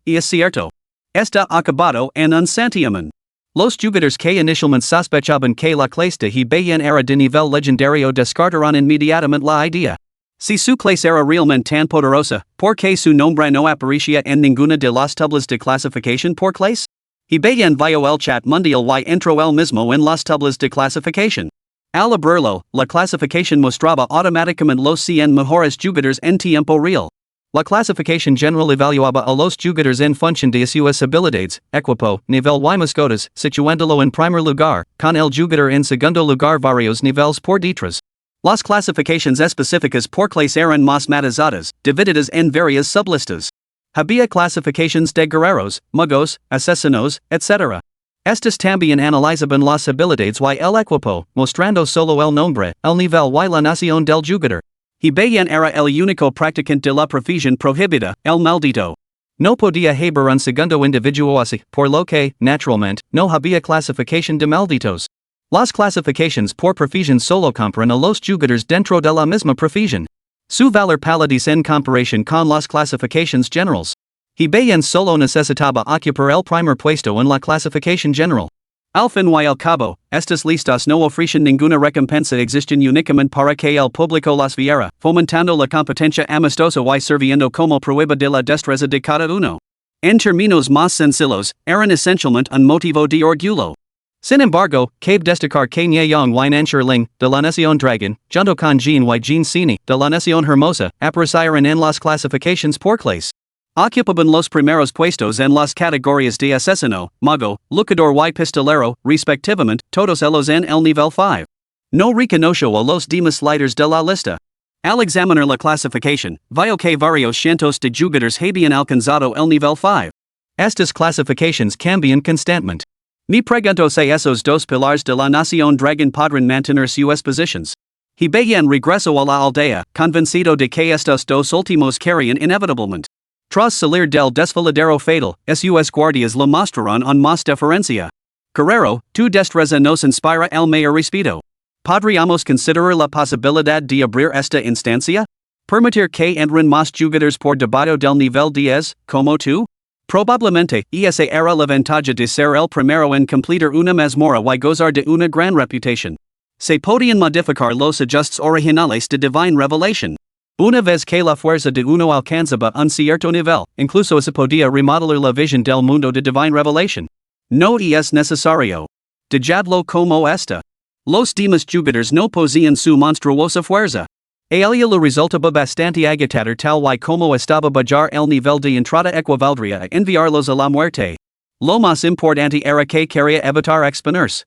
Es cierto. Está acabado en un santiamén. Los jugadores que inicialmente sospechaban que la clase de Hibeyan era de nivel legendario descartaron inmediatamente la idea. Si su clase era realmente tan poderosa, ¿por qué su nombre no aparecía en ninguna de las tablas de clasificación por clase? Hibeyan vio el chat mundial y entró él mismo en las tablas de clasificación. Al abrirlo, la clasificación mostraba automáticamente los 100 mejores jugadores en tiempo real. La clasificación general evaluaba a los jugadores en función de sus habilidades, equipo, nivel y mascotas, situándolo en primer lugar, con el jugador en segundo lugar varios niveles por detrás. Las clasificaciones específicas por clase eran más matizadas, divididas en varias sublistas. Había clasificaciones de guerreros, magos, asesinos, etc. Estas también analizaban las habilidades y el equipo, mostrando solo el nombre, el nivel y la nación del jugador. Y bien era el único practicante de la profesión prohibida, el maldito. No podía haber un segundo individuo así, por lo que, naturalmente, no había clasificación de malditos. Las clasificaciones por profesión solo compran a los jugadores dentro de la misma profesión. Su valor paladies en comparación con las clasificaciones generales. Y bien solo necesitaba ocupar el primer puesto en la clasificación general. Al fin y al cabo, estas listas no ofrecen ninguna recompensa existen únicamente para que el público las viera, fomentando la competencia amistosa y sirviendo como prueba de la destreza de cada uno. En términos más sencillos, eran esencialmente un motivo de orgullo. Sin embargo, cabe destacar que Nyayong y Ling, de la Nación Dragon, junto con Jean y Jean Sini, de la Nación Hermosa, aparecieron en las clasificaciones por clase. Ocupaban los primeros puestos en las categorías de asesino, mago, luchador y pistolero, respectivamente, todos ellos en el nivel 5. No reconoció a los demás líderes de la lista. Al examinar la clasificación, vio que varios cientos de jugadores habían alcanzado el nivel 5. Estas clasificaciones cambian constantemente. Me pregunto si esos dos pilares de la Nación Dragon podrán mantener sus posiciones. Y bien regresó a la aldea, convencido de que estos dos últimos querían inevitablemente. Tras salir del desfiladero fatal, sus guardias lo mostraron en más diferencia. Guerrero, tu destreza nos inspira el mayor respeto. ¿Podríamos considerar la posibilidad de abrir esta instancia? ¿Permitir que entren más jugadores por debajo del nivel 10, como tú? Probablemente, esa era la ventaja de ser el primero en completar una mazmorra y gozar de una gran reputación. Se podían modificar los ajustes originales de Divine Revelation. Una vez que la fuerza de uno alcanzaba un cierto nivel, incluso se podía remodelar la visión del mundo de Divine Revelation. No es necesario. Dejadlo como está. Los demás jugadores no poseían su monstruosa fuerza. A ella le resultaba bastante agotador tal y como estaba bajar el nivel de entrada equivaldría a enviarlos a la muerte. Lo más importante era que quería evitar exponerse.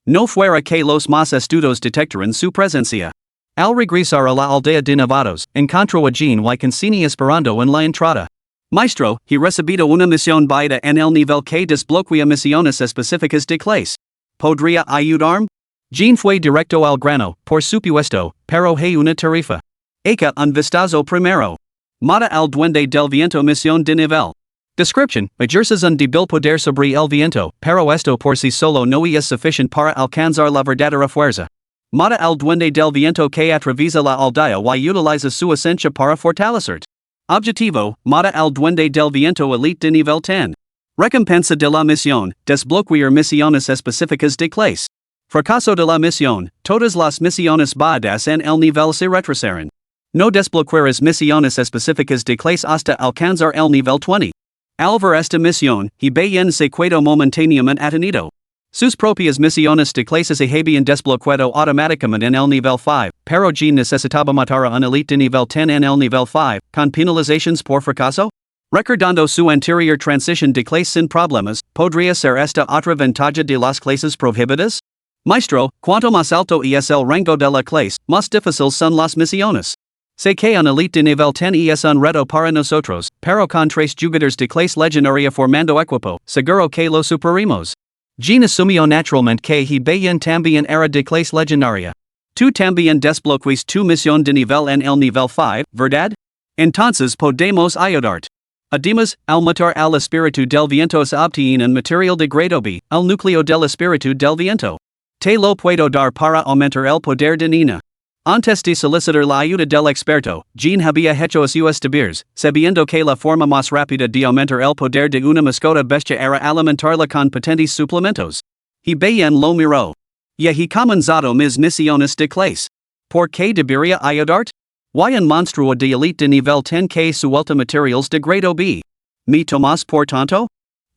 No fuera que los más astutos detectaran su presencia. Al regresar a la aldea de Nevados, encontró a Jean y Cancini esperando en la entrada. Maestro, he recibido una misión baida en el nivel que desbloquea misiones específicas de clase. ¿Podría ayudarme? Jean fue directo al grano, por supuesto, pero hay una tarifa. Echa un vistazo primero. Mata al duende del viento misión de nivel. Description, ejerces un débil poder sobre el viento, pero esto por sí solo no es suficiente para alcanzar la verdadera fuerza. Mata al duende del viento que atraviesa la aldea y utiliza su esencia para fortalecerte. Objetivo, mata al duende del viento elite de nivel 10. Recompensa de la misión, desbloquear misiones específicas de clase. Fracaso de la misión, todas las misiones bajas en el nivel se retrasarán. No desbloquearás misiones específicas de clase hasta alcanzar el nivel 20. Al ver esta misión, y bien se quedó momentáneamente atenido. Sus propias misiones de clase se habían desbloqueado automáticamente en el nivel 5, pero Jean necesitaba matar a un elite de nivel 10 en el nivel 5, con penalizaciones por fracaso? Recordando su anterior transición de clase sin problemas, ¿podría ser esta otra ventaja de las clases prohibidas? Maestro, cuanto más alto es el rango de la clase, más difícil son las misiones. Sé que un elite de nivel 10 es un reto para nosotros, pero con 3 jugadores de clase legendaria formando equipo, seguro que lo superaremos. Jean asumió naturalmente que he bien también era de clase legendaria. Tú también desbloqueas tu misión de nivel en el nivel 5, ¿verdad? Entonces podemos ayudarte. Además, al matar al espíritu del viento se obtiene un material de grado B, el núcleo del espíritu del viento. Te lo puedo dar para aumentar el poder de Nina. Antes de solicitar la ayuda del experto, Jean había hecho sus deberes, sabiendo que la forma más rápida de aumentar el poder de una mascota bestia era alimentarla con potentes suplementos. Y bien lo miró. Ya he comenzado mis misiones de clase. ¿Por qué debería ayudarte? Y un monstruo de elite de nivel 10 que suelta materials de grado B. ¿Me tomas por tonto?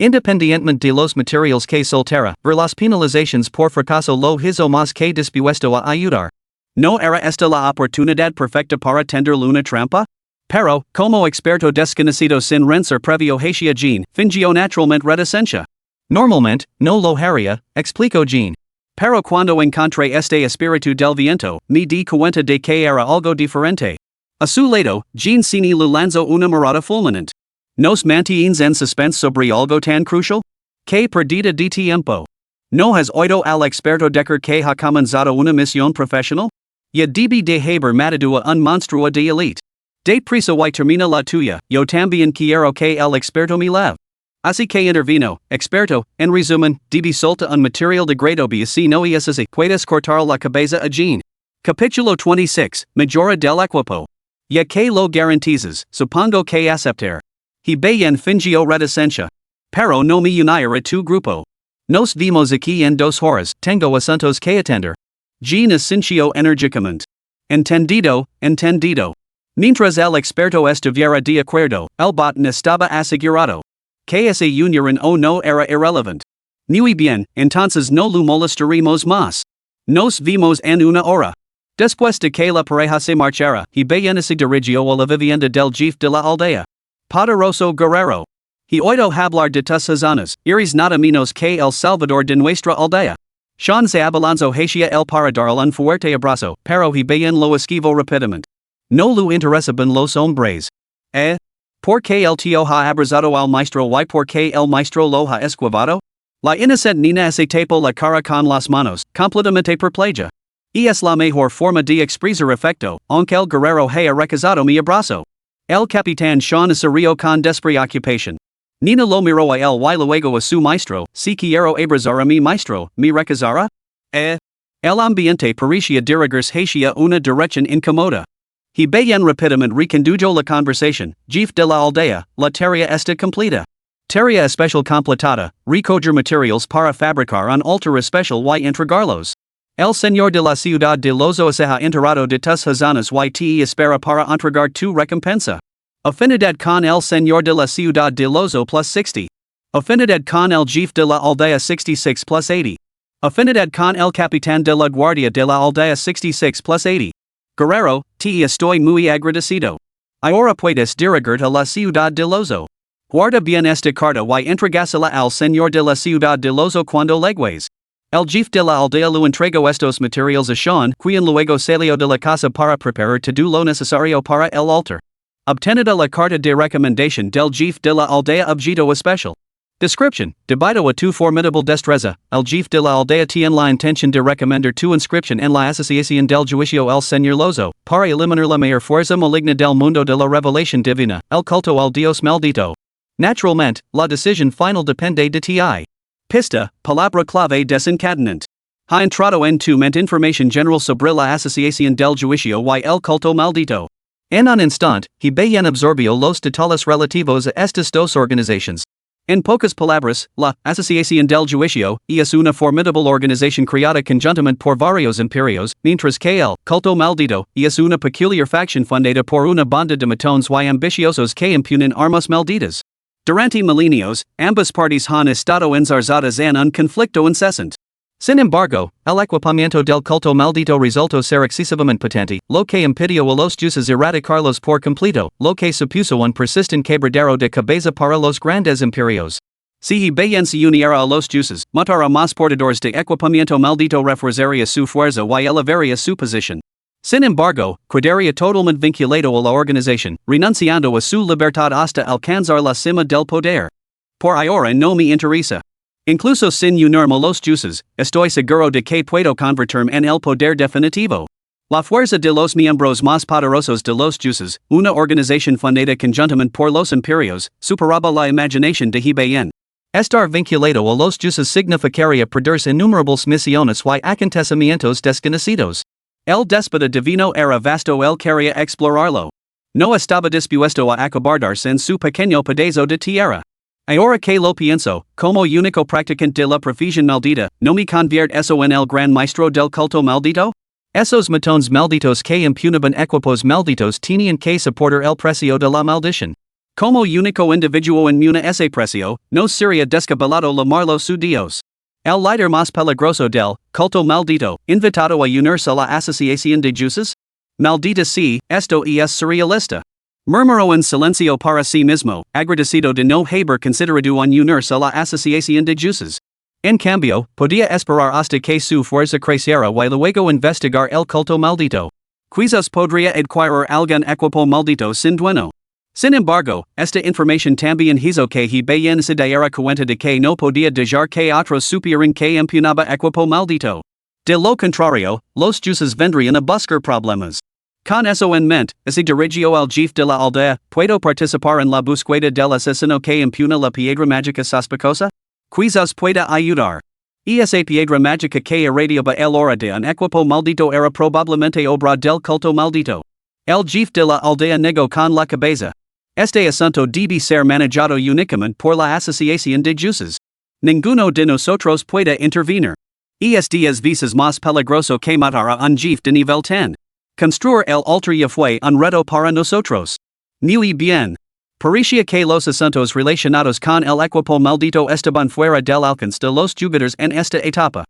Independientemente de los materiales que soltera, ver las penalizaciones por fracaso lo hizo más que dispuesto a ayudar. ¿No era esta la oportunidad perfecta para tender una trampa? Pero, como experto desconocido sin renser previo hacia Jean, fingió naturalmente reticencia. Normalmente, no lo haría, explicó Jean. Pero cuando encontré este espíritu del viento, me di cuenta de que era algo diferente. A su lado, Jean Cini le lanzó una mirada fulminante. ¿Nos mantienes en suspense sobre algo tan crucial? ¿Qué perdida de tiempo? ¿No has oído al experto decir que ha comenzado una misión profesional? Ya debe de haber matado a un monstruo de elite. De prisa y termina la tuya, yo también quiero que el experto me lave. Así que intervino, experto, en resumen, debe solta un material de grado B si no es así, puedes cortar la cabeza a Jean. Capítulo 26, Mejora del equipo. Ya que lo garantizas, supongo que aceptar. He bien fingió reticencia. Pero no me uniré a tu grupo. Nos vimos aquí en 2 horas, tengo asuntos que atender. Jean asintió enérgicamente. Entendido, entendido. Mientras el experto estuviera de acuerdo, el botín estaba asegurado. Que esa unión o no era irrelevante. Muy bien, entonces no lo molestaremos más. Nos vimos en una hora. Después de que la pareja se marchara, he bien se dirigió a la vivienda del jefe de la aldea. Poderoso guerrero. He oído hablar de tus hazanas, eres nada menos que el salvador de nuestra aldea. Sean se abalanzó hacia el para darle un fuerte abrazo, pero he bien lo esquivó rápidamente. No lo interesaban los hombres. ¿Por qué el tío ha abrazado al maestro y por qué el maestro lo ha esquivado? La inocente nina se tapó la cara con las manos, completamente perpleja. Y es la mejor forma de expresar afecto, aunque el guerrero haya rechazado mi abrazo. El capitán Sean se rió con despreocupación. Nina lo miró a él y luego a su maestro, si quiero abrazar a mi maestro, ¿me rechazará? El ambiente parecía dirigirse hacia una dirección incómoda. He bien rápidamente recondujo la conversación, jefe de la aldea, la tarea está completa. Tarea especial completada, recoger materiales para fabricar un altar especial y entregarlos. El señor de la ciudad de Lozo se ha enterado de tus hazanas y te espera para entregar tu recompensa. Afinidad con el señor de la ciudad de Lozo plus 60. Afinidad con el jefe de la aldea 66 plus 80. Afinidad con el capitán de la guardia de la aldea 66 plus 80. Guerrero, te estoy muy agradecido. Ahora puedes dirigirte a la ciudad de Lozo. Guarda bien esta carta y entregásela al señor de la ciudad de Lozo cuando llegues. El jefe de la aldea lo entregó estos materiales a Sean, quien luego salió de la casa para preparar todo lo necesario para el altar. Obtenida la carta de recomendación del jefe de la aldea objeto especial. Description, debido a tu formidable destreza, el jefe de la aldea tiene la intención de recomendar tu inscripción en la asociación del juicio el señor Lozo, para eliminar la mayor fuerza maligna del mundo de la revelación divina, el culto al Dios maldito. Naturalmente, la decisión final depende de ti. Pista, palabra clave desencadenante. Ha entrado en tu mente información general sobre la asociación del juicio y el culto maldito. En un instante, he bien absorbió los detalles relativos a estas dos organizaciones. En pocas palabras, la Asociación del Juicio es una formidable organización creada conjuntamente por varios imperios, mientras que el culto maldito es una peculiar facción fundada por una banda de matones y ambiciosos que impunen armas malditas. Durante milenios, ambas partes han estado enzarzadas en un conflicto incesante. Sin embargo, el equipamiento del culto maldito resultó ser excesivamente potente, lo que impidió a los jueces erradicarlos por completo, lo que supuso un persistente quebradero de cabeza para los grandes imperios. Si bien se uniera a los jueces, matará más portadores de equipamiento maldito, reforzaría su fuerza y elevaría su posición. Sin embargo, quedaría totalmente vinculado a la organización, renunciando a su libertad hasta alcanzar la cima del poder. Por ahora no me interesa. Incluso sin unirme a los jueces, estoy seguro de que puedo convertirme en el poder definitivo. La fuerza de los miembros más poderosos de los jueces, una organización fundada conjuntamente por los imperios, superaba la imaginación de bien. Estar vinculado a los jueces significaría perderse innumerables misiones y acontecimientos desconocidos. El déspota divino era vasto, él quería explorarlo. No estaba dispuesto a acobardarse en su pequeño pedazo de tierra. Ahora que lo pienso, como único practicante de la profesión maldita, ¿no me convierte eso en el gran maestro del culto maldito? Esos matones malditos que impunaban equipos malditos tenían que soportar el precio de la maldición. Como único individuo en una ese precio, no sería descabellado llamarlo su Dios. El líder más peligroso del culto maldito, invitado a unirse a la asociación de jueces? Maldita si, esto es surrealista. Murmuró en silencio para sí mismo, agradecido de no haber considerado en unirse a la asociación de jueces. En cambio, podía esperar hasta que su fuerza creciera y luego investigar el culto maldito. Quizás podría adquirir algún equipo maldito sin dueño. Sin embargo, esta información también hizo que he bien se diera cuenta de que no podía dejar que otros supieran que empuñaba equipo maldito. De lo contrario, los jueces vendrían a buscar problemas. Con eso en mente, se dirigió al jefe de la aldea, ¿puedo participar en la búsqueda del asesino que impugna la piedra mágica sospechosa? Quizás pueda ayudar. Y esa piedra mágica que irradiaba el aura de un equipo maldito era probablemente obra del culto maldito. El jefe de la aldea negó con la cabeza. Este asunto debe ser manejado únicamente por la asociación de jueces. Ninguno de nosotros puede intervenir. Es 10 veces más peligroso que matar a un jefe de nivel 10. Construir el altar ya fue un reto para nosotros. Muy bien. Parecía que los asuntos relacionados con el equipo maldito estaban fuera del alcance de los jugadores en esta etapa.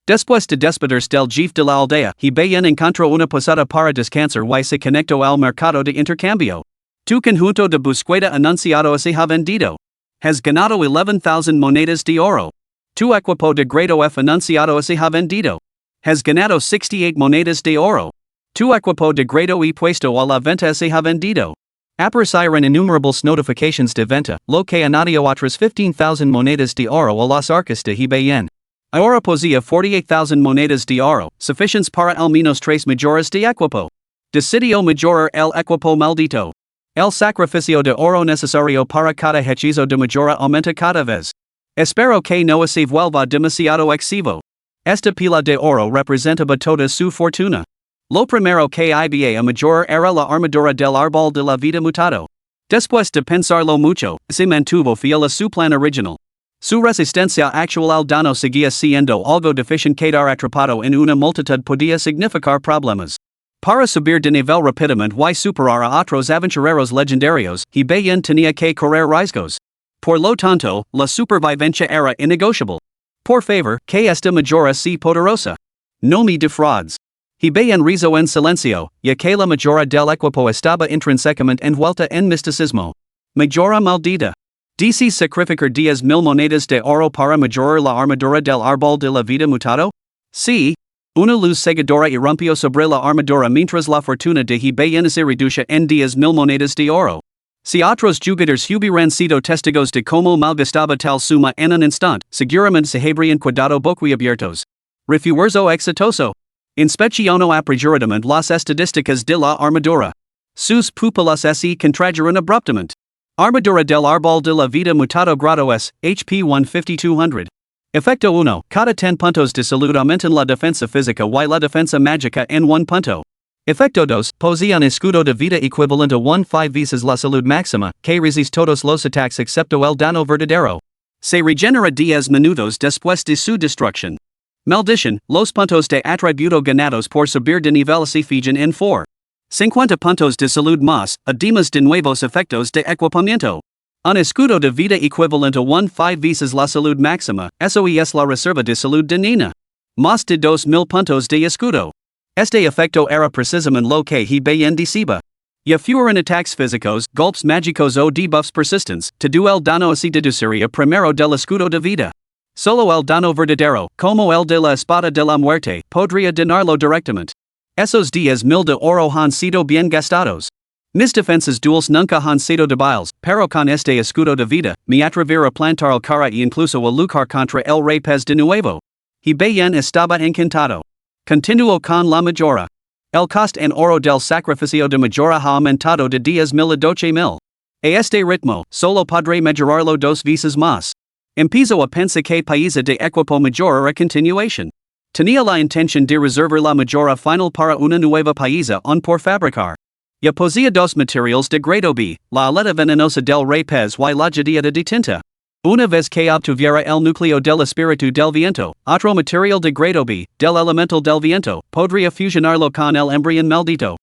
Después de despedirse del jefe de la aldea, he bien encontró una posada para descansar y se conectó al mercado de intercambio. Tu conjunto de búsqueda anunciado se ha vendido. Has ganado 11,000 monedas de oro. Tu equipo de grado F anunciado se ha vendido. Has ganado 68 monedas de oro. Tu equipo de grado E puesto a la venta se ha vendido. Aparecieron innumerables notifications de venta, lo que añadió otras 15,000 monedas de oro a las arcas de Bien. Ahora posee 48,000 monedas de oro, suficientes para al menos 3 mejores de equipo. Decidió mejorar el equipo maldito. El sacrificio de oro necesario para cada hechizo de mejora aumenta cada vez. Espero que no se vuelva demasiado excesivo. Esta pila de oro representaba toda su fortuna. Lo primero que iba a mejorar era la armadura del árbol de la vida mutado. Después de pensarlo mucho, se mantuvo fiel a su plan original. Su resistencia actual al daño seguía siendo algo difícil. Quedar atrapado en una multitud podía significar problemas. Para subir de nivel rápidamente y superar a otros aventureros legendarios, he bien tenía que correr riesgos. Por lo tanto, la supervivencia era innegociable. Por favor, que esta mejora sea poderosa. No me defraudes. He bien rezó en silencio, ya que la mejora del equipo estaba intrínsecamente envuelta en misticismo. Mejora maldita. ¿Deseas sacrificar 10,000 monedas de oro para mejorar la armadura del árbol de la vida mutado? Sí. Una luz cegadora irrumpió sobre la armadura mientras la fortuna de bien se reduce en 10,000 monedas de oro. Si otros jugadores hubieran sido testigos de cómo malgastaba tal suma en un instante, seguramente se habrían quedado boquiabiertos. Refuerzo exitoso. Inspeccionó apresuradamente las estadísticas de la armadura. Sus pupilas se contrajeron abruptamente. Armadura del árbol de la vida mutado grado S, HP 15200. Efecto 1. Cada 10 puntos de salud aumentan la defensa física y la defensa mágica en 1 punto. Efecto 2. Posee un escudo de vida equivalente a 15 veces la salud máxima, que resiste todos los ataques excepto el daño verdadero. Se regenera 10 minutos después de su destrucción. Maldición. Los puntos de atributo ganados por subir de nivel se fijan en 50 puntos de salud más, además de nuevos efectos de equipamiento. Un escudo de vida equivalente a 15 veces la salud máxima, eso es la reserva de salud de Nina. Más de 2,000 puntos de escudo. Este efecto era precisamente lo que he bien deseaba. Ya fueron ataques físicos, golpes mágicos o debuffs persistentes, todo el daño se deduciría primero del escudo de vida. Solo el daño verdadero, como el de la espada de la muerte, podría donarlo directamente. Esos 10,000 de oro han sido bien gastados. Mis defensas duels nunca han sido débiles, pero con este escudo de vida, me atreví a plantar el cara e incluso a luchar contra el rey pez de nuevo. He bien estaba encantado. Continuó con la mejora. El coste en oro del sacrificio de mejora ha aumentado de 10,000 a 12,000. A este ritmo, solo podré mejorarlo 2 veces más. Empiezo a pensar que pieza de equipo mejorar a continuación. Tenía la intención de reservar la mejora final para una nueva pieza on por fabricar. Ya posee 2 materiales de grado B, la aleta venenosa del rey pez y la jadiata de tinta. Una vez que obtuviera el núcleo del espíritu del viento, otro material de grado B, del elemental del viento, podría fusionarlo con el embrión maldito.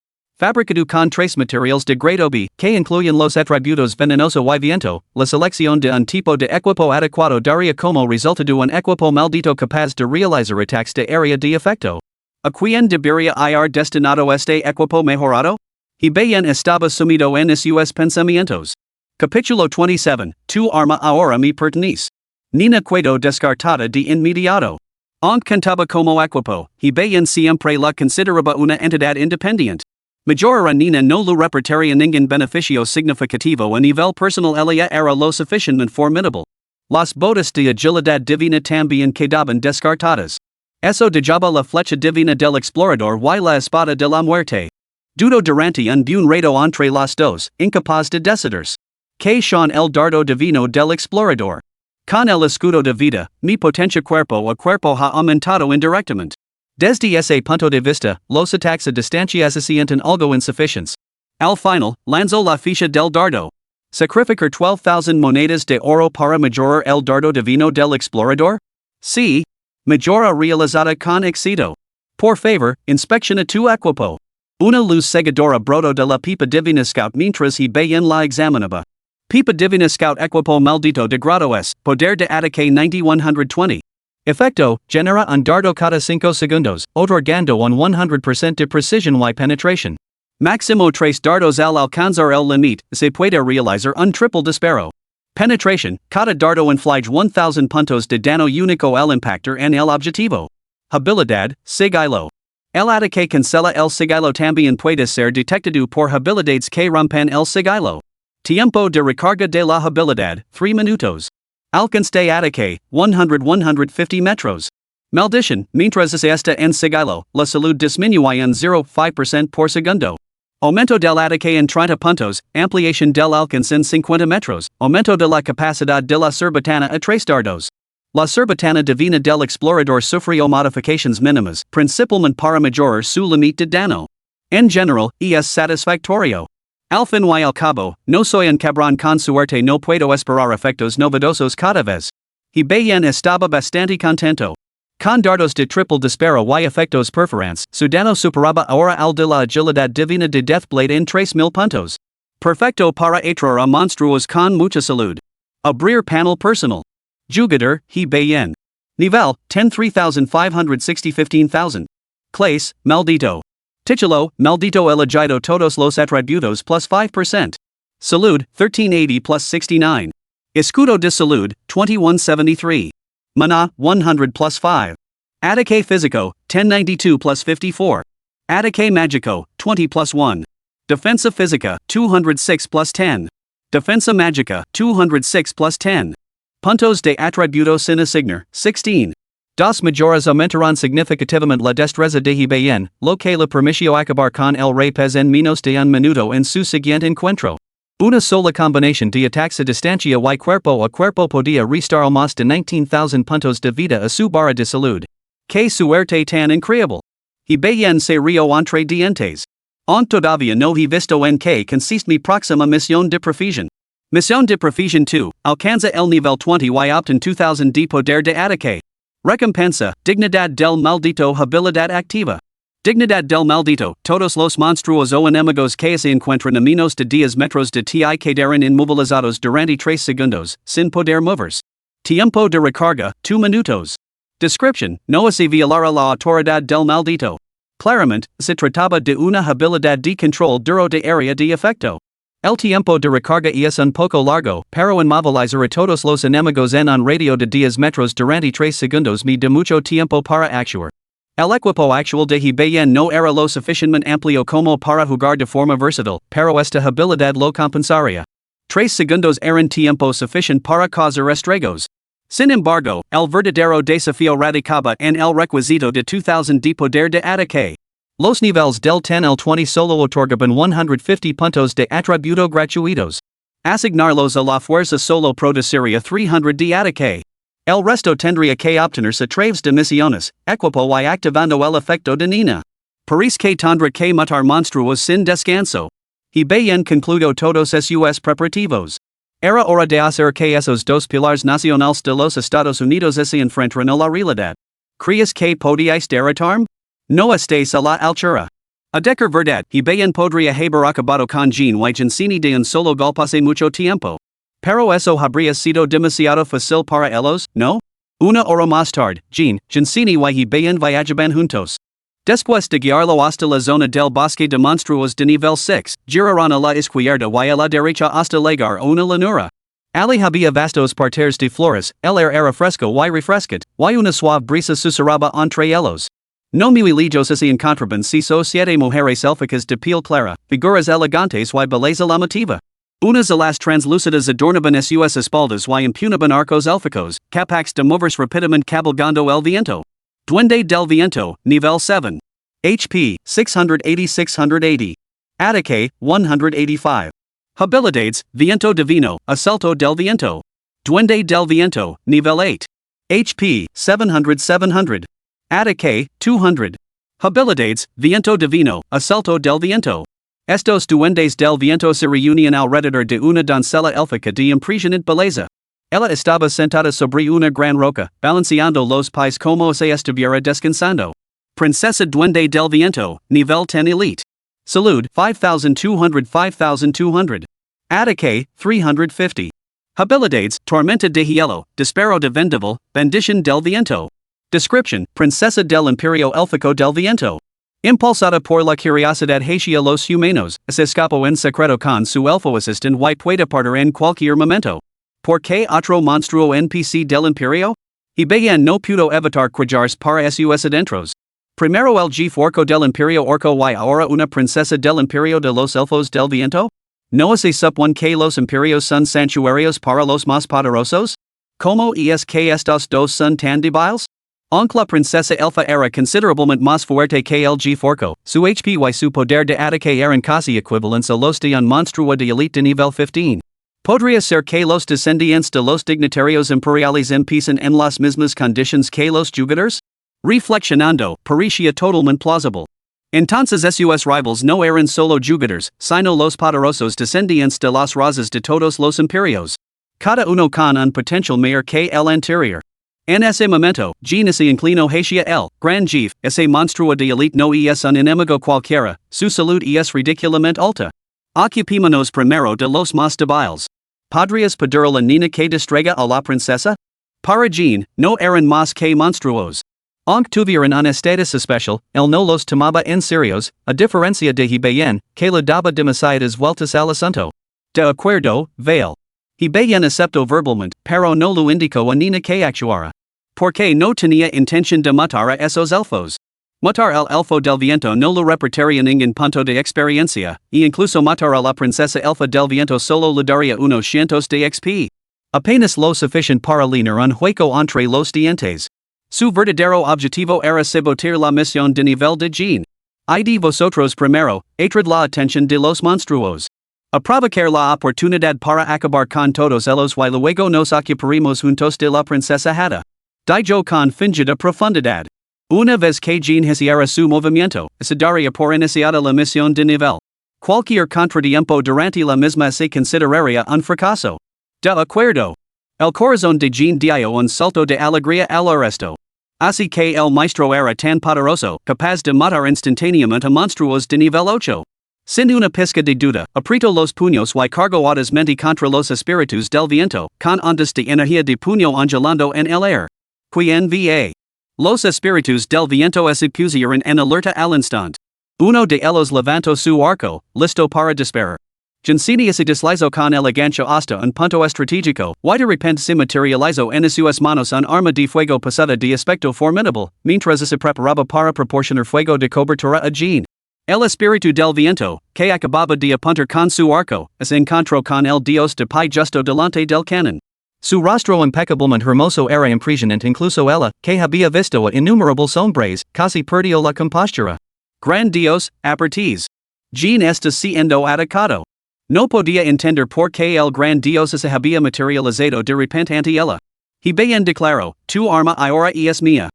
Fabricado con tres materiales de grado B, que incluyen los atributos venenoso y viento, la selección de un tipo de equipo adecuado daría como resultado un equipo maldito capaz de realizar attacks de área de efecto. ¿A quién debería ir destinado este equipo mejorado? Y bien estaba sumido en esos pensamientos. Capítulo 27, Tu arma ahora me pertenece. Nina quedó descartada de inmediato. Aunque cantaba como equipo, y bien siempre la consideraba una entidad independiente. Majora Nina no lo reportaría ningún beneficio significativo a nivel personal. Ella era lo suficientemente formidable. Las botas de agilidad divina también quedaban descartadas. Eso dejaba la flecha divina del explorador y la espada de la muerte. Dudo durante un buen rato entre las dos, incapaz de decidirse. Que son el dardo divino del explorador. Con el escudo de vida, mi potencia cuerpo a cuerpo ha aumentado indirectamente. Desde ese punto de vista, los ataques a distancia se sienten algo insuficientes. Al final, lanzó la ficha del dardo. ¿Sacrificar 12,000 monedas de oro para mejorar el dardo divino del explorador? Sí. Mejora realizada con éxito. Por favor, inspecciona tu equipo. Una luz cegadora brotó de la pipa divina scout mientras y bien la examinaba. Pipa divina scout equipo maldito de grado S, poder de ataque 9120. Efecto, genera un dardo cada 5 segundos, otorgando un 100% de precisión y penetración. Máximo 3 dardos al alcanzar el límite, se puede realizar un triple disparo. Penetration, cada dardo inflige 1000 puntos de daño único al impactar en el objetivo. Habilidad, sigilo. El ataque cancela el sigilo también puede ser detectado por habilidades que rompen el sigilo. Tiempo de recarga de la habilidad, 3 minutos. Alcance de ataque, 150 metros. Maldición, mientras está en sigilo, la salud disminuye en 0,5% por segundo. Aumento del ataque en 30 puntos, ampliación del alcance en 50 metros, aumento de la capacidad de la cerbatana a 3 dardos. La cerbatana divina del explorador sufrió modificaciones mínimas, principalmente para mejorar su límite de daño. En general, es satisfactorio. Al fin y al cabo, no soy un cabrón con suerte, no puedo esperar efectos novedosos cada vez. Y bien estaba bastante contento. Con dardos de triple disparo y efectos perforantes, su daño superaba ahora al de la agilidad divina de Deathblade en 3000 puntos. Perfecto para entrar a monstruos con mucha salud. Abrir panel personal. Jugador, y bien. Nivel, 13560 Clase, maldito. Título, maldito elegido todos los atributos plus 5%. Salud, 1380 plus 69. Escudo de salud, 2173. Mana, 100 plus 5. Ataque físico, 1092 plus 54. Ataque mágico, 20 plus 1. Defensa física, 206 plus 10. Defensa mágica, 206 plus 10. Puntos de atributo sin asignar, 16. Dos mejoras aumentarán significativamente la destreza de bien, lo que le permitió acabar con el rapaz en menos de un minuto en su siguiente encuentro. Una sola combinación de ataques a distancia y cuerpo a cuerpo podía restar más de 19,000 puntos de vida a su barra de salud. ¡Qué suerte tan increíble! Y bien se rio entre dientes. Aún todavía no he visto en qué consiste mi próxima misión de profesión. Misión de profesión 2, alcanza el nivel 20 y obtén 2000 de poder de ataque. Recompensa, dignidad del maldito, habilidad activa. Dignidad del maldito, todos los monstruos o enemigos que se encuentran a menos de 10 metros de ti quedarán inmovilizados durante 3 segundos, sin poder moverse. Tiempo de recarga, 2 minutos. Description, no se violara la autoridad del maldito. Claramente, se trataba de una habilidad de control duro de área de efecto. El tiempo de recarga es un poco largo, pero inmovilizar a todos los enemigos en un radio de 10 metros durante 3 segundos me da mucho tiempo para actuar. El equipo actual de bien no era lo suficientemente amplio como para jugar de forma versátil, pero esta habilidad lo compensaría. 3 segundos eran tiempo suficiente para causar estragos. Sin embargo, el verdadero desafío radicaba en el requisito de 2000 de poder de ataque. Los niveles del 10 al 20 solo otorgaban 150 puntos de atributo gratuitos. Asignarlos a la fuerza solo produciría 300 de ataque. El resto tendría que obtenerse a través de misiones, equipo y activando el efecto de Nina. Parece que tendrá que matar monstruos sin descanso. Y bien concluido todos sus preparativos. Era hora de hacer que esos dos pilares nacionales de los Estados Unidos se enfrenten a la realidad. ¿Crees que podíais derrotarme? No estéis a la altura. Adecker verdad, y bien podría haber acabado con Jean y Gensini de un solo golpase mucho tiempo. Pero eso habría sido demasiado fácil para ellos, ¿no? Una hora más tarde, Jean, Gensini y bien viajaban juntos. Después de guiarlo hasta la zona del bosque de monstruos de nivel 6, giraron a la izquierda y a la derecha hasta llegar a una llanura. Ali había vastos parterres de flores, el aire era fresco y refrescante, y una suave brisa susurraba entre ellos. No muy lejos se encontraban 6 o 7 mujeres élficas de piel clara, figuras elegantes y belleza llamativa. Unas alas translúcidas adornaban sus espaldas y impugnaban arcos élficos, capaces de moverse rápidamente cabalgando el viento. Duende del Viento, nivel 7. HP, 680-680. Ataque, 185. Habilidades, Viento Divino, Asalto del Viento. Duende del Viento, nivel 8. HP, 700-700. Ataque, 200. Habilidades, Viento Divino, Asalto del Viento. Estos duendes del viento se reúnen alrededor de una doncella élfica de impresionante belleza. Ella estaba sentada sobre una gran roca, balanceando los pies como si estuviera descansando. Princesa Duende del Viento, nivel 10 elite. Salud, 5200-5200. Ataque, 350. Habilidades, Tormenta de Hielo, Disparo de Vendaval, Bendición del Viento. Description, Princesa del Imperio Élfico del Viento. Impulsada por la curiosidad hacia los humanos, se escapó en secreto con su elfo asistente y puede partir en cualquier momento. ¿Por qué otro monstruo NPC del Imperio? Y bien no pudo evitar quejarse para sus adentros. Primero el jefe orco del Imperio Orco y ahora una princesa del Imperio de los Elfos del Viento? ¿No se supone que los imperios son santuarios para los más poderosos? ¿Cómo es que estos dos son tan débiles? Aunque la princesa elfa era considerablemente más fuerte que el jefe orco, su HP y su poder de ataque eran casi equivalentes a los de un monstruo de elite de nivel 15. Podría ser que los descendientes de los dignatarios imperiales empiezan en las mismas condiciones que los jugadores? Reflexionando, parecía totalmente plausible. Entonces sus rivals no eran solo jugadores, sino los poderosos descendientes de las razas de todos los imperios. Cada uno con un potencial mayor que el anterior. En ese momento, Jean se inclinó hacia el gran jefe, ese monstruo de elite no es un enemigo cualquiera, su salud es ridículamente alta. Ocupémonos primero de los más débiles. ¿Podrías pedir a la niña que distraiga a la princesa? Para Jean, no eran más que monstruos. Aunque tuvieran un estatus especial, él no los tomaba en serios, a diferencia de bien, que le daba demasiadas vueltas al asunto. De acuerdo, Vale. Bien aceptó verbalmente, pero no lo indicó a Nina que actuara. Porque no tenía intención de matar a esos elfos. Matar al elfo del viento no lo repetiría ningún punto de experiencia, y incluso matar a la princesa elfa del viento solo le daría unos cientos de XP. Apenas lo suficiente para linear un hueco entre los dientes. Su verdadero objetivo era sabotear la misión de nivel de Jean. Y de vosotros primero, atraed la atención de los monstruos. A provocar la oportunidad para acabar con todos ellos y luego nos ocuparemos juntos de la princesa Hada. Dijo con fingida profundidad. Una vez que Jean hiciera su movimiento, se daría por iniciada la misión de nivel. Cualquier contratiempo durante la misma se consideraría un fracaso. De acuerdo. El corazón de Jean dio un salto de alegría al arresto. Así que el maestro era tan poderoso, capaz de matar instantáneamente a monstruos de nivel 8. Sin una pizca de duda, apretó los puños y cargó audazmente contra los espíritus del viento, con ondas de energía de puño ondulando en el aire. Quien va. Los espíritus del viento se pusieron en alerta al instante. Uno de ellos levantó su arco, listo para disparar. Gensini se deslizó con elegancia hasta un punto estratégico, y de repente se materializó en sus manos un arma de fuego pesada de aspecto formidable, mientras se preparaba para proporcionar fuego de cobertura a Jean. El espíritu del viento, que acababa de apuntar con su arco, se encontró con el dios de pie justo delante del cañón. Su rostro impecablemente hermoso era impresionante, incluso ella, que había visto a innumerables hombres, casi perdió la compostura. Gran dios, apertiz. Jean está siendo atacado. No podía entender por qué el gran dios se había materializado de repente ante ella. Bien declaró, tu arma ahora es mía.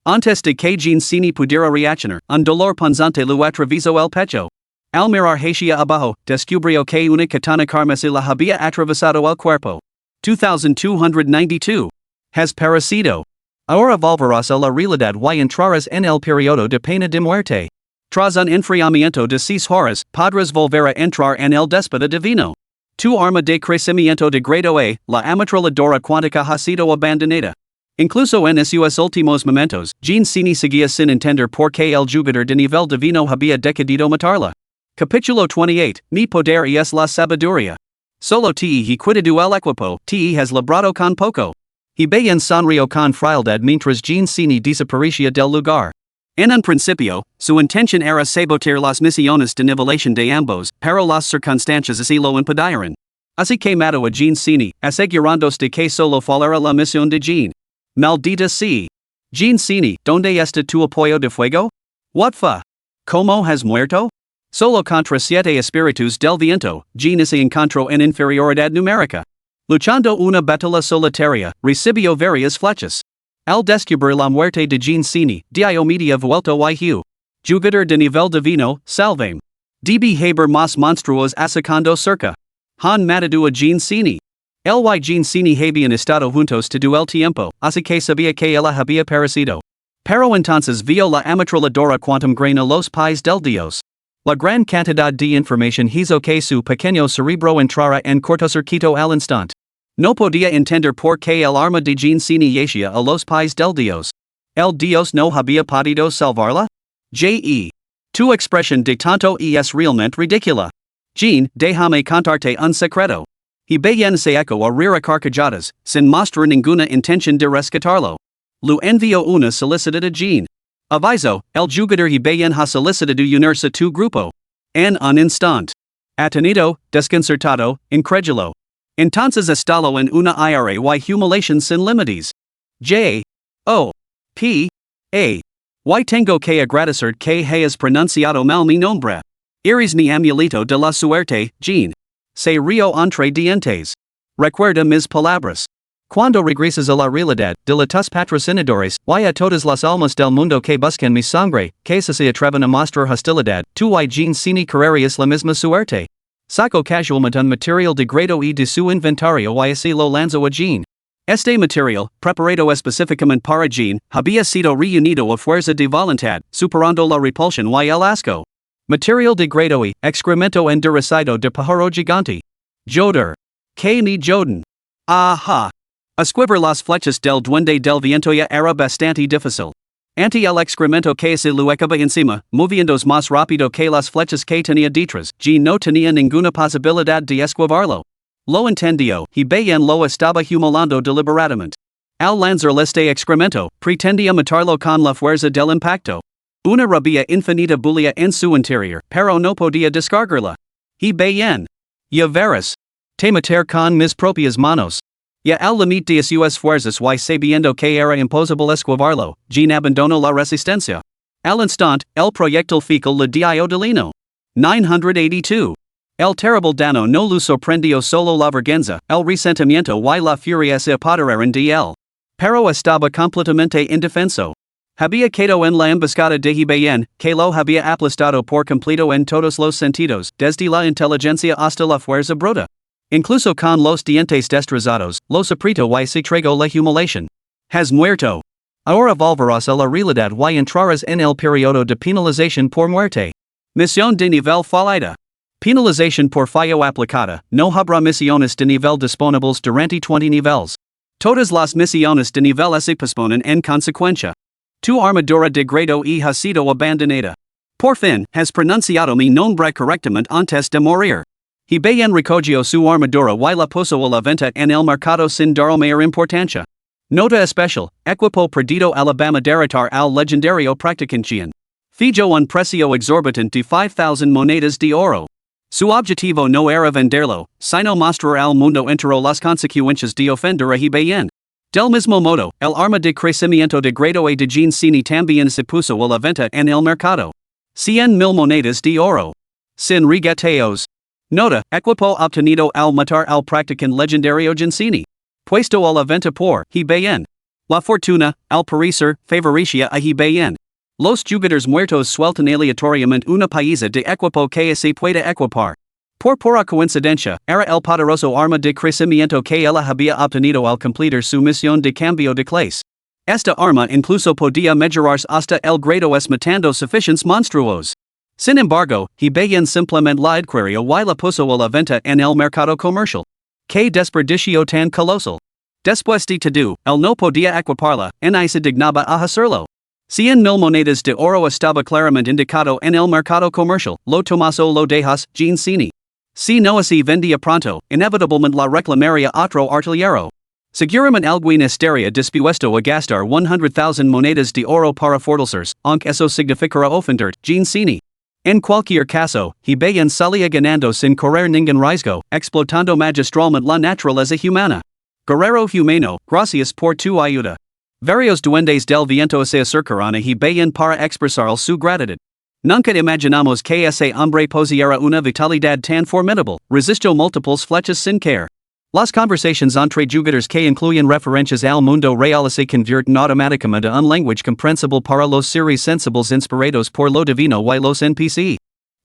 Antes de que Jean Cini pudiera reaccionar, un dolor punzante lo atravesó el pecho. Al mirar hacia abajo, descubrió que una katana carmesí la había atravesado el cuerpo. 2292. Has parecido. Ahora volverás a la realidad y entrarás en el periodo de pena de muerte. Tras un enfriamiento de 6 horas, podrás volver a entrar en el déspota divino. Tu arma de crecimiento de grado A, la ametralladora cuántica ha sido abandonada. Incluso en esos últimos momentos, Jean Cini seguía sin entender por qué el jugador de nivel divino había decidido matarla. Capítulo 28, Mi poder es la sabiduría. Solo te he quitado el equipo, te has librado con poco. He bien sonrió con frialdad mientras Jean Cini desaparecía del lugar. En un principio, su intención era sabotear las misiones de nivelación de ambos, pero las circunstancias así lo impidieron. Así que mató a Jean Cini, asegurándose de que solo fallara la misión de Jean. Maldita sea. Jean Cini, ¿dónde está tu apoyo de fuego? What fa? ¿Cómo has muerto? Solo contra 7 espíritus del viento, Jean se encontró en inferioridad numérica. Luchando una batalla solitaria, recibió varias flechas. Al descubrir la muerte de Jean Cini, dio media vuelta y hu. Jugador de nivel divino, salvame. DB Haber más monstruos asacando cerca. Han matado a Jean Cini. El y Jean Cini habían estado juntos todo el tiempo, así que sabía que ella había perecido. Pero entonces vio la ametralladora quantum grain a los pies del dios. La gran cantidad de información hizo que su pequeño cerebro entrara en cortocircuito al instante. No podía entender por qué el arma de Jean Cini yacía a los pies del dios. ¿El dios no había podido salvarla? J.E. Tu expresión de tanto es realmente ridícula. Jean, déjame contarte un secreto. Y bien se eco a rir a carcajadas, sin mostrar ninguna intención de rescatarlo. Lu envió una solicitud a Jean. Aviso, el jugador y bien ha solicitado unirse a tu grupo. En un instante. Atenido, desconcertado, incrédulo. Entonces estalo en una ira y humiliación sin límites. J. O. P. A. Y tengo que agradecer que hayas pronunciado mal mi nombre. Eres mi amuleto de la suerte, Jean. Se río entre dientes. Recuerda mis palabras. Cuando regresas a la realidad, dile a tus patrocinadores, y a todas las almas del mundo que buscan mi sangre, que se atrevan a mostrar hostilidad, tú y Jean Cini correrías la misma suerte. Saco casualmente un material de grado E de su inventario y así lo lanzo a Jean. Este material, preparado específicamente para Jean, había sido reunido a fuerza de voluntad, superando la repulsión y el asco. Material de grado E, excremento endurecida de pájaro gigante. Joder. Que ni joden. Aha. Esquivar las flechas del duende del viento ya era bastante difícil. Ante el excremento que se le echaba encima, moviéndose más rápido que las flechas que tenía detrás, Jean no tenía ninguna posibilidad de esquivarlo. Lo entendió, y bien lo estaba humillando deliberadamente. Al lanzar este excremento, pretendía matarlo con la fuerza del impacto. Una rabia infinita bullía en su interior, pero no podía descargarla. Y bien. Ya verás. Te matar con mis propias manos. Ya al límite de sus fuerzas y sabiendo que era imposible esquivarlo, Jean abandonó la resistencia. Al instante, el proyectil fecal le dio delino. 982. El terrible dano no lo sorprendió solo la vergüenza, el resentimiento y la furia se apoderaron de él. Pero estaba completamente indefenso. Había quedado en la emboscada de bien, que lo había aplastado por completo en todos los sentidos, desde la inteligencia hasta la fuerza bruta. Incluso con los dientes destrozados, los apretó y se tragó la humiliación. Has muerto. Ahora volverás a la realidad y entrarás en el periodo de penalización por muerte. Misión de nivel fallida. Penalización por fallo aplicada, no habrá misiones de nivel disponibles durante 20 niveles. Todas las misiones de nivel se posponen en consecuencia. Tu armadura de grado E ha sido abandonada. Por fin, has pronunciado mi nombre correctamente antes de morir. Y bien recogió su armadura y la puso a la venta en el mercado sin dar mayor importancia. Nota especial, equipo perdido Alabama derrotar al legendario practicantian. Fijo un precio exorbitante de 5,000 monedas de oro. Su objetivo no era venderlo, sino mostrar al mundo entero las consecuencias de ofender a bien. Del mismo modo, el arma de crecimiento de grado A de Jean Cini también se puso a la venta en el mercado. 100,000 monedas de oro. Sin regateos. Nota, equipo obtenido al matar al practicante legendario Jean Cini. Puesto a la venta por bien. La fortuna, al parecer, favorecía a bien. Los jugadores muertos sueltan aleatoriamente una pieza de equipo que se puede equipar. Por pura coincidencia, era el poderoso arma de crecimiento que ella había obtenido al completar su misión de cambio de clase. Esta arma incluso podía mejorarse hasta el grado es matando suficientes monstruos. Sin embargo, hibayan simplemente la adquirió y la puso a la venta en el mercado comercial. Que desperdicio tan colosal. Después de todo, él no podía equiparla, ni se dignaba a hacerlo. 100,000 monedas de oro estaba claramente indicado en el mercado comercial, lo tomas o lo dejas, Jean Cini. Si no así vendía pronto, inevitablemente la reclamaría otro artillero. Seguramente alguien estaría dispuesto a gastar 100,000 monedas de oro para fortalecerse, aunque eso significará ofender, Jean Cini. En cualquier caso, hibayan salía ganando sin correr ningún riesgo, explotando magistralmente la naturaleza humana. Guerrero humano, gracias por tu ayuda. Varios duendes del viento se acercaron a hibayan para expresar su gratitud. Nunca imaginamos que ese hombre poseyera una vitalidad tan formidable, resistió múltiples flechas sin caer. Las conversaciones entre jugadores que incluyen referencias al mundo real se convierten automáticamente en un lenguaje comprensible para los seres sensibles inspirados por lo divino y los NPC.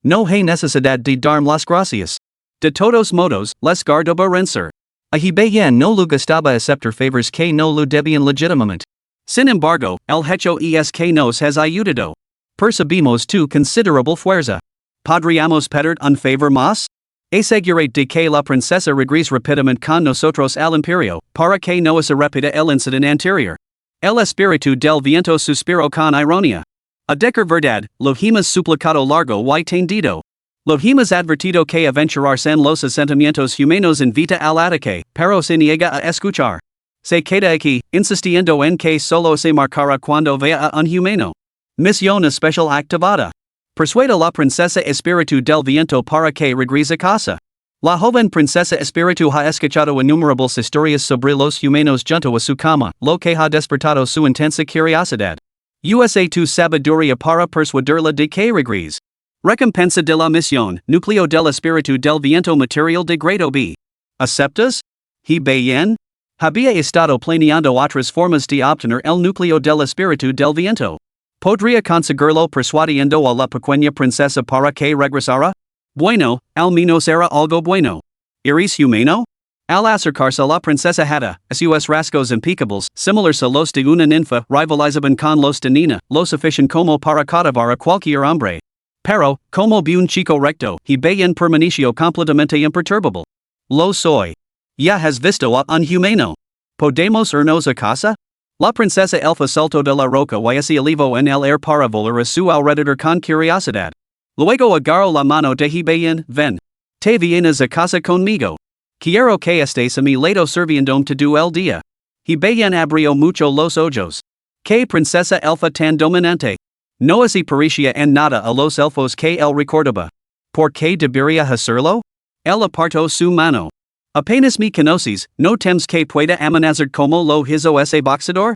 No hay necesidad de dar las gracias. De todos modos, les guardaba vencer. A hibayan no le gustaba aceptar favors que no lo debían legítimamente. Sin embargo, el hecho es que nos has ayudado. Percibimos tu considerable fuerza. ¿Podríamos pedir un favor más? Asegurate de que la princesa regrese rápidamente con nosotros al imperio, para que no se repita el incidente anterior. El espíritu del viento suspiró con ironía. A decir verdad, lo hemos suplicado largo y tendido. Lo hemos advertido que aventurarse en los sentimientos humanos invita al ataque, pero se niega a escuchar. Se queda aquí, insistiendo en que solo se marcará cuando vea a un humano. Misión especial activada. Persuade la princesa espíritu del viento para que regrese a casa. La joven princesa espíritu ha escuchado innumerables historias sobre los humanos junto a su cama, lo que ha despertado su intensa curiosidad. Usa tu sabiduría para persuadirla de que regrese. Recompensa de la misión, núcleo del espíritu del viento material de grado B. ¿Aceptas? Hibayan? Había estado planeando otras formas de obtener el núcleo del espíritu del viento. ¿Podría conseguirlo persuadiendo a la pequeña princesa para que regresara? Bueno, al menos era algo bueno. ¿Eres humano? Al acercarse a la princesa Hada, sus rasgos impecables, similares a los de una ninfa, rivalizaban con los de Nina, lo suficiente como para cautivar a cualquier hombre. Pero, como un chico recto, hibayan permaneció completamente imperturbable. Lo soy. Ya has visto a un humano. ¿Podemos irnos a casa? La princesa elfa saltó de la roca y se elevó en el aire para volar a su alrededor con curiosidad. Luego agarró la mano de hibayan, ven. Te vienes a casa conmigo. Quiero que estés a mi lado sirviéndome todo el día. Hibayan abrió mucho los ojos. Que princesa elfa tan dominante. No se parecía en nada a los elfos que él recordaba. ¿Por qué debería hacerlo? Él apartó su mano. Apenas me conoces, ¿no temes que pueda amenazar como lo hizo ese boxeador?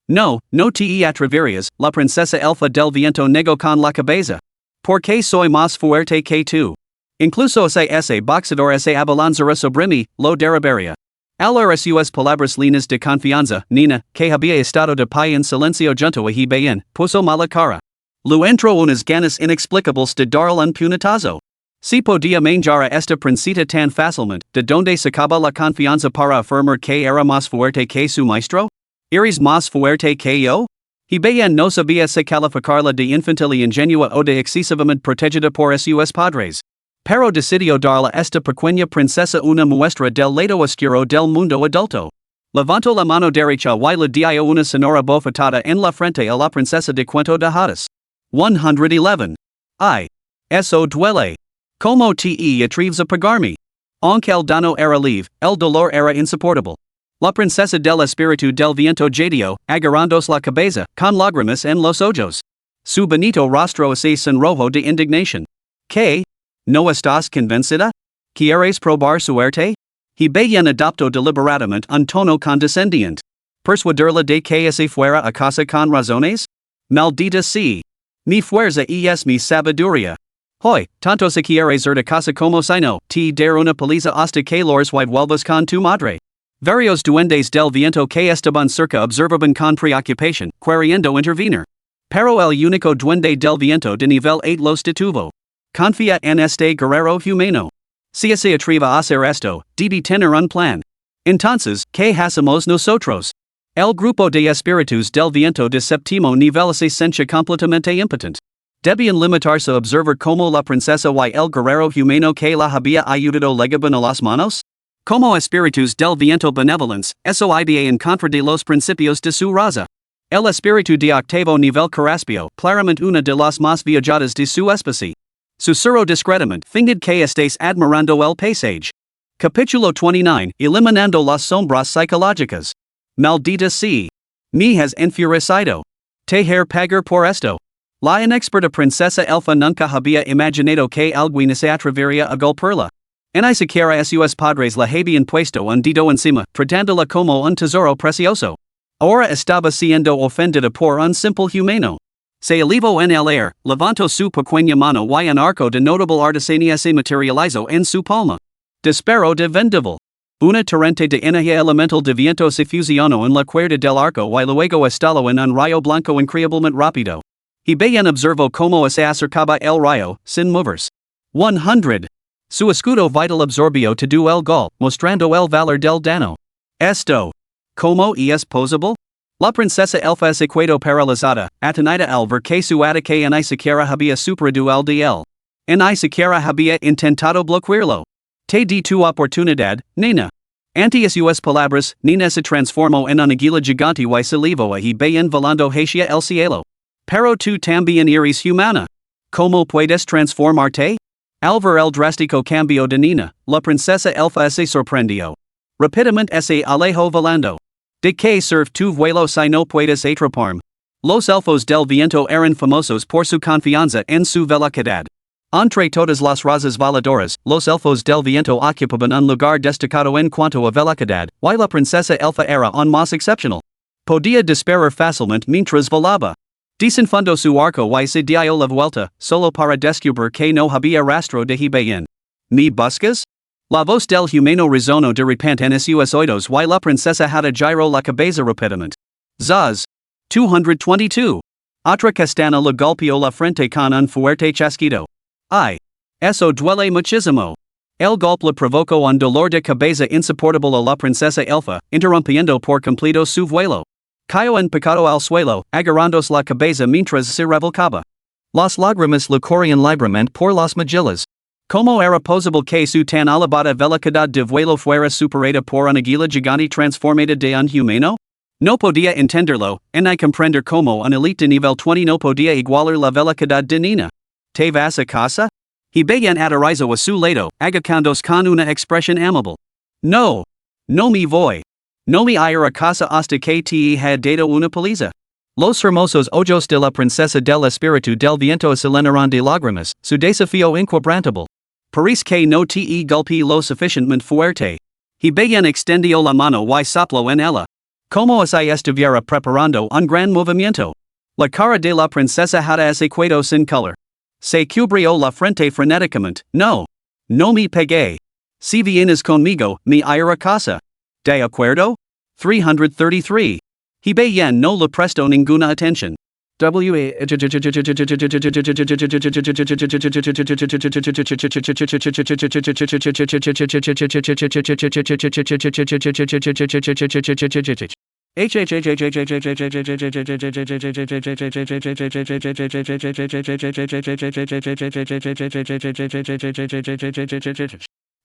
No, no te atreverías, la princesa elfa del viento negó con la cabeza. Porque soy más fuerte que tú. Incluso ese boxeador se abalanzará sobre mí, lo derribaría. Al oír sus palabras llenas de confianza, Nina, que había estado de pie en silencio junto a hibayan, puso mala cara. Lo entró unas ganas inexplicables de darle un puñetazo. Si podía manjar a esta princesa tan fácilmente, ¿de dónde sacaba la confianza para afirmar que era más fuerte que su maestro? ¿Eres más fuerte que yo? Hibayan no sabía si calificarla de infantil y ingenua o de excesivamente protegida por sus padres. Pero decidió darle a esta pequeña princesa una muestra del lado oscuro del mundo adulto. Levantó la mano derecha y le dio una sonora bofetada en la frente a la princesa de cuento de hadas. 111. Ay. Eso duele. Como te atreves a pagarme? Aunque el daño era leve, el dolor era insoportable. La princesa del espíritu del viento jadeó, agarrándose la cabeza, con lágrimas en los ojos. Su bonito rostro se sonrojó de indignación. ¿Qué? ¿No estás convencida? ¿Quieres probar suerte? Hibayan adoptó deliberadamente un tono condescendiente. ¿Persuadirla de que se fuera a casa con razones? Maldita sea. Mi fuerza es mi sabiduría. Hoy, tanto se quieres ir de casa como si no, te dar una paliza hasta que los vuelvas con tu madre. Varios duendes del viento que estaban cerca observaban con preocupación, queriendo intervenir. Pero el único duende del viento de nivel 8 los detuvo. Confía en este guerrero humano. Si se atreve a hacer esto, debe tener un plan. Entonces, ¿qué hacemos nosotros? El grupo de espíritus del viento de séptimo nivel se sencha completamente impotent. Debían limitarse a observar como la princesa y el guerrero humano que la había ayudado legaban a las manos? Como espíritus del viento benevolence, eso idea en contra de los principios de su raza. El espíritu de octavo nivel Caraspio, claramente una de las más viajadas de su especie. Susurro discretamente, fingid que estés admirando el paisaje. Capítulo 29, Eliminando las sombras psicológicas. Maldita sea. Me has enfurecido. Tejer pagar por esto. La inexperta princesa elfa nunca había imaginado que alguien se atrevería a golpearla. Ni siquiera sus padres la habían puesto un dedo encima, tratándola como un tesoro precioso. Ahora estaba siendo ofendida por un simple humano. Se elevó en el aire, levantó su pequeña mano y un arco de notable artesanía se materializó en su palma. Disparo de vendaval. Una torrente de energía elemental de viento se fusionó en la cuerda del arco y luego estalló en un rayo blanco increíblemente rápido. Y bien observó cómo se acercaba el rayo, sin moverse. 100. Su escudo vital absorbió todo el gol, mostrando el valor del dano. Esto. ¿Cómo es posible? La princesa elfa se quedó paralizada, atenida al ver que su ataque ni siquiera había superado el de él. Ni siquiera había intentado bloquearlo. Te di tu oportunidad, nena. Ante sus palabras, Nina se transformó en una águila gigante y se elevó y bien volando hacia el cielo. Pero tú también eres humana. ¿Cómo puedes transformarte? Al ver el drástico cambio de Nina, la princesa elfa se sorprendió. Rápidamente se alejó volando. ¿De qué sirve tu vuelo si no puedes atraparme? Los elfos del viento eran famosos por su confianza en su velocidad. Entre todas las razas voladoras, los elfos del viento ocupaban un lugar destacado en cuanto a velocidad, y la princesa elfa era aún más excepcional. Podía disparar fácilmente mientras volaba. Desenfundó su arco y se dio la vuelta, solo para descubrir que no había rastro de bien. ¿Me buscas? La voz del humano resonó de repente en sus oídos y la princesa hada giró la cabeza rápidamente. Zaz. 222. Otra castana le golpeó la frente con un fuerte chasquido. Ay. Eso duele muchísimo. El golpe le provocó un dolor de cabeza insoportable a la princesa elfa, interrumpiendo por completo su vuelo. Cayó en picado al suelo, agarrándose la cabeza mientras se revolcaba. Las lágrimas le corrían libremente por las mejillas. ¿Cómo era posible que su tan alabada velocidad de vuelo fuera superada por una águila gigante transformada de un humano? No podía entenderlo, ni comprender cómo un elite de nivel 20 no podía igualar la velocidad de Nina. ¿Te vas a casa? Y bien aterrizó a su lado, agacándose con una expresión amable. No. No me voy. No me iré a casa hasta que te haya dado una paliza. Los hermosos ojos de la princesa del espíritu del viento se llenaron de lágrimas, su desafío inquebrantable. Parece que no te golpeé lo suficientemente fuerte. Y bien extendió la mano y sopló en ella. Como si estuviera preparando un gran movimiento. La cara de la princesa hada se quedó sin color. Se cubrió la frente frenéticamente. No. No me pegué. Si vienes conmigo, me iré a casa. ¿De acuerdo? 333. Y bien no le prestó ninguna atención.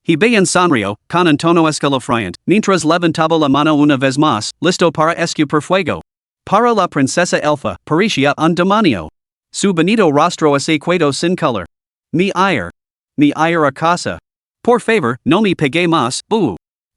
Y bien sonrió, con un tono escalofriante, mientras levantaba la mano una vez más, listo para escupir fuego. Para la princesa elfa, parecía un demonio. Su bonito rostro se quedó sin color. Me ir a casa. Por favor, no me pegue más,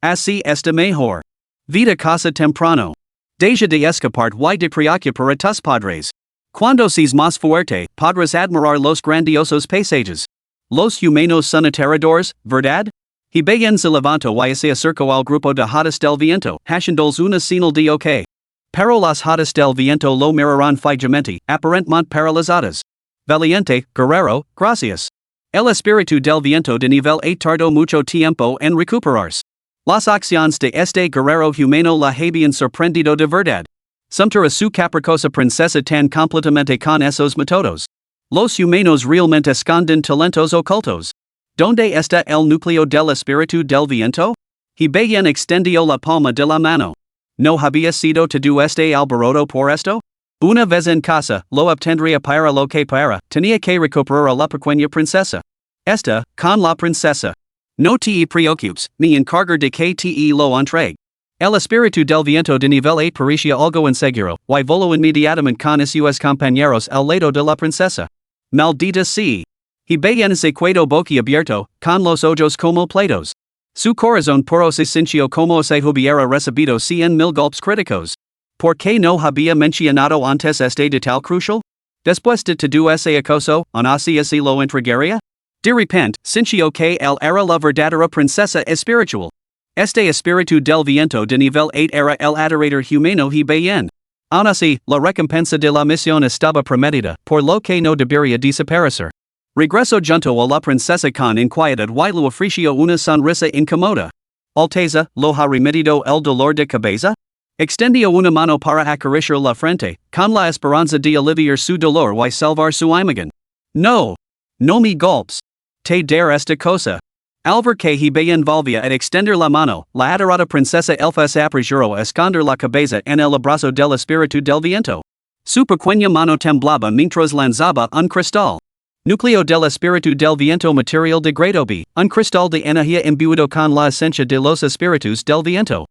Así está mejor. Vida casa temprano. Deja de escapar y de preocupar a tus padres. Cuando seas más fuerte, podrás admirar los grandiosos paisajes. Los humanos son aterradores, ¿verdad? Y bien se levantó y se acercó al grupo de hadas del viento, haciéndoles una señal de ok. Pero las hadas del viento lo miraron fijamente, aparentemente paralizadas. Valiente, guerrero, gracias. El espíritu del viento de nivel 8 tardó mucho tiempo en recuperarse. Las acciones de este guerrero humano la habían sorprendido de verdad. Sumter a su caprichosa princesa tan completamente con esos métodos. Los humanos realmente esconden talentos ocultos. ¿Dónde está el núcleo del espíritu del viento? Y bien extendió la palma de la mano. No había sido todo este alboroto por esto? Una vez en casa, lo obtendría para lo que para, tenía que recuperar a la pequeña princesa. Esta, con la princesa. No te preocupes, me encargo de que te lo entregue. El espíritu del viento de nivel 8 parecía algo inseguro, y voló inmediatamente con sus compañeros al lado de la princesa. Maldita sea. Y bien se quedó boquiabierto, con los ojos como platos. Su corazón puro se sintió como si hubiera recibido 100,000 golpes críticos. ¿Por qué no había mencionado antes este detalle crucial? Después de todo ese acoso, ¿aún así se lo entregaría? De repente, sintió que él era la verdadera princesa espiritual. Este espíritu del viento de nivel 8 era el adorador humano y bien. Aún así, la recompensa de la misión estaba prometida, por lo que no debería desaparecer. Regresó junto a la princesa con inquietud y le ofreció una sonrisa incómoda. Alteza, ¿lo ha remitido el dolor de cabeza? Extendió una mano para acariciar la frente, con la esperanza de aliviar su dolor y salvar su imagen. No. No me golpes. Te dar esta cosa. Al ver que he bien volvía a extender la mano, la adorada princesa elfa se apresuró a esconder la cabeza en el abrazo del espíritu del viento. Su pequeña mano temblaba mientras lanzaba un cristal. Núcleo del espíritu del viento material de grado B, un cristal de energía imbuido con la esencia de los espíritus del viento.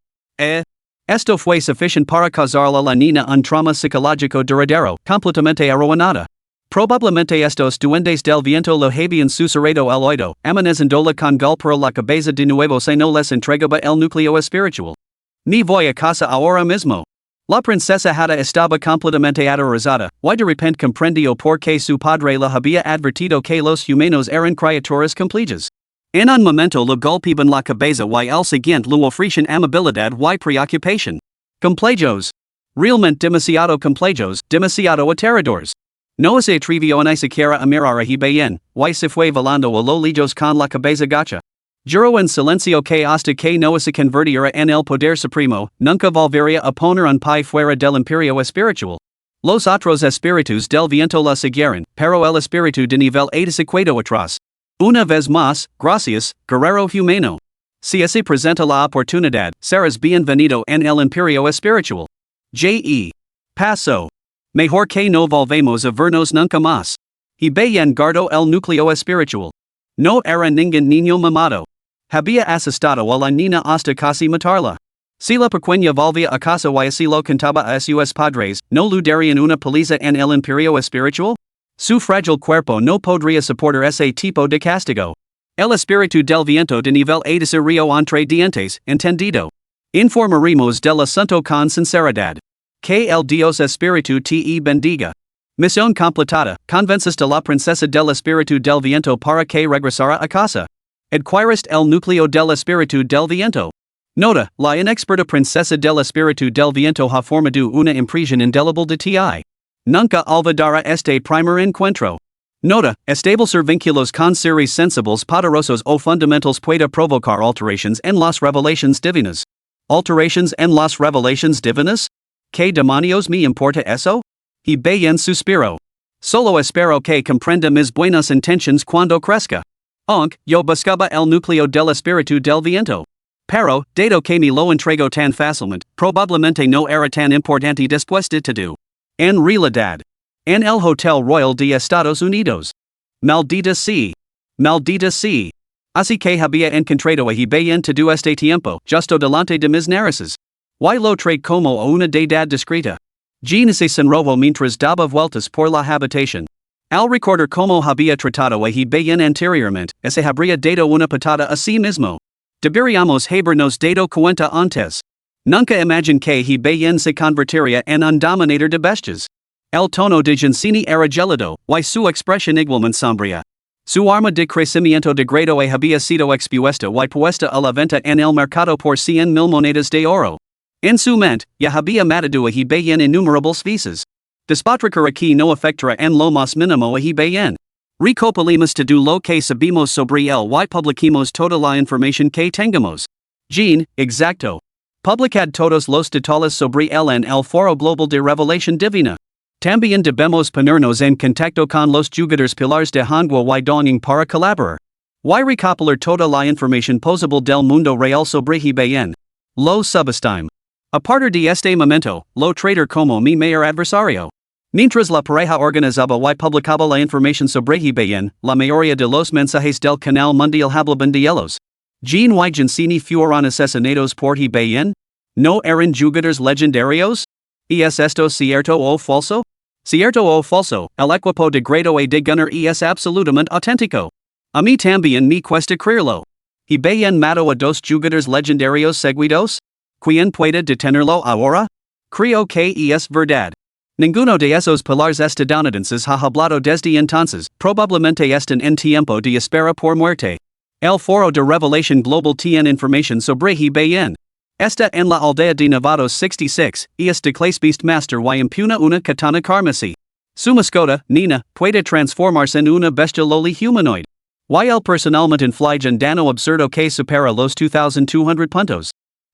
Esto fue suficiente para causarle a la niña un trauma psicológico duradero, completamente arruinada. Probablemente estos duendes del viento lo habían susurrado al oído, amenazándola con golpear la cabeza de nuevo si no les entregaba el núcleo espiritual. Me voy a casa ahora mismo. La princesa Hada estaba completamente aterrorizada, y de repente comprendió por qué su padre la había advertido que los humanos eran criaturas complejas. En un momento le golpeaban la cabeza y al siguiente le ofrecían amabilidad y preocupación. Complejos. Realmente demasiado complejos, demasiado aterradores. No se atrevió ni siquiera a mirar a bien, y se fue volando a lo lejos con la cabeza gacha. Juró en silencio que hasta que no se convirtiera en el poder supremo, nunca volvería a poner un pie fuera del imperio espiritual. Los otros espíritus del viento la siguieron, pero el espíritu de nivel 8 se quedó atrás. Una vez más, gracias, guerrero humano. Si se presenta la oportunidad, serás bienvenido en el imperio espiritual. J.E. Paso. Mejor que no volvemos a vernos nunca más. Y bien guardó el núcleo espiritual. No era ningún niño mimado. Había asustado a la niña hasta casi matarla. Si la pequeña volvía a casa y así lo contaba a sus padres, ¿no le darían una paliza en el imperio espiritual? Su frágil cuerpo no podría soportar ese tipo de castigo. El espíritu del viento de nivel 8 se rió entre dientes, entendido. Informaremos del asunto con sinceridad. Que el Dios Espíritu te bendiga. Misión completada, convences de la princesa del espíritu del viento para que regresara a casa. Adquiriste el núcleo del espíritu del viento. Nota, la inexperta princesa del espíritu del viento ha formado una impresión indeleble de ti. Nunca olvidará este primer encuentro. Nota, establecer vínculos con seres sensibles poderosos o fundamentals puede provocar alteraciones en las revelaciones divinas. ¿Alteraciones en las revelaciones divinas? ¿Qué demonios me importa eso? Y bien suspiro. Solo espero que comprenda mis buenas intenciones cuando crezca. Aunque yo buscaba el núcleo del espíritu del viento. Pero, dado que me lo entregó tan fácilmente, probablemente no era tan importante después de todo. En realidad. En el Hotel Royal de Estados Unidos. Maldita sea. Maldita sea. Así que había encontrado a bien todo este tiempo, justo delante de mis narices. Y lo trae como a una deidad discreta. Jean se sonrojó mientras daba vueltas por la habitación. Al recordar cómo había tratado a bien anteriormente, se habría dado una patada a sí mismo. Deberíamos habernos dado cuenta antes. Nunca imaginé que bien se convertiría en un dominador de bestias. El tono de Giancini era gélido, y su expresión igualmente sombría. Su arma de crecimiento de grado había sido expuesta y puesta a la venta en el mercado por 100,000 monedas de oro. En su mente, ya había matado a bien innumerables veces. Despotricar aquí no afectará en lo más mínimo a bien. Recopilemos todo lo que sabemos sobre él y publiquemos toda la información que tengamos. Jean, exacto. Publicad todos los detalles sobre él en el Foro Global de Revelación Divina. También debemos ponernos en contacto con los jugadores pilares de Manhwa y Donging para colaborar. Y recopilar toda la información posible del mundo real sobre bien. Lo subestime. Apartar de este momento, lo trader como mi mayor adversario. Mientras la pareja organizaba y publicaba la información sobre Hibayen, la mayoría de los mensajes del canal mundial hablaban de ellos. Jean y Gensini fueron asesinados por Hibayen? ¿No eran jugadores legendarios? ¿Es esto cierto o falso? Cierto o falso, el equipo de grado A de ganar es absolutamente auténtico. A mí también me cuesta creerlo. ¿Hibayen mató a dos jugadores legendarios seguidos? ¿Quién puede detenerlo ahora? Creo que es verdad. Ninguno de esos pilares estadounidenses ha hablado desde entonces, probablemente están en tiempo de espera por muerte. El foro de revelación global tiene información sobre Hibayen. Está en la aldea de Nevados 66, es de Clase Beastmaster y impugna una katana carmesí. Su mascota, Nina, puede transformarse en una bestia loli humanoid. Y el personalmente inflige un daño absurdo que supera los 2,200 puntos.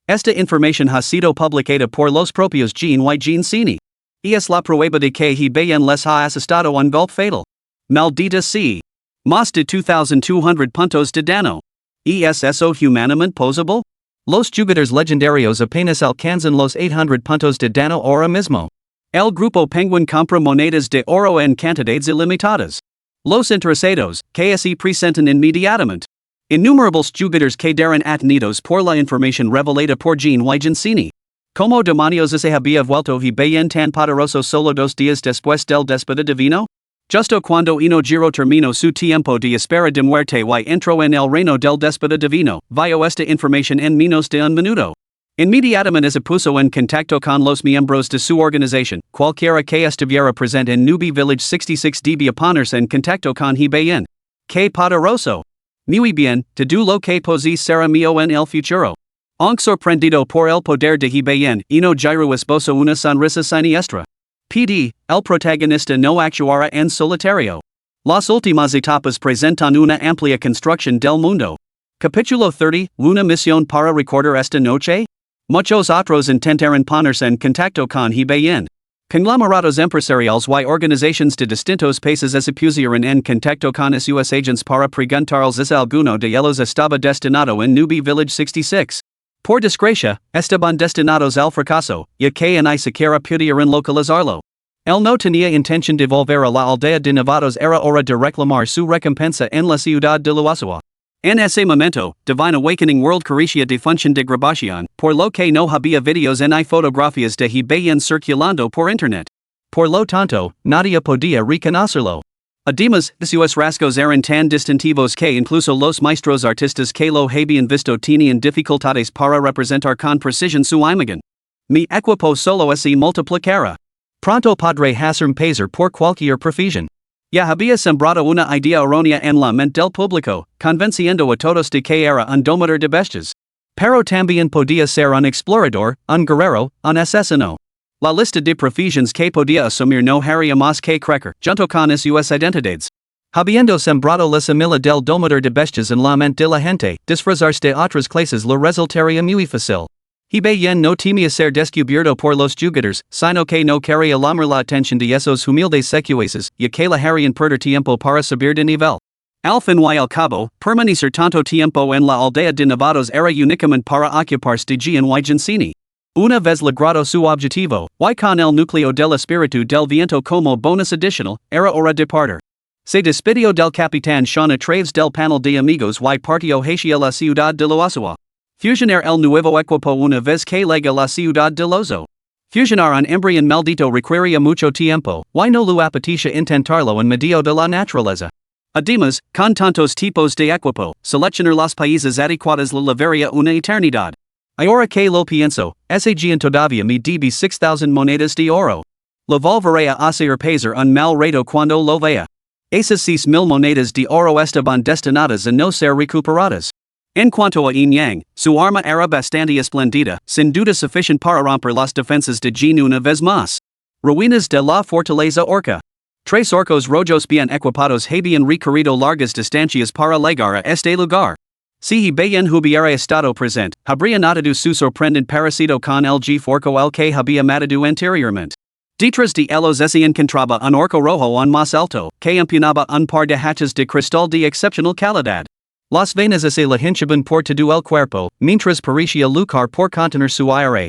Esta información ha sido publicada por los propios Jean y Gensini. Es la prueba de que Hibayen les ha asestado un golpe fatal. Maldita sea. Más de 2,200 puntos de daño. ¿Es eso humanamente posible? Los jugadores legendarios apenas alcanzan los 800 puntos de daño ahora mismo. El grupo Penguin compra monedas de oro en cantidades ilimitadas. Los interesados, que se presentan inmediatamente. Innumerables jugadores quedaron atenidos por la información revelada por Jean y Gensini. ¿Cómo demonios se había vuelto Hibayen tan poderoso solo 2 días después del despido divino? Justo cuando Inojiro terminó su tiempo de espera de muerte y entró en el reino del despido divino, vio esta información en menos de un minuto. Inmediatamente se puso en contacto con los miembros de su organización, cualquiera que estuviera presente en Newbie Village 66 debía ponerse en contacto con Hibayen. ¡Qué poderoso! Muy bien, todo lo que posee será mío en el futuro. Aunque sorprendido por el poder de Hibayen, Inojiro esbozó una sonrisa siniestra. PD, el protagonista no actuará en solitario. Las últimas etapas presentan una amplia construcción del mundo. Capítulo 30, una misión para recordar esta noche? Muchos otros intentaron ponerse en contacto con Hibayen. Conglomerados empresariales y organizaciones de distintos países se pusieron en contacto con sus agents para preguntarles si alguno de ellos estaba destinado en Newbie Village 66. Por desgracia, estaban destinados al fracaso, ya que ni siquiera pudieron localizarlo. Él no tenía intención de volver a la aldea de Nevados, era hora de reclamar su recompensa en la ciudad de Luasua. En ese momento, Divine Awakening World carecía de función de grabación, por lo que no había videos ni fotografías de Hibayen circulando por internet. Por lo tanto, nadie podía reconocerlo. Además, sus rasgos eran tan distintivos que incluso los maestros artistas que lo habían visto tenían dificultades para representar con precisión su imagen. Mi equipo solo se multiplicara. Pronto podré hacer pasar por cualquier profesión. Ya había sembrado una idea errónea en la mente del público, convenciendo a todos de que era un domador de bestias. Pero también podía ser un explorador, un guerrero, un asesino. La lista de profesiones que podía asumir no haría más que crecer, junto con sus identidades. Habiendo sembrado la semilla del domador de bestias en la mente de la gente, disfrazarse de otras clases lo resultaría muy fácil. Hibayen no temía ser descubierto por los jugadores, sino que no quería llamar la atención de esos humildes secuaces, ya que la harían perder tiempo para subir de nivel. Al fin y al cabo, permanecer tanto tiempo en la aldea de Nevados era únicamente para ocuparse de Jean y Gensini. Una vez logrado su objetivo, y con el núcleo del espíritu del viento como bonus adicional, era hora de partir. Se despidió del capitán Sean a través del panel de amigos y partió hacia la ciudad de Luasua. Fusionar el nuevo equipo una vez que llega la ciudad de Lozo. Fusionar un embrión maldito requería mucho tiempo, y no lo apetece intentarlo en medio de la naturaleza. Además, con tantos tipos de equipo, seleccionar los países adecuados le llevaría una eternidad. Ahora que lo pienso, ese Jean todavía me debe 6,000 monedas de oro. Lo volveré a hacer pasar un mal rato cuando lo vea. Esas 6,000 monedas de oro estaban destinadas a no ser recuperadas. En cuanto a Yin Yang, su arma era bastante esplendida, sin duda suficiente para romper las defensas de Jean una vez más. Ruinas de la fortaleza orca. 3 orcos rojos bien equipados habían recorrido largas distancias para llegar a este lugar. Si Hibayen hubiera estado presente, habría notado su sorprendente parecido con el G-Forco el que había matado anteriormente. Detrás de ellos se encontraba un orco rojo aún más alto, que empuñaba un par de hachas de cristal de excepcional calidad. Las venas se le hinchaban por todo el cuerpo, mientras parecía luchar por contener su aire.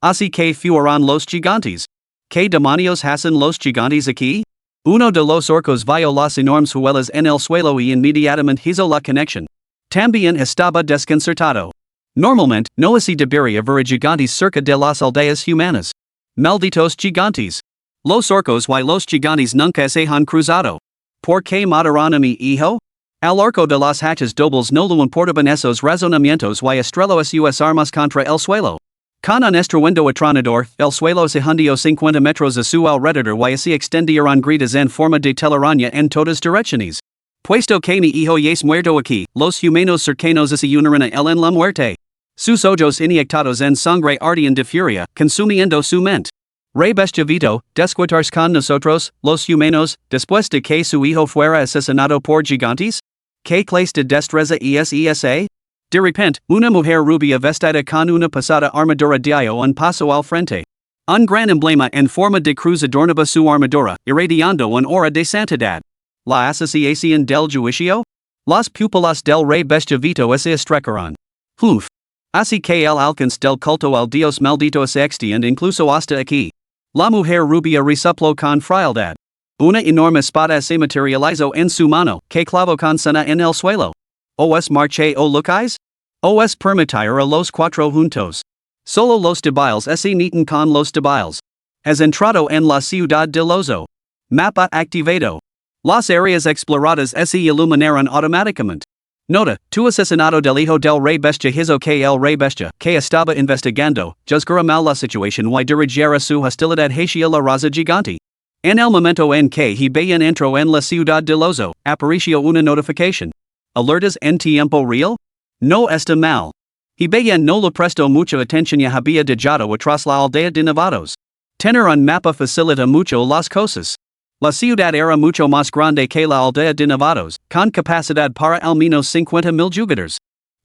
Así que fueron los gigantes. ¿Qué demonios hacen los gigantes aquí? Uno de los orcos vio las enormes huellas en el suelo y inmediatamente hizo la conexión. También estaba desconcertado. Normalmente, no así debería haber gigantes cerca de las aldeas humanas. Malditos gigantes. Los orcos y los gigantes nunca se han cruzado. ¿Por qué mataron a mi hijo? Al orco de las hachas dobles no lo importaban esos razonamientos y estrelló sus armas contra el suelo. Con un estruendo atronador, el suelo se hundió 50 metros a su alrededor y así extendieron gritas en forma de telaraña en todas direcciones. Puesto que mi hijo es muerto aquí, los humanos cercanos se unieron a él en la muerte. Sus ojos inyectados en sangre ardían de furia, consumiendo su mente. Rey Bestavito, desquitarse con nosotros, los humanos, después de que su hijo fuera asesinado por gigantes? ¿Qué clase de destreza es esa? De repente, una mujer rubia vestida con una pesada armadura dio un paso al frente. Un gran emblema en forma de cruz adornaba su armadura, irradiando un aura de santidad. ¿La asociación del juicio? Las pupilas del rey Bestavito se estrecharon. Humph. Así que el alcance del culto al dios maldito se extiende incluso hasta aquí. La mujer rubia resopló con frialdad. Una enorme espada se materializó en su mano, que clavó con cena en el suelo. ¿Os marché o locais? ¿Os permitir a los cuatro juntos? Solo los débiles se nietan con los débiles. Has entrado en la ciudad de Lozo. Mapa activado. Las áreas exploradas se iluminaron automáticamente. Nota, tu asesinato del hijo del rey bestia hizo que el rey bestia, que estaba investigando, juzgara mal la situación y dirigiera su hostilidad hacia la raza gigante. En el momento en que he bien entró en la ciudad de Lozo, apareció una notificación. ¿Alertas en tiempo real? No está mal. He bien no le prestó mucha atención y había dejado atrás la aldea de Nevados. Tener un mapa facilita mucho las cosas. La ciudad era mucho más grande que la aldea de Nevados, con capacidad para al menos 50,000 jugadores.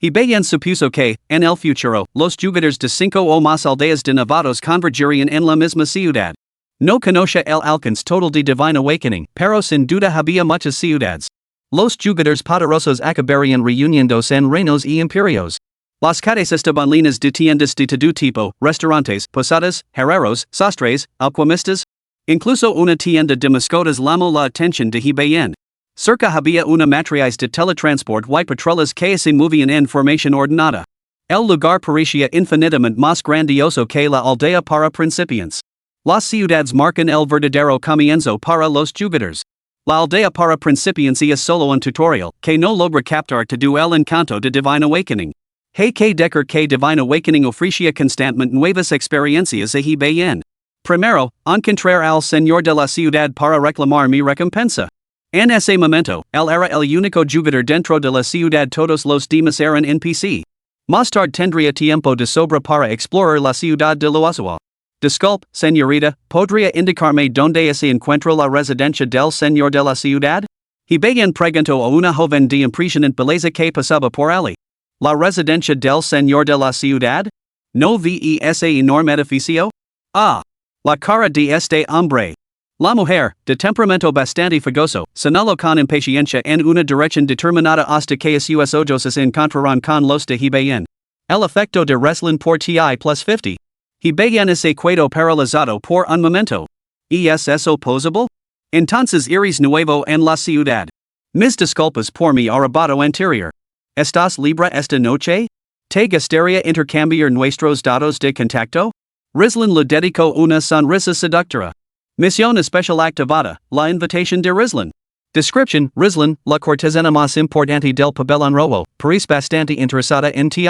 Y bien supuso que, en el futuro, los jugadores de 5 o más aldeas de Nevados convergerían en la misma ciudad. No conoce el alcance total de Divine Awakening, pero sin duda había muchas ciudades. Los jugadores poderosos acabarían reuniéndose en reinos y imperios. Las calles estaban llenas de tiendas de todo tipo, restaurantes, posadas, herreros, sastres, alquimistas. Incluso una tienda de mascotas llamó la atención de Hebayan. Cerca había una matriz de teletransport y patrolas que se movían en formación ordenada. El lugar parecía infinitamente más grandioso que la aldea para principiantes. Las ciudades marcan el verdadero comienzo para los jugadores. La aldea para principiantes es solo un tutorial que no logra captar todo el encanto de Divine Awakening. Hay que decir que Divine Awakening ofrecía constantemente nuevas experiencias a Hebayan. Primero, encontrar al señor de la ciudad para reclamar mi recompensa. En ese momento, él era el único jugador dentro de la ciudad, todos los demás eran NPC. Más tarde tendría tiempo de sobra para explorar la ciudad de Loazua. Disculpe, señorita, ¿podría indicarme dónde se encuentra la residencia del señor de la ciudad? Hebayan preguntó a una joven de impresionante belleza que pasaba por allí. ¿La residencia del señor de la ciudad? ¿No vi ese enorme edificio? Ah. La cara de este hombre. La mujer, de temperamento bastante fogoso, señaló con impaciencia en una dirección determinada hasta que sus ojos se encontraron con los de Hebayan. El efecto de wrestling por TI+50. Hebayan se quedó paralizado por un momento. ¿Es eso posible? Entonces eres nuevo en la ciudad. Mis disculpas por mi arrebato anterior. ¿Estás libre esta noche? ¿Te gustaría intercambiar nuestros datos de contacto? Rislin le dedicó una sonrisa seductora. Misión especial activada, la invitación de Rislin. Description: Rislin, la cortesana más importante del pabellón rojo, parece bastante interesada en ti.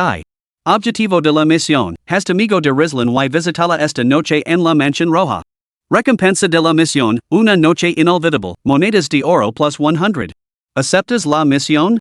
Objetivo de la misión: amigo de Rislin y visitarla esta noche en la mansión roja. Recompensa de la misión: una noche inolvidable, monedas de oro +100. ¿Aceptas la misión?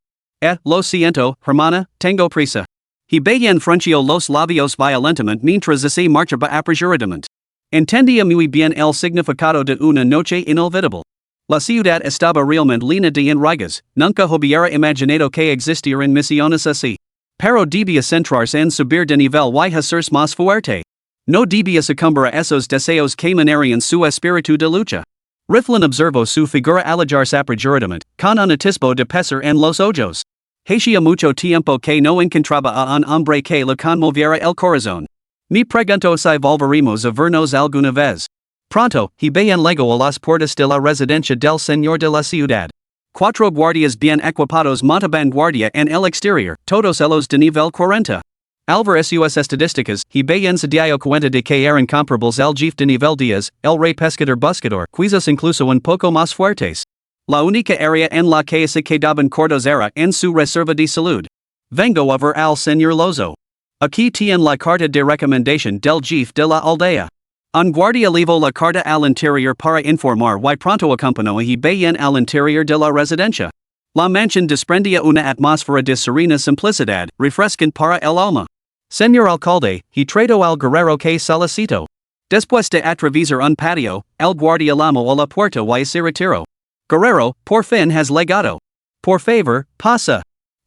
Lo siento, hermana, tengo prisa. Hebayan frunció los labios violentamente mientras se marchaba apresuradamente. Entendía muy bien el significado de una noche inolvidable. La ciudad estaba realmente llena de enraigas, nunca hubiera imaginado que existieran misiones así. Pero debía centrarse en subir de nivel y hacerse más fuerte. No debía sucumbir a esos deseos que minarían su espíritu de lucha. Riflin observó su figura alejarse apresuradamente, con un atisbo de pesar en los ojos. Hacía mucho tiempo que no encontraba a un hombre que le conmoviera el corazón. Me pregunto si volveremos a vernos alguna vez. Pronto, y bien luego a las puertas de la residencia del señor de la ciudad. Cuatro guardias bien equipados montaban guardia en el exterior, todos ellos de nivel 40. Alvar sus estadísticas, y bien se dio cuenta de que eran comparables al jefe de nivel 10, el rey pescador buscador, quizás incluso un poco más fuertes. La única área en la que se quedaban cortos era en su reserva de salud. Vengo a ver al señor Lozo. Aquí tiene la carta de recomendación del jefe de la aldea. Un guardia llevó la carta al interior para informar y pronto acompañó y bien al interior de la residencia. La mansión desprendía una atmósfera de serena simplicidad, refrescante para el alma. Señor alcalde, he trajo al guerrero que solicitó. Después de atravesar un patio, el guardia llamó a la puerta y se retiró. Guerrero, por fin has llegado. Por favor, pasa.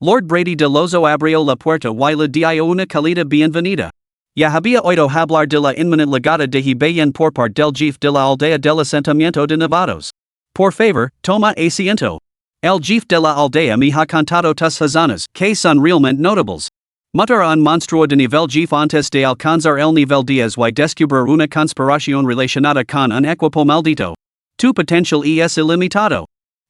Lord Brady de Lozo abrió la puerta y le dio una cálida bienvenida. Ya había oído hablar de la inminente llegada de bien por parte del jefe de la aldea del asentamiento de Nevados. Por favor, toma asiento. El jefe de la aldea me ha contado tus hazanas, que son realmente notables. Matar un monstruo de nivel jefe antes de alcanzar el nivel 10 y descubrir una conspiración relacionada con un equipo maldito. Tu potencial es ilimitado.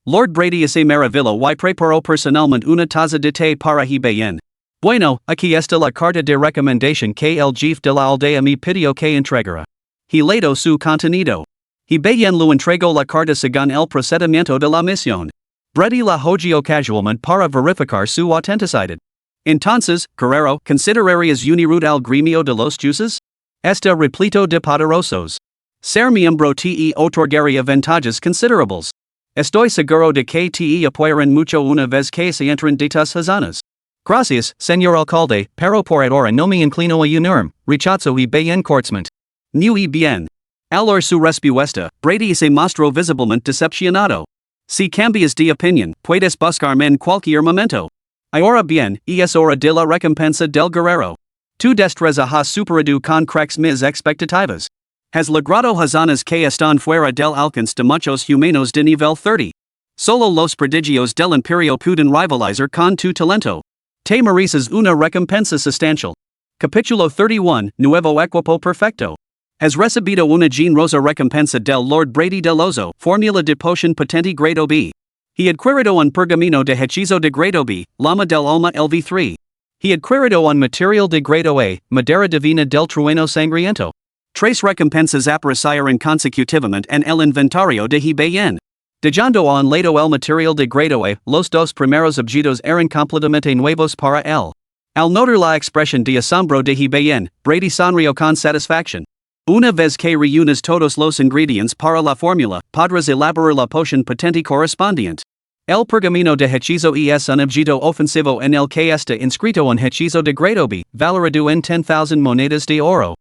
Lord Brady se maravilló y preparó personalmente una taza de té para bien. Bueno, aquí está la carta de recomendación que el jefe de la aldea me pidió que entregara. He leído su contenido. Bien lo entregó la carta según el procedimiento de la misión. Brady la hojeó casualmente para verificar su autenticidad. Entonces, Guerrero, ¿considerarías unirte al gremio de los jueces? Está repleto de poderosos. Ser miembro te otorgaría ventajas considerables. Estoy seguro de que te apoyarán mucho una vez que se entren de tus hazanas. Gracias, señor alcalde, pero por ahora no me inclino a unirme, rechazo y bien cortesmente. Muy bien. Al oír su respuesta, Brady se mostró visiblemente decepcionado. Si cambias de opinión, puedes buscarme en cualquier momento. Ahora bien, es hora de la recompensa del guerrero. Tu destreza has superado con creces mis expectativas. Has logrado hazanas que están fuera del alcance de muchos humanos de nivel 30. Solo los prodigios del imperio pueden rivalizar con tu talento. Te mereces una recompensa sustancial. Capítulo 31, Nuevo Equipo Perfecto. Has recibido una generosa recompensa del Lord Brady de Lozo, Fórmula de Potion Patente Grado B. He adquirido un pergamino de hechizo de Grado B, Lama del Alma LV3. He adquirido un material de Grado A, Madera Divina del Trueno Sangriento. Tres recompensas aparecieron consecutivamente en el inventario de bien. Dejando a un lado el material de Grado A, los dos primeros objetos eran completamente nuevos para él. Al notar la expresión de asombro de bien, Brady sonrió con satisfacción. Una vez que reúnes todos los ingredientes para la fórmula, podrás elaborar la poción patente correspondiente. El pergamino de hechizo es un objeto ofensivo en el que está inscrito un hechizo de Grado B, valorado en 10,000 monedas de oro.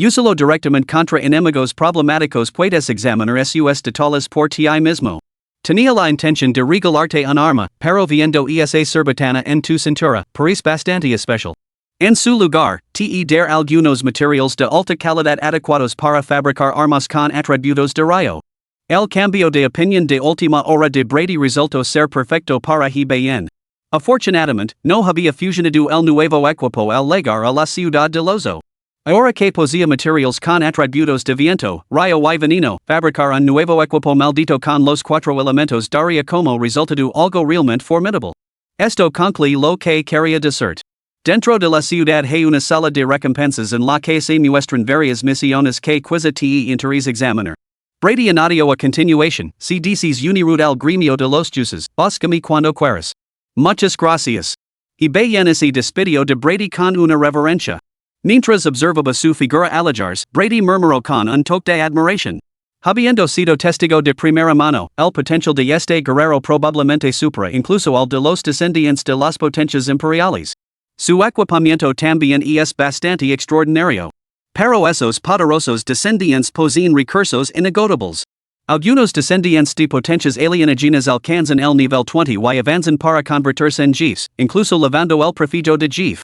Úsalo directamente contra enemigos problemáticos, puedes examinar sus detalles por ti mismo. Tenía la intención de regalarte un arma, pero viendo esa cerbatana en tu cintura, parece bastante especial. En su lugar, te dar algunos materiales de alta calidad adecuados para fabricar armas con atributos de rayo. El cambio de opinión de última hora de Brady resultó ser perfecto para bien. Afortunadamente, no había fusionado el nuevo equipo al llegar a la ciudad de Lozo. Ahora que poseía materiales con atributos de viento, rayo y veneno, fabricar un nuevo equipo maldito con los cuatro elementos daría como resultado algo realmente formidable. Esto concluye lo que quería decir. Dentro de la ciudad hay una sala de recompensas en la que se muestran varias misiones que quizá te interese examinar. Brady añadió a continuación, si dices unirte al gremio de los jueces, búscame cuando quieras. Muchas gracias. bien se despidió de Brady con una reverencia. Mientras observaba su figura alejarse, Brady murmuró con un toque de admiración. Habiendo sido testigo de primera mano, el potencial de este guerrero probablemente supera incluso al de los descendientes de las potencias imperiales. Su equipamiento también es bastante extraordinario. Pero esos poderosos descendientes poseen recursos inagotables. Algunos descendientes de potencias alienígenas alcanzan el nivel 20 y avanzan para convertirse en jefes, incluso levando el prefijo de jefe.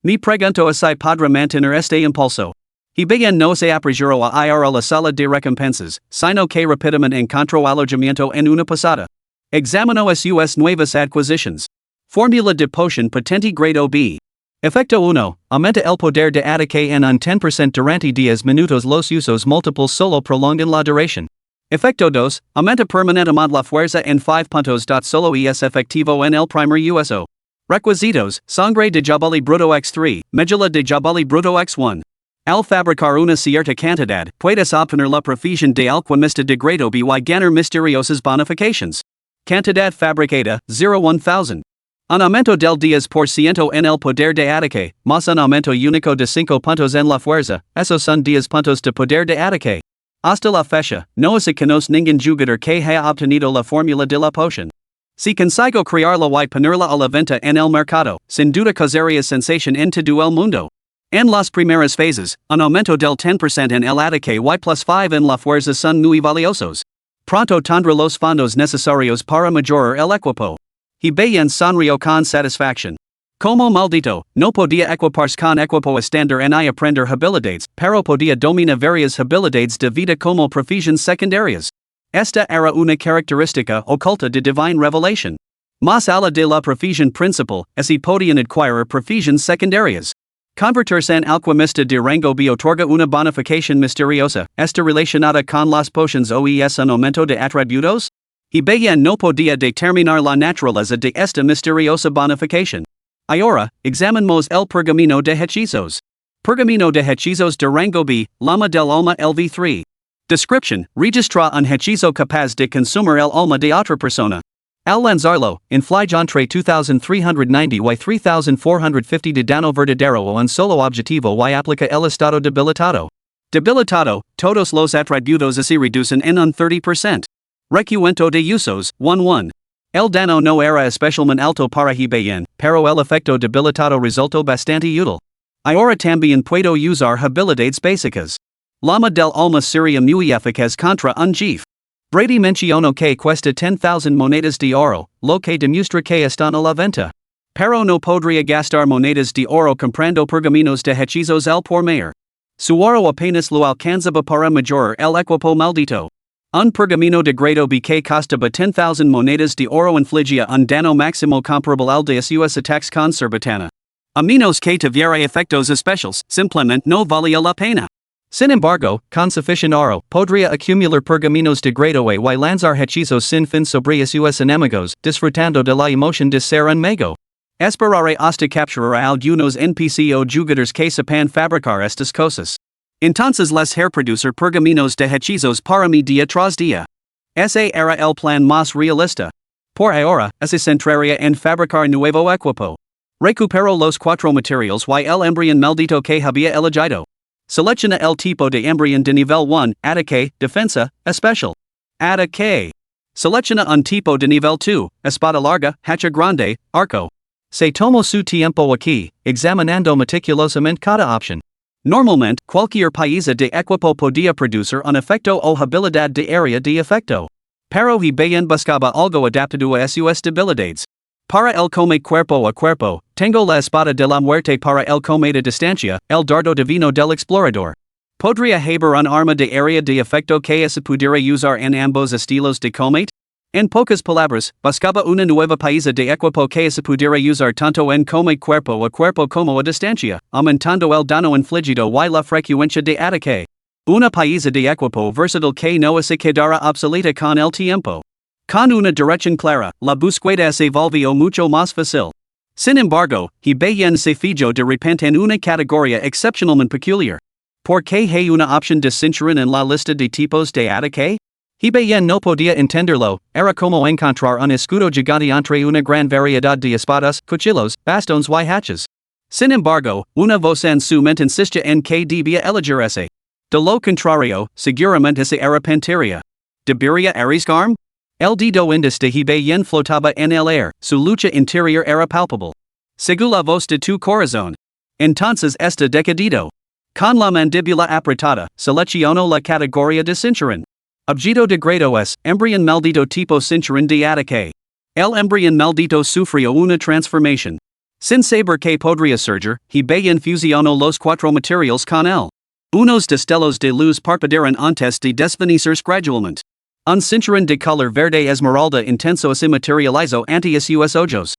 Me pregunto si podrá mantener este impulso. Bien no se apresuró a ir a la sala de recompensas, sino que rápidamente encontró alojamiento en una posada. Examinó sus nuevas adquisiciones. Fórmula de potion patente Grado B. Efecto 1, aumenta el poder de ataque en un 10% durante 10 minutos los usos múltiples solo prolongan la duración. Efecto 2, aumenta permanentemente la fuerza en 5 puntos. Solo es efectivo en el primer uso. Requisitos, sangre de jabalí bruto x3, médula de jabalí bruto x1. Al fabricar una cierta cantidad, puedes obtener la profusión de alquimista de grado B y ganar misteriosas bonifications. Cantidad fabricada, 0,1000. Un aumento del 10% en el poder de ataque, más un aumento único de 5 puntos en la fuerza, esos son 10 puntos de poder de ataque. Hasta la fecha, no se conoce ningún jugador que haya obtenido la fórmula de la poción. Si consigo crearla y ponerla a la venta en el mercado, sin duda causaría sensación en todo el mundo. En las primeras fases, un aumento del 10% en el ataque y plus 5 en la fuerza son muy valiosos. Pronto tendrá los fondos necesarios para mejorar el equipo. Y bien sonrió con satisfacción. Como maldito, no podía equiparse con equipo estándar ni aprender habilidades, pero podía dominar varias habilidades de vida como proficiencies secundarias. Esta era una característica oculta de Divine Revelation. Más allá de la proficiency principal, así podían adquirir proficiencies secundarias. Convertirse en alquimista de rango B otorga una bonificación misteriosa, está relacionada con las pociones o es un aumento de atributos? Y bien no podía determinar la naturaleza de esta misteriosa bonificación. Ahora, examinemos el pergamino de hechizos. Pergamino de hechizos de rango B, Lama del alma LV3. Description, registra un hechizo capaz de consumir el alma de otra persona. Al lanzarlo, inflige entre 2390 y 3450 de daño verdadero o un solo objetivo y aplica el estado debilitado. Debilitado, todos los atributos así reducen en un 30%. Recuento de usos, 1-1. El daño no era especialmente alto para bien, pero el efecto debilitado resultó bastante útil. Ahora también puedo usar habilidades básicas. Lama del alma sería muy eficaz contra un Jef. Brady mencionó que cuesta 10,000 monedas de oro, lo que demuestra que están a la venta. Pero no podría gastar monedas de oro comprando pergaminos de hechizos al por mayor. Su oro apenas lo alcanzaba para mejorar el equipo maldito. Un pergamino de grado B que costaba 10,000 monedas de oro infligía un daño máximo comparable al de sus ataques con Cerbatana. A menos que tuviera efectos especiales, simplemente no valía la pena. Sin embargo, con suficient oro, podría acumular pergaminos de grado A y lanzar hechizos sin fin sobre sus enemigos, disfrutando de la emoción de ser un mago. Esperaré hasta capturar a algunos NPC o jugadores que sepan fabricar estas cosas. Entonces les reproducir pergaminos de hechizos para mi día tras día. Ese era el plan más realista. Por ahora, se centraría en fabricar nuevo equipo. Recupero los 4 materiales y el embrión maldito que había elegido. Selecciona el tipo de embrión de nivel 1, ataque, defensa, especial. Ataque. Selecciona un tipo de nivel 2, espada larga, hacha grande, arco. Se tomó su tiempo aquí, examinando meticulosamente cada opción. Normalmente, cualquier pieza de equipo podía producir un efecto o habilidad de área de efecto. Pero bien buscaba algo adaptado a sus debilidades. Para el combate cuerpo a cuerpo, tengo la espada de la muerte para el combate a distancia, el dardo divino del explorador. Podría haber un arma de área de efecto que se pudiera usar en ambos estilos de combate? En pocas palabras, buscaba una nueva pieza de equipo que se pudiera usar tanto en combate cuerpo a cuerpo como a distancia, aumentando el daño infligido y la frecuencia de ataque. Una pieza de equipo versátil que no se quedará obsoleta con el tiempo. Con una dirección clara, la búsqueda se volvió mucho más fácil. Sin embargo, bien se fijó de repente en una categoría excepcionalmente peculiar. ¿Por qué hay una opción de cinturón en la lista de tipos de ataque? Bien no podía entenderlo, era como encontrar un escudo gigante entre una gran variedad de espadas, cuchillos, bastones y hachas. Sin embargo, una voz en su mente insistía en que debía elegir ese. De lo contrario, seguramente se arrepentiría. ¿Debería arriesgarme? El dedo índice de bien flotaba en el aire, su lucha interior era palpable. Según la voz de tu corazón. Entonces está decidido. Con la mandíbula apretada, selecciono la categoría de cinturón. Objeto de grado S, embrión maldito tipo cinturón de ataque. El embrión maldito sufrió una transformación. Sin saber que podría surgir, bien fusionó los 4 materiales con él. Unos destellos de luz parpadearon antes de desvanecerse gradualmente. Un cinturón de color verde esmeralda intenso se materializó ante sus ojos.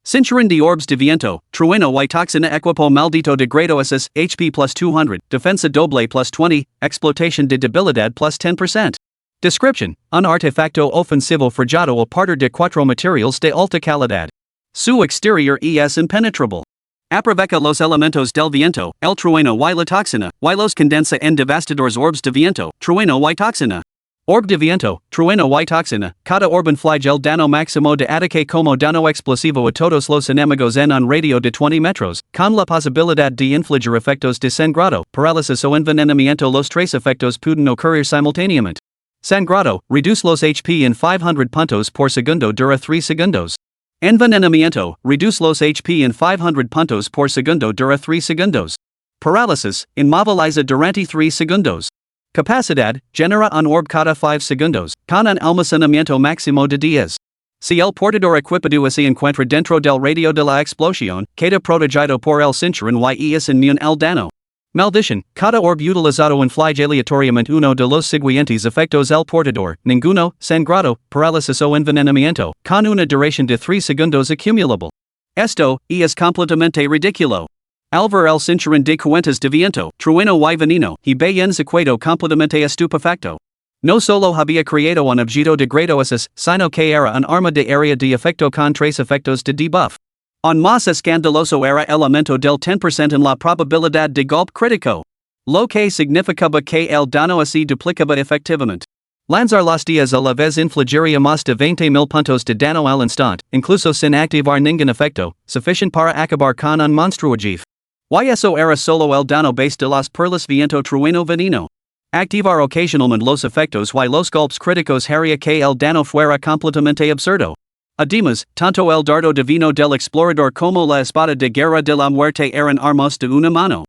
Cinturon de orbes de viento, trueno y toxina equipo maldito de grado SS, HP plus 200, defensa doble plus 20, explotación de debilidad plus 10%. Description: un artefacto ofensivo forjado a partir de cuatro materiales de alta calidad. Su exterior es impenetrable. Aprovecha los elementos del viento, el trueno y la toxina, y los condensa en devastadores orbes de viento, trueno y toxina. Orb de viento, trueno y toxina, cada orbe inflige el dano máximo de ataque como dano explosivo a todos los enemigos en un radio de 20 metros, con la posibilidad de infligir efectos de sangrado, parálisis o envenenamiento. Los tres efectos pueden ocurrir simultáneamente. Sangrado, reduce los HP en 500 puntos por segundo dura 3 segundos. Envenenamiento, reduce los HP en 500 puntos por segundo dura 3 segundos. Parálisis, inmoviliza durante 3 segundos. Capacidad, genera un orb cada 5 segundos, con un almacenamiento máximo de 10. Si el portador equipado se encuentra dentro del radio de la explosión, queda protegido por el cinturón y es inmune al dano. Maldición, cada orb utilizado inflige aleatoriamente uno de los siguientes efectos el portador, ninguno, sangrado, parálisis o envenenamiento, con una duración de 3 segundos acumulable. Esto es completamente ridículo. Al ver el cinturón de cuentas de viento, trueno y veneno, y bien secuado completamente estupefacto. No solo había creado un objeto de grado SS, sino que era un arma de área de efecto con 3 efectos de debuff. Un más escandaloso era elemento del 10% en la probabilidad de golpe crítico. Lo que significaba que el dano se duplicaba efectivamente. Lanzar los días a la vez infligiría más de 20,000 puntos de dano al instante, incluso sin activar ningún efecto, suficiente para acabar con un monstruo Jef. Y eso era solo el dano base de las perlas viento trueno veneno. Activar ocasionalmente los efectos y los golpes críticos haría que el dano fuera completamente absurdo. Además, tanto el dardo divino del explorador como la espada de guerra de la muerte eran armas de una mano.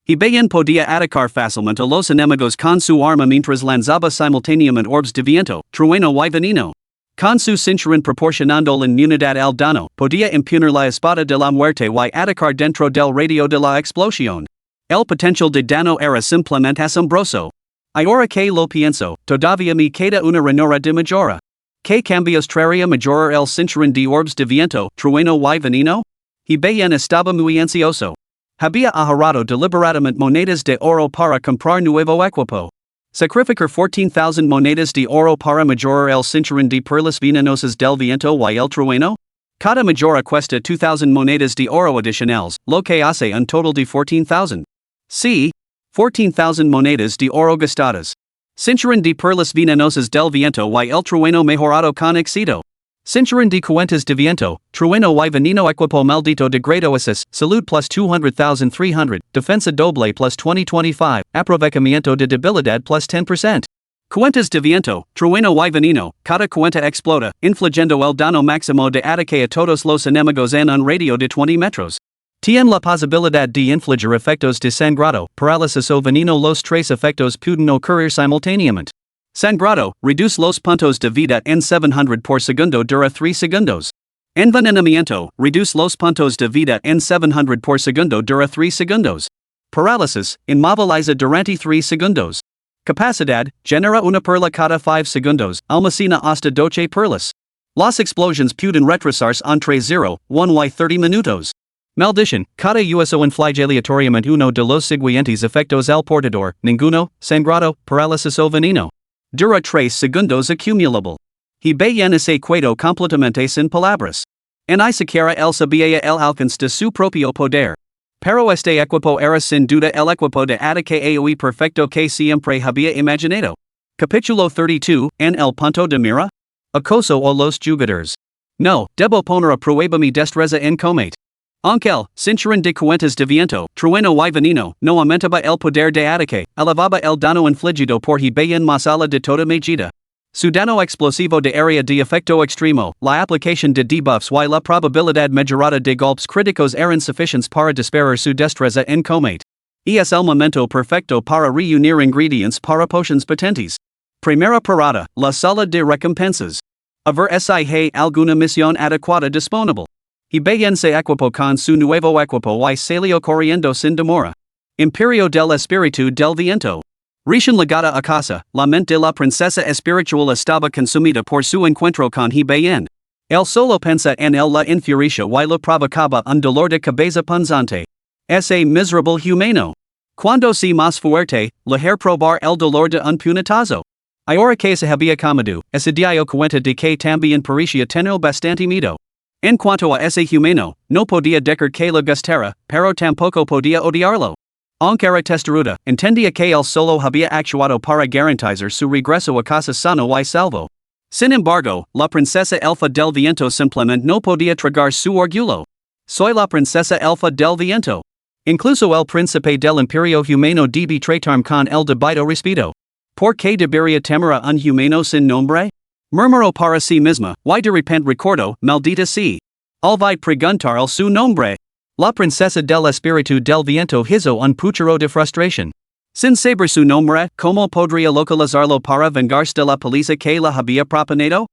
Y bien podía atacar fácilmente a los enemigos con su arma mientras lanzaba simultáneamente orbes de viento, trueno y veneno. Con su cinturón proporcionando la inmunidad al dano, podía empuñar la espada de la muerte y atacar dentro del radio de la explosión. El potencial de dano era simplemente asombroso. Ahora que lo pienso, todavía me queda una ranura de mejora. ¿Qué cambios traería mejorar el cinturón de orbes de viento, trueno y veneno? Y bien estaba muy ansioso. Había ahorrado deliberadamente monedas de oro para comprar nuevo equipo. Sacrificar 14,000 monedas de oro para mejorar el cinturón de perlas venenosas del viento y el trueno? Cada mejora cuesta 2,000 monedas de oro adicionales, lo que hace un total de 14,000. Sí, 14,000 monedas de oro gastadas. Cinturón de perlas venenosas del viento y el trueno mejorado con éxito. Cinturón de cuentas de viento, trueno y veneno equipo maldito de grado SS, salud plus 200,300, defensa doble plus 2025, aprovechamiento de debilidad plus 10%. Cuentas de viento, trueno y veneno, cada cuenta explota, infligiendo el dano máximo de ataque a todos los enemigos en un radio de 20 metros. Tiene la posibilidad de infligir efectos de sangrado, parálisis o veneno. Los tres efectos pueden ocurrir simultáneamente. Sangrado, reduce los puntos de vida en 700 por segundo dura 3 segundos. Envenenamiento, reduce los puntos de vida en 700 por segundo dura 3 segundos. Parálisis, inmoviliza durante 3 segundos. Capacidad, genera una perla cada 5 segundos, almacena hasta 12 perlas. Las explosiones pueden retrasarse entre 0, 1 y 30 minutos. Maldición, cada uso inflige aleatoriamente uno de los siguientes efectos al portador, ninguno, sangrado, parálisis o veneno. Dura 3 segundos acumulable. Y bien se quedó completamente sin palabras. Ni siquiera él sabía el alcance de su propio poder. Pero este equipo era sin duda el equipo de ataque AOE perfecto que siempre había imaginado. Capítulo 32, en el punto de mira. Acoso a los jugadores. No, debo poner a prueba mi destreza en combate. Aunque el cinturón de cuentas de viento, trueno y veneno, no aumentaba el poder de ataque, elevaba el dano infligido por bien más ala de toda medida. Su dano explosivo de área de efecto extremo, la aplicación de debuffs y la probabilidad mejorada de golpes críticos eran suficientes para disparar su destreza en combate. Es el momento perfecto para reunir ingredientes para potions potentes. Primera parada, la sala de recompensas. A ver si hay alguna misión adecuada disponible. Y bien se equipó con su nuevo equipo y salió corriendo sin demora. Imperio del Espíritu del Viento. Recién llegada a casa, la mente de la princesa espiritual estaba consumida por su encuentro con bien. El solo pensa en el la infuricia y lo provocaba un dolor de cabeza punzante. Ese miserable humano. Cuando se más fuerte, leher probar el dolor de un puñetazo. Ahora que se había comido, ese dio cuenta de que también parecía tener bastante miedo. En cuanto a ese humano, no podía decir que le gustara, pero tampoco podía odiarlo. Aunque era testaruda, entendía que él solo había actuado para garantizar su regreso a casa sano y salvo. Sin embargo, la princesa elfa del viento simplemente no podía tragar su orgullo. Soy la princesa elfa del viento. Incluso el príncipe del imperio humano debe tratarme con el debido respeto. ¿Por qué debería temer a un humano sin nombre? Murmuró para sí misma, y de repente recordó, maldita sea. Olvidé preguntarle su nombre. La princesa del espíritu del viento hizo un puchero de frustración. Sin saber su nombre, ¿cómo podría localizarlo para vengarse de la paliza que la había propuesto?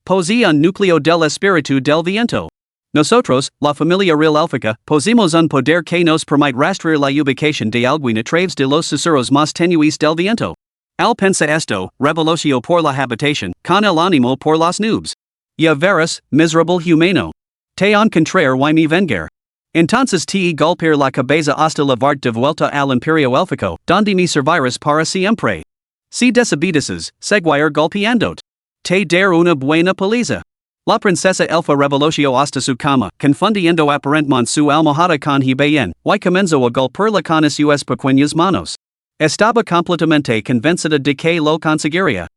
Posee un núcleo del espíritu del viento. Nosotros, la familia real élfica, poseemos un poder que nos permite rastrear la ubicación de alguna través de los susurros más tenues del viento. Al pensa esto, revolució por la habitación, con el ánimo por las nubes. Ya verás, miserable humano. Te encontrar y me vengar. Entonces te golpear la cabeza hasta llevarte de vuelta al imperio élfico, donde me servirás para siempre. Si desobedeces, seguir golpeándote. Te dar una buena paliza. La princesa elfa revolució hasta su cama, confundiendo aparentemente su almohada con Hibayen, y comenzó a golpearla con sus pequeñas manos. Estaba completamente convencida de que lo conseguiría.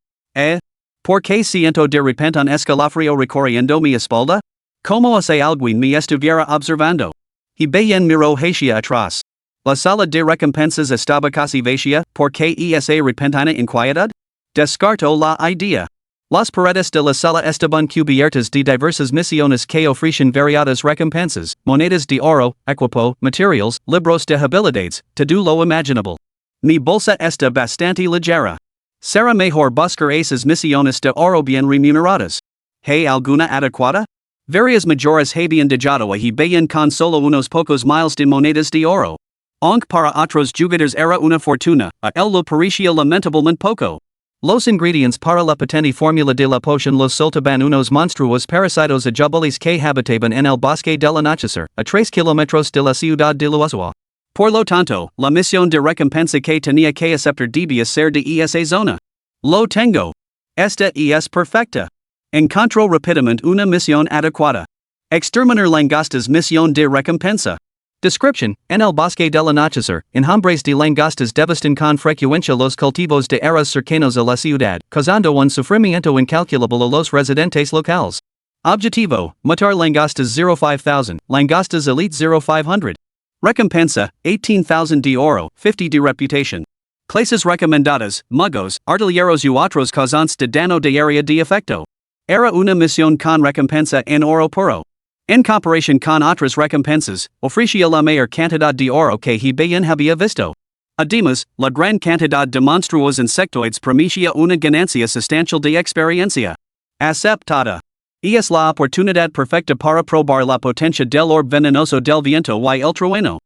¿Por qué siento de repente un escalofrío recorriendo mi espalda? Como hace alguien me estuviera observando. Hibayen miró hacia atrás. La sala de recompensas estaba casi vacía, ¿por qué esa repentina inquietud? Descartó la idea. Las paredes de la sala estaban cubiertas de diversas misiones que ofrecían variadas recompensas, monedas de oro, equipo, materials, libros de habilidades, todo lo imaginable. Mi bolsa está bastante ligera. Será mejor buscar esas misiones de oro bien remuneradas. ¿Hay alguna adecuada? Varias mayores habían dejado a Hibayen con solo unos pocos miles de monedas de oro. Aunque para otros jugadores era una fortuna, a él lo parecía lamentablemente poco. Los ingredientes para la patente fórmula de la poción los soltaban unos monstruos parasitos ajables que habitaban en el bosque del anochecer, a 3 kilómetros de la ciudad de Luazua. Por lo tanto, la misión de recompensa que tenía que aceptar debía ser de esa zona. Lo tengo. Esta es perfecta. Encontró rápidamente una misión adecuada. Exterminar langostas misión de recompensa. Description: en el bosque del anochecer, enjambres de langostas devastan con frecuencia los cultivos de áreas cercanos a la ciudad, causando un sufrimiento incalculable a los residentes locales. Objetivo: matar langostas 05000, langostas elite 0500. Recompensa: 18,000 de oro, 50 de reputación. Clases recomendadas: magos, artilleros y otros causantes de daño de área de efecto. Era una misión con recompensa en oro puro. En comparación con otras recompensas, ofrecía la mayor cantidad de oro que Hibayen había visto. Además, la gran cantidad de monstruos insectoides prometía una ganancia sustancial de experiencia. Aceptada. Es la oportunidad perfecta para probar la potencia del orbe venenoso del viento y el trueno.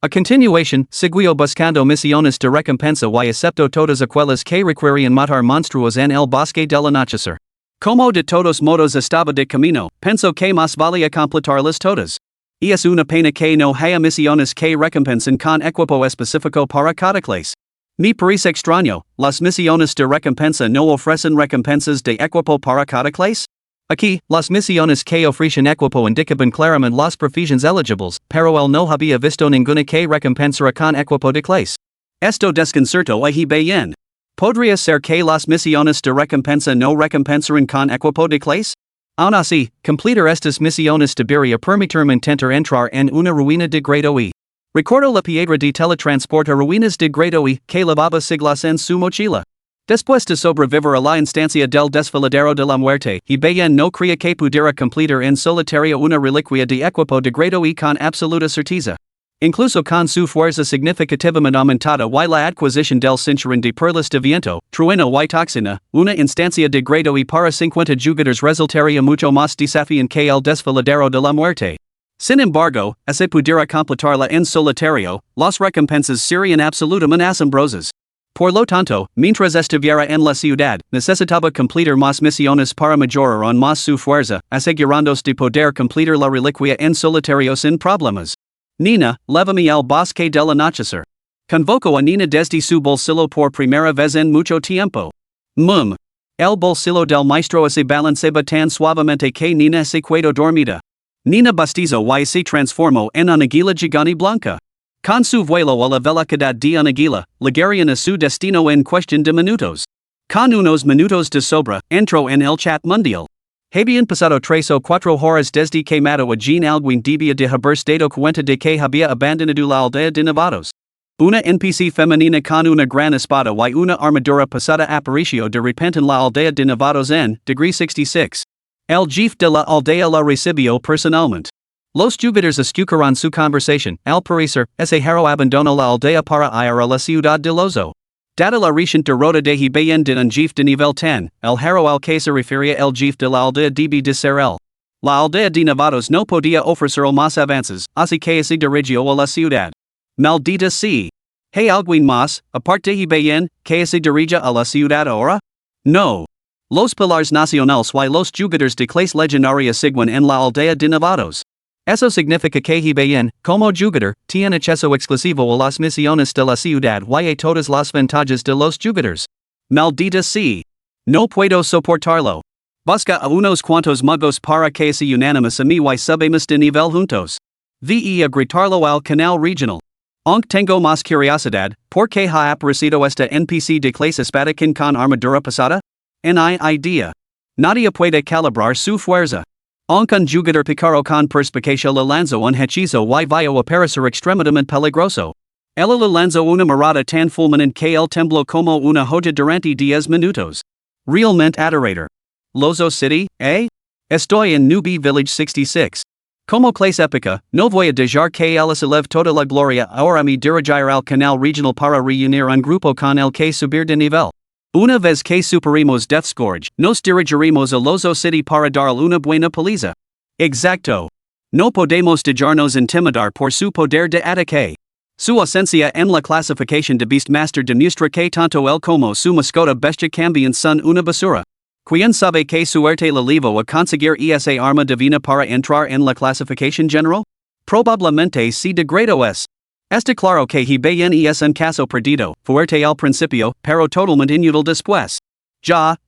A continuación, siguió buscando misiones de recompensa y aceptó todas aquellas que requerían matar monstruos en el bosque del anochecer. Como de todos modos estaba de camino, pensó que más valía completarlas todas. Es una pena que no haya misiones que recompensen con equipo específico para cada clase. Me parece extraño, las misiones de recompensa no ofrecen recompensas de equipo para cada clase. Aquí, las misiones que ofrecen equipo indicaban claramente las profesiones elegibles, pero él no había visto ninguna que recompensara con equipo de clase. Esto desconcertó a Hibayen. ¿Podría ser que las misiones de recompensa no recompensaran con equipo de clase? Aún así, completar estas misiones debería permitirme intentar entrar en una ruina de grado E. Recuerdo la piedra de teletransporte a ruinas de grado E que llevaba siglos en su mochila. Después de sobrevivir a la instancia del desfiladero de la muerte, Hibayen no creía que pudiera completar en solitario una reliquia de equipo de grado E con absoluta certeza. Incluso con su fuerza significativamente aumentada y la adquisición del cinturón de perlas de viento, trueno y toxina, una instancia de grado E para 50 jugadores resultaría mucho más desafiante que el desfiladero de la muerte. Sin embargo, si pudiera completarla en solitario, las recompensas serían absolutamente asombrosas. Por lo tanto, mientras estuviera en la ciudad, necesitaba completar más misiones para mejorar aún más su fuerza, asegurándose de poder completar la reliquia en solitario sin problemas. Nina, llévame al bosque del anochecer. Convoco a Nina desde su bolsillo por primera vez en mucho tiempo. El bolsillo del maestro se balanceaba tan suavemente que Nina se quedó dormida. Nina bostezó y se transformó en una águila gigante blanca. Con su vuelo a la velocidad de una águila, llegarían a su destino en cuestión de minutos. Con unos minutos de sobra, entró en el chat mundial. Habían pasado 3 o 4 horas desde que mató a Jean alguien debía de haberse dado cuenta de que había abandonado la aldea de Nevados. Una NPC femenina con una gran espada y una armadura pasada apareció de repente en la aldea de Nevados en degree 66. El jefe de la aldea la recibió personalmente. Los jugadores escucharon su conversación, al parecer, ese hero abandonó la aldea para ir a la ciudad de Lozo. Dada la reciente derrota de Hibayan de un jefe de nivel 10, el hero al que se refería el jefe de la aldea debía de ser él. La aldea de Nevados no podía ofrecer más avances, así que se dirigió a la ciudad. Maldita sea. ¿Hay alguien más, aparte de Hibayan, que se dirige a la ciudad ahora? No. Los pilares nacionales y los jugadores de clase legendaria siguen en la aldea de Nevados. Eso significa que Hibayan, como jugador, tiene acceso exclusivo a las misiones de la ciudad y a todas las ventajas de los jugadores. Maldita sea. No puedo soportarlo. Busca a unos cuantos magos para que se unanimes a mí y subamos de nivel juntos. Ve a gritarlo al canal regional. Aunque tengo más curiosidad, ¿por qué ha aparecido esta NPC de clase espadachín con armadura pasada? Ni idea. Nadie puede calibrar su fuerza. Aunque un jugador picaro con perspicacia le lanzó un hechizo y vio a parecer extremadamente peligroso. Ella le lanzó una mirada tan fulminante que él tembló como una joya durante 10 minutos. Realmente aterrador. Lozo City, eh? Estoy en Newbie Village 66. Como clase épica, no voy a dejar que él se eleve toda la gloria ahora me dirigir al canal regional para reunir un grupo con el que subir de nivel. Una vez que superemos Death Scourge, nos dirigiremos a Lozo City para darle una buena paliza. Exacto. No podemos dejarnos intimidar por su poder de ataque. Su ausencia en la clasificación de Beastmaster demuestra que tanto él como su mascota bestia cambian son una basura. ¿Quién sabe qué suerte le llevó a conseguir esa arma divina para entrar en la clasificación general? Probablemente se degradó es. Está claro que Hibayan es un caso perdido, fuerte al principio, pero totalmente inútil después. Ya.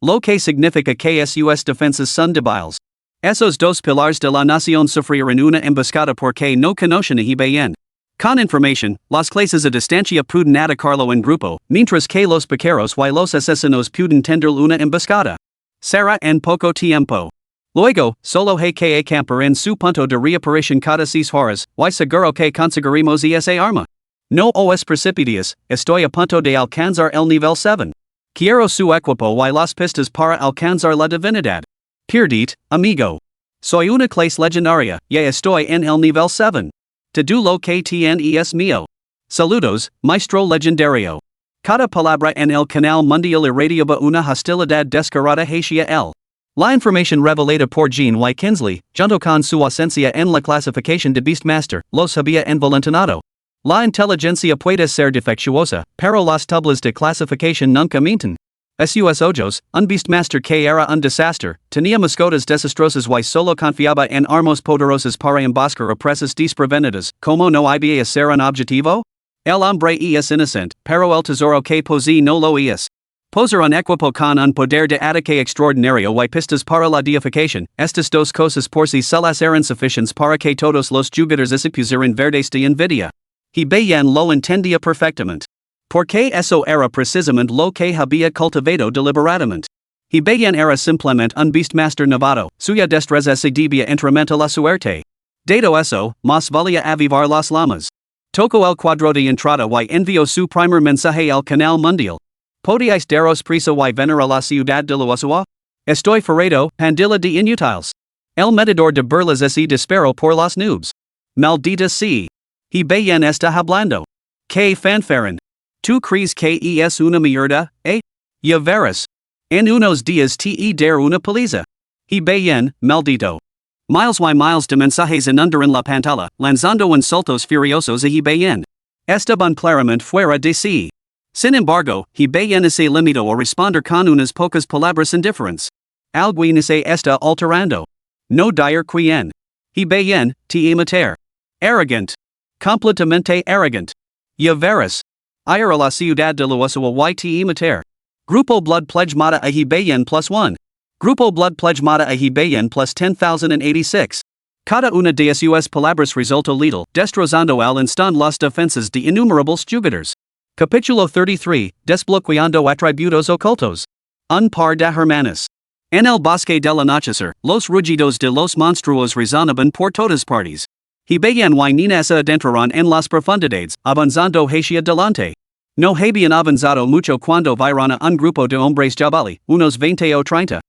Lo que significa que sus defensas son débiles. Esos dos pilares de la nación sufrieron una emboscada porque no conocen a Hibayan. Con información, las clases a distancia pueden atacarlo en grupo, mientras que los piqueros y los asesinos pueden tender una emboscada. Será en poco tiempo. Luego, solo hay que acampar en su punto de reaparición cada 6 horas, y seguro que conseguiremos esa arma. No os precipitios, estoy a punto de alcanzar el nivel 7. Quiero su equipo y las pistas para alcanzar la divinidad. Perdit, amigo. Soy una clase legendaria, ya estoy en el nivel 7. Todo lo que tienes mío. Saludos, maestro legendario. Cada palabra en el canal mundial irradiaba una hostilidad descarada hacia él. La información revelada por Jean y Kinsley, junto con su ausencia en la clasificación de Beastmaster, los había envalentonado. La inteligencia puede ser defectuosa, pero las tablas de clasificación nunca mienten. A sus ojos, un Beastmaster que era un desastre, tenía mascotas desastrosas y solo confiaba en armas poderosas para emboscar a presas desprevenidas, como no iba a ser un objetivo? El hombre es inocente, pero el tesoro que posee no lo es. Poser un equipo con un poder de ataque extraordinario y pistas para la deificación, estas dos cosas por sí solas eran suficientes para que todos los jugadores se pusieran verdes de envidia. Hibayan lo entendía perfectamente. Porque eso era precisamente lo que había cultivado deliberadamente. Hibayan era simplemente un Beastmaster novato, suya destreza se debía enteramente a la suerte. Dado eso, más valía avivar las llamas. Tocó el cuadro de entrada y envió su primer mensaje al canal mundial. ¿Podíais daros prisa y venir a la ciudad de Luazua? Estoy ferrado, pandilla de inútiles. El medidor de burlas es y despero por las noobs. Maldita sea. Hibayan está hablando. Que fanfaren. ¿Tú crees que es una mierda, eh? Ya verás. En unos días te dar una paliza. Hibayan, maldito. Miles y miles de mensajes inundaron la pantalla, lanzando insultos furiosos a Hibayan. Esteban claramente fuera de sí. Sin embargo, he bien ese limito a responder con unas pocas palabras indiferentes. Alguien se está alterando. No dire quien. He bien, te imitar. Arrogant. Completamente arrogant. Ya verás. Ir a la ciudad de Luosawa y te imitar. Grupo Blood Pledge Mata a he bien +1. Grupo Blood Pledge Mata a he bien plus 10,086. Cada una de sus palabras resulta letal, destrozando al instant las defensas de innumerables jugadores. Capítulo 33, Desbloqueando atributos ocultos. Un par de hermanas. En el bosque del anochecer, los rugidos de los monstruos resonaban por todas partes. Y bien y niñas se adentraron en las profundidades, avanzando hacia delante. No habían avanzado mucho cuando vieron a un grupo de hombres jabali, unos 20 o 30.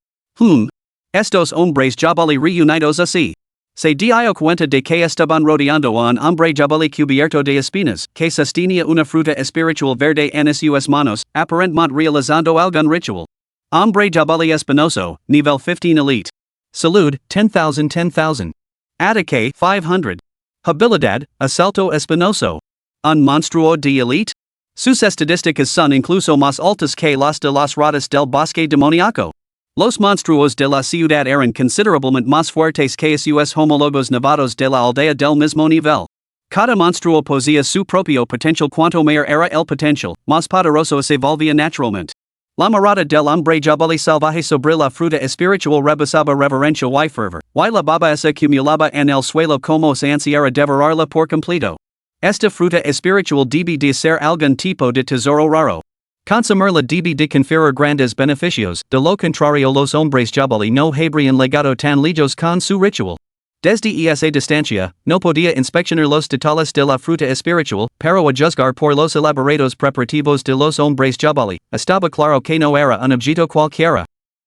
Estos hombres jabali reunidos así. Se dio cuenta de que estaban rodeando a un hombre jabali cubierto de espinas, que sostenía una fruta espiritual verde en sus manos, aparentemente realizando algún ritual. Hombre jabali espinoso, nivel 15 elite. Salud, 10,000. Ataque, 500. Habilidad, asalto espinoso. Un monstruo de elite? Sus estadísticas son incluso más altas que las de las ratas del bosque demoníaco. Los monstruos de la ciudad eran considerablemente más fuertes que sus homólogos nevados de la aldea del mismo nivel. Cada monstruo poseía su propio potencial. Cuanto mayor era el potencial, más poderoso se volvía naturalmente. La mirada del hombre jabali salvaje sobre la fruta espiritual rebasaba reverencia y fervor, y la baba se acumulaba en el suelo como se ansiara devorarla por completo. Esta fruta espiritual debe de ser algún tipo de tesoro raro. Consumirla debe de conferir grandes beneficios, de lo contrario los hombres jabali no habrían legado tan lejos con su ritual. Desde esa distancia, no podía inspeccionar los detalles de la fruta espiritual, pero a juzgar por los elaborados preparativos de los hombres jabali, estaba claro que no era un objeto cualquiera.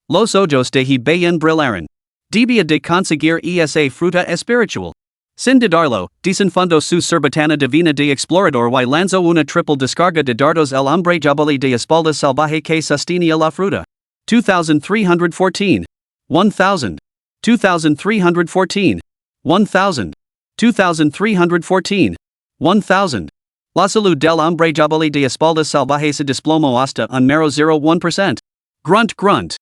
Los ojos de he bien brillaron. Debía de conseguir esa fruta espiritual. Sin dudarlo, desenfundó su cerbatana divina de explorador y lanzó una triple descarga de dardos el hombre jabali de espaldas salvaje que sostenía la fruta. 2,314. 1,000. 2,314. 1,000. 2,314. 1,000. La salud del hombre jabali de espaldas salvaje se desplomó hasta un mero 0,1%. Grunt grunt.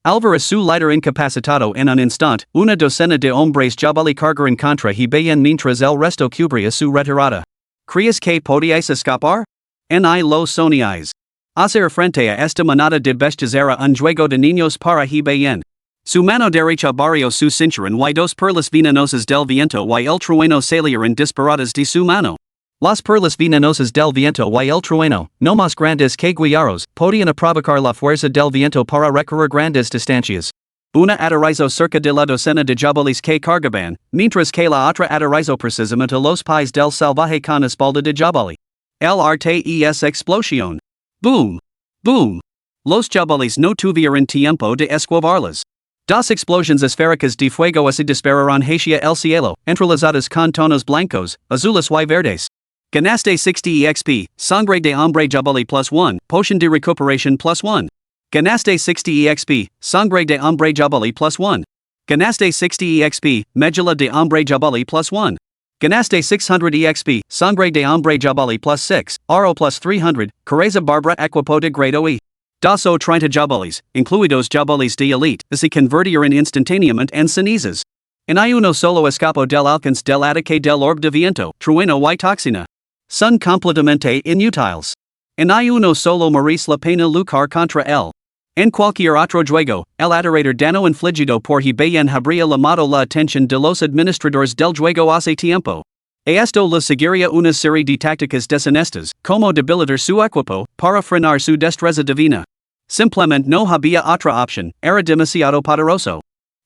Alvarez su líder incapacitado en un instante, una docena de hombres jabali cargaron contra he bien mientras el resto cubría su retirada. ¿Crees que podíais escapar? Ni lo soñáis. Hacer frente a esta manada de bestias era un juego de niños para he bien. Su mano derecha barrió su cinturón y dos perlas venenosas del viento y el trueno salieron disparadas de su mano. Las perlas venenosas del viento y el trueno, no más grandes que guijarros, podían provocar la fuerza del viento para recorrer grandes distancias. Una aterrizó cerca de la docena de jabalíes que cargaban, mientras que la otra aterrizó precisamente los pies del salvaje con espalda de jabalí. El arte es explosión. Boom. Boom. Los jabalíes no tuvieron tiempo de esquivarlas. Dos explosiones esféricas de fuego se dispararon hacia el cielo, entrelazadas con tonos blancos, azules y verdes. Ganaste 60 EXP, sangre de hombre jabali +1, potion de recuperación +1. Ganaste 60 EXP, sangre de hombre jabali +1. Ganaste 60 EXP, médula de hombre jabali +1. Ganaste 600 EXP, sangre de hombre jabali +6, aro +300, careza barbara equipo de grado E. Dos o 30 jabalíes, incluidos jabalíes de elite, se convirtieron instantáneamente en cenizas. En uno solo escapo del alcance del ataque del orbe de viento, trueno y toxina. Son completamente inútiles. En uno solo merece la pena luchar contra él. En cualquier otro juego, el adorador dano infligido por he bien habría llamado la atención de los administradores del juego hace tiempo. Esto le seguiría una serie de tácticas deshonestas, como debilitar su equipo, para frenar su destreza divina. Simplemente no había otra opción, era demasiado poderoso.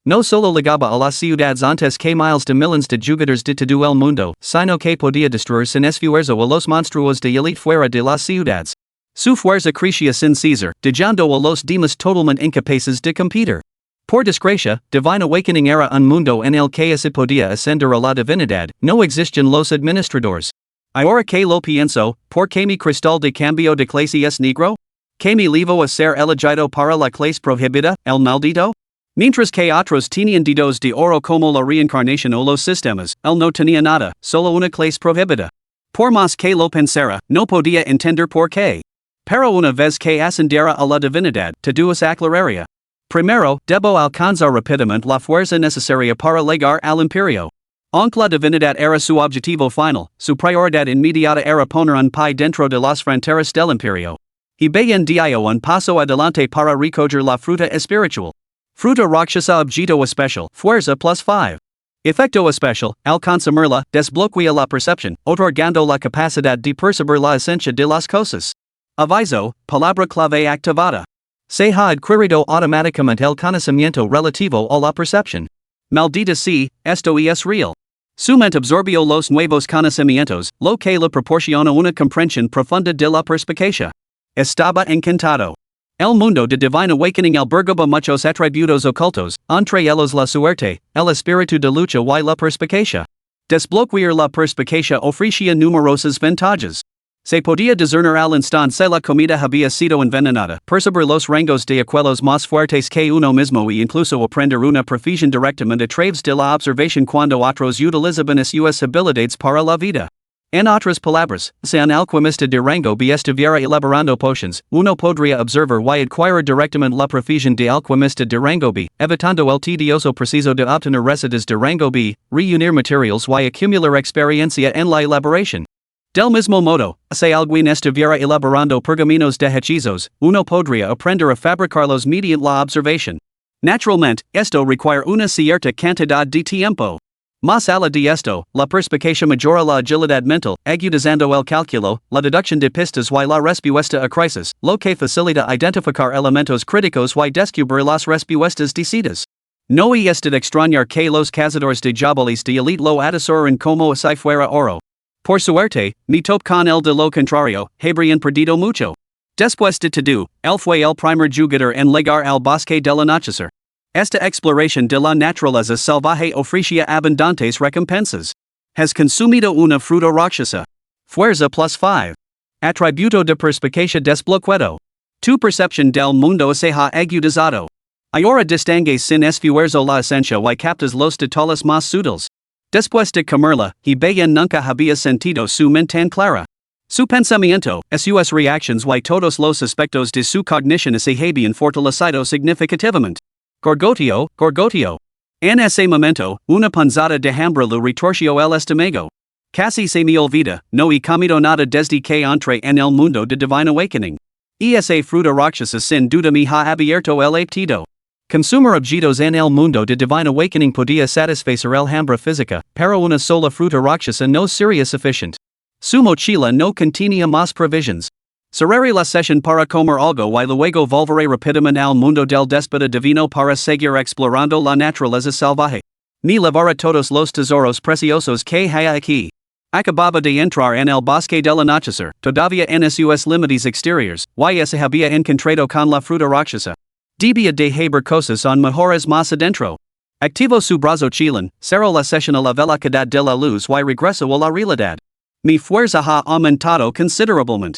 No solo ligaba a las ciudades antes que miles de millones de jugadores de todo el mundo, sino que podía destruir sin esfuerzo a los monstruos de elite fuera de las ciudades. Su fuerza crecía sin cesar, dejando a los demás totalmente incapaces de competir. Por desgracia, Divine Awakening era un mundo en el que se podía ascender a la divinidad, no existían los administradores. Ahora que lo pienso, ¿por qué mi cristal de cambio de clase es negro? ¿Que me levo a ser elegido para la clase prohibida, el maldito? Mientras que otros tenían dedos de oro como la reencarnación o los sistemas, él no tenía nada, solo una clase prohibida. Por más que lo pensara, no podía entender por qué. Pero una vez que ascendiera a la divinidad, todos aclararía. Primero, debo alcanzar rápidamente la fuerza necesaria para llegar al imperio. Aunque la divinidad era su objetivo final, su prioridad inmediata era poner un pie dentro de las fronteras del imperio. Y bien dio un paso adelante para recoger la fruta espiritual. Fruta rakshasa objeto especial, fuerza plus 5. Efecto especial, al consumirla, desbloquea la percepción, otorgando la capacidad de percibir la esencia de las cosas. Aviso, palabra clave activada. Se ha adquirido automáticamente el conocimiento relativo a la percepción. Maldita sea, esto es real. Su mente absorbió los nuevos conocimientos, lo que le proporciona una comprensión profunda de la perspicacia. Estaba encantado. El mundo de Divine Awakening albergaba muchos atributos ocultos, entre ellos la suerte, el espíritu de lucha y la perspicacia. Desbloquear la perspicacia ofrecía numerosas ventajas. Se podía discernir al instante si la comida había sido envenenada, percibir los rangos de aquellos más fuertes que uno mismo y incluso aprender una profesión directamente a través de la observación cuando otros utilizaban sus habilidades para la vida. En otras palabras, si un alquimista de rango B estuviera elaborando potions, uno podría observar y adquirir directamente la profesión de alquimista de rango B, evitando el tedioso proceso de obtener recetas de rango B, reunir materials y acumular experiencia en la elaboración. Del mismo modo, si alguien estuviera elaborando pergaminos de hechizos, uno podría aprender a fabricarlos mediante la observación. Naturalmente, esto requiere una cierta cantidad de tiempo. Más allá de esto, la perspicacia mejora la agilidad mental, agudizando el cálculo, la deducción de pistas y la respuesta a crisis, lo que facilita identificar elementos críticos y descubrir las respuestas decididas. No es de extrañar que los cazadores de jabalíes de elite lo atesoren como si fuera oro. Por suerte, me topo con el de lo contrario, habrían perdido mucho. Después de todo, él fue el primer jugador en llegar al bosque del anochecer. Esta exploración de la naturaleza salvaje ofrecía abundantes recompensas. Has consumido una fruta rakshasa. Fuerza plus 5. Atributo de perspicacia desbloqueado. Tu percepción del mundo se ha agudizado. Ahora distingues sin esfuerzo la esencia y captas los detalles más sutiles. Después de comerla, y bien nunca había sentido su mente tan clara. Su pensamiento, sus reacciones y todos los aspectos de su cognición se habían fortalecido significativamente. Gorgotio. En ese momento, una punzada de hambre lo retorció el estómago. Casi se me olvida, no he comido nada desde que entré en el mundo de Divine Awakening. Esa fruta rakshasa sin duda me ha abierto el apetito. Consumir objetos en el mundo de Divine Awakening podía satisfacer el hambre física, pero una sola fruta rakshasa no sería suficiente. Su mochila no contenía más provisions. Cerraré la sesión para comer algo y luego volveré rápidamente al mundo del déspota divino para seguir explorando la naturaleza salvaje. Ni llevaré todos los tesoros preciosos que hay aquí. Acababa de entrar en el bosque del anochecer, todavía en sus límites exteriores, y se había encontrado con la fruta rakshasa. Debía de haber cosas aún mejores más adentro. Activo su brazo chileno, cerró la sesión a la velocidad de la luz y regresó a la realidad. Mi fuerza ha aumentado considerablemente.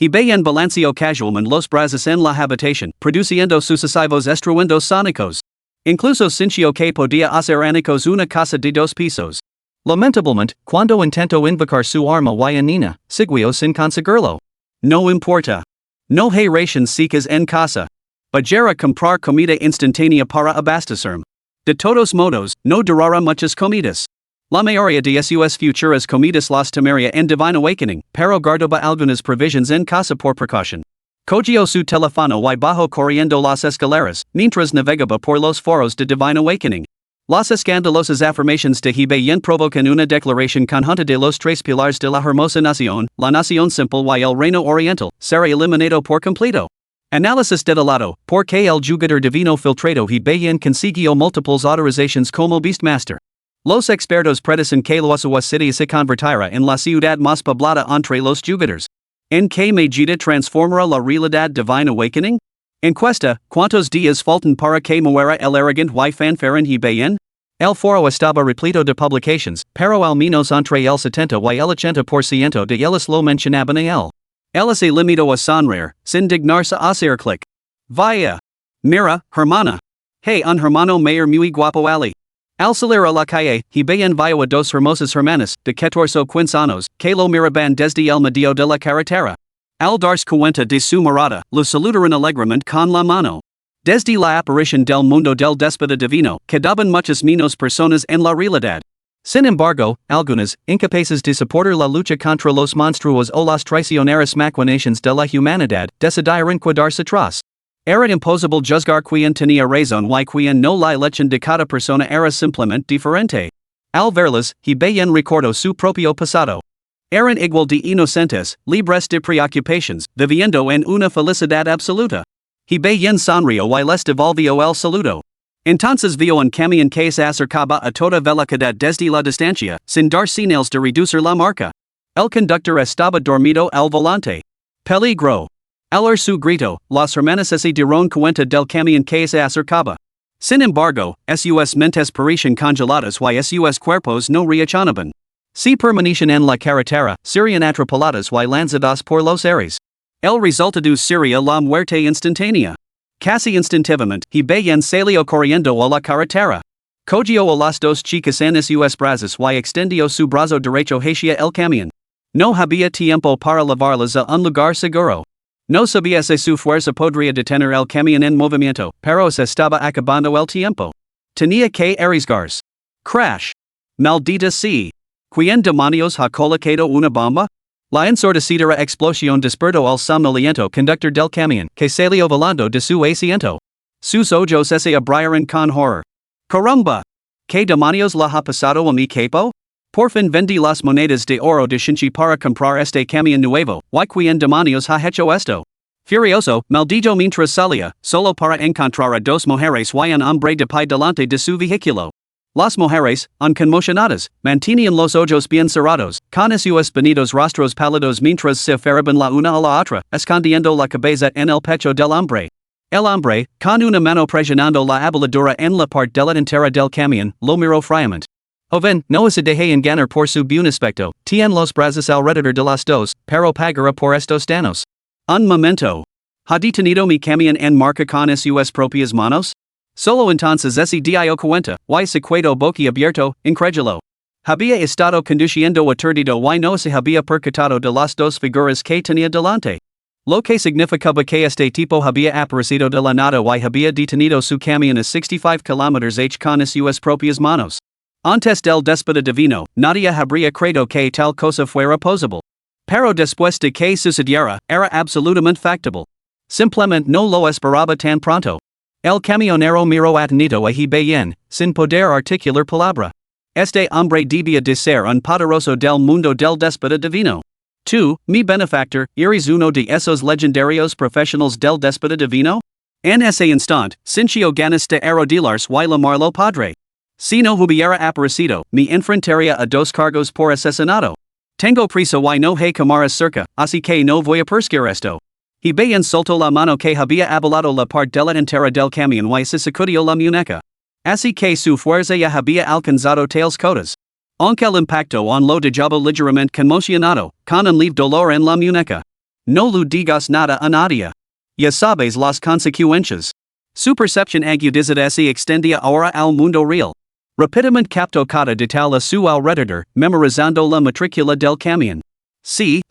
Y bien balanceó casualmente los brazos en la habitación, produciendo sucesivos estruendos sónicos. Incluso sintió que podía hacer anicos una casa de 2 pisos. Lamentablemente, cuando intentó invocar su arma y Nina, siguió sin conseguirlo. No importa. No hay raciones secas en casa. Bajara comprar comida instantánea para abastecerme. De todos modos, no durará muchas comidas. La mayoría de sus futuras comidas las tomaría en Divine Awakening, pero guardaba algunas provisions en casa por precaución. Cogió su teléfono y bajó corriendo las escaleras, mientras navegaba por los foros de Divine Awakening. Las escandalosas afirmaciones de Bien provocan una declaración conjunta de los 3 pilares de la hermosa nación, la nación simple y el reino oriental, será eliminado por completo. Análisis detallado, porque el jugador divino filtrado bien consiguió múltiples autorizaciones como Beastmaster. Los expertos predicen que la city se convertirá en la ciudad más poblada entre los jugadores. ¿En qué medida transformará la realidad Divine Awakening? Encuesta, ¿cuántos días faltan para que muera el arrogant y fanfarrón bien? El foro estaba repleto de publications, pero al menos entre el 70 y el 80% de ellos lo mencionaban a él. Él se limitó a sonreír, sin dignarse a hacer clic. Vaya. Mira, hermana. Hey, un hermano mayor muy guapo ali. Al salir a la calle, y bien vio a dos hermosas hermanas, de 14 15 años, que lo miraban desde el medio de la carretera. Al darse cuenta de su mirada, lo saludaron alegremente con la mano. Desde la aparición del mundo del déspota divino, quedaban muchas menos personas en la realidad. Sin embargo, algunas, incapaces de soportar la lucha contra los monstruos o las traicioneras maquinaciones de la humanidad, decidieron quedarse atrás. Era imposible juzgar quien tenía razón y quien no la elección de cada persona era simplemente diferente. Al verlas, y bien recordó su propio pasado. Eran igual de inocentes, libres de preocupaciones, viviendo en una felicidad absoluta. Y bien sonrió y les devolvió el saludo. Entonces vio un camión que se acercaba a toda velocidad desde la distancia, sin dar señales de reducir la marca. El conductor estaba dormido al volante. Peligro. Al oír su grito, las hermanas se dieron cuenta del camión que se acercaba. Sin embargo, sus mentes parecían congeladas y sus cuerpos no reaccionaban. Si permanecían en la carretera, serían atropelladas y lanzadas por los aires. El resultado sería la muerte instantánea. Casi instintivamente, y bien salió corriendo a la carretera. Cogió a las dos chicas en sus brazos y extendió su brazo derecho hacia el camión. No había tiempo para llevarlas a un lugar seguro. No sabía si su fuerza podría detener el camión en movimiento, pero se estaba acabando el tiempo. Tenía que arriesgarse. Crash. Maldita sea. ¿Quién demonios ha colocado una bomba? La ensordecedora explosión despertó al somnoliento conductor del camión, que salió volando de su asiento. Sus ojos se abrieron con horror. ¡Caramba! ¿Qué demonios la ha pasado a mi capo? Por fin vendí las monedas de oro de Shinchi para comprar este camión nuevo. ¿Y quién demonios ha hecho esto? Furioso, maldito mientras salía, solo para encontrar a dos mujeres y un hombre de pie delante de su vehículo. Las mujeres, conmocionadas, mantenían los ojos bien cerrados, con sus bonitos rostros pálidos mientras se aferraban la una a la otra, escondiendo la cabeza en el pecho del hombre. El hombre, con una mano presionando la aboladura en la parte delantera del camión, lo miró fríamente. Joven, no se deje engañar por su buen aspecto, tiene los brazos alrededor de las dos, pero pagará por estos daños. Un momento. ¿Ha detenido mi camión en marca con sus propias manos? Solo entonces se dio cuenta, y se quedó boquiabierto, incrédulo. Había estado conduciendo aturdido y no se había percatado de las dos figuras que tenía delante. Lo que significaba que este tipo había aparecido de la nada y había detenido su camión a 65 km/h con sus propias manos. Antes del déspota divino, nadie habría creído que tal cosa fuera posible. Pero después de que sucediera, era absolutamente factible. Simplemente no lo esperaba tan pronto. El camionero miró atenito y bien, sin poder articular palabra. Este hombre debía de ser un poderoso del mundo del déspota divino. Tú, mi benefactor, ¿eres uno de esos legendarios profesionales del déspota divino? En ese instante, sintió ganas de arrodillarse y llamarlo padre. Si no hubiera aparecido, me enfrentaría a dos cargos por asesinato. Tengo prisa y no hay cámaras cerca, así que no voy a perseguir esto. Y bien soltó la mano que había abalado la parte delantera del camión y se sacudió la muñeca. Así que su fuerza ya había alcanzado tales cotas. Aunque el impacto en lo dejaba ligeramente conmocionado, con un leve dolor en la muñeca. No le digas nada a nadie. Ya sabes las consecuencias. Su percepción agudizada se extendía ahora al mundo real. Rápidamente captó cada detalle a su alrededor, memorizando la matrícula del camión. Sí.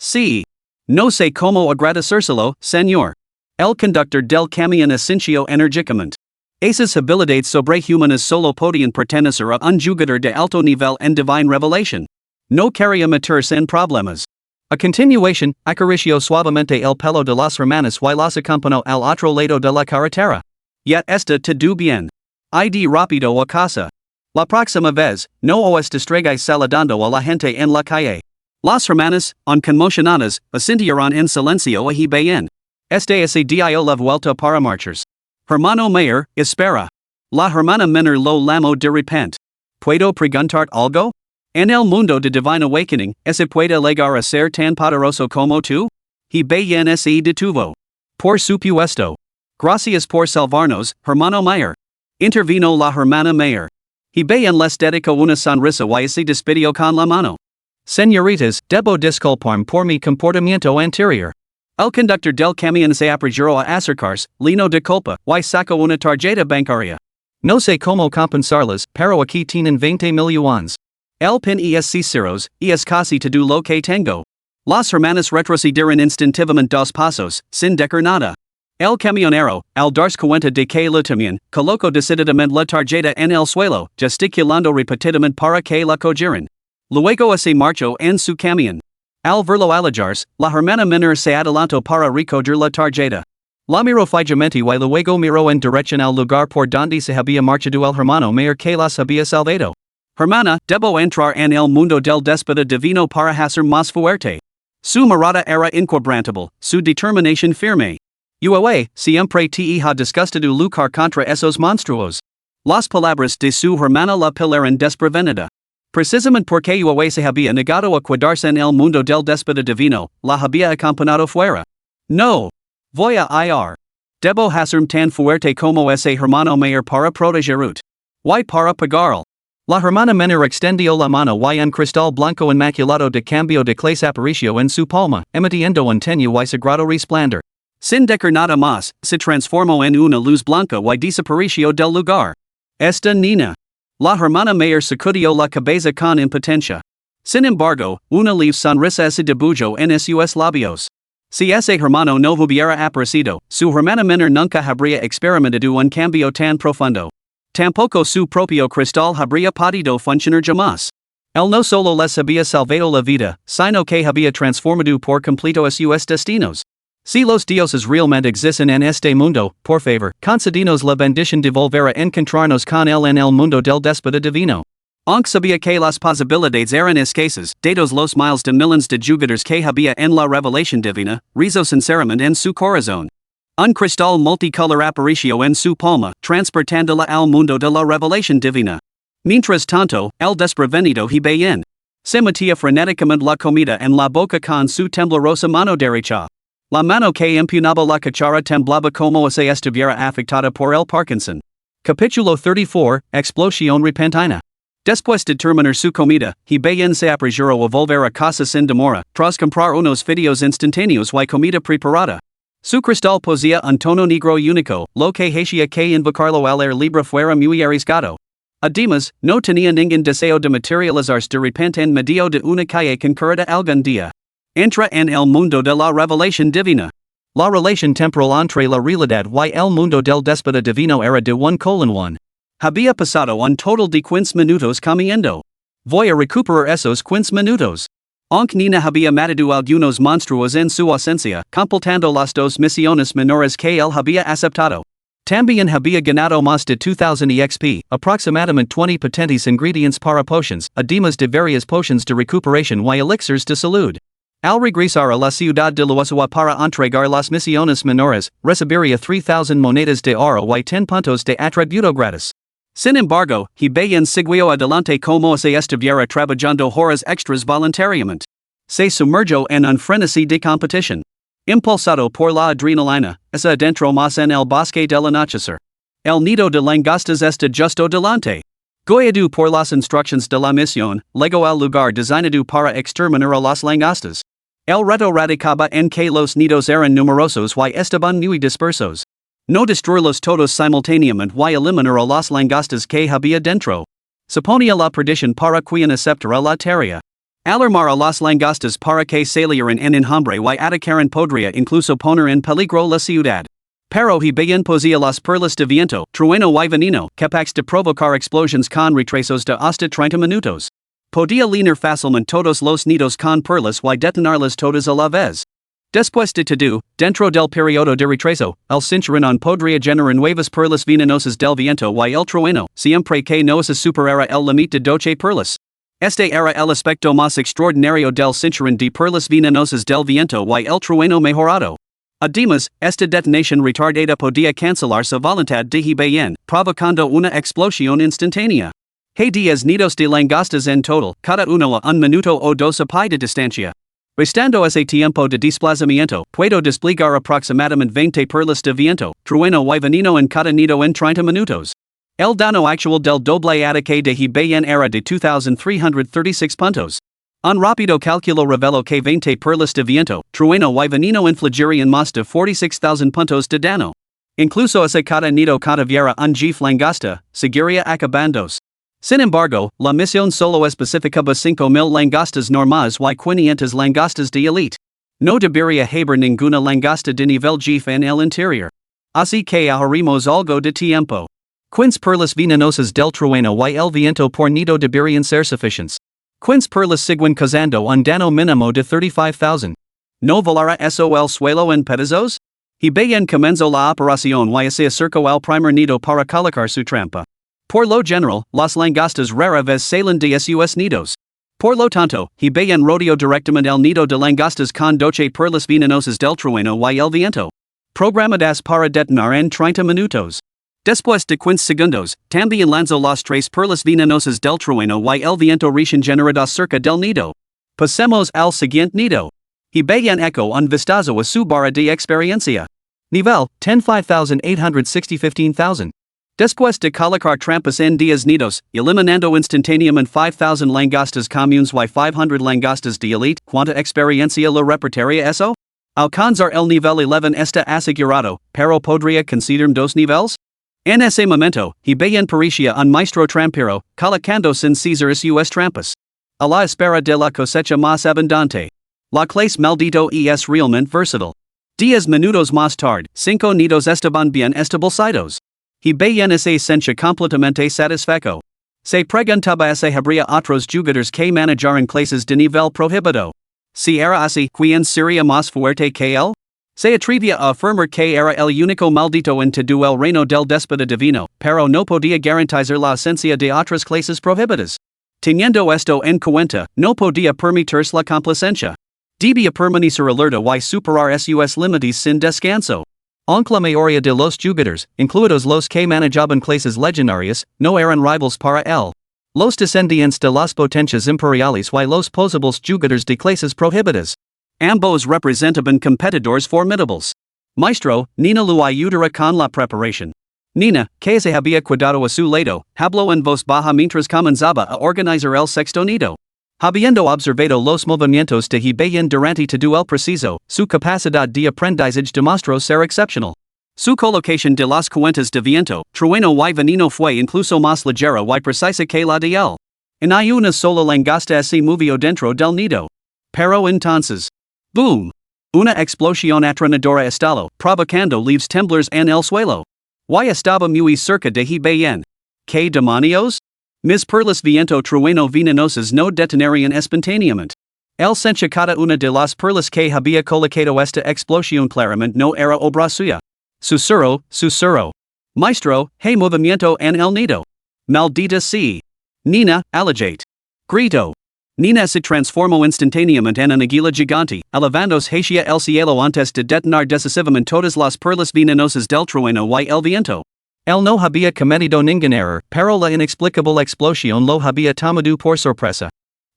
No sé cómo agradecérselo, señor. El conductor del camión asintió enérgicamente. Esas habilidades sobrehumanas solo podían pertenecer a un jugador de alto nivel en divine revelación. No quería meterse en problemas. A continuación, acarició suavemente el pelo de las hermanas y las acompañó al otro lado de la carretera. Ya está todo bien. Id rápido a casa. La próxima vez, no os distraigáis saludando a la gente en la calle. Las hermanas, conmocionadas, asintieron en silencio y bien. Este se dio la vuelta para marchas. Hermano mayor, espera. La hermana menor lo llamó de repente. ¿Puedo preguntar algo? En el mundo de Divine Awakening, ¿se puede llegar a ser tan poderoso como tú? Y bien se detuvo. Por supuesto. Gracias por salvarnos, hermano mayor. Intervino la hermana mayor. Y bien les dedicó una sonrisa y se despidió con la mano. Señoritas, debo disculparme por mi comportamiento anterior. El conductor del camión se apresuró a acercarse, lleno de culpa, y sacó una tarjeta bancaria. No sé cómo compensarlas, pero aquí tienen 20 mil yuans. El pin esc ceros, es casi todo lo que tengo. Las hermanas retrocederan instintivamente dos pasos, sin decir nada. El camionero, al darse cuenta de que lo temían, colocó decididamente la tarjeta en el suelo, gesticulando repetidamente para que la cogieran. Luego se marchó en su camión. Al verlo alejarse, la hermana menor se adelantó para recoger la tarjeta. La miró fijamente y luego miró en dirección al lugar por donde se había marchado el hermano mayor que las había salvado. Hermana, debo entrar en el mundo del déspota divino para hacer más fuerte. Su mirada era inquebrantable, su determinación firme. Uawe, siempre te ha disgustado luchar contra esos monstruos. Las palabras de su hermana la pilaron desprevenida. Precisamente porque Uawe se había negado a quedarse en el mundo del déspota divino, la había acompañado fuera. No. Voy a ir. Debo hacerme tan fuerte como ese hermano mayor para protegerut. Y para pagarlo. La hermana menor extendió la mano y un cristal blanco inmaculado de cambio de clase apareció en su palma, emitiendo un tenue y sagrado resplandor. Sin decir nada más, se transformó en una luz blanca y desapareció del lugar. Esta niña. La hermana mayor sacudió la cabeza con impotencia. Sin embargo, una leve sonrisa se dibujó en sus labios. Si ese hermano no hubiera aparecido, su hermana menor nunca habría experimentado un cambio tan profundo. Tampoco su propio cristal habría podido funcionar jamás. Él no solo les había salvado la vida, sino que había transformado por completo a sus destinos. Si los dioses realmente existen en este mundo, por favor, concedinos la bendición de volver a encontrarnos con él en el mundo del déspota divino. Aunque sabía que las posibilidades eran escasas, dados los miles de millones de jugadores que había en la revelación divina, rezó sinceramente en su corazón. Un cristal multicolor apareció en su palma, transportándola al mundo de la revelación divina. Mientras tanto, el desprevenido Hibén se metía frenéticamente la comida en la boca con su temblorosa mano derecha. La mano que empuñaba la cuchara temblaba como si estuviera afectada por el Parkinson. Capítulo 34, Explosión repentina. Después de terminar su comida, Hibén se apresuró a volver a casa sin demora, tras comprar unos videos instantáneos y comida preparada. Su cristal poseía un tono negro único, lo que hacía que invocarlo al aire libre fuera muy arriesgado. Además, no tenía ningún deseo de materializarse de repente en medio de una calle concurrida algún día. Entra en el mundo de la revelación divina. La relación temporal entre la realidad y el mundo del déspota divino era de 1:1. Había pasado un total de 15 minutos caminando. Voy a recuperar esos 15 minutos. Aunque Nina había matado algunos monstruos en su ausencia, completando las dos misiones menores que él había aceptado. También había ganado más de 2000 EXP, aproximadamente 20 potentes ingredientes para potions, además de varias potions de recuperación y elixirs de salud. Al regresar a la ciudad de Luosawa para entregar las misiones menores, recibiría 3000 monedas de oro y 10 puntos de atributo gratis. Sin embargo, Hibén siguió adelante como si estuviera trabajando horas extras voluntariamente. Se sumergió en un frenesí de competición. Impulsado por la adrenalina, se adentró más en el bosque del anochecer. El nido de langostas está justo delante. Guiado por las instrucciones de la misión, llegó al lugar designado para exterminar a las langostas. El reto radicaba en que los nidos eran numerosos y estaban muy dispersos. No destruirlos todos simultáneamente y eliminar a las langostas que había dentro. Suponía la perdición para quien aceptara la tarea. Alarmar a las langostas para que salieran en enjambre y atacaran podría incluso poner en peligro la ciudad. Pero Hibén poseía las perlas de viento, trueno y veneno, capaces de provocar explosiones con retrasos de hasta 30 minutos. Podía linear fácilmente todos los nidos con perlas y detonarlas todas a la vez. Después de todo, dentro del periodo de retraso, el cinturón podría generar nuevas perlas venenosas del viento y el trueno, siempre que no se superara el límite de 12 perlas. Este era el aspecto más extraordinario del cinturón de perlas venenosas del viento y el trueno mejorado. Además, esta detonación retardada podía cancelar su voluntad de Hibén, provocando una explosión instantánea. Hay 10 nidos de langostas en total, cada uno a 1 minuto o 2 a pie de distancia. Restando ese tiempo de desplazamiento, puedo desplegar aproximadamente 20 perlas de viento, trueno y veneno en cada nido en 30 minutos. El dano actual del doble ataque de Hibén era de 2336 puntos. Un rápido cálculo reveló que 20 perlas de viento, trueno y veneno infligirían más de 46,000 puntos de dano. Incluso ese cada nido cataviera un jefe langasta, seguiría acabandos. Sin embargo, la misión solo especificaba 5,000 langastas normas y 500 langastas de elite. No debería haber ninguna langasta de nivel jefe en el interior. Así que ahorrimos algo de tiempo. Quince perlas venenosas del trueno y el viento por nido deberían ser suficientes. Quince perlas siguen causando un daño mínimo de 35,000. ¿No volará eso el suelo en pedazos? Y bien comenzó la operación y se acercó al primer nido para colocar su trampa. Por lo general, las langastas rara vez salen de sus nidos. Por lo tanto, y bien rodeó directamente el nido de langastas con 12 perlas venenosas del trueno y el viento. Programadas para detonar en 30 minutos. Después de 15 segundos, también lanzó las 3 perlas venenosas del trueno y el viento recién generadas cerca del nido. Pasemos al siguiente nido. Y bien echo un vistazo a su barra de experiencia. Nivel, 10,865,000. Después de colocar trampas en 10 nidos, eliminando instantáneamente 5,000 langastas comunes y 500 langastas de elite, ¿cuánta experiencia le reportaría eso? Alcanzar el nivel 11 está asegurado, pero ¿podría considerar 2 niveles? En ese momento, y bien parecía un maestro trampero, colocando sin cesar sus trampas. A la espera de la cosecha más abundante. La clase maldito es realmente versátil. 10 minutos más tarde, 5 nidos estaban bien establecidos. Y bien se sentía completamente satisfecho. Se preguntaba si habría otros jugadores que manejaran clases de nivel prohibido. Si era así, ¿quién sería más fuerte que él? Se atrevía a afirmar que era el único maldito en todo el reino del déspota divino, pero no podía garantizar la esencia de otras clases prohibidas. Teniendo esto en cuenta, no podía permitirse la complacencia. Debía permanecer alerta y superar sus límites sin descanso. Aunque la mayoría de los jugadores, incluidos los que manejaban clases legendarias, no eran rivals para él. Los descendientes de las potencias imperiales y los posibles jugadores de clases prohibidas. Ambos representaban competidores formidables. Maestro, Nina lo ayudará con la preparación. Nina, que se había cuidado a su lado, habló en voz baja mientras comenzaba a organizar el sexto nido. Habiendo observado los movimientos de bien durante todo el proceso, su capacidad de aprendizaje demostró ser excepcional. Su colocación de las cuentas de viento, trueno y veneno fue incluso más ligera y precisa que la de él. En hay una sola langasta se movió dentro del nido. Pero entonces. ¡Boom! Una explosión atronadora estalló, provocando leaves temblores en el suelo. Y estaba muy cerca de bien. ¿Qué demonios? Mis perlas viento trueno venenosas no detonarían espontáneamente. El sentía cada una de las perlas que había colocado esta explosión claramente no era obra suya. Susurro, susurro. Maestro, hay movimiento en el nido. Maldita sea. Nina, alejate. Grito. Nina se transformó instantáneamente en una águila gigante, elevándose hacia el cielo antes de detonar decisivamente todas las perlas venenosas del trueno y el viento. Él no había cometido ningún error, pero la inexplicable explosión lo había tomado por sorpresa.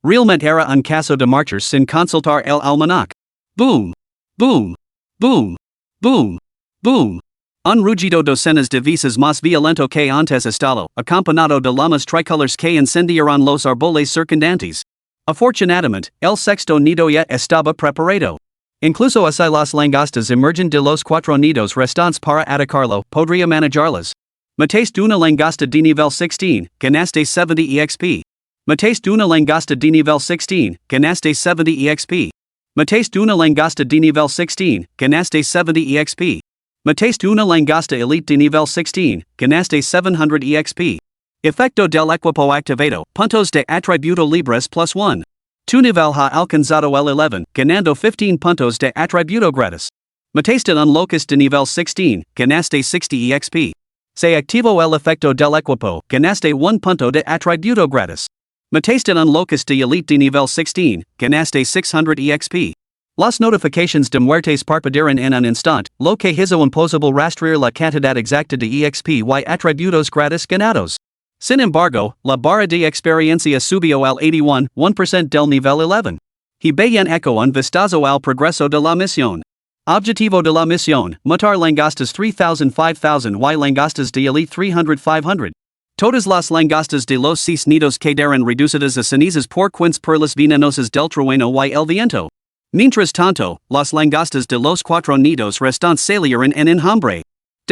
Realmente era un caso de marchar sin consultar el almanac. Boom. Boom. Boom. Boom. Boom. Un rugido docenas de veces más violento que antes estalló, acompañado de llamas tricolores que incendiaron los árboles circundantes. Afortunadamente, el sexto nido ya estaba preparado. Incluso así las langastas emergen de los 4 nidos restantes para atacarlo, podría manejarlas. Mates de una langasta de nivel 16, ganaste 70 EXP. Mates de una langasta de nivel 16, ganaste 70 EXP. Mates de una langasta de nivel 16, ganaste 70 EXP. Mates de una langasta elite de nivel 16, ganaste 700 EXP. Efecto del equipo activado, puntos de atributo libres +1. Tu nivel ha alcanzado el 11, ganando 15 puntos de atributo gratis. Mataste un locus de nivel 16, ganaste 60 EXP. Se activó el efecto del equipo, ganaste 1 punto de atributo gratis. Mataste un locus de elite de nivel 16, ganaste 600 EXP. Las notificaciones de muertes parpadearon en un instante, lo que hizo imposible rastrear la cantidad exacta de EXP y atributos gratis ganados. Sin embargo, la barra de experiencia subió al 81% del nivel 11. Y bien echo un vistazo al progreso de la misión. Objetivo de la misión, matar langastas 3000 5000 y langastas de elite 300 500. Todas las langastas de los 6 nidos quedaron reducidas a cenizas por 15 perlas venenosas del trueno y el viento. Mientras tanto, las langastas de los 4 nidos restantes salieron en enjambre.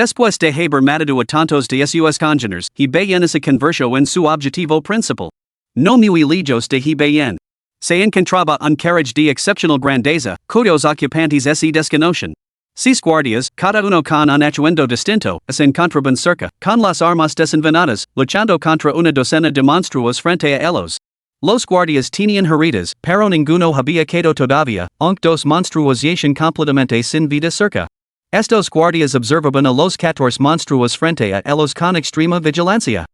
Después de haber matado a tantos de sus congéneres, y bien se convirtió en su objetivo principal. No muy lejos de bien. Se encontraba un carriage de excepcional grandeza, cuyos ocupantes se desconocen. Sis guardias, cada uno con un atuendo distinto, se encontraban cerca, con las armas desenvenenadas, luchando contra una docena de monstruos frente a ellos. Los guardias tenían heridas, pero ninguno había quedado todavía, aunque dos monstruos yacían completamente sin vida cerca. Estos guardias observaban a los 14 monstruos frente a ellos con extrema vigilancia.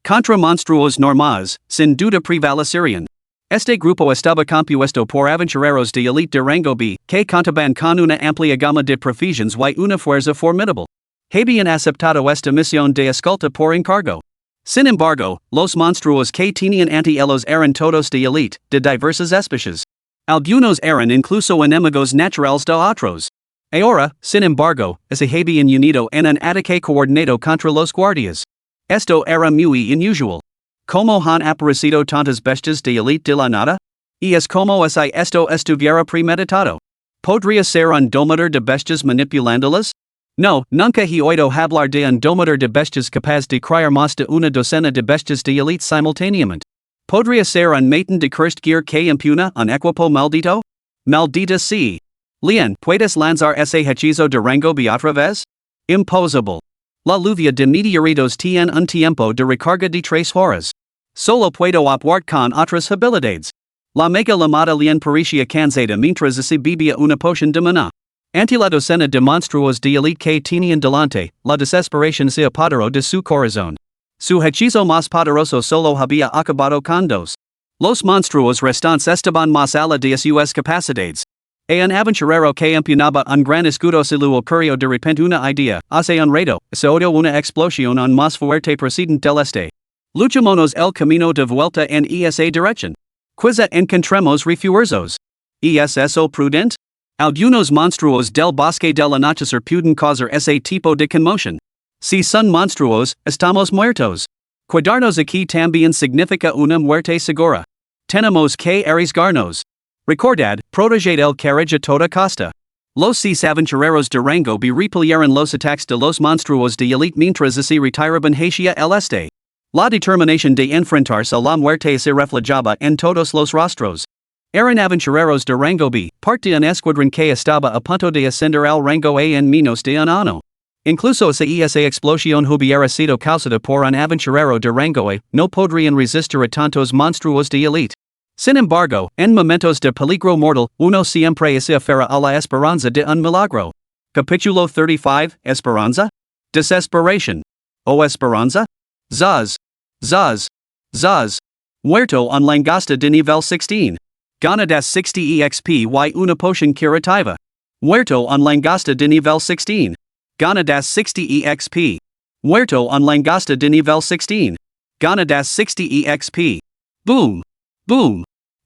Contra monstruos normales, sin duda prevalecerían. Este grupo estaba compuesto por aventureros de elite de rango B, que contaban con una amplia gama de profesiones y una fuerza formidable. Habían aceptado esta misión de escolta por encargo. Sin embargo, los monstruos que tenían ante ellos eran todos de elite, de diversas especies. Algunos eran incluso enemigos naturales de otros. Ahora, sin embargo, se habían unido en un ataque coordinado contra los guardias. Esto era muy inusual. ¿Cómo han aparecido tantas bestias de elite de la nada? Y es como si esto estuviera premeditado. ¿Podría ser un domador de bestias manipulándolas? No, nunca he oído hablar de un domador de bestias capaz de criar más de una docena de bestias de elite simultáneamente. ¿Podría ser un maten de cursed gear que impugna un equipo maldito? Maldita sí. Leon, ¿puedes lanzar ese hechizo de rango B otra vez? Imposible. La lluvia de meteoritos tiene un tiempo de recarga de 3 horas. Solo puedo actuar con otras habilidades. La mega lamada Leon parecía cansada mientras se bebía una poción de maná. Ante la docena de monstruos de elite que tenían delante, la desesperación se apoderó de su corazón. Su hechizo más poderoso solo había acabado con 2. Los monstruos restantes estaban más allá de sus capacidades. Un aventurero que empuñaba un gran escudo se le ocurrió de repente una idea, hace un rato, se oyó una explosión aún más fuerte procedente del este. Luchamonos el camino de vuelta en esa dirección. Quizá encontremos refuerzos. ¿Es eso prudente? Algunos monstruos del bosque del anochecer pueden causar ese tipo de conmoción. Si son monstruos, estamos muertos. Quedarnos aquí también significa una muerte segura. Tenemos que arriesgarnos. Recordad, proteged el carriage a toda costa. Los 6 aventureros de rango B repelieron los ataques de los monstruos de elite mientras se retiraban hacia el este. La determinación de enfrentarse a la muerte se reflejaba en todos los rostros. Eran aventureros de rango B, parte de un escuadrón que estaba a punto de ascender al rango A en menos de un año. Incluso si esa explosión hubiera sido causada por un aventurero de rango A, no podrían resistir a tantos monstruos de elite. Sin embargo, en momentos de peligro mortal, uno siempre se aferra a la esperanza de un milagro. Capítulo 35, Esperanza? Desesperación. ¿O esperanza? Zaz. Muerto un langosta de nivel 16. Ganadas 60 exp y una poción curativa. Muerto un langosta de nivel 16. Ganadas 60 exp. Muerto un langosta de nivel 16. Ganadas 60 exp. Boom.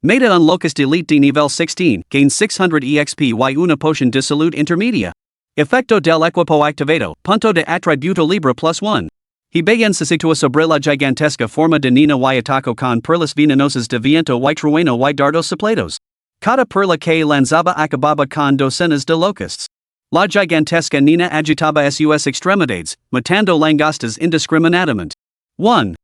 Meta un locust elite de nivel 16, gain 600 exp y una poción de salud intermedia. Efecto del equipo activado, punto de atributo libre +1. Y bien se sitúa sobre la gigantesca forma de Nina y ataco con perlas venenosas de viento y trueno y dardos soplados. Cada perla que lanzaba acababa con docenas de locusts. La gigantesca Nina agitaba sus extremidades, matando langostas indiscriminadamente. 1.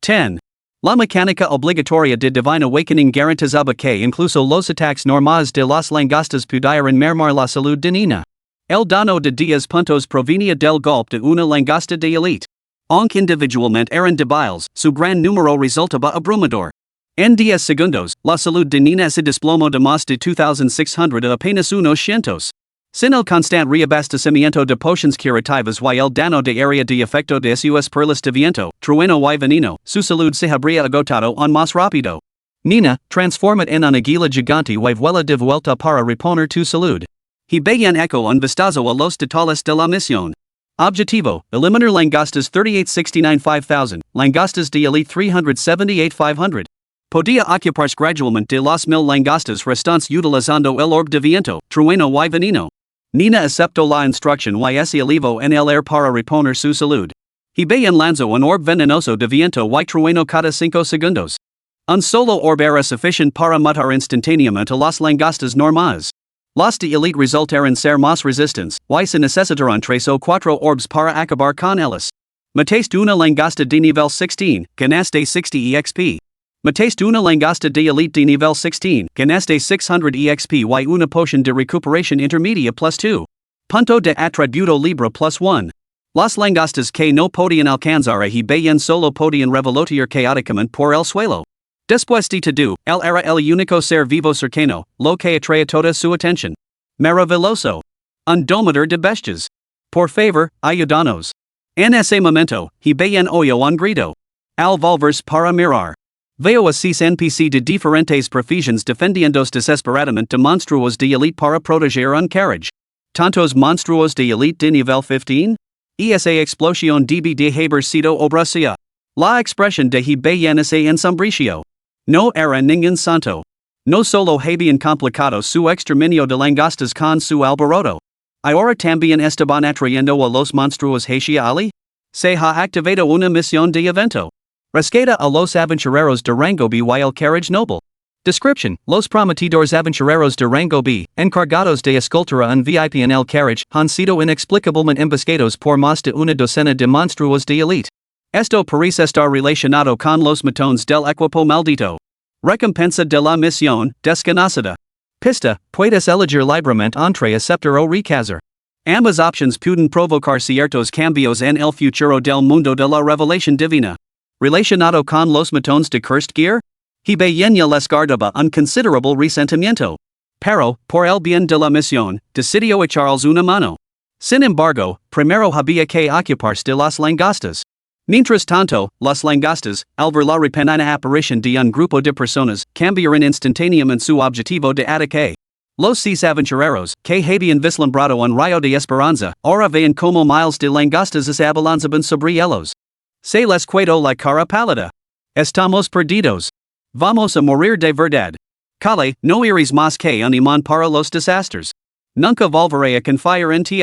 10. La mecánica obligatoria de Divine Awakening garantizaba que incluso los ataques normales de las langostas pudieran mermar la salud de Nina. El dano de 10 puntos provenía del golpe de una langosta de elite. Aunque individualmente eran débiles, su gran número resultaba abrumador. En 10 segundos, la salud de Nina se desplomó de más de 2,600 a apenas unos cientos. Sin el constante reabastecimiento de pociones curativas y el dano de área de efecto de sus perlas de viento, trueno y veneno, su salud se habría agotado aún más rápido. Nina, transformada en una águila gigante y vuela de vuelta para reponer tu salud. Y bien eco un vistazo a los detalles de la misión. Objetivo, eliminar langostas 3869-5000, langostas de elite 378-500. Podía ocuparse gradualmente de las 1000 langostas restantes utilizando el orb de viento, trueno y veneno. Nina aceptó la instrucción y se elevó en el aire para reponer su salud. Y bien lanzó un orb venenoso de viento y trueno cada 5 segundos. Un solo orb era suficiente para matar instantáneamente las langostas normales. Las de elite resultaron ser más resistentes, y se necesitaron tres o cuatro orbs para acabar con ellas. Mataste una langasta de nivel 16, ganaste 60 EXP. Mataste una langasta de elite de nivel 16, ganaste 600 EXP y una potion de recuperación intermedia plus 2. Punto de atributo libre plus 1. Las langostas que no podían alcanzar a bien solo podían revolotear caóticamente por el suelo. Después de todo, él era el único ser vivo cercano, lo que atraía toda su atención. Maravilloso. Un domador de bestias. Por favor, ayúdanos. En ese momento, bien oyó un grito. Al volverse para mirar. Veo a 6 NPC de diferentes profesiones defendiéndose desesperadamente de monstruos de elite para proteger un carriage. ¿Tantos monstruos de elite de nivel 15? Esa explosión debe de haber sido obra. La expresión de bien se ensombreció. No era ningún santo. No solo habían complicado su exterminio de langostas con su alboroto. Ahora también estaban atrayendo a los monstruos hacia Ali? Se ha activado una misión de evento. Rescata a los aventureros de rango B y el carriage noble. Description: Los prometedores aventureros de rango B, encargados de escoltar a un VIP en el carriage, han sido inexplicablemente emboscados por más de una docena de monstruos de elite. Esto parece estar relacionado con los matones del equipo maldito. Recompensa de la misión, desconocida. Pista: Puedes elegir libremente entre aceptar o rechazar. Ambas opciones pueden provocar ciertos cambios en el futuro del mundo de la revelación divina. Relacionado con los matones de Cursed Gear? Bien ya les guardaba un considerable resentimiento. Pero, por el bien de la misión, decidió echarles una mano. Sin embargo, primero había que ocuparse de las langostas. Mientras tanto, las langostas, al ver la repentina aparición de un grupo de personas, cambiaron instantáneamente su objetivo de ataque. Los 6 aventureros, que habían vislumbrado un rayo de esperanza, ahora veían como miles de langostas se abalanzaban sobre ellos. Se les quedó la cara pálida. Estamos perdidos. Vamos a morir de verdad. Cale, no eres más que un imán para los desastres. Nunca volveré a confiar en ti.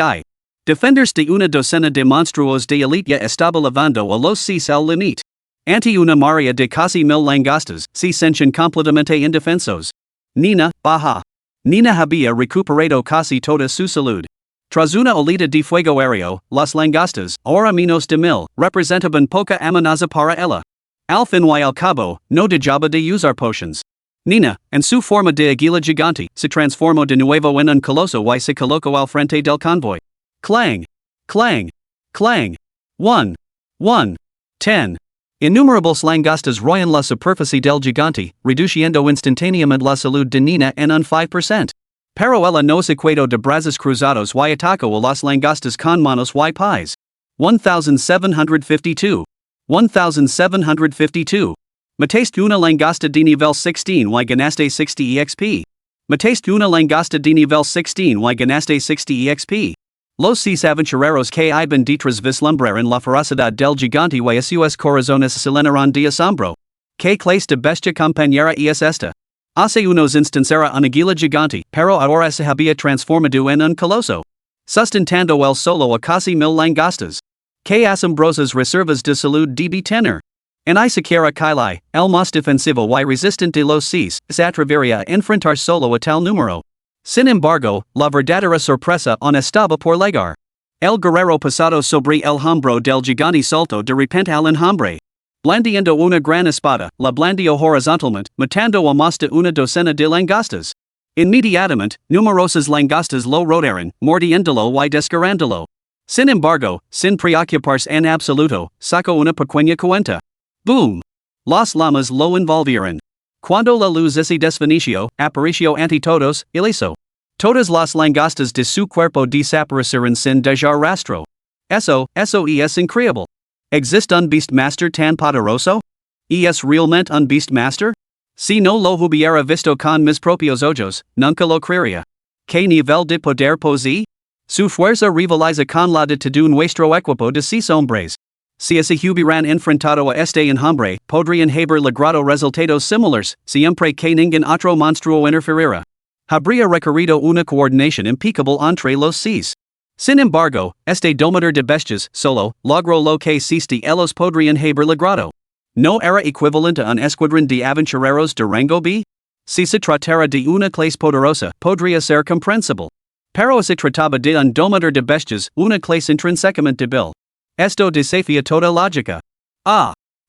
Defenders de una docena de monstruos de elite ya estaba levando a los 6 al límite. Ante una marea de casi 1000 langostas, se sentían completamente indefensos. Nina, baja. Nina había recuperado casi toda su salud. Tras una olita de fuego aéreo, las langostas, ahora menos de 1000, representaban poca amenaza para ella. Al fin y al cabo, no dejaba de usar potions. Nina, en su forma de águila gigante, se transformó de nuevo en un coloso y se colocó al frente del convoy. Clang! Clang! Clang! 1. 1. 10. Innumerables langostas royan la superficie del gigante, reduciendo instantáneamente la salud de Nina en un 5%. Pero ella no se quedó de brazos cruzados y atacó a las langostas con manos y pies. 1752. 1752. Mataste una langosta de nivel 16 y ganaste 60 EXP. Mataste una langosta de nivel 16 y ganaste 60 EXP. Los 6 aventureros que iban detrás vislumbraron la ferocidad del gigante y sus corazones se llenaron de asombro. ¿Qué clase de bestia compañera es esta? Hace unos instantes era una águila gigante, pero ahora se había transformado en un coloso. Sustentando el solo a casi 1000 langostas. ¿Qué asombrosas reservas de salud debe tener? En siquiera Kailai, el más defensivo y resistente de los 6, se atrevería a enfrentar solo a tal número. Sin embargo, la verdadera sorpresa aún estaba por llegar. El guerrero pasado sobre el hombro del gigante saltó de repente al enjambre. Blandiendo una gran espada, la blandió horizontalmente, matando a más de una docena de langostas. Inmediatamente, numerosas langostas lo rodearon, mordiéndolo y desgarrándolo. Sin embargo, sin preocuparse en absoluto, sacó una pequeña cuenta. Boom! Las llamas lo envolvieron. Cuando la luz se desvaneció, apareció ante todos, ileso. Todas las langostas de su cuerpo desaparecieron sin dejar rastro. Eso es increíble. ¿Existe un Beastmaster tan poderoso? ¿Es realmente un Beastmaster? Si no lo hubiera visto con mis propios ojos, nunca lo creería. ¿Qué nivel de poder posee? Su fuerza rivaliza con la de todo nuestro equipo de 6 hombres. Si se hubieran enfrentado a este enjambre, podrían haber logrado resultados similares, siempre que ningún otro monstruo interferiera. Habría requerido una coordinación impecable entre los 6. Sin embargo, este domador de bestias solo logró lo que 6 de ellos podrían haber logrado. ¿No era equivalente a un escuadrón de aventureros de rango B? Si se tratara de una clase poderosa, podría ser comprensible. Pero se trataba de un domador de bestias, una clase intrinsecamente débil. Esto desafía toda lógica.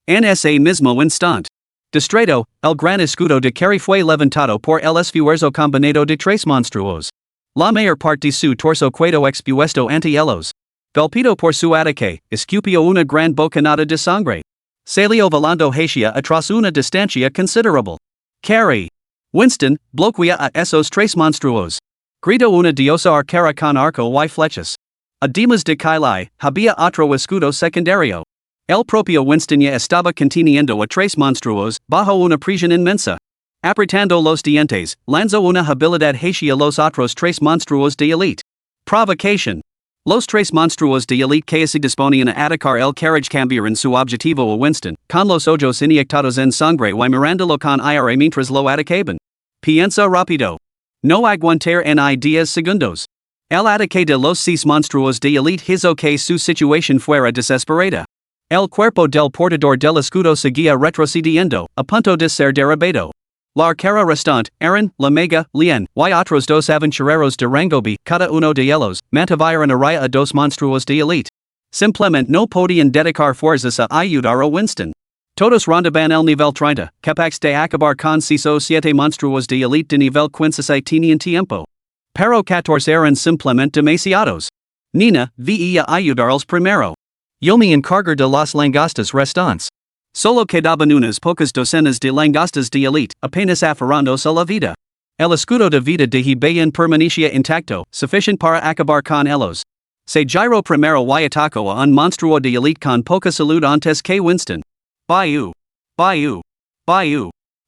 En ese mismo instante. Distraído, el gran escudo de Carey fue levantado por el esfuerzo combinado de tres monstruos. La mayor parte de su torso quedó expuesto ante ellos. Golpeado por su ataque, escupió una gran bocanada de sangre. Salió volando hacia atrás una distancia considerable. Carey. Winston, bloquea a esos tres monstruos. Gritó una diosa arquera con arco y flechas. Además de Kylie, había otro escudo secundario. El propio Winston ya estaba conteniendo a tres monstruos, bajo una presión inmensa. Apretando los dientes, lanzó una habilidad hacia los otros tres monstruos de elite. Provocation. Los tres monstruos de elite que se disponían a atacar el carriage cambiaron su objetivo a Winston, con los ojos inyectados en sangre y mirándolo con ira mientras lo atacaban. Piensa rápido. No aguantar en 10 segundos. El ataque de los seis monstruos de elite hizo que su situación fuera desesperada. El cuerpo del portador del escudo seguía retrocediendo, a punto de ser derribado. La arquera restante, Aaron, la Mega, Lien, y otros dos aventureros de rango B, cada uno de ellos, mantuvieron a raya a dos monstruos de elite. Simplemente no podían dedicar fuerzas a ayudar a Winston. Todos rondaban el nivel 30, capax de acabar con esos 7 monstruos de elite de nivel 15 tenían tiempo. Pero 14 eran simplemente demasiados. Nina, veía ayudarlos primero. Yo me encargo de las langostas restantes. Solo quedaban unas pocas docenas de langostas de elite, apenas aferrándose a la vida. El escudo de vida de Hebayan permanecía intacto, suficiente para acabar con ellos. Se giró primero y atacó a un monstruo de elite con poca salud antes que Winston. Bayou.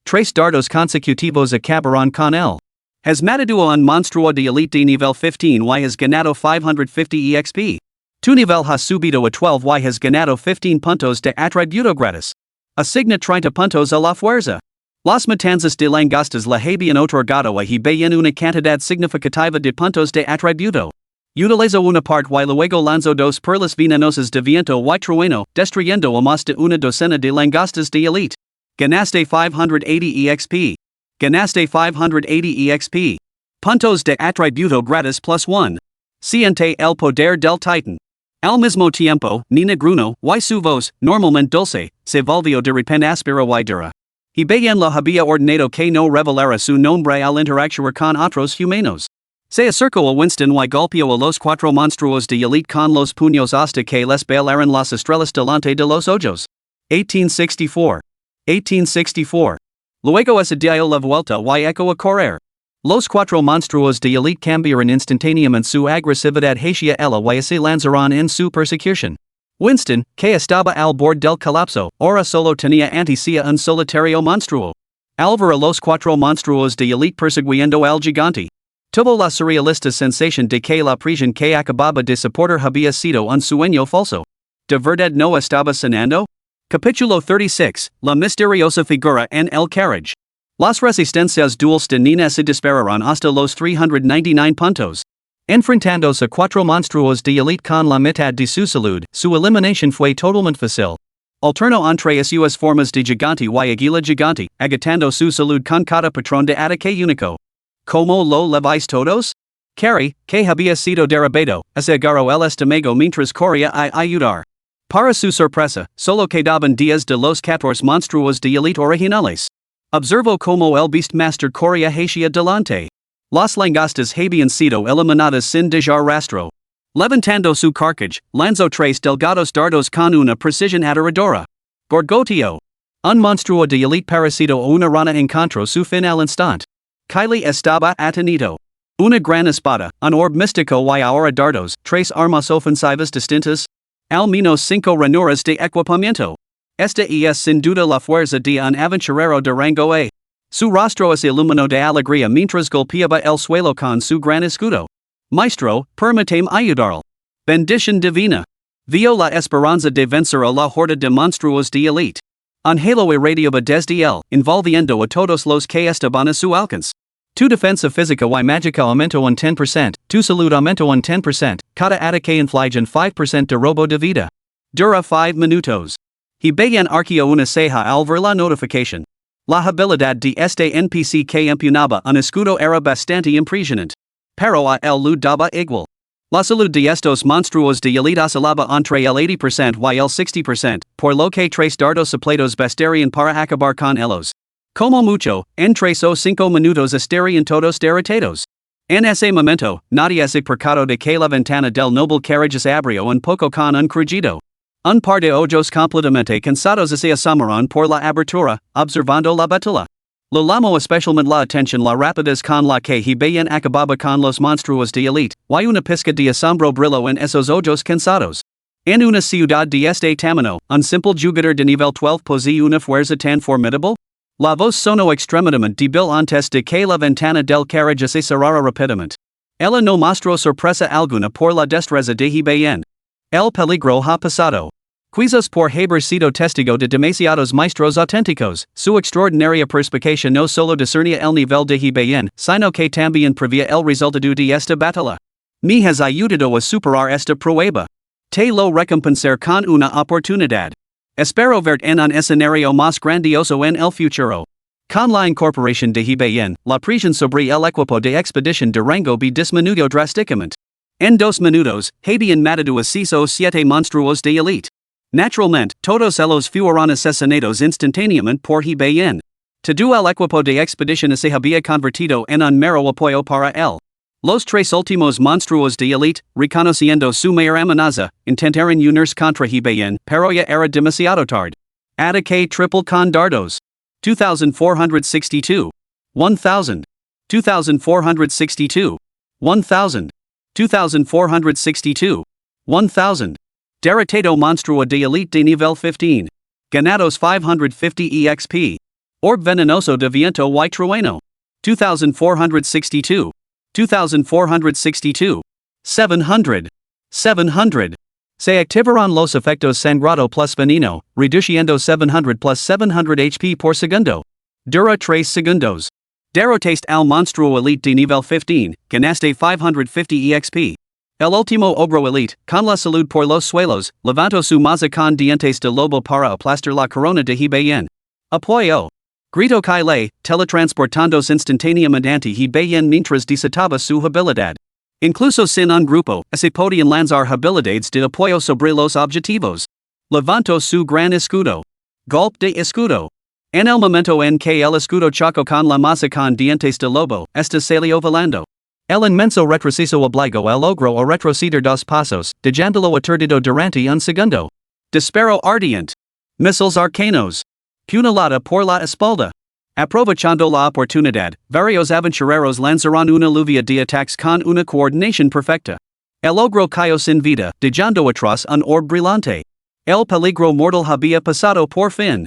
Tres dardos consecutivos acabaron con él. Has matado a un monstruo de elite de nivel 15 y has ganado 550 EXP. Tu nivel has subido a 12 y has ganado 15 puntos de atributo gratis. Asigna 30 puntos a la fuerza. Las matanzas de langostas le habían otorgado a Hebayan una cantidad significativa de puntos de atributo. Utilizó una parte y luego lanzó dos perlas venenosas de viento y trueno, destruyendo a más de una docena de langostas de elite. Ganaste 580 EXP. Puntos de atributo gratis plus 1. Siente el poder del Titan. Al mismo tiempo, Nina Gruno, y su voz, normalmente dulce, se volvió de repente áspera y dura. Hebayan lo había ordenado que no revelara su nombre al interactuar con otros humanos. Se acercó a Winston y golpeó a los 4 monstruos de elite con los puños hasta que les bailaron las estrellas delante de los ojos. 1864. Luego se dio la vuelta y echó a correr. Los 4 monstruos de elite cambiaron instantáneamente su agresividad hacia ella y se lanzaron en su persecución. Winston, que estaba al borde del colapso, ahora solo tenía ante sí un solitario monstruo. Al ver a los 4 monstruos de elite persiguiendo al gigante, tuvo la surrealista sensación de que la prisión que acababa de soportar había sido un sueño falso. ¿De verdad no estaba sonando? Capítulo 36, La misteriosa figura en el carriage. Las resistencias duales de Nina se dispararon hasta los 399 puntos. Enfrentándose a 4 monstruos de elite con la mitad de su salud, su eliminación fue totalmente fácil. Alternó entre sus formas de gigante y águila gigante, agotando su salud con cada patrón de ataque único. ¿Cómo lo leváis todos? Carey, que había sido derribado, se agarró el estómago mientras corría a ayudar. Para su sorpresa, solo quedaban 10 de los 14 monstruos de elite originales. Observó como el Beastmaster corría hacia delante. Las langostas habían sido eliminadas sin dejar rastro. Levantando su carcaj, lanzó 3 delgados dardos con una precisión aterradora. Gorgoteo. Un monstruo de elite parecido a una rana encontró su fin al instante. Kylie estaba atenito. Una gran espada, un orb místico y ahora dardos, 3 armas ofensivas distintas. Al menos 5 ranuras de equipamiento. Esta es sin duda la fuerza de un aventurero de rango A. Su rostro se iluminó de alegría mientras golpeaba el suelo con su gran escudo. Maestro, permíteme ayudarle. Bendición divina. Vio la esperanza de vencer a la horda de monstruos de elite. Un halo irradiaba desde él, envolviendo a todos los que estaban a su alcance. Tu defensa física y mágica aumentó un 10%, tu salud aumentó un 10%, cada ataque inflige un 5% de robo de vida. Dura 5 minutos. Hebayan arqueó una ceja al ver la notificación. La habilidad de este NPC que empunaba un escudo era bastante impresionante. Pero a él le daba igual. La salud de estos monstruos de élite oscilaba entre el 80% y el 60%, por lo que tres dardos soplados bastarían para acabar con ellos. Como mucho, en 3 o 5 minutos estarían todos derrotados. En ese momento, nadie se percató de que la ventana del noble carriage se abrió un poco con un crujido. Un par de ojos completamente cansados se asomaron por la abertura, observando la batalla. Lo llamó especialmente la atención la rapidez con la que he bien acababa con los monstruos de élite, y una pizca de asombro brilló en esos ojos cansados. En una ciudad de este tamaño, un simple jugador de nivel 12 posee una fuerza tan formidable? La voz sonó extremadamente débil antes de que la ventana del carriage se cerrara rápidamente. Ella no mostró sorpresa alguna por la destreza de he bien. El peligro ha pasado. Quizás por haber sido testigo de demasiados maestros auténticos, su extraordinaria perspicacia no solo discernía el nivel de he bien, sino que también prevía el resultado de esta batalla. Me has ayudado a superar esta prueba. Te lo recompensar con una oportunidad. Espero verte en un escenario más grandioso en el futuro. Con la incorporación de he bien, la presión sobre el equipo de expedición de Rango be disminuyó drásticamente. En 2 minutos, habían matado a 6 o 7 monstruos de élite. Naturalmente, todos ellos fueron asesinados instantáneamente por he bien. Todo el equipo de expedición se había convertido en un mero apoyo para él. Los 3 últimos monstruos de élite, reconociendo su mayor amenaza, intentaron unirse contra he bien, pero ya era demasiado tarde. Ataque triple con dardos. 2462. 1000. 2462. 1000. 2462. 1000. Derrotado monstruo de élite de nivel 15. Ganados 550 EXP. Orb venenoso de viento y trueno. 2462. 2462. 700. 700. Se activaron los efectos sangrado plus veneno, reduciendo 700 plus 700 HP por segundo. Dura 3 segundos. Derrotaste al monstruo elite de nivel 15, ganaste 550 EXP. El último ogro elite, con la salud por los suelos, levantó su maza con dientes de lobo para aplastar la corona de he bien. Apoyo. Grito Clase, teletransportándose instantáneamente ante he bien mientras desataba su habilidad. Incluso sin un grupo, se podían lanzar habilidades de apoyo sobre los objetivos. Levantó su gran escudo. Golpe de escudo. En el momento en que el escudo chocó con la masa con dientes de lobo, esta salió volando. El inmenso retroceso obligó al ogro a retroceder 2 pasos, dejándolo aturdido durante un segundo. Disparo ardiente. Missiles arcanos. Punalada por la espalda. Aprovechando la oportunidad, varios aventureros lanzaron una lluvia de ataques con una coordinación perfecta. El ogro cayó sin vida, dejando atrás un orb brillante. El peligro mortal había pasado por fin.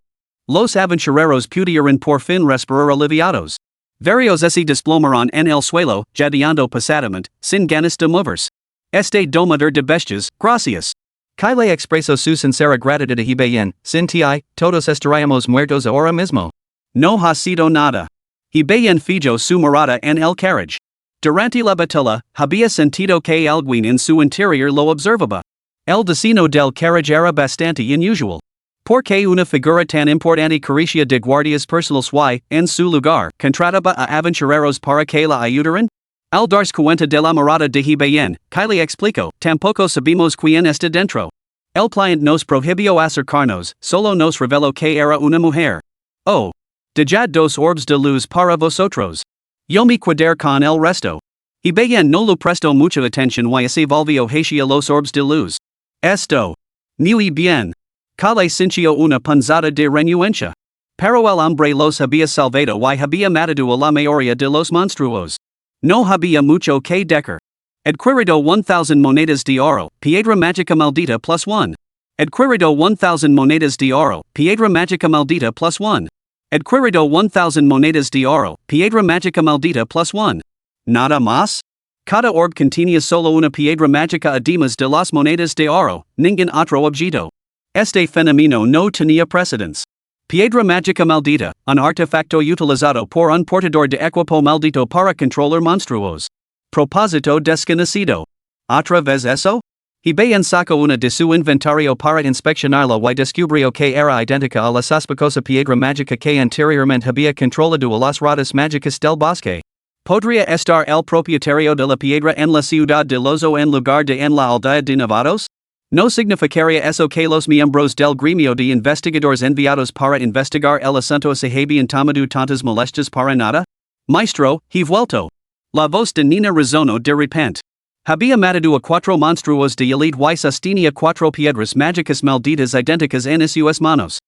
Los aventureros pudieron por fin respirar aliviados. Varios se desplomaron en el suelo, jadeando pesadamente, sin ganas de moverse. Este domador de bestias, gracias. Clase expresó su sincera gratitud a he bien, sin ti, todos estaríamos muertos ahora mismo. No ha sido nada. He bien fijó su mirada en el carriage. Durante la batalla, había sentido que alguien en su interior lo observaba. El destino del carriage era bastante inusual. Porque una figura tan importante carecía de guardias personales y, en su lugar, contrataba a aventureros para que la ayudaran? Al darse cuenta de la mirada de he bien, Clase explicó, tampoco sabemos quién está dentro. El cliente nos prohibió acercarnos, solo nos reveló que era una mujer. Oh. Dejad 2 orbs de luz para vosotros. Yo me quedé con el resto. He bien no le prestó mucha atención y se volvió hacia los orbs de luz. Esto. Muy bien. Clase sintió una punzada de renuencia. Pero el hombre los había salvado y había matado a la mayoría de los monstruos. No había mucho que decir. Adquirido 1000 monedas de oro, piedra mágica maldita plus 1. Adquirido 1000 monedas de oro, piedra mágica maldita plus 1. Adquirido 1000 monedas de oro, piedra mágica maldita plus 1. Nada más? Cada orb contenía solo una piedra mágica además de las monedas de oro, ningún otro objeto. Este fenómeno no tenía precedentes. Piedra mágica maldita, un artefacto utilizado por un portador de equipo maldito para controlar monstruos. Propósito desconocido. ¿Otra vez eso? Hibayan saco una de su inventario para inspeccionarla y descubrió que era idéntica a la sospechosa piedra mágica que anteriormente había controlado a las ratas mágicas del bosque. ¿Podría estar el propietario de la piedra en la ciudad de Lozo en lugar de en la aldea de Nevados? ¿No significaría eso que los miembros del gremio de investigadores enviados para investigar el asunto se habían tomado tantas molestias para nada? Maestro, he vuelto. La voz de Nina resonó de repente. Había matado a cuatro monstruos de elite y sostenía cuatro piedras mágicas malditas idénticas en sus manos.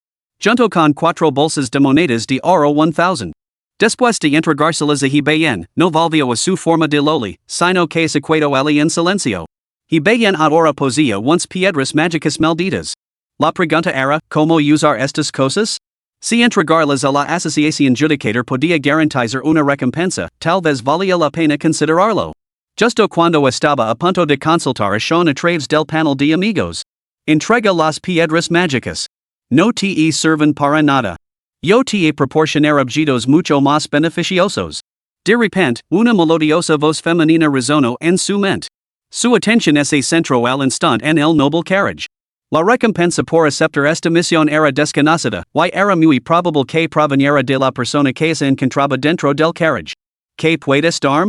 Junto con cuatro bolsas de monedas de oro 1000. Después de entregárselas a Hibayan, no volvió a su forma de loli, sino que se quedó allí en silencio. Hibayan ahora poseía once piedras mágicas malditas. La pregunta era, ¿cómo usar estas cosas? Si entregarlas a la asociación judicator podía garantizar una recompensa, tal vez valía la pena considerarlo. Justo cuando estaba a punto de consultar a Sean a través del panel de amigos. Entrega las piedras mágicas. No te sirven para nada. Yo te proporcionar objetos mucho más beneficiosos. De repente, una melodiosa voz femenina resonó en su mente. Su atención se centró al instante en el noble carriage. La recompensa por aceptar esta misión era desconocida, y era muy probable que proveniera de la persona que se encontraba dentro del carriage. ¿Qué puede estar?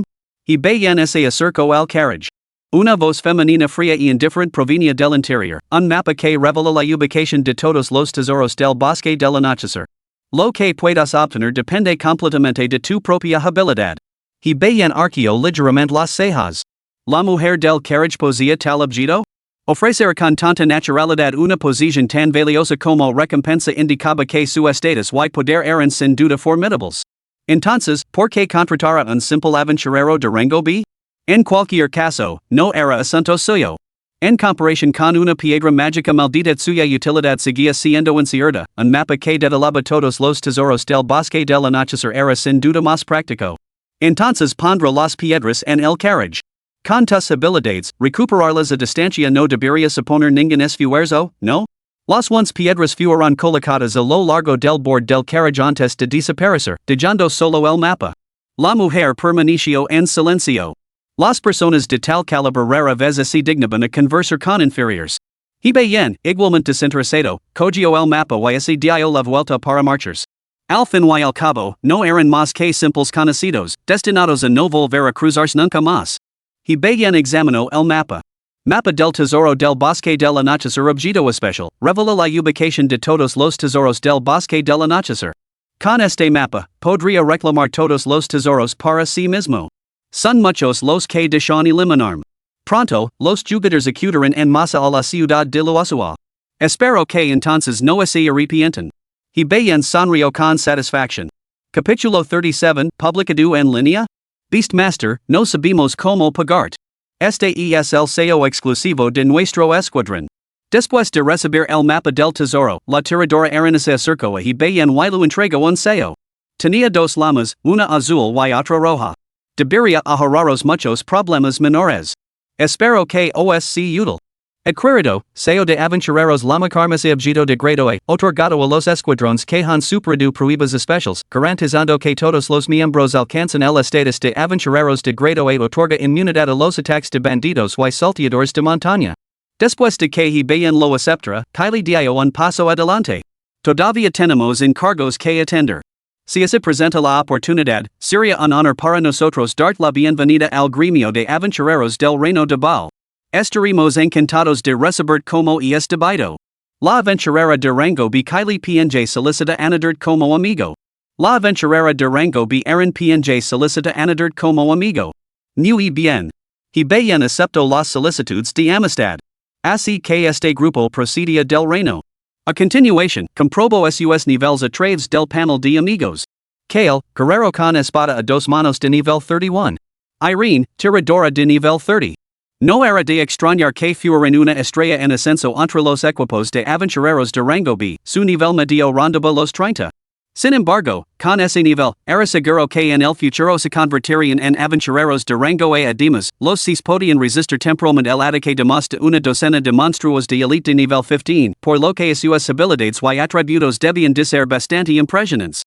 Hibayan se acercó al carriage. Una voz femenina fría y indiferente provenía del interior, un mapa que revela la ubicación de todos los tesoros del bosque del anochecer. Lo que puedas obtener depende completamente de tu propia habilidad. Hibayan arqueó ligeramente las cejas. La mujer del carriage poseía tal objeto? Ofrecer con tanta naturalidad una posición tan valiosa como recompensa indicaba que su estatus y poder eran sin duda formidables. Entonces, ¿por qué contratar a un simple aventurero de rango B? En cualquier caso, no era asunto suyo. En comparación con una piedra mágica maldita suya utilidad seguía siendo incierta, un mapa que detalaba todos los tesoros del bosque del anochecer era sin duda más práctico. Entonces pondrá las piedras en el carriage. Con tus habilidades, recuperarlas a distancia no debería suponer ningún esfuerzo, ¿no? Las once piedras fueron colocadas a lo largo del borde del carriage antes de desaparecer, dejando solo el mapa. La mujer permaneció en silencio. Las personas de tal calibre rara vez se dignaban a conversar con inferiores. Hibayan, igualmente desinteresado, cogió el mapa y se dio la vuelta para marchas. Al fin y al cabo, no eran más que simples conocidos, destinados a no volver a cruzarse nunca más. Hibayan examinó el mapa. Mapa del tesoro del bosque del anochecer objeto especial, revela la ubicación de todos los tesoros del bosque del anochecer. Con este mapa, podría reclamar todos los tesoros para sí mismo. Son muchos los que desean eliminarme. Pronto, los jugadores acudirán en masa a la ciudad de Luosual. Espero que entonces no se arrepientan. Hibayan sonrió con satisfacción. Capítulo 37, publicado en línea. Beastmaster, no sabemos cómo pagarte. Este es el sello exclusivo de nuestro escuadrón. Después de recibir el mapa del tesoro, la tiradora Arena se acercó a Hibayan y lo entregó un sello. Tenía dos lamas, una azul y otra roja. Debería ahorraros muchos problemas menores. Espero que os sea útil. Adquirido, sello de aventureros lama carmese objeto de grado A, otorgado a los escuadrones que han superado pruebas especiales, garantizando que todos los miembros alcancen el estatus de aventureros de grado A, otorga inmunidad a los ataques de bandidos y salteadores de montaña. Después de que Hibayan lo aceptara, Kylie dio un paso adelante. Todavía tenemos encargos que atender. Si se presenta la oportunidad, sería un honor para nosotros dar la bienvenida al gremio de aventureros del Reino de Baal. Estaremos encantados de recibir como es debido. La aventurera de rango B Kylie PNJ solicita anadert como amigo. La aventurera de rango B Aaron PNJ solicita anadert como amigo. Muy bien. Hibayan aceptó las solicitudes de amistad. Así que este grupo procedía del reino. A continuación, comprobó sus niveles a través del panel de amigos. Kale, guerrero con espada a dos manos de nivel 31. Irene, tiradora de nivel 30. No era de extrañar que fueran una estrella en ascenso entre los equipos de aventureros de rango B, su nivel medio rondaba los 30. Sin embargo, con ese nivel, era seguro que en el futuro se convertirían en aventureros de rango A. Además, los seis podían resistir temporalmente el ataque de más de una docena de monstruos de elite de nivel 15, por lo que sus habilidades y atributos debían de ser bastante impresionantes.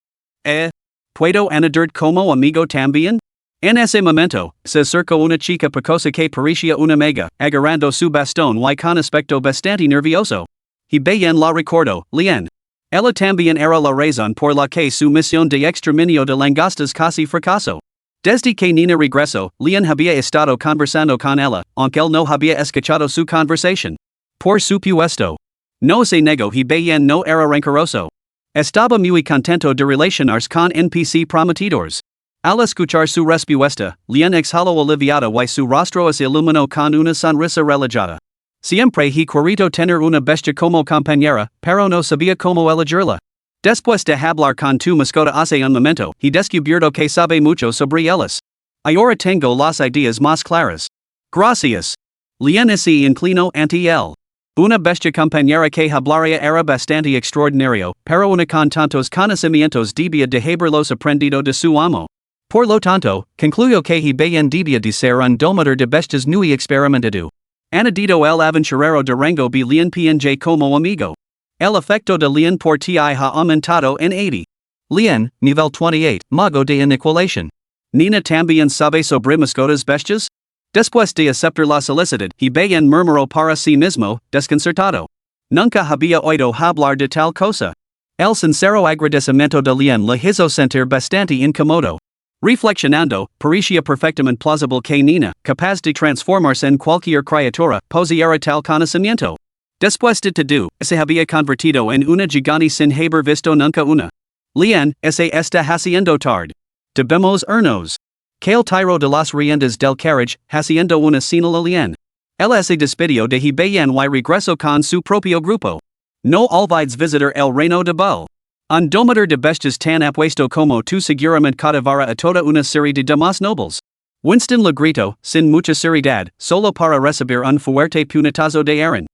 ¿Puedo anadert como amigo también? En ese momento, se acercó una chica precoce que parecía una mega, agarrando su bastón y con aspecto bastante nervioso. Y bien la recuerdo, Lien. Ella también era la razón por la que su misión de exterminio de langostas casi fracasó. Desde que Nina regresó, Lien había estado conversando con ella, aunque él no había escuchado su conversación. Por supuesto. No se negó y bien no era rencoroso. Estaba muy contento de relacionarse con NPC prometedores. Al escuchar su respuesta, Lien exhaló aliviado y su rostro se iluminó con una sonrisa relajada. Siempre he querido tener una bestia como compañera, pero no sabía cómo elegirla. Después de hablar con tu mascota hace un momento, he descubierto que sabe mucho sobre ellas. Ahora tengo las ideas más claras. Gracias. Lien se inclinó ante él. Una bestia compañera que hablaría era bastante extraordinario, pero una con tantos conocimientos debía de haberlos aprendido de su amo. Por lo tanto, concluyó que he bien debía de ser un domador de bestias muy experimentado. Añadido el aventurero de rango B Lien PNJ como amigo. El efecto de Lien por ti ha aumentado en 80. Lien, nivel 28, mago de iniquulación. Nina también sabe sobre mascotas bestias? Después de aceptar la solicitud, he bien murmuró para sí mismo, desconcertado. Nunca había oído hablar de tal cosa. El sincero agradecimiento de Lien le hizo sentir bastante incómodo. Reflexionando, parecía perfectamente plausible que Nina, capaz de transformarse en cualquier criatura, poseyera tal conocimiento. Después de todo, se había convertido en una gigante sin haber visto nunca una. Lien, se está haciendo tarde. Debemos irnos. Que el tiro de las riendas del carriage, haciendo una señal a Lien. Él se despidió de he bien y regresó con su propio grupo. No olvides visitar el reino de Bull. Un domador de bestias tan apuesto como tú seguramente cautivará a toda una serie de demás nobles. Winston le gritó, sin mucha seriedad, solo para recibir un fuerte puñetazo de Aaron.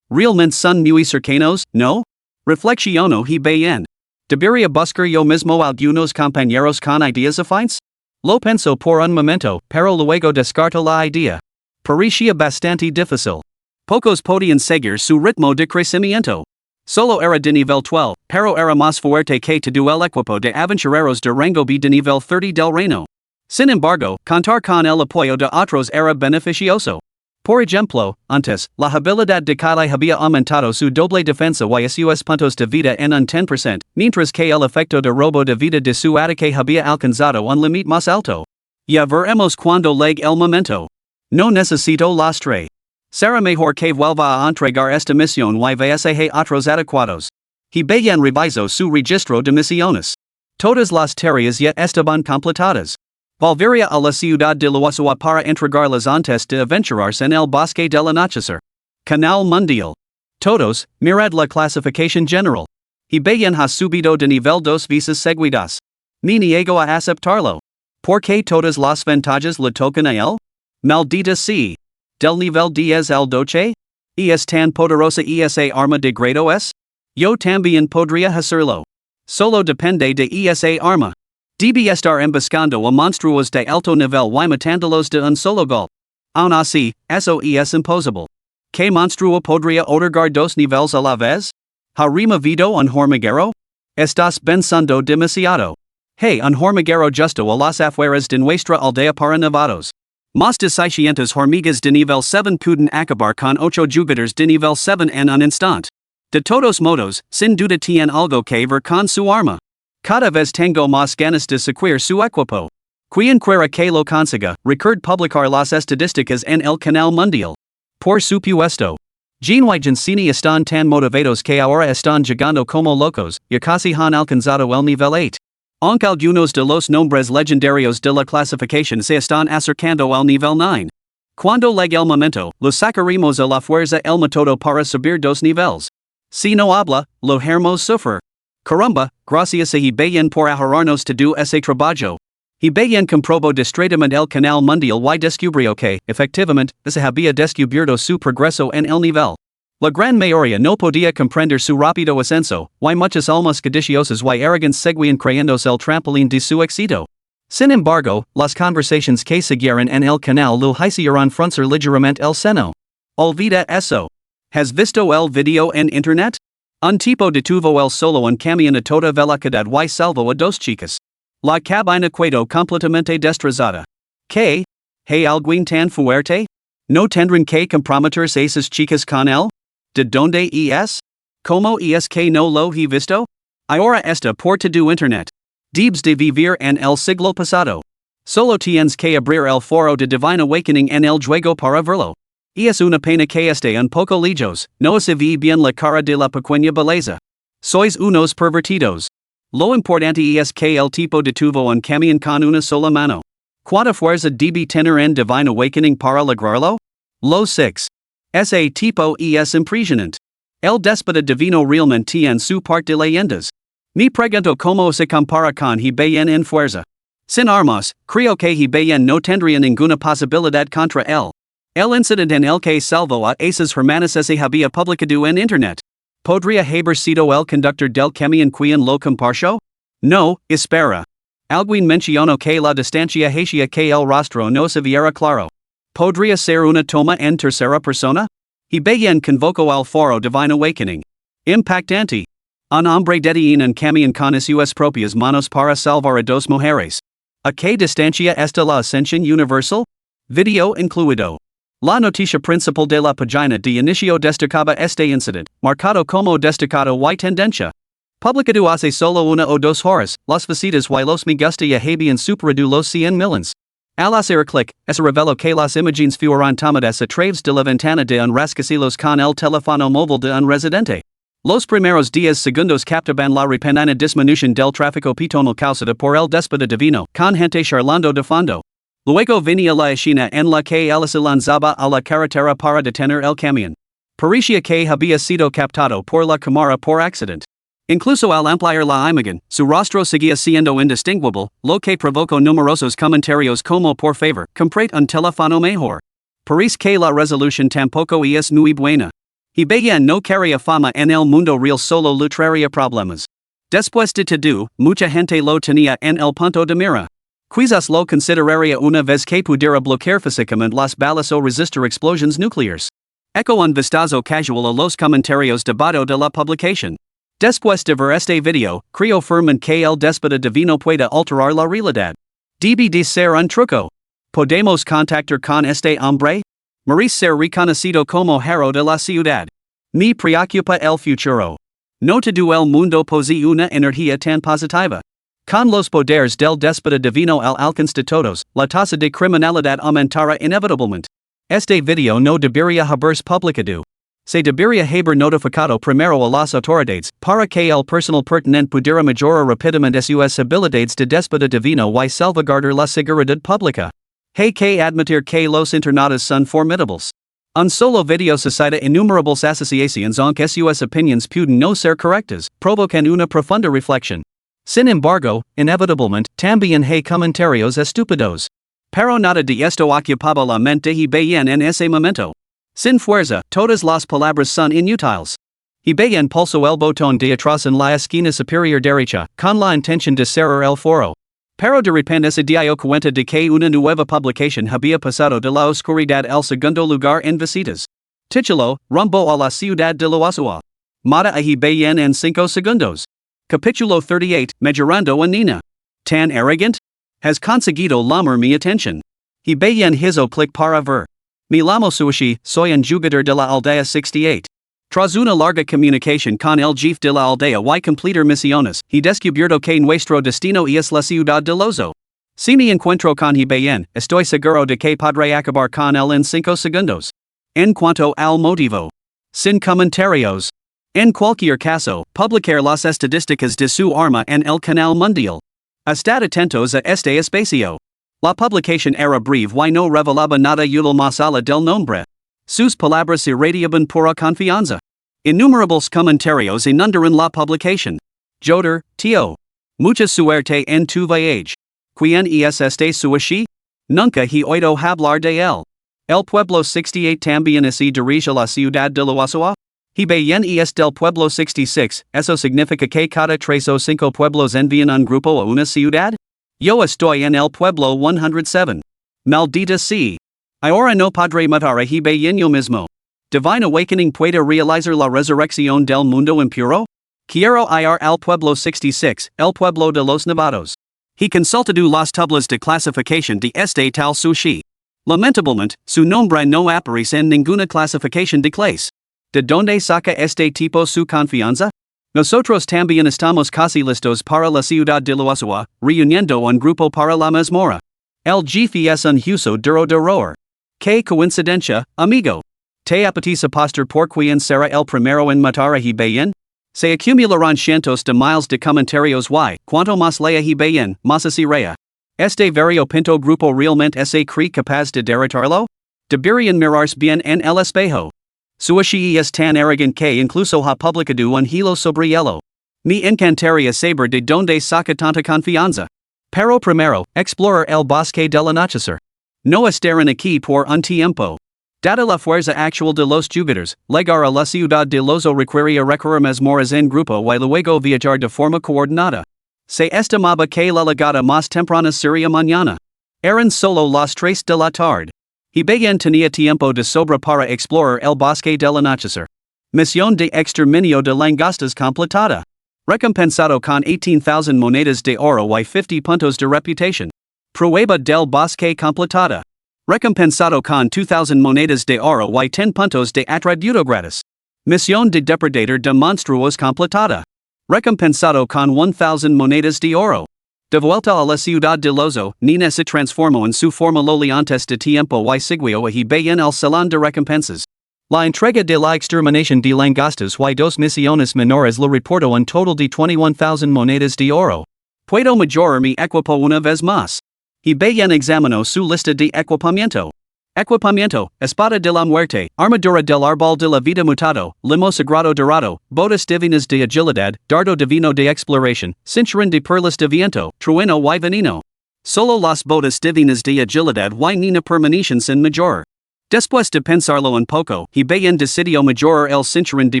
Realmente son muy cercanos, ¿no? Reflexionó he bien. ¿Debería buscar yo mismo algunos compañeros con ideas afines? Lo pensó por un momento, pero luego descartó la idea. Parecía bastante difícil. Pocos podían seguir su ritmo de crecimiento. Solo era de nivel 12, pero era más fuerte que todo el equipo de aventureros de rango B de nivel 30 del reino. Sin embargo, contar con el apoyo de otros era beneficioso. Por ejemplo, antes, la habilidad de Kyle había aumentado su doble defensa y sus puntos de vida en un 10%, mientras que el efecto de robo de vida de su ataque había alcanzado un límite más alto. Ya veremos cuando llegue el momento. No necesito lastre. Será mejor que vuelva a entregar esta misión y vaya a otros adecuados. He bien revisó su registro de misiones. Todas las tareas ya estaban completadas. Volvería a la ciudad de Luasua para entregarlas antes de aventurarse en el bosque del anochecer. Canal Mundial. Todos, mirad la clasificación general. He bien ha subido de nivel 2 veces seguidas. Me niego a aceptarlo. ¿Por qué todas las ventajas le tocan a él? Maldita sea. Del nivel 10 al 12? ¿Es tan poderosa esa arma de grado S? Yo también podría hacerlo. Solo depende de esa arma. Debe estar emboscando a monstruos de alto nivel y matándolos de un solo golpe. Aún así, eso es imposible. ¿Qué monstruo podría otorgar dos niveles a la vez? ¿Ha removido un hormiguero? Estás pensando demasiado. Hey, un hormiguero justo a las afueras de nuestra aldea para novatos. Más de 600 hormigas de nivel 7 pueden acabar con 8 jugadores de nivel 7 en un instante. De todos modos, sin duda tienen algo que ver con su arma. Cada vez tengo más ganas de secuir su equipo. Quien quiera que lo consiga, recuerde publicar las estadísticas en el canal mundial. Por supuesto. Gene y Gencini están tan motivados que ahora están llegando como locos, y casi han alcanzado el nivel 8. Aunque algunos de los nombres legendarios de la clasificación se están acercando al nivel 9. Cuando llegue el momento, lo sacaremos a la fuerza el método para subir dos niveles. Si no habla, lo haremos sufrir. Caramba, gracias a bien por ahorrarnos todo ese trabajo. Bien comprobó distretamente el canal mundial y descubrió que, efectivamente, se había descubierto su progreso en el nivel. La gran mayoría no podía comprender su rápido ascenso, y muchas almas codiciosas y arrogantes seguían creyéndose el trampolín de su éxito. Sin embargo, las conversaciones que siguieron en el canal lo hicieron fruncir ligeramente el seno. Olvida eso. ¿Has visto el video en internet? Un tipo detuvo el solo un camión a toda velocidad y salvó a dos chicas. La cabina quedó completamente destrozada. ¿Qué? Hey alguien tan fuerte? ¿No tendrán que comprometer esas chicas con él? ¿De dónde es? ¿Cómo es que no lo he visto? Ahora está por todo internet. Debes de vivir en el siglo pasado. Solo tienes que abrir el foro de Divine Awakening en el juego para verlo. Es una pena que esté un poco lejos, no se ve bien la cara de la pequeña belleza. Sois unos pervertidos. Lo importante es que el tipo detuvo un camión con una sola mano. ¿Cuánta fuerza debe tener en Divine Awakening para lograrlo? Lo 6. Ese tipo es impresionante. El déspota divino realmente en su parte de leyendas. Me pregunto cómo se compara con he bien en fuerza. Sin armas, creo que he bien no tendría ninguna posibilidad contra él. El incidente en el que salvó a esas hermanas se había publicado en internet. ¿Podría haber sido el conductor del camión quien lo compartió? No, espera. Alguien mencionó que la distancia hacía que el rostro no se viera claro. ¿Podría ser una toma en tercera persona? He bien convocó al foro Divine Awakening. Impactante. Un hombre dedica un camión con sus propias manos para salvar a dos mujeres. ¿A qué distancia está la ascensión universal? Video incluido. La noticia principal de la página de inicio destacaba este incidente, marcado como destacado y tendencia. Publicado hace solo 1 o 2 horas, las visitas y los me gusta ya habían superado los 100 millones. Al hacer clic, se reveló que las imágenes fueron tomadas a través de la ventana de un rascacielos con el teléfono móvil de un residente. Los primeros 10 segundos captaban la repentina disminución del tráfico peatonal causada por el déspota divino, con gente charlando de fondo. Luego venía la escena en la que él se lanzaba a la carretera para detener el camión. Parecía que había sido captado por la cámara por accidente. Incluso al ampliar la imagen, su rostro seguía siendo indistinguible, lo que provocó numerosos comentarios como por favor, comprate un teléfono mejor. Parece que la resolución tampoco es muy buena. He bien no quería fama en el mundo real, solo lo traería problemas. Después de todo, mucha gente lo tenía en el punto de mira. Quizás lo consideraría una vez que pudiera bloquear físicamente las balas o resistir explosiones nucleares. Echo un vistazo casual a los comentarios debajo de la publicación. Después de ver este video, creo firmemente que el déspota divino puede alterar la realidad. Debe de ser un truco. ¿Podemos contactar con este hombre? Merece ser reconocido como héroe de la ciudad. Me preocupa el futuro. No todo el mundo posee una energía tan positiva. Con los poderes del déspota divino al alcance de todos, la tasa de criminalidad aumentará inevitablemente. Este video no debería haberse publicado. Se debería haber notificado primero a las autoridades, para que el personal pertinente pudiera mejorar rápidamente sus habilidades de déspota divino y salvaguardar la seguridad pública. Hay que admitir que los internautas son formidables. Un solo video suscita innumerables asociaciones aunque sus opiniones pueden no ser correctas, provocan una profunda reflexión. Sin embargo, inevitablemente, también hay comentarios estúpidos. Pero nada de esto ocupaba la mente de bien en ese momento. Sin fuerza, todas las palabras son inútiles. Y bien pulsó el botón de atrás en la esquina superior derecha, con la intención de cerrar el foro. Pero de repente se dio cuenta de que una nueva publicación había pasado de la oscuridad al segundo lugar en visitas. Título, Rumbo a la ciudad de Loazua. Mata a bien en 5 segundos. Capítulo 38, Mejorando a Nina. ¿Tan arrogant? Has conseguido llamar mi atención. Y bien hizo clic para ver. Me llamo Sushi, soy un jugador de la aldea 68. Tras una larga comunicación con el jefe de la aldea y completar misiones, he descubierto que nuestro destino es la ciudad de Lozo. Si me encuentro con bien, estoy seguro de que podré acabar con él en 5 segundos. En cuanto al motivo. Sin comentarios. En cualquier caso, publicar las estadísticas de su arma en el canal mundial. Estad atentos a este espacio. La publicación era breve y no revelaba nada útil más allá del nombre. Sus palabras irradiaban pura confianza. Innumerables comentarios inundaron la publicación. Joder, tío. Mucha suerte en tu viaje. ¿Quién es este Sushi? Nunca he oído hablar de él. El pueblo 68 también se dirige a la ciudad de Loazua. He bien es del pueblo 66, ¿eso significa que cada 3 o 5 pueblos envían un grupo a una ciudad? Yo estoy en el pueblo 107. Maldita sea. Ahora no podré matar a bien yo mismo. Divine Awakening puede realizar la resurrección del mundo impuro? Quiero ir al pueblo 66, el pueblo de los nevados. He consultado las tablas de clasificación de este tal sushi. Lamentablemente, su nombre no aparece en ninguna clasificación de clase. ¿De dónde saca este tipo su confianza? Nosotros también estamos casi listos para la ciudad de Loazua, reuniendo un grupo para la mazmorra. El jefe es un huso duro de roer. Qué coincidencia, amigo. ¿Te apetece apostar por quién será el primero en matar a Hibayen? Se acumularán cientos de miles de comentarios y, cuanto más lea Hibayen, más así rea. ¿Este variopinto grupo realmente se cree capaz de derrotarlo? Deberían mirarse bien en el espejo. Su Ashii es tan arrogant que incluso ha publicado un hilo sobre ello. Me encantaría saber de dónde saca tanta confianza. Pero primero, explorar el bosque del anochecer. No estarán aquí por un tiempo. Dada la fuerza actual de los jugadores, llegar a la ciudad de Lozo requeriría recorrer mazmorras en grupo y luego viajar de forma coordinada. Se estimaba que la llegada más temprana sería mañana. Eran solo las 3 de la tarde. Hibayen tenía tiempo de sobra para explorar el bosque del anochecer. Misión de exterminio de langostas completada. Recompensado con 18,000 monedas de oro y 50 puntos de reputación. Prueba del bosque completada. Recompensado con 2,000 monedas de oro y 10 puntos de atributo gratis. Misión de depredador de monstruos completada. Recompensado con 1,000 monedas de oro. De vuelta a la ciudad de Lozo, Nina se transformó en su forma loli antes de tiempo y siguió a Hibayen al salón de recompensas. La entrega de la exterminación de langostas y 2 misiones menores le reportó un total de 21,000 monedas de oro. Puedo mejorar mi equipo una vez más. Hibayen examinó su lista de equipamiento. Equipamiento, espada de la muerte, armadura del árbol de la vida mutado, limo sagrado dorado, botas divinas de agilidad, dardo divino de exploración, cinturón de perlas de viento, trueno y veneno. Solo las botas divinas de agilidad y nina permanecen sin mayor. Después de pensarlo un poco, Hibayen decidió mejorar el cinturón de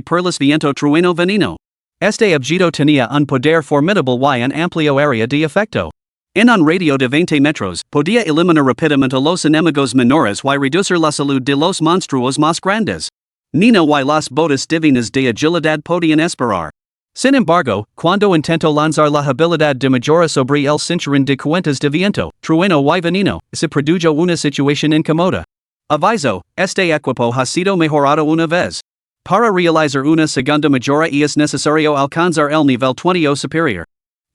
perlas viento trueno veneno. Este objeto tenía un poder formidable y un amplio área de efecto. En un radio de 20 metros, podía eliminar rápidamente a los enemigos menores y reducir la salud de los monstruos más grandes. Nina y las botas divinas de agilidad podían esperar. Sin embargo, cuando intentó lanzar la habilidad de mejora sobre el cinturón de cuentas de viento, trueno y veneno, se produjo una situación incómoda. Aviso, este equipo ha sido mejorado una vez. Para realizar una segunda mejora es necesario alcanzar el nivel 20 o superior.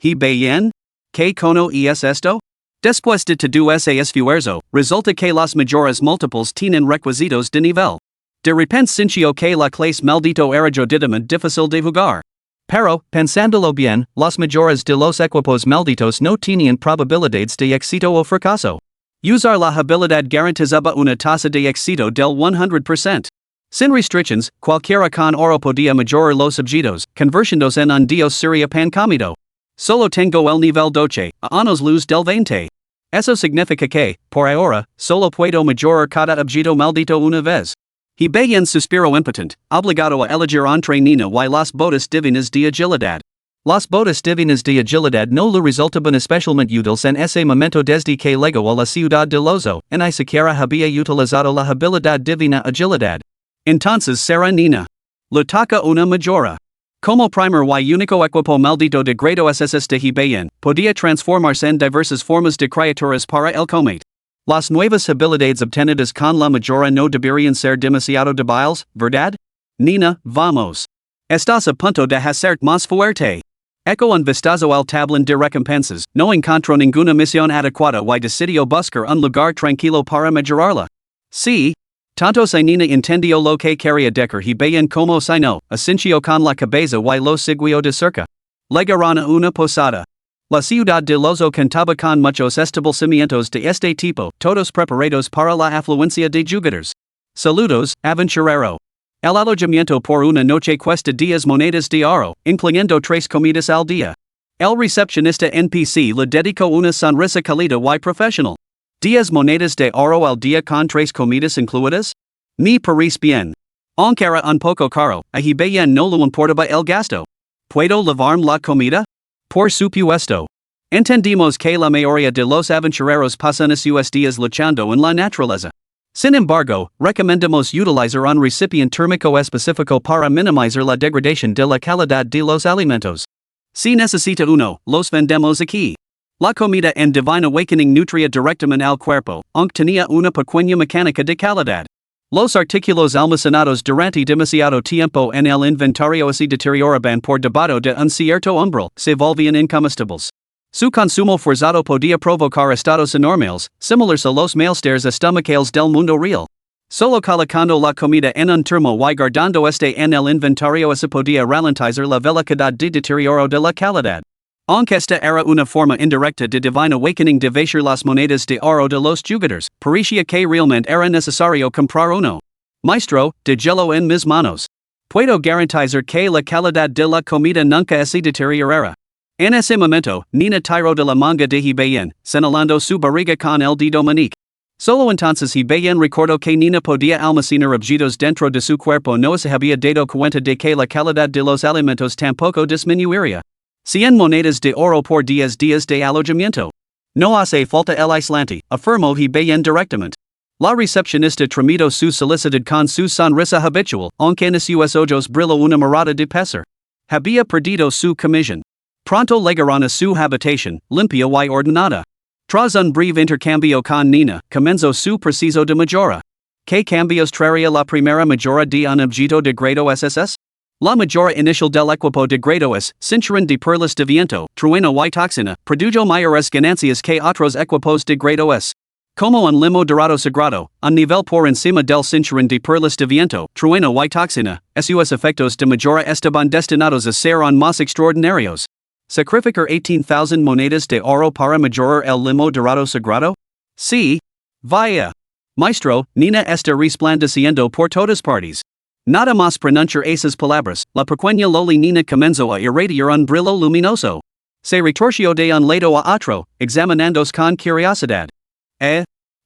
Hibayen? ¿Qué cono es esto? Después de todo ese esfuerzo, resulta que las mejoras múltiples tienen requisitos de nivel. De repente sintió que la clase maldito era jodidamente difícil de jugar. Pero, pensándolo bien, las mejoras de los equipos malditos no tenían probabilidades de éxito o fracaso. Usar la habilidad garantizaba una tasa de éxito del 100%. Sin restrictions, cualquiera con oro podía mejorar los objetos, convirtiéndose en un dios sería pan comido. Solo tengo el nivel 12, a años luz del 20. Eso significa que, por ahora, solo puedo mejorar cada objeto maldito una vez. Hibayen suspiró impotente, obligado a elegir entre Nina y las botas divinas de agilidad. Las botas divinas de agilidad no le resultaban especialmente útiles en ese momento desde que llegó a la ciudad de Lozo, y ni siquiera había utilizado la habilidad divina agilidad. Entonces será Nina. Le toca una mejora. Como primer y único equipo maldito de grado SS de Hibayen, podía transformarse en diversas formas de criaturas para el combate. Las nuevas habilidades obtenidas con la mejora no deberían ser demasiado débiles, ¿verdad? Nina, vamos. Estás a punto de hacer más fuerte. Echo un vistazo al tablón de recompensas, no encontró ninguna misión adecuada y decidió buscar un lugar tranquilo para mejorarla. Sí. Tanto si Nina entendió lo que quería decir Hibayen como si no, asintió con la cabeza y lo siguió de cerca. Llegaron a una posada. La ciudad de Lozo contaba con muchos establecimientos de este tipo, todos preparados para la afluencia de jugadores. Saludos, aventurero. El alojamiento por una noche cuesta 10 monedas de oro, incluyendo 3 comidas al día. El recepcionista NPC le dedicó una sonrisa cálida y profesional. 10 monedas de oro al día con 3 comidas incluidas? Me parece bien. Aunque era un poco caro, a Hibayen no le importaba el gasto. ¿Puedo llevarme la comida? Por supuesto. Entendimos que la mayoría de los aventureros pasan sus días luchando en la naturaleza. Sin embargo, recomendamos utilizar un recipiente térmico específico para minimizar la degradación de la calidad de los alimentos. Si necesita uno, los vendemos aquí. La comida en divine awakening nutria directamente al cuerpo, aunque tenía una pequeña mecánica de calidad. Los artículos almacenados durante demasiado tiempo en el inventario se deterioraban por debajo de un cierto umbral, se volvían incomestibles. Su consumo forzado podía provocar estados anormales, similares a los malestares estomacales del mundo real. Solo colocando la comida en un termo y guardando este en el inventario se podía ralentizar la velocidad de deterioro de la calidad. Aunque esta era una forma indirecta de divine awakening de vaciar las monedas de oro de los jugadores, parecía que realmente era necesario comprar uno. Maestro, de gelo en mis manos. Puedo garantizar que la calidad de la comida nunca se deteriorará. En ese momento, Nina tiró de la manga de Hibén, señalando su barriga con el dedo meñique. Solo entonces Hibén recordó que Nina podía almacenar objetos dentro de su cuerpo, no se había dado cuenta de que la calidad de los alimentos tampoco disminuiría. 100 monedas de oro por 10 días de alojamiento. No hace falta el aislante, afirmó Hibén directamente. La recepcionista tramitó su solicitud con su sonrisa habitual, aunque en sus ojos brilló una mirada de pesar. Había perdido su comisión. Pronto llegaron a su habitación, limpia y ordenada. Tras un breve intercambio con Nina, comenzó su proceso de mejora. ¿Qué cambios traería la primera mejora de un objeto de grado SSS? La mejora inicial del equipo de grado S, cinturón de perlas de viento, trueno y toxina, produjo mayores ganancias que otros equipos de grado S. Como un limo dorado sagrado, un nivel por encima del cinturón de perlas de viento, trueno y toxina, sus efectos de mejora estaban destinados a ser aún más extraordinarios. ¿Sacrificar 18,000 monedas de oro para mejorar el limo dorado sagrado? Sí. Vaya. Maestro, Nina está resplandeciendo por todas partes. Nada más pronunciar esas palabras, la pequeña Loli Nina comenzó a irradiar un brillo luminoso. Se retorció de un lado a otro, examinándose con curiosidad.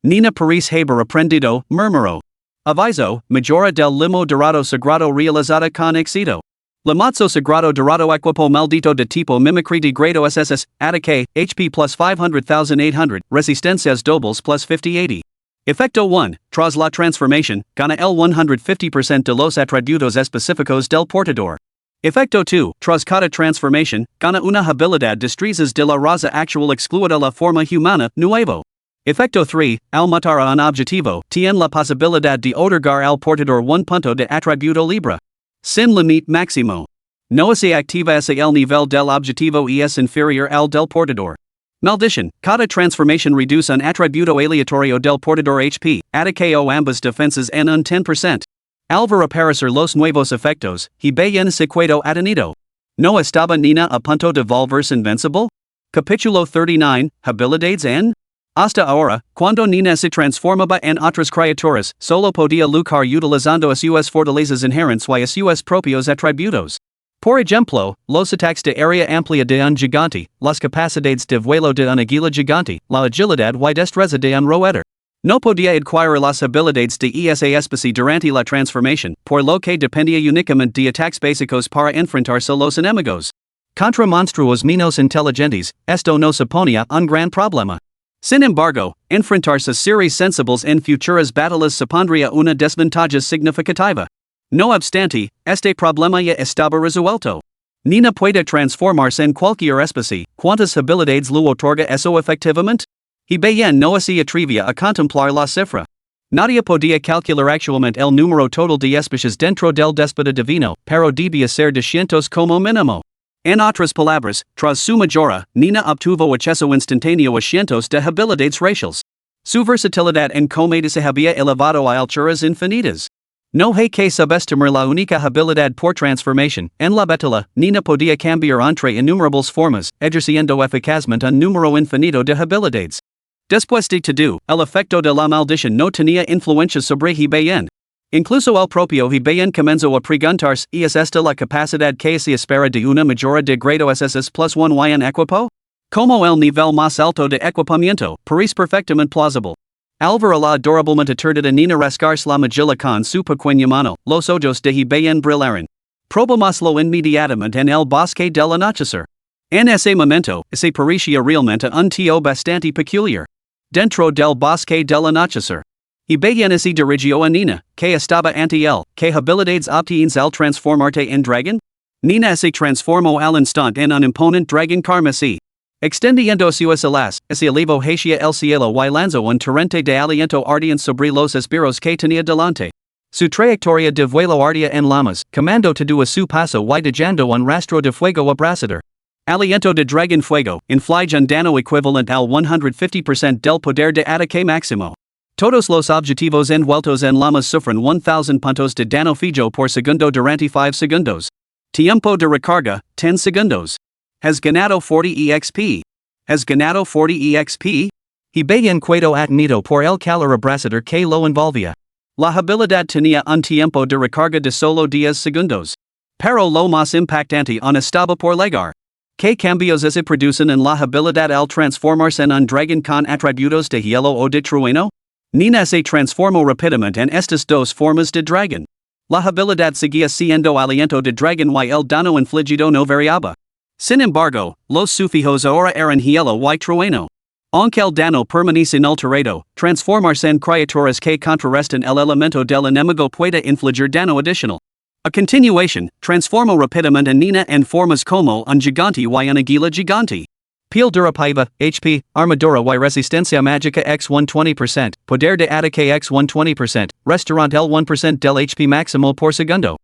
Nina parece haber aprendido, murmuró. Aviso, mejora del limo dorado sagrado realizada con éxito. Limazzo sagrado dorado equipo maldito de tipo mimicry de grado SSS, ataque, HP plus 500,800, resistencias dobles plus 5080. Efecto 1, tras la transformación, gana el 150% de los atributos específicos del portador. Efecto 2, tras cada transformación, gana una habilidad destrezas de la raza actual excluida la forma humana, nuevo. Efecto 3, al matar a un objetivo, tiene la posibilidad de otorgar al portador un punto de atributo libre. Sin límite máximo. No se activa hacia el nivel del objetivo y es inferior al del portador. Maldición, cada transformación reduce un atributo aleatorio del portador HP, ataque o ambas defensas en un 10%. Al ver aparecer los nuevos efectos, Hibén se quedó atenido. ¿No estaba Nina a punto de volverse invencible? Capítulo 39, Habilidades en? Hasta ahora, cuando Nina se transformaba en otras criaturas, solo podía luchar utilizando sus fortalezas inherentes y sus propios atributos. Por ejemplo, los ataques de área amplia de un gigante, las capacidades de vuelo de un águila gigante, la agilidad y destreza de un roedor. No podía adquirir las habilidades de esa especie durante la transformación, por lo que dependía únicamente de ataques básicos para enfrentarse a los enemigos. Contra monstruos menos inteligentes, esto no suponía un gran problema. Sin embargo, enfrentarse a seres sensibles en futuras batallas supondría una desventaja significativa. No obstante, este problema ya estaba resuelto. Nina puede transformarse en cualquier especie, ¿cuántas habilidades lo otorga eso efectivamente? Hibén no se atrevía a contemplar la cifra. Nadie podía calcular actualmente el número total de especies dentro del déspota divino, pero debía ser de cientos como mínimo. En otras palabras, tras su mejora, Nina obtuvo acceso instantáneo a cientos de habilidades raciales. Su versatilidad en comedia se había elevado a alturas infinitas. No hay que subestimar la única habilidad por transformación. En la batalla, Nina podía cambiar entre innumerables formas, ejerciendo eficazmente un número infinito de habilidades. Después de todo, el efecto de la maldición no tenía influencia sobre Hibén. Incluso el propio Hibén comenzó a preguntarse, ¿es esta la capacidad que se espera de una mejora de grado SSS plus 1 y en equipo? Como el nivel más alto de equipamiento, parece perfectamente plausible. Al ver a la adorablemente aturdida Nina rascarse la mejilla con su pequeña mano, los ojos de Hibén brillaron. Probámoslo inmediatamente en el bosque del anochecer. En ese momento, se parecía realmente un tío bastante peculiar. Dentro del bosque del anochecer. Hibén se dirigió a Nina, que estaba ante él. ¿Qué habilidades obtienes al transformarte en dragón? Nina se transformó al instante en un imponente dragón carmesí. Extendiendo suas alas, ese alivo hacia el cielo y lanzo un torrente de aliento ardiente sobre los espiros que tenía delante. Su trayectoria de vuelo ardía en llamas, comando todo a su paso y dejando un rastro de fuego abrasador. Aliento de Dragon Fuego, inflige un daño equivalente al 150% del poder de ataque máximo. Todos los objetivos envueltos en llamas sufren 1000 puntos de daño fijo por segundo durante 5 segundos. Tiempo de recarga, 10 segundos. Has ganado 40 EXP. Has ganado 40 EXP? Y bien cuedo atenido por el calor abrasador que lo envolvía. La habilidad tenía un tiempo de recarga de solo 10 segundos. Pero lo más impactante aún estaba por llegar. ¿Qué cambios se producen en la habilidad al transformarse en un dragón con atributos de hielo o de trueno? Nina se transformó rápidamente en estas dos formas de dragón. La habilidad seguía siendo aliento de dragón y el daño infligido no variaba. Sin embargo, los sufijos ahora eran hielo y trueno. Aunque el daño permanece inalterado, transformarse en criaturas que contrarrestan el elemento del enemigo puede infligir daño adicional. A continuación, transformó rápidamente a Nina en formas como un gigante y una águila gigante. Piel durativa, HP, armadura y resistencia mágica x 120%, poder de ataque x 120%, restaurante el 1% del HP máximo por segundo.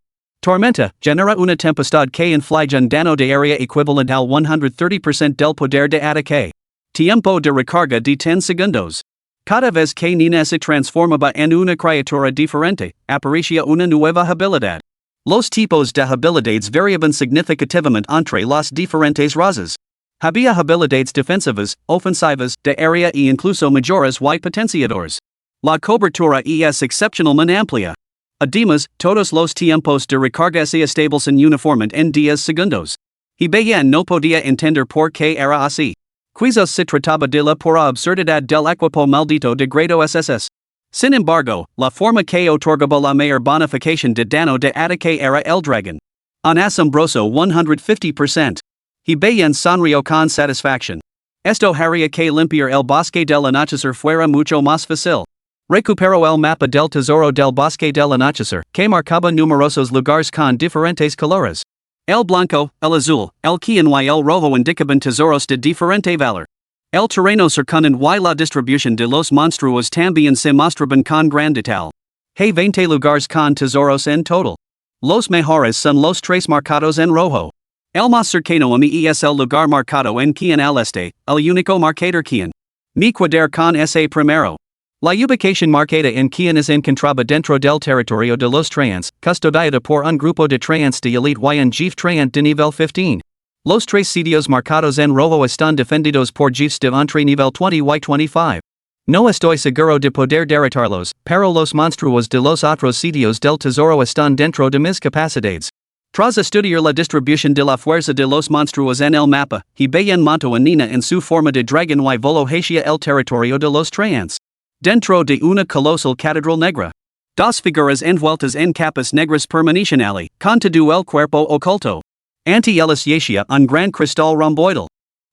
Tormenta, genera una tempestad que inflige un daño de área equivalente al 130% del poder de ataque. Tiempo de recarga de 10 segundos. Cada vez que Nina se transformaba en una criatura diferente, aparecía una nueva habilidad. Los tipos de habilidades variaban significativamente entre las diferentes razas. Había habilidades defensivas, ofensivas, de área e incluso mayores y potenciadores. La cobertura es excepcionalmente amplia. Además, todos los tiempos de recarga se establecen uniformemente en 10 segundos. Y bien no podía entender por qué era así. Quizás se trataba de la pura absurdidad del equipo maldito de grado SS. Sin embargo, la forma que otorgaba la mayor bonificación de daño de ataque era el dragón. Un asombroso 150%. Y bien sonrió con satisfacción. Esto haría que limpiar el bosque del anochecer fuera mucho más fácil. Recuperó el mapa del tesoro del bosque del anochecer, que marcaba numerosos lugares con diferentes colores. El blanco, el azul, el cian y el rojo indicaban tesoros de diferente valor. El terreno cercano y la distribución de los monstruos también se mostraban con gran detalle. Hay 20 lugares con tesoros en total. Los mejores son los 3 marcados en rojo. El más cercano a mí es el lugar marcado en cian al este, el único marcador cian. Mi cuadrar con ese primero. La ubicación marcada en cian es encontraba dentro del territorio de los treants, custodiada por un grupo de treants de elite y un jefe treant de nivel 15. Los 3 sitios marcados en rojo están defendidos por jefes de entre nivel 20 y 25. No estoy seguro de poder derrotarlos, pero los monstruos de los otros sitios del tesoro están dentro de mis capacidades. Tras estudiar la distribución de la fuerza de los monstruos en el mapa, y bien montó a Nina en su forma de dragón y voló hacia el territorio de los treants. Dentro de una colosal catedral negra. Dos figuras envueltas en capas negras permanecen allí, con todo el cuerpo oculto. Ante ellas yacía un gran cristal rhomboidal.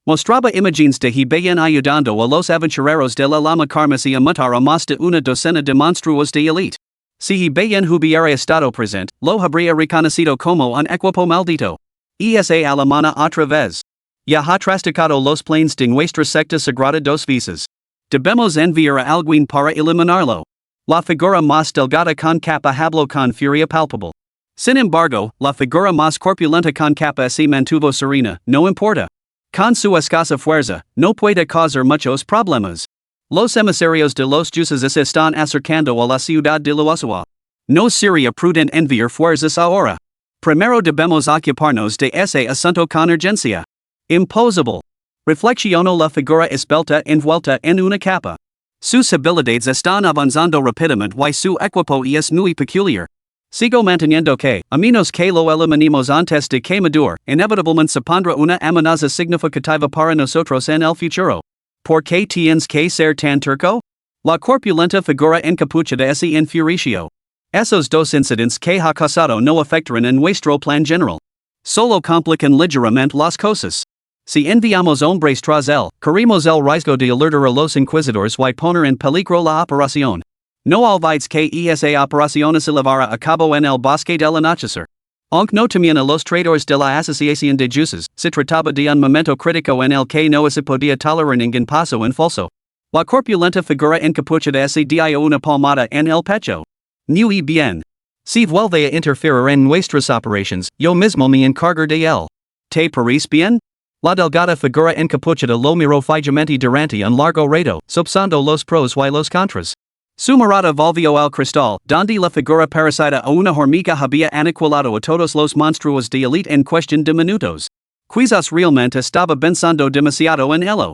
Mostraba imágenes de bien ayudando a los aventureros de la lama carmesí a matar a más de una docena de monstruos de elite. Si bien hubiera estado presente, lo habría reconocido como un equipo maldito. Esa alemana otra vez. Ya ha trastocado los planes de nuestra secta sagrada 2 veces. Debemos enviar a alguien para eliminarlo. La figura más delgada con capa habló con furia palpable. Sin embargo, la figura más corpulenta con capa se mantuvo serena, no importa. Con su escasa fuerza, no puede causar muchos problemas. Los emisarios de los jueces se están acercando a la ciudad de Luosawa. No sería prudente enviar fuerzas ahora. Primero debemos ocuparnos de ese asunto con urgencia. Imposible. Reflexionó la figura esbelta envuelta en una capa. Sus habilidades están avanzando rápidamente y su equipo es muy peculiar. Sigo manteniendo que, a menos que lo eliminemos antes de que madure, inevitablemente se pondrá una amenaza significativa para nosotros en el futuro. ¿Por qué tienes que ser tan terco? La corpulenta figura encapuchada se enfureció. Esos 2 incidentes que ha causado no afectarán en nuestro plan general. Solo complican ligeramente las cosas. Si enviamos hombres tras él, corremos el riesgo de alertar a los inquisidores y poner en peligro la operación. No olvides que esa operación se llevará a cabo en el bosque del anochecer. Aunque no también a los traidores de la asociación de jueces, se trataba de un momento crítico en el que no se podía tolerar ningún paso en falso. La corpulenta figura encapuchada se dio una palmada en el pecho. Muy bien. Si vuelve a interferir en nuestras operaciones, yo mismo me encargo de él. ¿Te parece bien? La delgada figura encapuchada lo miró fijamente durante un largo rato, sopesando los pros y los contras. Su mirada volvió al cristal, donde la figura parecida a una hormiga había aniquilado a todos los monstruos de élite en cuestión de minutos. Quizás realmente estaba pensando demasiado en ello.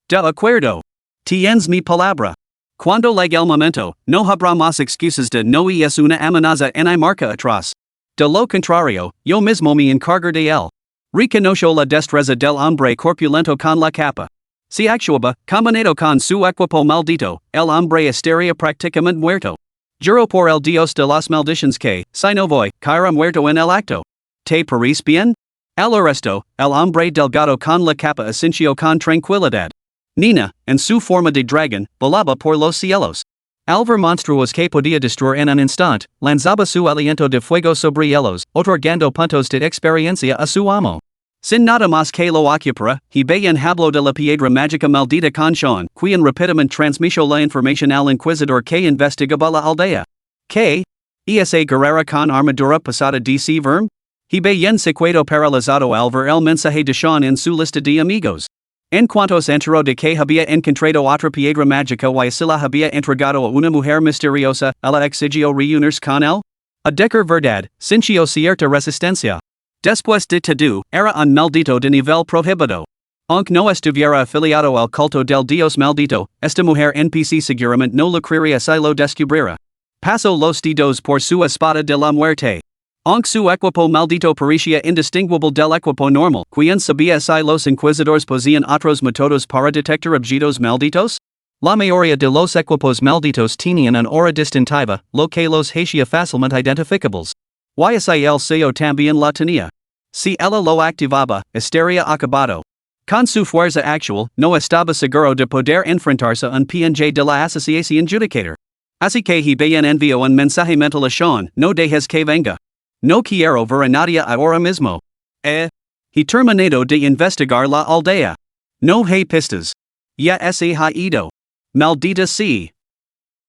De acuerdo. Tienes mi palabra. Cuando llegue el momento, no habrá más excusas de no y es una amenaza en y marca atrás. De lo contrario, yo mismo me encargo de él. Reconoció la destreza del hombre corpulento con la capa. Si actuaba, combinado con su equipo maldito, el hombre estaría prácticamente muerto. Juro por el dios de las maldiciones que, si no voy, caerá muerto en el acto. ¿Te parece bien? El resto, el hombre delgado con la capa asintió con tranquilidad. Nina, en su forma de dragón, volaba por los cielos. Al ver monstruos que podía destruir en un instante, lanzaba su aliento de fuego sobre ellos, otorgando puntos de experiencia a su amo. Sin nada más que lo ocupara, he bien habló de la piedra mágica maldita con Sean, quien rápidamente transmitió la información al inquisidor que investigaba la aldea. ¿Qué? ¿Esa guerrera con armadura pasada de verm? He bien se quedó paralizado al ver el mensaje de Sean en su lista de amigos. En cuanto se enteró de que había encontrado otra piedra mágica y se la había entregado a una mujer misteriosa, ella exigió reunirse con él. A decir verdad, sintió cierta resistencia. Después de todo, era un maldito de nivel prohibido. Aunque no estuviera afiliado al culto del dios maldito, esta mujer NPC seguramente no lo creería si lo descubriera. Pasó los dedos por su espada de la muerte. Aunque su equipo maldito parecía indistinguible del equipo normal, ¿quién sabía si los inquisidores poseían otros métodos para detectar objetos malditos? La mayoría de los equipos malditos tenían una aura distintiva, lo que los hacía fácilmente identificables. Y si el sello también la tenía. Si ella lo activaba, estaría acabado. Con su fuerza actual, no estaba seguro de poder enfrentarse a un PNJ de la asociación judicator. Así que he bien envió un mensaje mental a Sean, no dejes que venga. No quiero ver a nadie ahora mismo. He terminado de investigar la aldea. No hay pistas. Ya se ha ido. Maldita sea.